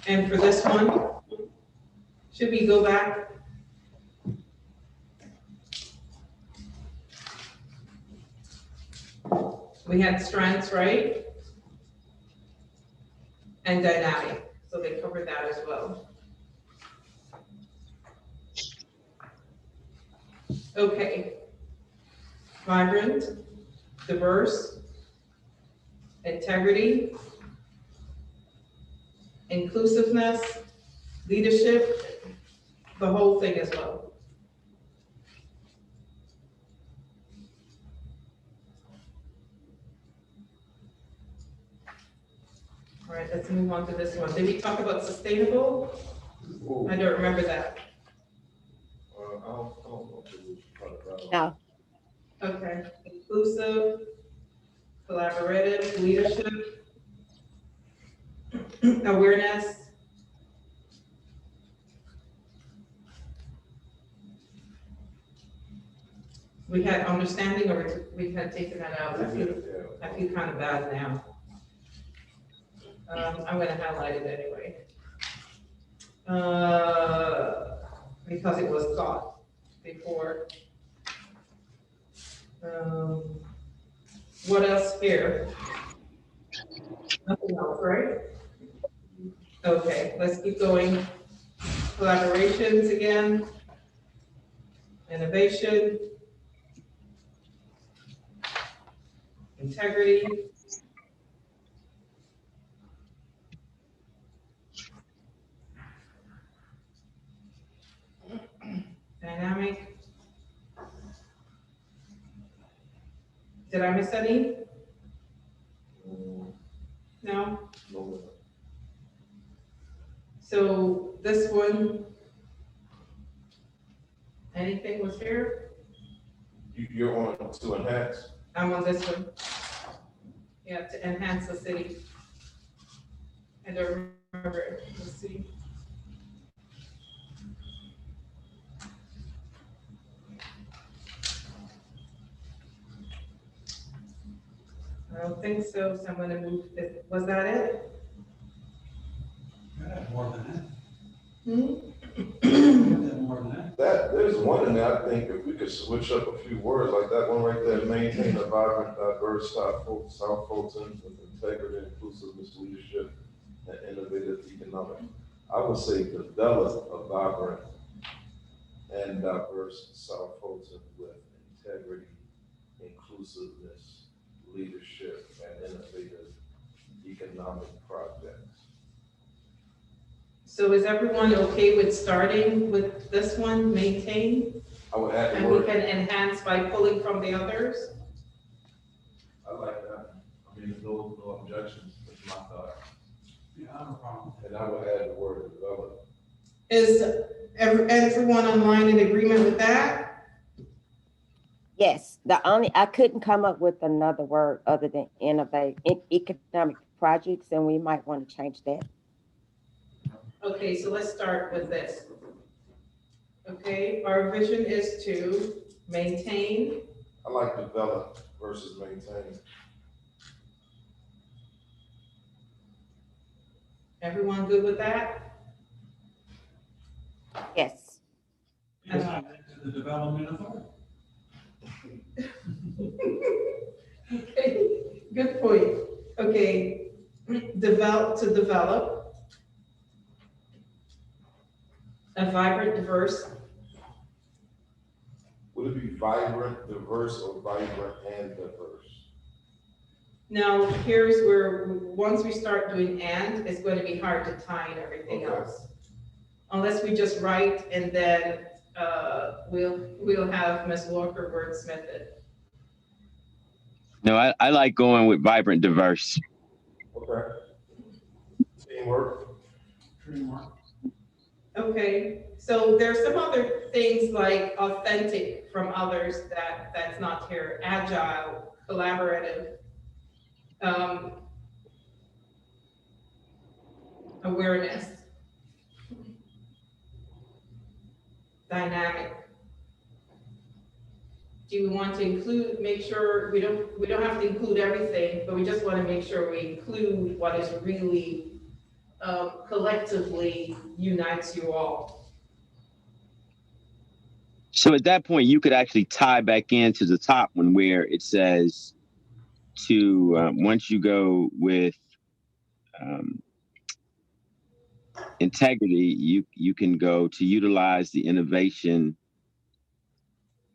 P: And for this one, should we go back? We had strengths, right? And dynamic, so they covered that as well. Okay. Vibrant, diverse, integrity, inclusiveness, leadership, the whole thing as well. All right, let's move on to this one. Did we talk about sustainable?
C: Ooh.
P: I don't remember that.
C: I don't know if it was part of that.
I: No.
P: Okay, inclusive, collaborative, leadership, awareness. We had understanding, or we had taken that out. I feel kind of bad now. I'm gonna highlight it anyway. Because it was caught before. What else here? Nothing else, right? Okay, let's keep going. Collaborations again. Innovation. Integrity. Dynamic. Did I miss any? No?
C: No.
P: So this one, anything was here?
C: You're on to enhance.
P: I'm on this one. Yeah, to enhance the city. I don't remember it. Let's see. I don't think so, so I'm gonna move it. Was that it?
F: More than
P: Hmm?
F: More than that.
C: There's one in there, I think if we could switch up a few words, like that one right there, maintain a vibrant, diverse South Fulton with integrity, inclusiveness, leadership, and innovative economic. I would say develop a vibrant and diverse South Fulton with integrity, inclusiveness, leadership, and innovative economic projects.
P: So is everyone okay with starting with this one, maintain?
C: I would add the
P: And we
C: word.
P: can enhance by pulling from the others?
C: I like that. I mean, there's no objections. That's my thought.
F: Yeah, I have a problem.
C: And I would add the word develop.
P: Is everyone online in agreement with that?
I: Yes, I couldn't come up with another word other than innovate, economic projects, and we might want to change that.
P: Okay, so let's start with this. Okay, our vision is to maintain.
C: I like develop versus maintain.
P: Everyone good with that?
I: Yes.
F: The development authority.
P: Okay, good point. Okay, develop a vibrant, diverse.
C: Would it be vibrant, diverse, or vibrant and diverse?
P: Now, here's where, once we start doing and, it's going to be hard to tie in everything else. Unless we just write and then we'll have Ms. Walker wordsmith it.
S: No, I like going with vibrant, diverse.
C: Okay. Teamwork.
P: Okay, so there's some other things like authentic from others that's not here, agile, collaborative, awareness, dynamic. Do we want to include, make sure we don't have to include everything, but we just want to make sure we include what is really collectively unites you all.
S: So at that point, you could actually tie back into the top one where it says to, once you go with integrity, you can go to utilize the innovation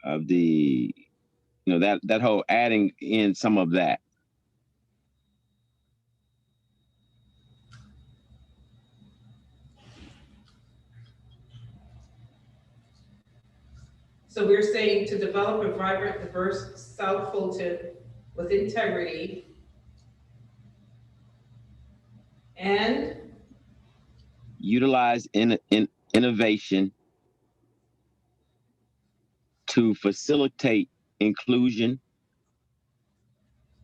S: of the, that whole adding in some of that.
P: So we're saying to develop a vibrant, diverse South Fulton with integrity and
S: Utilize innovation to facilitate inclusion,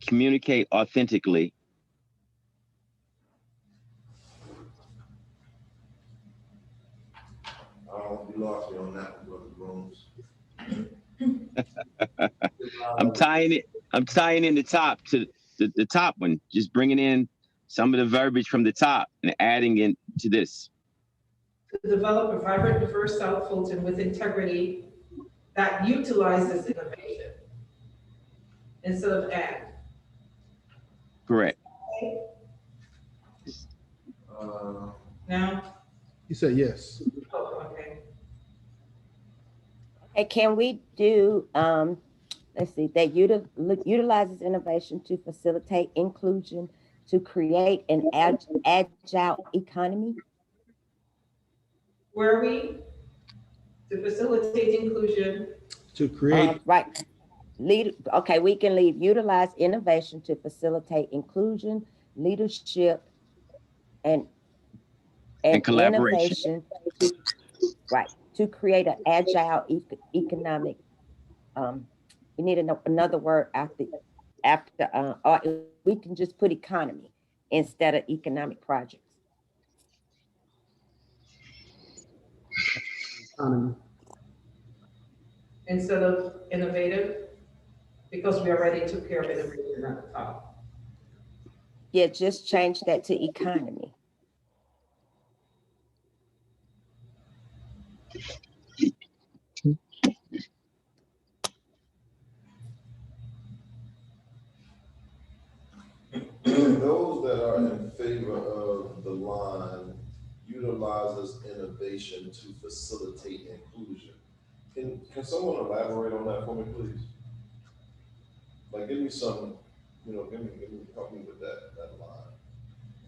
S: communicate authentically,
C: You lost me on that one, Grooms.
S: I'm tying in the top to the top one, just bringing in some of the verbiage from the top and adding in to this.
P: to develop a vibrant, diverse South Fulton with integrity that utilizes innovation instead of add.
S: Correct.
P: Now?
N: You said yes.
P: Oh, okay.
I: Hey, can we do, let's see, that utilizes innovation to facilitate inclusion, to create an agile economy?
P: Where are we? To facilitate inclusion.
N: To create.
I: Right. Okay, we can leave utilize innovation to facilitate inclusion, leadership, and
S: collaboration.
I: Innovation right, to create an agile economic. We need another word after, or we can just put economy instead of economic projects.
P: Instead of innovative, because we already took care of innovation at the top.
I: Yeah, just change that to economy.
C: Those that are in favor of the
B: utilizes innovation to facilitate inclusion. Can someone elaborate on that for me, please? Like, give me some, help me with that line.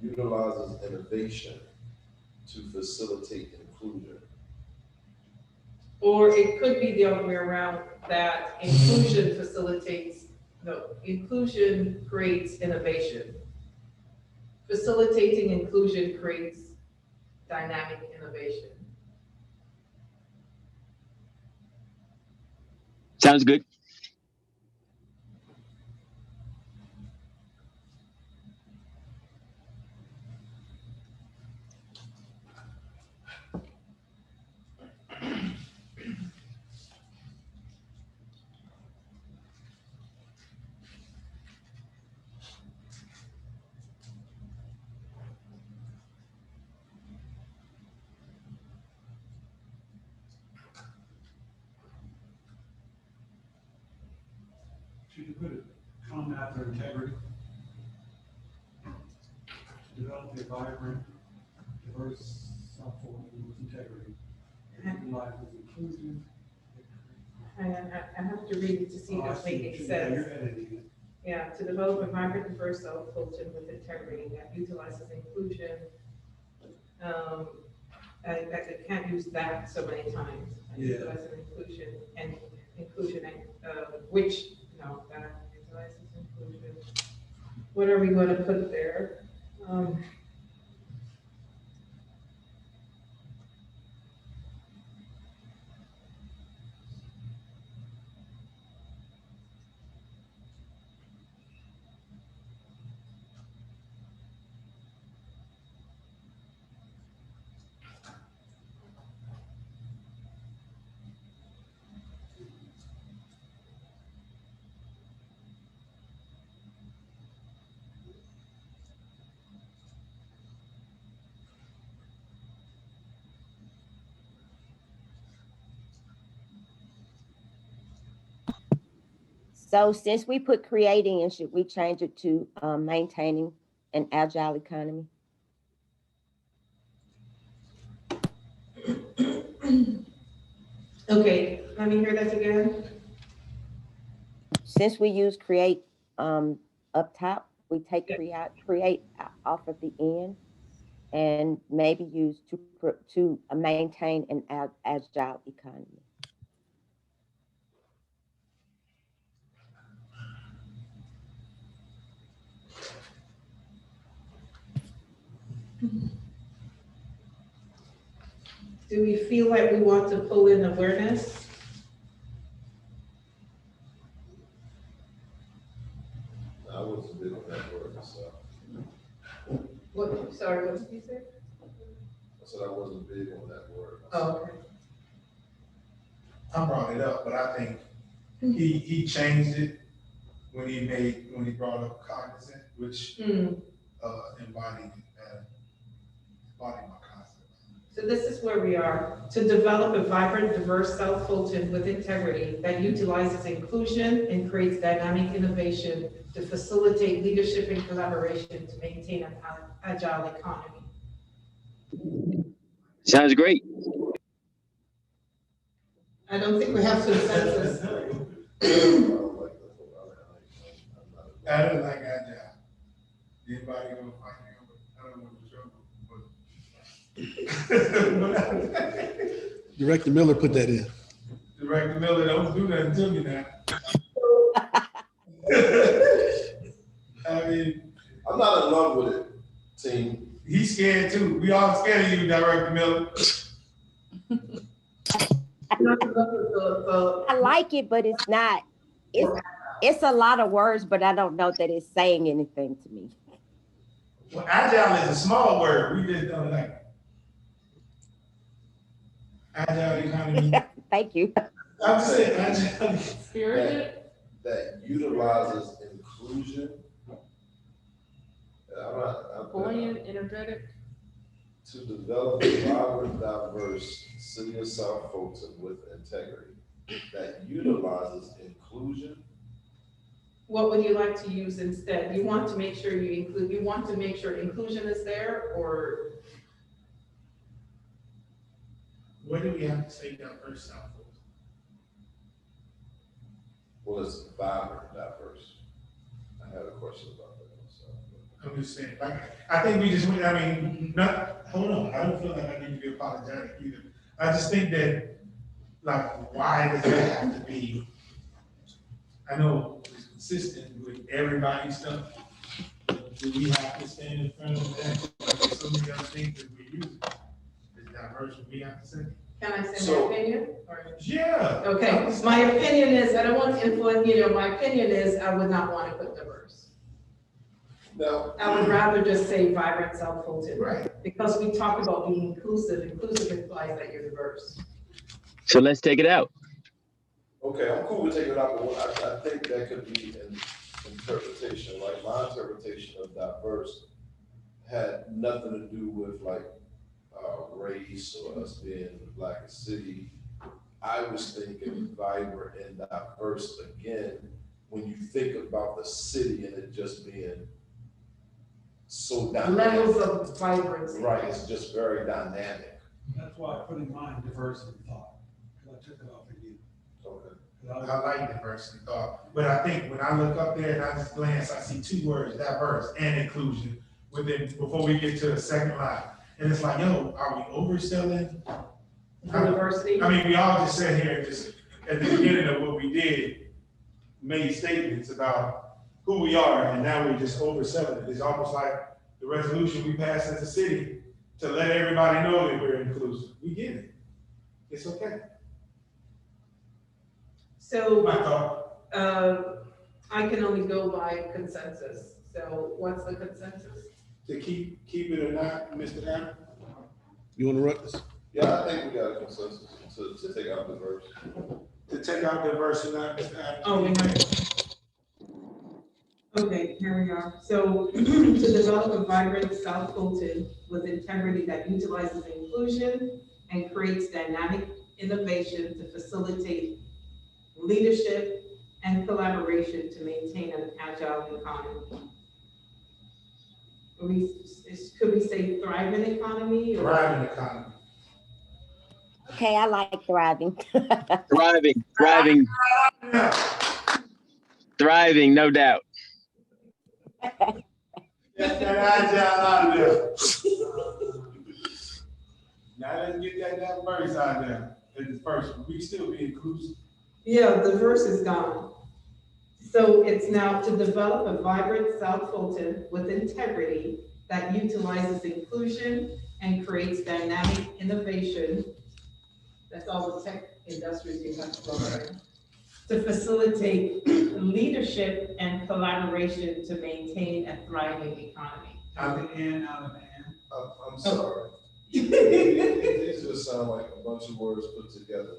B: Utilizes innovation to facilitate inclusion.
P: Or it could be the other way around, that inclusion facilitates, no, inclusion creates innovation. Facilitating inclusion creates dynamic innovation.
S: Sounds good.
F: Should you put a comma after integrity? Develop a vibrant, diverse South Fulton with integrity. Utilizes inclusion.
P: I have to read it to see if it's making sense. Yeah, to develop a vibrant, diverse South Fulton with integrity that utilizes inclusion. I can't use that so many times. Utilizes inclusion and which, no, that utilizes inclusion. What are we going to put there?
I: So since we put creating in, should we change it to maintaining an agile economy?
P: Okay, let me hear that again.
I: Since we use create up top, we take create off at the end and maybe use to maintain an agile economy.
P: Do we feel like we want to pull in awareness?
B: I wasn't big on that word myself.
P: What, sorry, what did you say?
B: I said I wasn't big on that word myself.
P: Oh, okay.
G: I brought it up, but I think he changed it when he brought up cognizant, which embodied my concept.
P: So this is where we are. To develop a vibrant, diverse South Fulton with integrity that utilizes inclusion and creates dynamic innovation to facilitate leadership and collaboration to maintain an agile economy.
S: Sounds great.
P: I don't think we have consensus.
G: I don't like agile. Anybody gonna fight me over? I don't want to trouble.
N: Director Miller put that in.
G: Director Miller, don't do nothing to me now. I mean,
B: I'm not in love with it, team.
G: He's scared too. We all scared of you, Director Miller.
I: I like it, but it's not. It's a lot of words, but I don't know that it's saying anything to me.
G: Well, agile is a small word. We just don't like it. Agile economy.
I: Thank you.
G: I'm saying agile.
P: Spirited.
B: That utilizes inclusion.
D: Buoyant, energetic.
B: To develop a vibrant, diverse city of South Fulton with integrity that utilizes inclusion.
P: What would you like to use instead? You want to make sure you include, you want to make sure inclusion is there, or?
G: What do we have to say diverse South Fulton?
B: Well, it's vibrant, diverse. I had a question about that. So.
G: I'm just saying, like, I think we just, I mean, hold on, I don't feel like I need to be apologetic either. I just think that, like, why does it have to be, I know it's consistent with everybody's stuff. Do we have to stand in front of that? Like, there's so many other things that we use. It's diverse, we have to say.
P: Can I say my opinion?
G: Yeah.
P: Okay, my opinion is, I don't want to influence, my opinion is I would not want to put diverse.
B: No.
P: I would rather just say vibrant South Fulton.
G: Right.
P: Because we talk about being inclusive. Inclusive implies that you're diverse.
S: So let's take it out.
B: Okay, I'm cool with taking it out, but I think that could be an interpretation. Like my interpretation of diverse had nothing to do with like race or us being Black city. I was thinking vibrant and diverse again when you think about the city and it just being so dynamic.
P: Levels of vibrancy.
B: Right, it's just very dynamic.
F: That's why I put in mind diversity thought, because I took it off of you.
B: Okay.
G: I like diversity thought, but I think when I look up there and I just glance, I see two words, diverse and inclusion, within, before we get to the second line. And it's like, yo, are we overselling?
P: Diversity?
G: I mean, we all just sat here and just, at the beginning of what we did, made statements about who we are, and now we're just overselling it. It's almost like the resolution we passed as a city to let everybody know that we're inclusive. We get it. It's okay.
P: So,
G: My thought.
P: I can only go by consensus. So what's the consensus?
G: To keep it or not, Mr. Aaron?
C: You want to run this?
B: Yeah, I think we got a consensus to take out diverse.
G: To take out diverse or not, Mr. Aaron?
P: Oh, we have. Okay, here we are. So to develop a vibrant South Fulton with integrity that utilizes inclusion and creates dynamic innovation to facilitate leadership and collaboration to maintain an agile economy. Could we say thriving economy? Or?
G: Thriving economy.
I: Okay, I like thriving.
S: Thriving, no doubt.
G: Get that agile out of there. Now let's get that diverse out there. The first one, we still be inclusive.
P: Yeah, the verse is gone. So it's now to develop a vibrant South Fulton with integrity that utilizes inclusion and creates dynamic innovation. That's all the tech industries you have to learn. To facilitate leadership and collaboration to maintain a thriving economy.
G: Out of the end, out of the end.
B: I'm sorry. These just sound like a bunch of words put together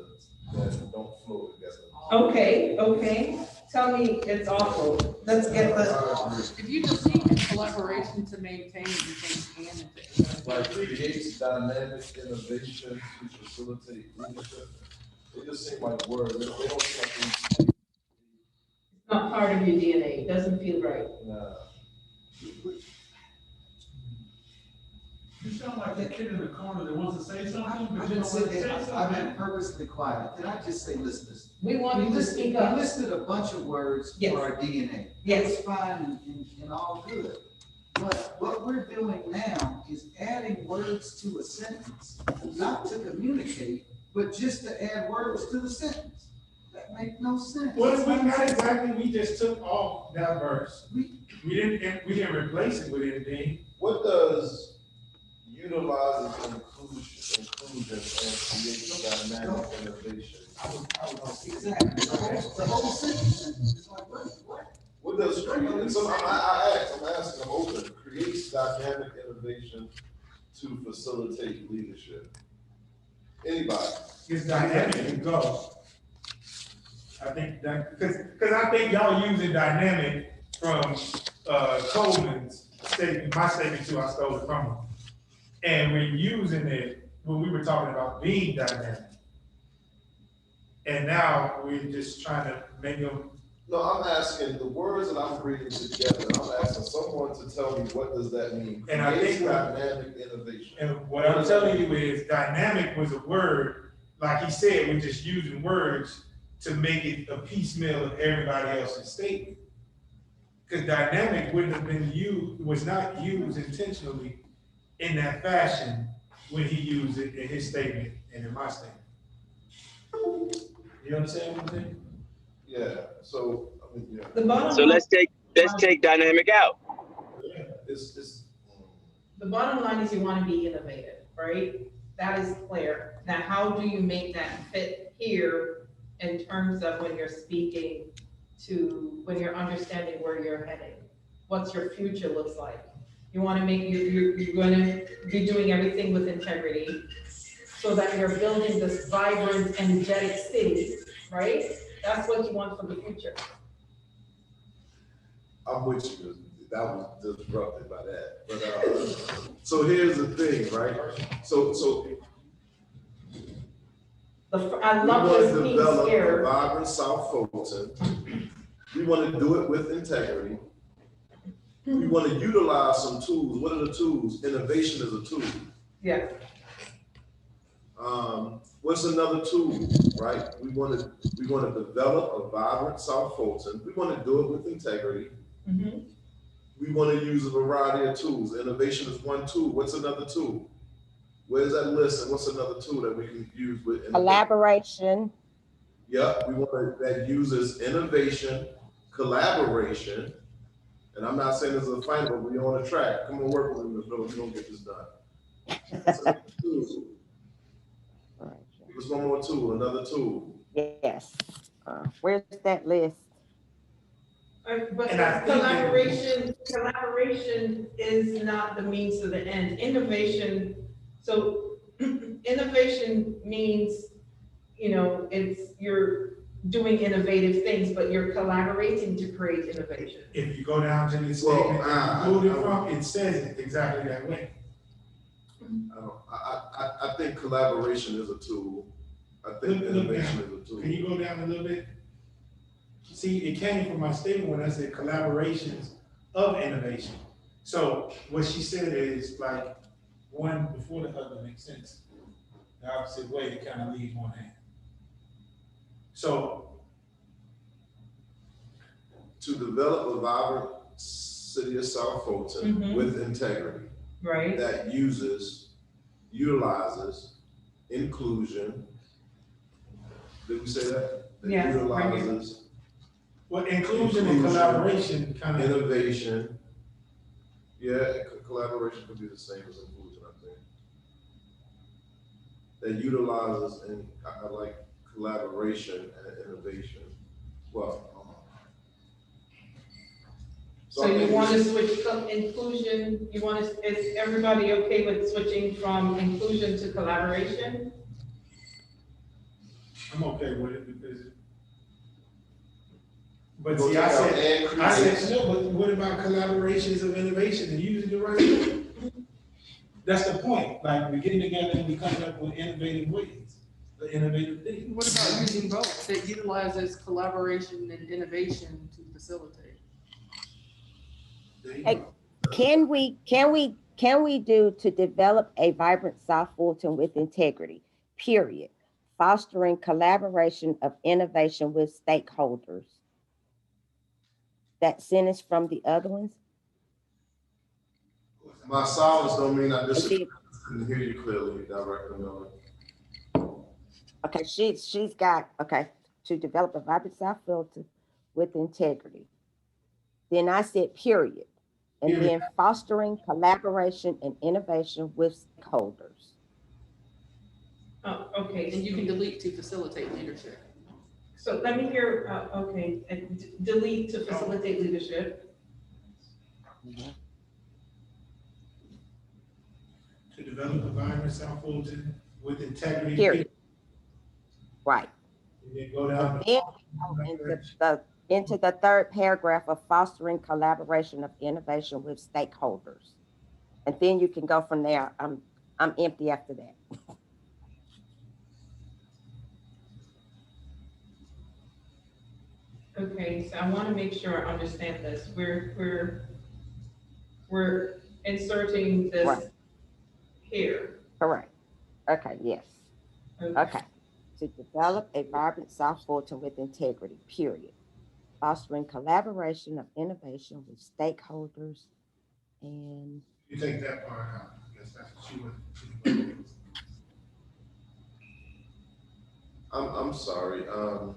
B: that don't flow together.
P: Okay. Tell me it's awful. Let's get the.
D: If you just see collaboration to maintain, you can
B: Like creates dynamic innovation to facilitate leadership. It just seems like words. They don't seem like
P: It's not part of your DNA. It doesn't feel right.
B: nah.
F: You sound like that kid in the corner that wants to say something, but
H: I've
F: you
H: been
F: don't want to
H: sitting
F: say
H: there, I've
F: something.
H: been purposely quiet. Did I just say listen?
P: We want you to speak up.
H: We listed a bunch of words
P: Yes.
H: for our DNA.
P: Yes.
H: That's fine and all good. But what we're doing now is adding words to a sentence, not to communicate, but just to add words to the sentence. That makes no sense.
G: Well, not exactly, we just took off that verse. We didn't replace it with anything.
B: What does utilizes inclusion and creates dynamic innovation?
H: Exactly. The whole sentence is like, what?
B: What does I'm asking, I'm open. Creates dynamic innovation to facilitate leadership. Anybody?
G: It's dynamic and go. I think that, because I think y'all using dynamic from Coleman's statement, my statement too, I stole it from him. And we're using it when we were talking about being dynamic. And now we're just trying to make them.
B: No, I'm asking the words that I'm reading together. I'm asking someone to tell me what does that mean.
G: And I think
B: dynamic innovation.
G: And what I'm telling you is dynamic was a word like he said, we're just using words to make it a piecemeal of everybody else's statement. Because dynamic wouldn't have been used, was not used intentionally in that fashion when he used it in his statement and in my statement. You understand what I'm saying?
B: Yeah, so, I mean, yeah.
L: The bottom
S: So
L: line,
S: let's take dynamic out.
B: Yeah, it's.
P: The bottom line is you want to be innovative, right? That is clear. Now, how do you make that fit here in terms of when you're speaking to, when you're understanding where you're heading? What's your future looks like? You want to make, you're going to be doing everything with integrity so that you're building this vibrant, energetic city, right? That's what you want for the future.
B: I'm with you. That was disrupted by that. But so here's the thing, right? So
P: I love this being scared.
B: a vibrant South Fulton. We want to do it with integrity. We want to utilize some tools. What are the tools? Innovation is a tool.
P: Yeah.
B: What's another tool, right? We want to develop a vibrant South Fulton. We want to do it with integrity.
P: Mm-hmm.
B: We want to use a variety of tools. Innovation is one tool. What's another tool? Where's that list? And what's another tool that we can use with innovation?
I: Collaboration.
B: Yep, we want that uses innovation, collaboration. And I'm not saying this is a fight, but we're on a track. Come on, work with me, Ms. Miller. We're going to get this done. There's one more tool, another tool.
I: Yes. Where's that list?
P: But collaboration is not the means to the end. Innovation, so innovation means, you know, it's you're doing innovative things, but you're collaborating to create innovation.
G: If you go down to the statement it says it exactly that way.
B: I think collaboration is a tool. I think innovation is a tool.
G: Can you go down a little bit? See, it came from my statement when I said collaborations of innovation. So what she said is like one before the other makes sense. The opposite way, it kind of leaves one hand. So
B: to develop a vibrant city of South Fulton with integrity,
P: right?
B: That utilizes inclusion. Did we say that? That
P: yes,
B: utilizes.
G: Well, inclusion and collaboration kind of
B: innovation. Yeah, collaboration could be the same as inclusion, I think. That utilizes, and I like collaboration and innovation. Well,
P: so you want to switch from inclusion, you want to, is everybody okay with switching from inclusion to collaboration?
G: I'm okay with it because, but see, I said, no, but what about collaborations of innovation and using the right way? That's the point. Like we're getting together and we're coming up with innovative ways, the innovative things.
D: What about using both that utilizes collaboration and innovation to facilitate?
I: Hey, can we do to develop a vibrant South Fulton with integrity, period, fostering collaboration of innovation with stakeholders? That sentence from the other ones?
B: my silence don't mean I just couldn't hear you clearly, Director Miller.
I: Okay, she's got, okay, to develop a vibrant South Fulton with integrity. Then I said period. And then fostering collaboration and innovation with stakeholders.
P: Oh, okay.
D: And you can delete to facilitate leadership.
P: So let me hear, okay, delete to facilitate leadership.
G: To develop a vibrant South Fulton with integrity.
I: Period. Right.
G: And then go down.
I: Into the third paragraph of fostering collaboration of innovation with stakeholders. And then you can go from there. I'm empty after that.
P: Okay, so I want to make sure I understand this. We're inserting this
I: right
P: here.
I: Correct. Okay, yes. Okay. to develop a vibrant South Fulton with integrity, period. Fostering collaboration of innovation with stakeholders and
G: You take that part out. I guess that's what you would.
B: I'm sorry.
F: I'll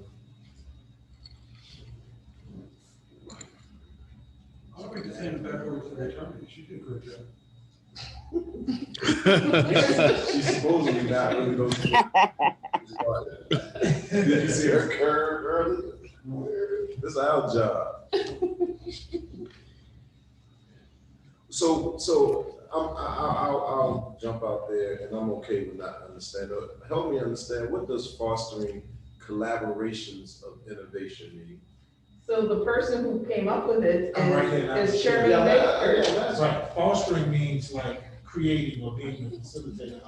F: bring the same back over to the attorney. She did a good job.
B: She's supposedly not really going to. Did you see her curve earlier? This is our job. So I'll jump out there, and I'm okay with not understanding. Help me understand, what does fostering collaborations of innovation mean?
P: So the person who came up with it
G: Right
P: is Chairman Baker.
G: That's right. Fostering means like creating or being a facilitator.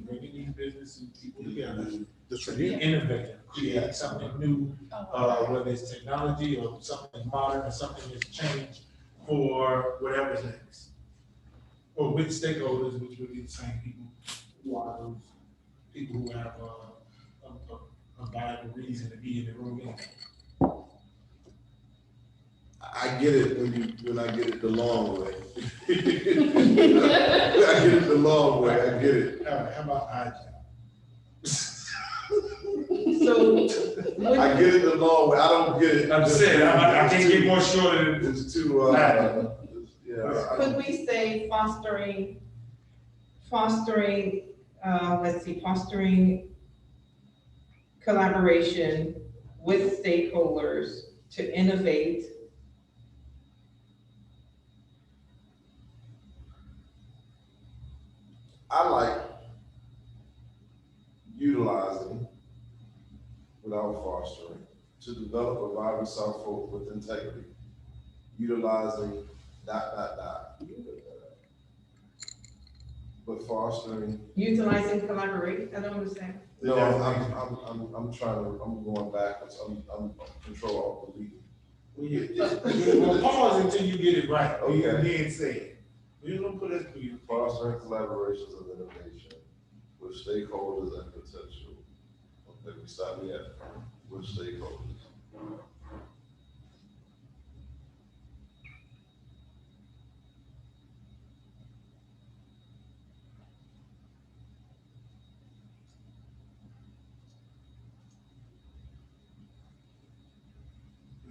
G: Bringing these business and people together to be innovative, create something new, whether it's technology or something modern or something that's changed for whatever's next. Or with stakeholders, which would be the same people who are those people who have a viable reason to be in the room anyway.
B: I get it when I get it the long way. I get it the long way. I get it.
G: All right, how about I?
P: So
B: I get it the long way. I don't get it.
G: I'm saying I can't get more shorter than
B: it's too. Yeah.
P: Could we say fostering, let's see, fostering collaboration with stakeholders to innovate.
B: I like utilizing, without fostering, to develop a vibrant South Fulton with integrity. Utilizing ... But fostering.
P: Utilizing collaborate, I don't understand.
B: No, I'm going backwards. I'm control alt deleting.
G: Well, pause until you get it right.
B: Okay.
G: And then say it. We're gonna put it through you.
B: Fostering collaborations of innovation with stakeholders and potential. Okay, we stop here with stakeholders.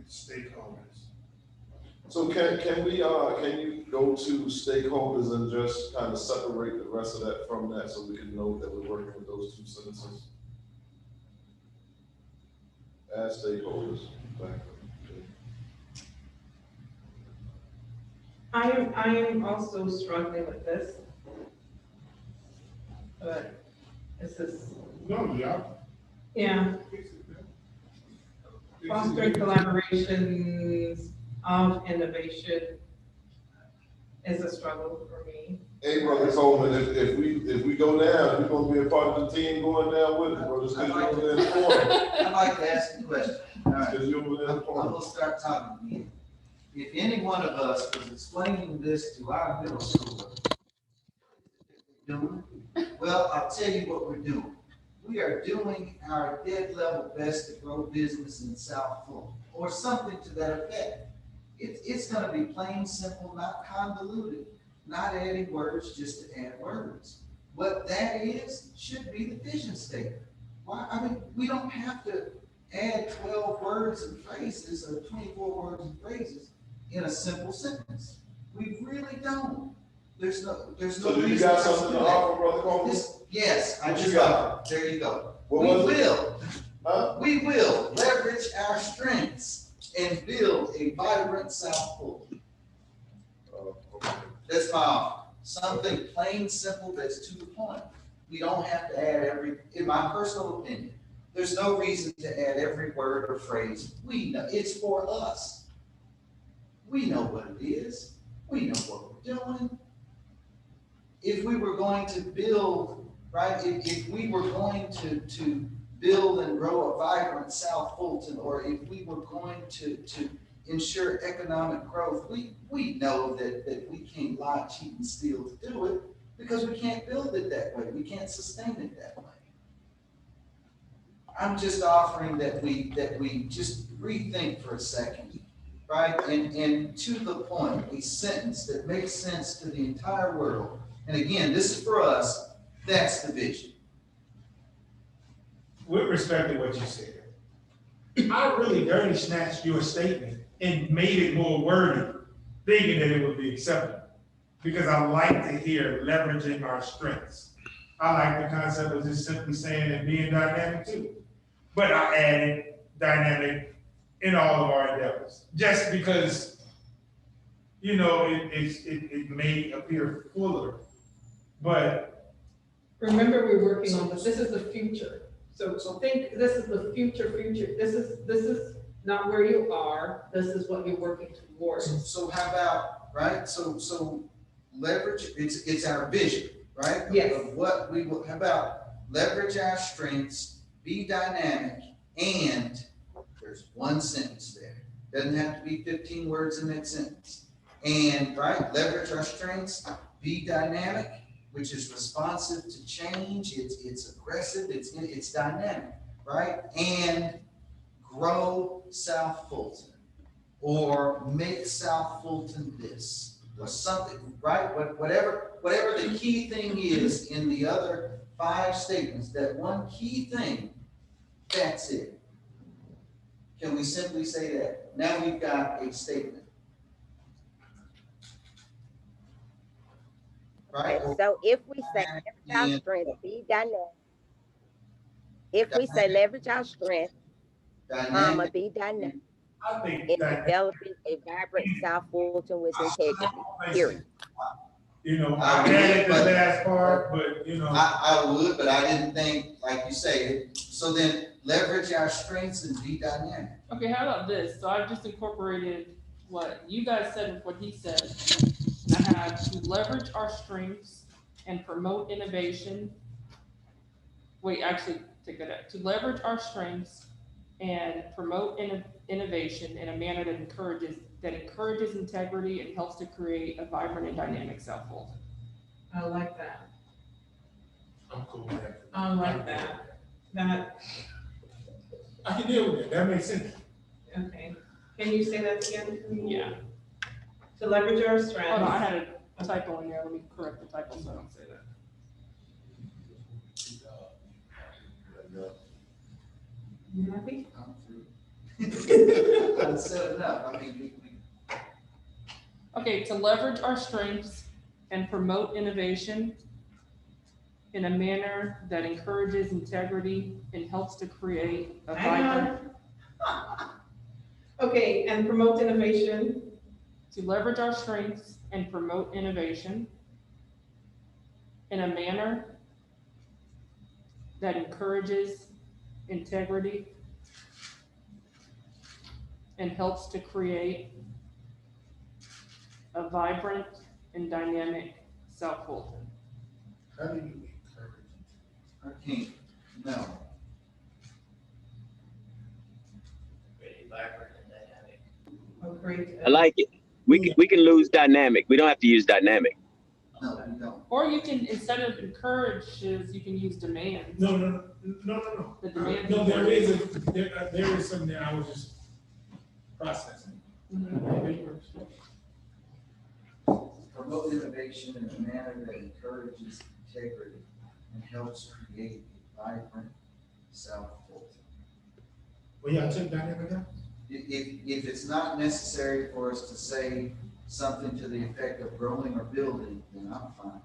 G: Stakeholders.
B: So can you go to stakeholders and just kind of separate the rest of that from that so we can know that we're working with those two sentences? Add stakeholders.
P: I am also struggling with this, but this is.
G: No,
P: yeah. Fostering collaborations of innovation is a struggle for me.
B: Hey, Brother Coleman, if we go down, we're gonna be a part of the team going down with it, bro. Just because you're over there in the corner.
H: I'd like to ask a question. All right.
B: Because you're over there in the
H: I'm
B: corner.
H: gonna start talking again. If any one of us was explaining this to our middle schooler, well, I'll tell you what we're doing. We are doing our dead level best to grow business in South Fulton, or something to that effect. It's gonna be plain, simple, not convoluted, not adding words just to add words. What that is, should be the vision statement. Why? I mean, we don't have to add 12 words and phrases or 24 words and phrases in a simple sentence. We really don't. There's no
B: So do you got something to offer, Brother Coleman?
H: Yes, I
B: What
H: just
B: you got?
H: There you go.
B: What
H: We
B: was it?
H: will.
B: Huh?
H: We will leverage our strengths and build a vibrant South Fulton.
B: Okay.
H: That's my offer. Something plain, simple, that's to the point. We don't have to add in my personal opinion, there's no reason to add every word or phrase. We know, it's for us. We know what it is. We know what we're doing. If we were going to build, right, if we were going to build and grow a vibrant South Fulton, or if we were going to ensure economic growth, we know that we can't lie, cheat, and steal to do it, because we can't build it that way. We can't sustain it that way. I'm just offering that we just rethink for a second, right? And to the point, a sentence that makes sense to the entire world. And again, this is for us, that's the vision.
G: With respect to what you said, I really dirty snatched your statement and made it more wordy, thinking that it would be acceptable. Because I like to hear leveraging our strengths. I like the concept of just simply saying and being dynamic too. But I added dynamic in all of our endeavors, just because, you know, it may appear fuller, but.
P: Remember, we're working on this. This is the future. So think, this is the future. This is not where you are. This is what you're working towards.
H: So how about, right? So leverage, it's our vision, right?
P: Yes.
H: Of what we will, how about leverage our strengths, be dynamic, and there's one sentence there. Doesn't have to be 15 words in that sentence. And, right, leverage our strengths, be dynamic, which is responsive to change, it's aggressive, it's dynamic, right? And grow South Fulton, or make South Fulton this, or something, right? Whatever the key thing is in the other 5 statements, that one key thing, that's it. Can we simply say that? Now we've got a statement. Right?
I: Okay, so if we say leverage our strength, be dynamic. If we say leverage our strength, be dynamic.
G: I think
I: in developing a vibrant South Fulton with integrity, period.
G: You know, I added the last part, but you know.
H: I would, but I didn't think, like you say, so then leverage our strengths and be dynamic.
D: Okay, how about this? So I've just incorporated what you guys said with what he said. I have to leverage our strengths and promote innovation. Wait, actually, take that out. To leverage our strengths and promote innovation in a manner that encourages integrity and helps to create a vibrant and dynamic South Fulton.
P: I like that.
G: I'm cool with that.
P: I like that.
G: I can deal with it. That makes sense.
P: Okay. Can you say that again for me?
D: Yeah.
P: To leverage our strengths.
D: Oh, no, I had a typo in there. Let me correct the typo so I don't say that.
P: You happy?
H: I'm set it up. I mean,
D: Okay, to leverage our strengths and promote innovation in a manner that encourages integrity and helps to create a vibrant.
P: Okay, and promote innovation.
D: To leverage our strengths and promote innovation in a manner that encourages integrity and helps to create a vibrant and dynamic South Fulton.
G: How do you encourage?
H: I can't, no.
O: Very vibrant and dynamic.
P: Oh, great.
S: I like it. We can lose dynamic. We don't have to use dynamic.
H: No, we don't.
D: Or you can, instead of encourages, you can use demands.
G: No.
D: The demand.
G: No, there is something that I was just processing.
H: Promote innovation in a manner that encourages integrity and helps create a vibrant South Fulton.
G: Well, yeah, I took dynamic out.
H: If it's not necessary for us to say something to the effect of growing or building, then I'm fine.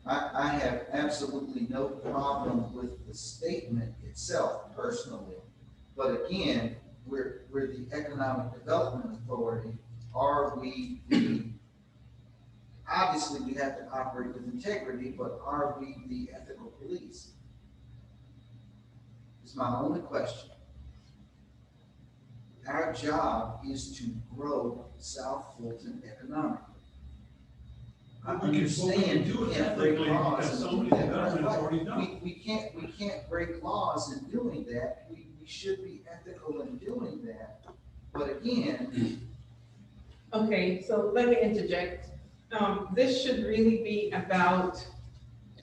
H: I have absolutely no problem with the statement itself personally, but again, we're the Economic Development Authority. Are we obviously we have to operate with integrity, but are we the ethical police? It's my only question. Our job is to grow South Fulton economically. I understand you can't break laws and do that. We can't break laws in doing that. We should be ethical in doing that. But again.
P: Okay, so let me interject. This should really be about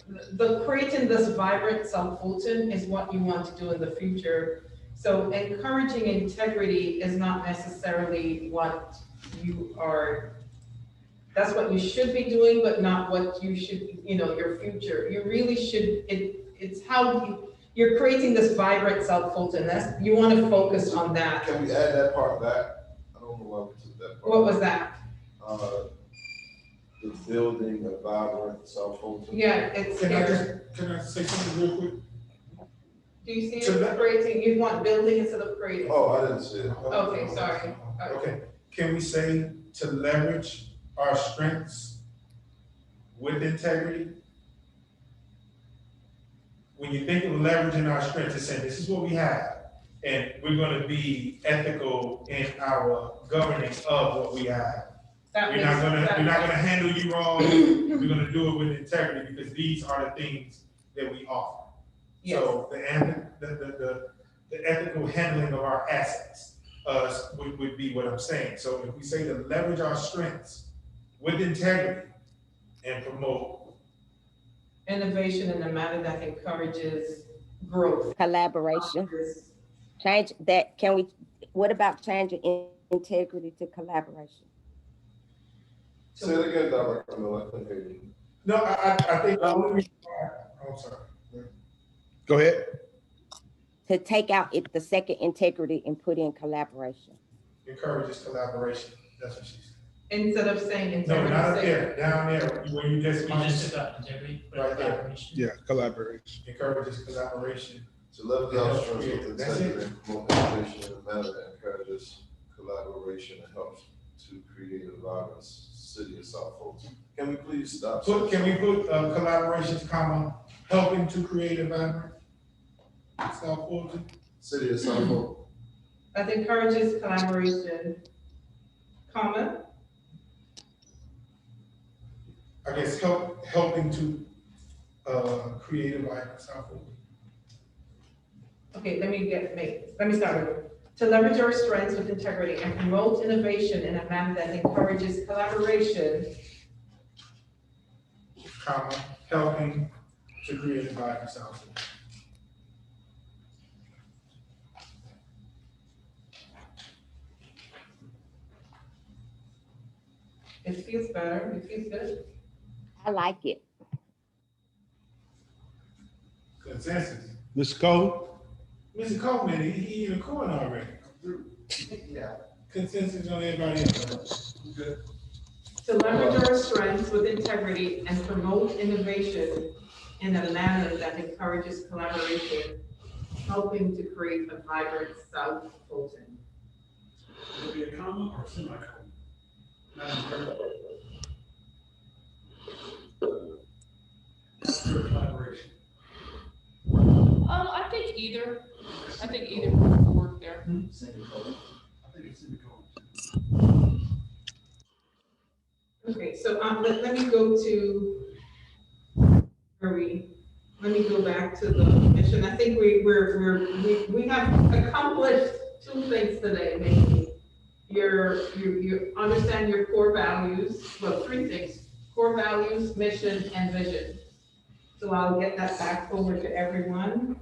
P: the creating this vibrant South Fulton is what you want to do in the future. So encouraging integrity is not necessarily what you are, that's what you should be doing, but not what you should, your future. You really should, it's how you're creating this vibrant South Fulton. You want to focus on that.
B: Can we add that part back? I don't know why we took that part.
P: What was that?
B: The building a vibrant South Fulton.
P: Yeah, it's here.
G: Can I say something real quick?
P: Do you see it creating, you want building instead of creating?
B: Oh, I didn't see it.
P: Okay, sorry.
G: Okay, can we say to leverage our strengths with integrity? When you think of leveraging our strengths, it's saying this is what we have, and we're going to be ethical in our governing of what we have. We're not going to handle you wrong. We're going to do it with integrity because these are the things that we offer. Yes. So the ethical handling of our assets would be what I'm saying. So if we say to leverage our strengths with integrity and promote
P: innovation in a manner that encourages growth.
I: Collaboration. Change that, what about changing integrity to collaboration?
B: Say it again, Director Miller, I couldn't hear you.
G: No, I think the only reason why, I'm sorry. Go ahead.
I: To take out the second integrity and put in collaboration.
G: Encourages collaboration, that's what she said.
P: Instead of saying integrity.
G: No, not up there, down there, where you just.
U: took out integrity,
G: right there.
Q: Yeah, collaboration.
G: Encourages collaboration.
B: To leverage our strengths with integrity and promote innovation in a manner that encourages collaboration and helps to create a vibrant city of South Fulton. Can we please stop?
G: Can we put collaborations, comma, helping to create a vibrant South Fulton?
B: City of South Fulton.
P: That encourages collaboration, comma.
G: I guess helping to create a vibrant South Fulton.
P: Okay, let me start over. To leverage our strengths with integrity and promote innovation in a manner that encourages collaboration,
G: comma, helping to create a vibrant South Fulton.
P: it feels better, it feels good.
I: I like it.
G: Consensus.
N: Ms. Cole?
G: Mr. Coleman, he in the corner already.
H: Yeah.
G: Consensus on everybody else. Good.
P: To leverage our strengths with integrity and promote innovation in a manner that encourages collaboration, helping to create a vibrant South Fulton.
F: Will it be a comma or a semicolon? Collaboration.
D: I think either. I think either would work there.
F: I think it's semicolon.
P: Okay, so let me go to Ferry. Let me go back to the mission. I think we have accomplished two things today, maybe. You understand your core values, well, three things: core values, mission, and vision. So I'll get that back over to everyone.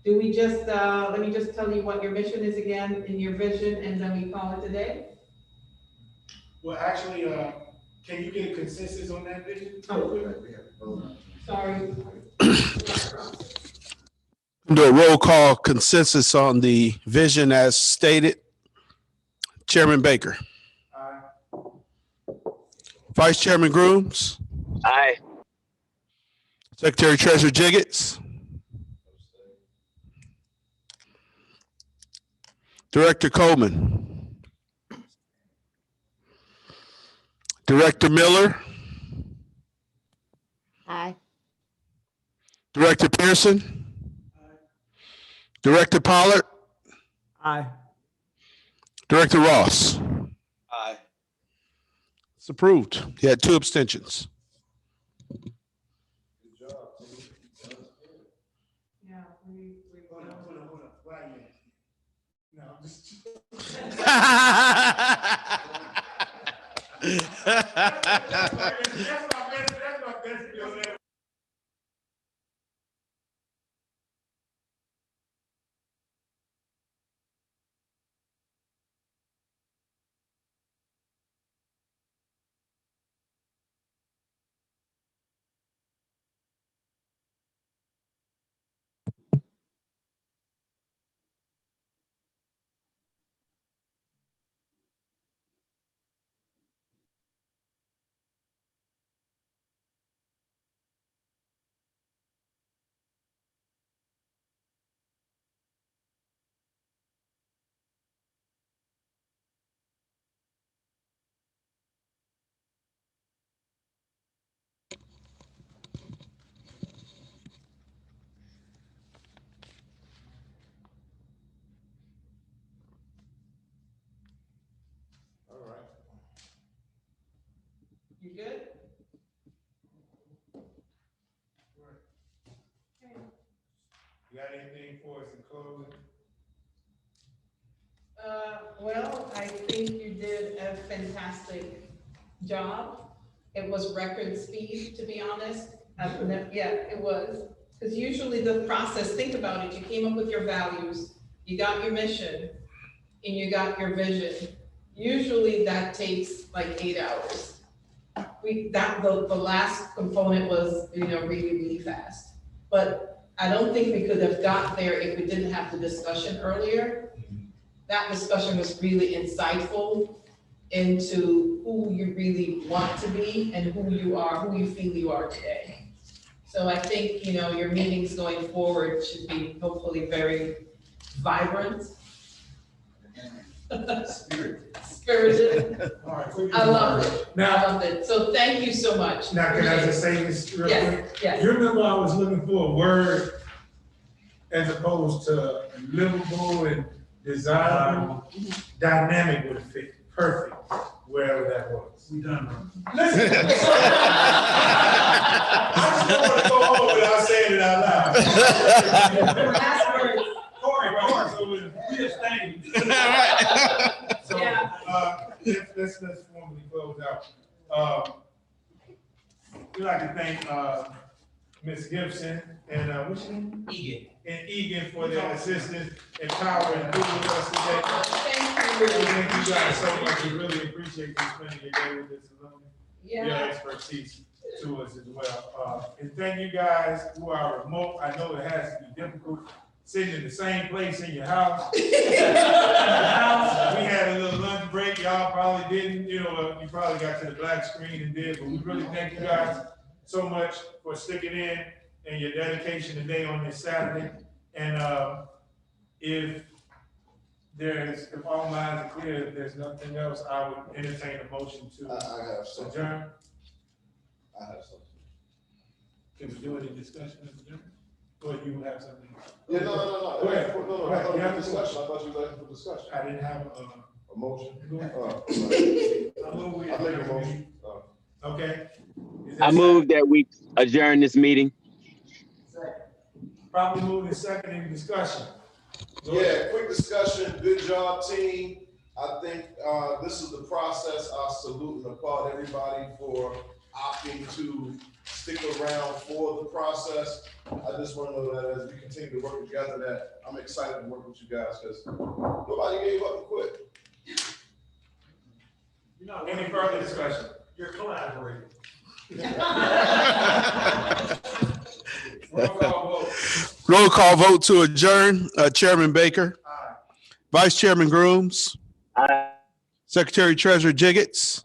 P: Do we just, let me just tell you what your mission is again in your vision, and then we call it a day?
G: Well, actually, can you get a consensus on that vision?
P: Oh, sorry.
N: Do a roll call consensus on the vision as stated. Chairman Baker.
G: Aye.
N: Vice Chairman Grooms.
S: Aye.
N: Secretary Treasurer Jiggetts. Director Coleman. Director Miller.
I: Aye.
N: Director Pierson. Director Pollard.
K: Aye.
N: Director Ross.
O: Aye.
N: It's approved. He had 2 abstentions.
P: Yeah,
G: Hold on. Why you? No, I'm just.
C: All right.
P: You good?
G: You got anything for us in closing?
P: Well, I think you did a fantastic job. It was record speed, to be honest. Yeah, it was. Because usually the process, think about it, you came up with your values, you got your mission, and you got your vision. Usually that takes like 8 hours. The last component was, really, really fast. But I don't think we could have got there if we didn't have the discussion earlier. That discussion was really insightful into who you really want to be and who you are, who you feel you are today. So I think, your meetings going forward should be hopefully very vibrant. Spirited. I love it. I love it. So thank you so much.
G: Now, can I just say this real quick?
P: Yes.
G: You remember I was looking for a word as opposed to livable and desirable? Dynamic would fit perfect wherever that was. We done. Listen. I just don't want to go home without saying it out loud.
P: Last word.
G: Corey, so we abstain. So, let's formally close out. We'd like to thank Ms. Gibson and what's your name? Egan for their assistance and power and being with us today. Thank you guys so much. We really appreciate you spending your day with us and your expertise to us as well. And thank you guys who are remote. I know it has to be difficult sitting in the same place in your house. We had a little lunch break. Y'all probably didn't, you probably got to the black screen and did, but we really thank you guys so much for sticking in and your dedication today on this Saturday. And if all minds are clear, if there's nothing else, I would entertain a motion to adjourn.
B: I have something.
G: Can we do any discussion of adjourn? Or you have something?
B: Yeah, no.
G: Go ahead.
B: No, I thought you had discussion. I thought you were looking for discussion.
G: I didn't have
B: a motion.
G: I make a motion. Okay.
E: I move that we adjourn this meeting.
G: Probably moving second in discussion.
B: Yeah, quick discussion. Good job, team. I think this is the process. I salute and applaud everybody for opting to stick around for the process. I just want to know that as we continue to work together, that I'm excited to work with you guys because nobody gave up and quit.
G: Any further discussion?
K: You're collaborating.
N: Roll call vote to adjourn. Chairman Baker.
G: Aye.
N: Vice Chairman Grooms.
S: Aye.
N: Secretary Treasurer Jiggetts.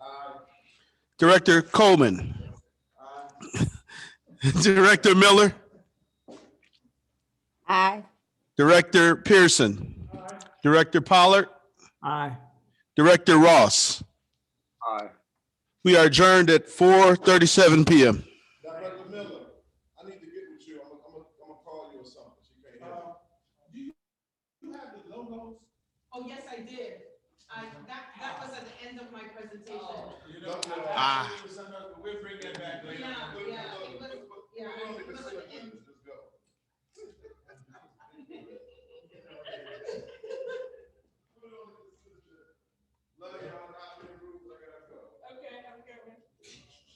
N: Director Coleman. Director Miller.
I: Aye.
N: Director Pierson. Director Pollard.
K: Aye.
N: Director Ross.
M: Aye.
N: We are adjourned at 4:37 p.m.
B: Director Miller, I need to get with you. I'm gonna call you or something. You can't hear me.
G: Do you have the logos?
P: Oh, yes, I did. That was at the end of my presentation.
G: We'll bring that back later.
P: Yeah, it was.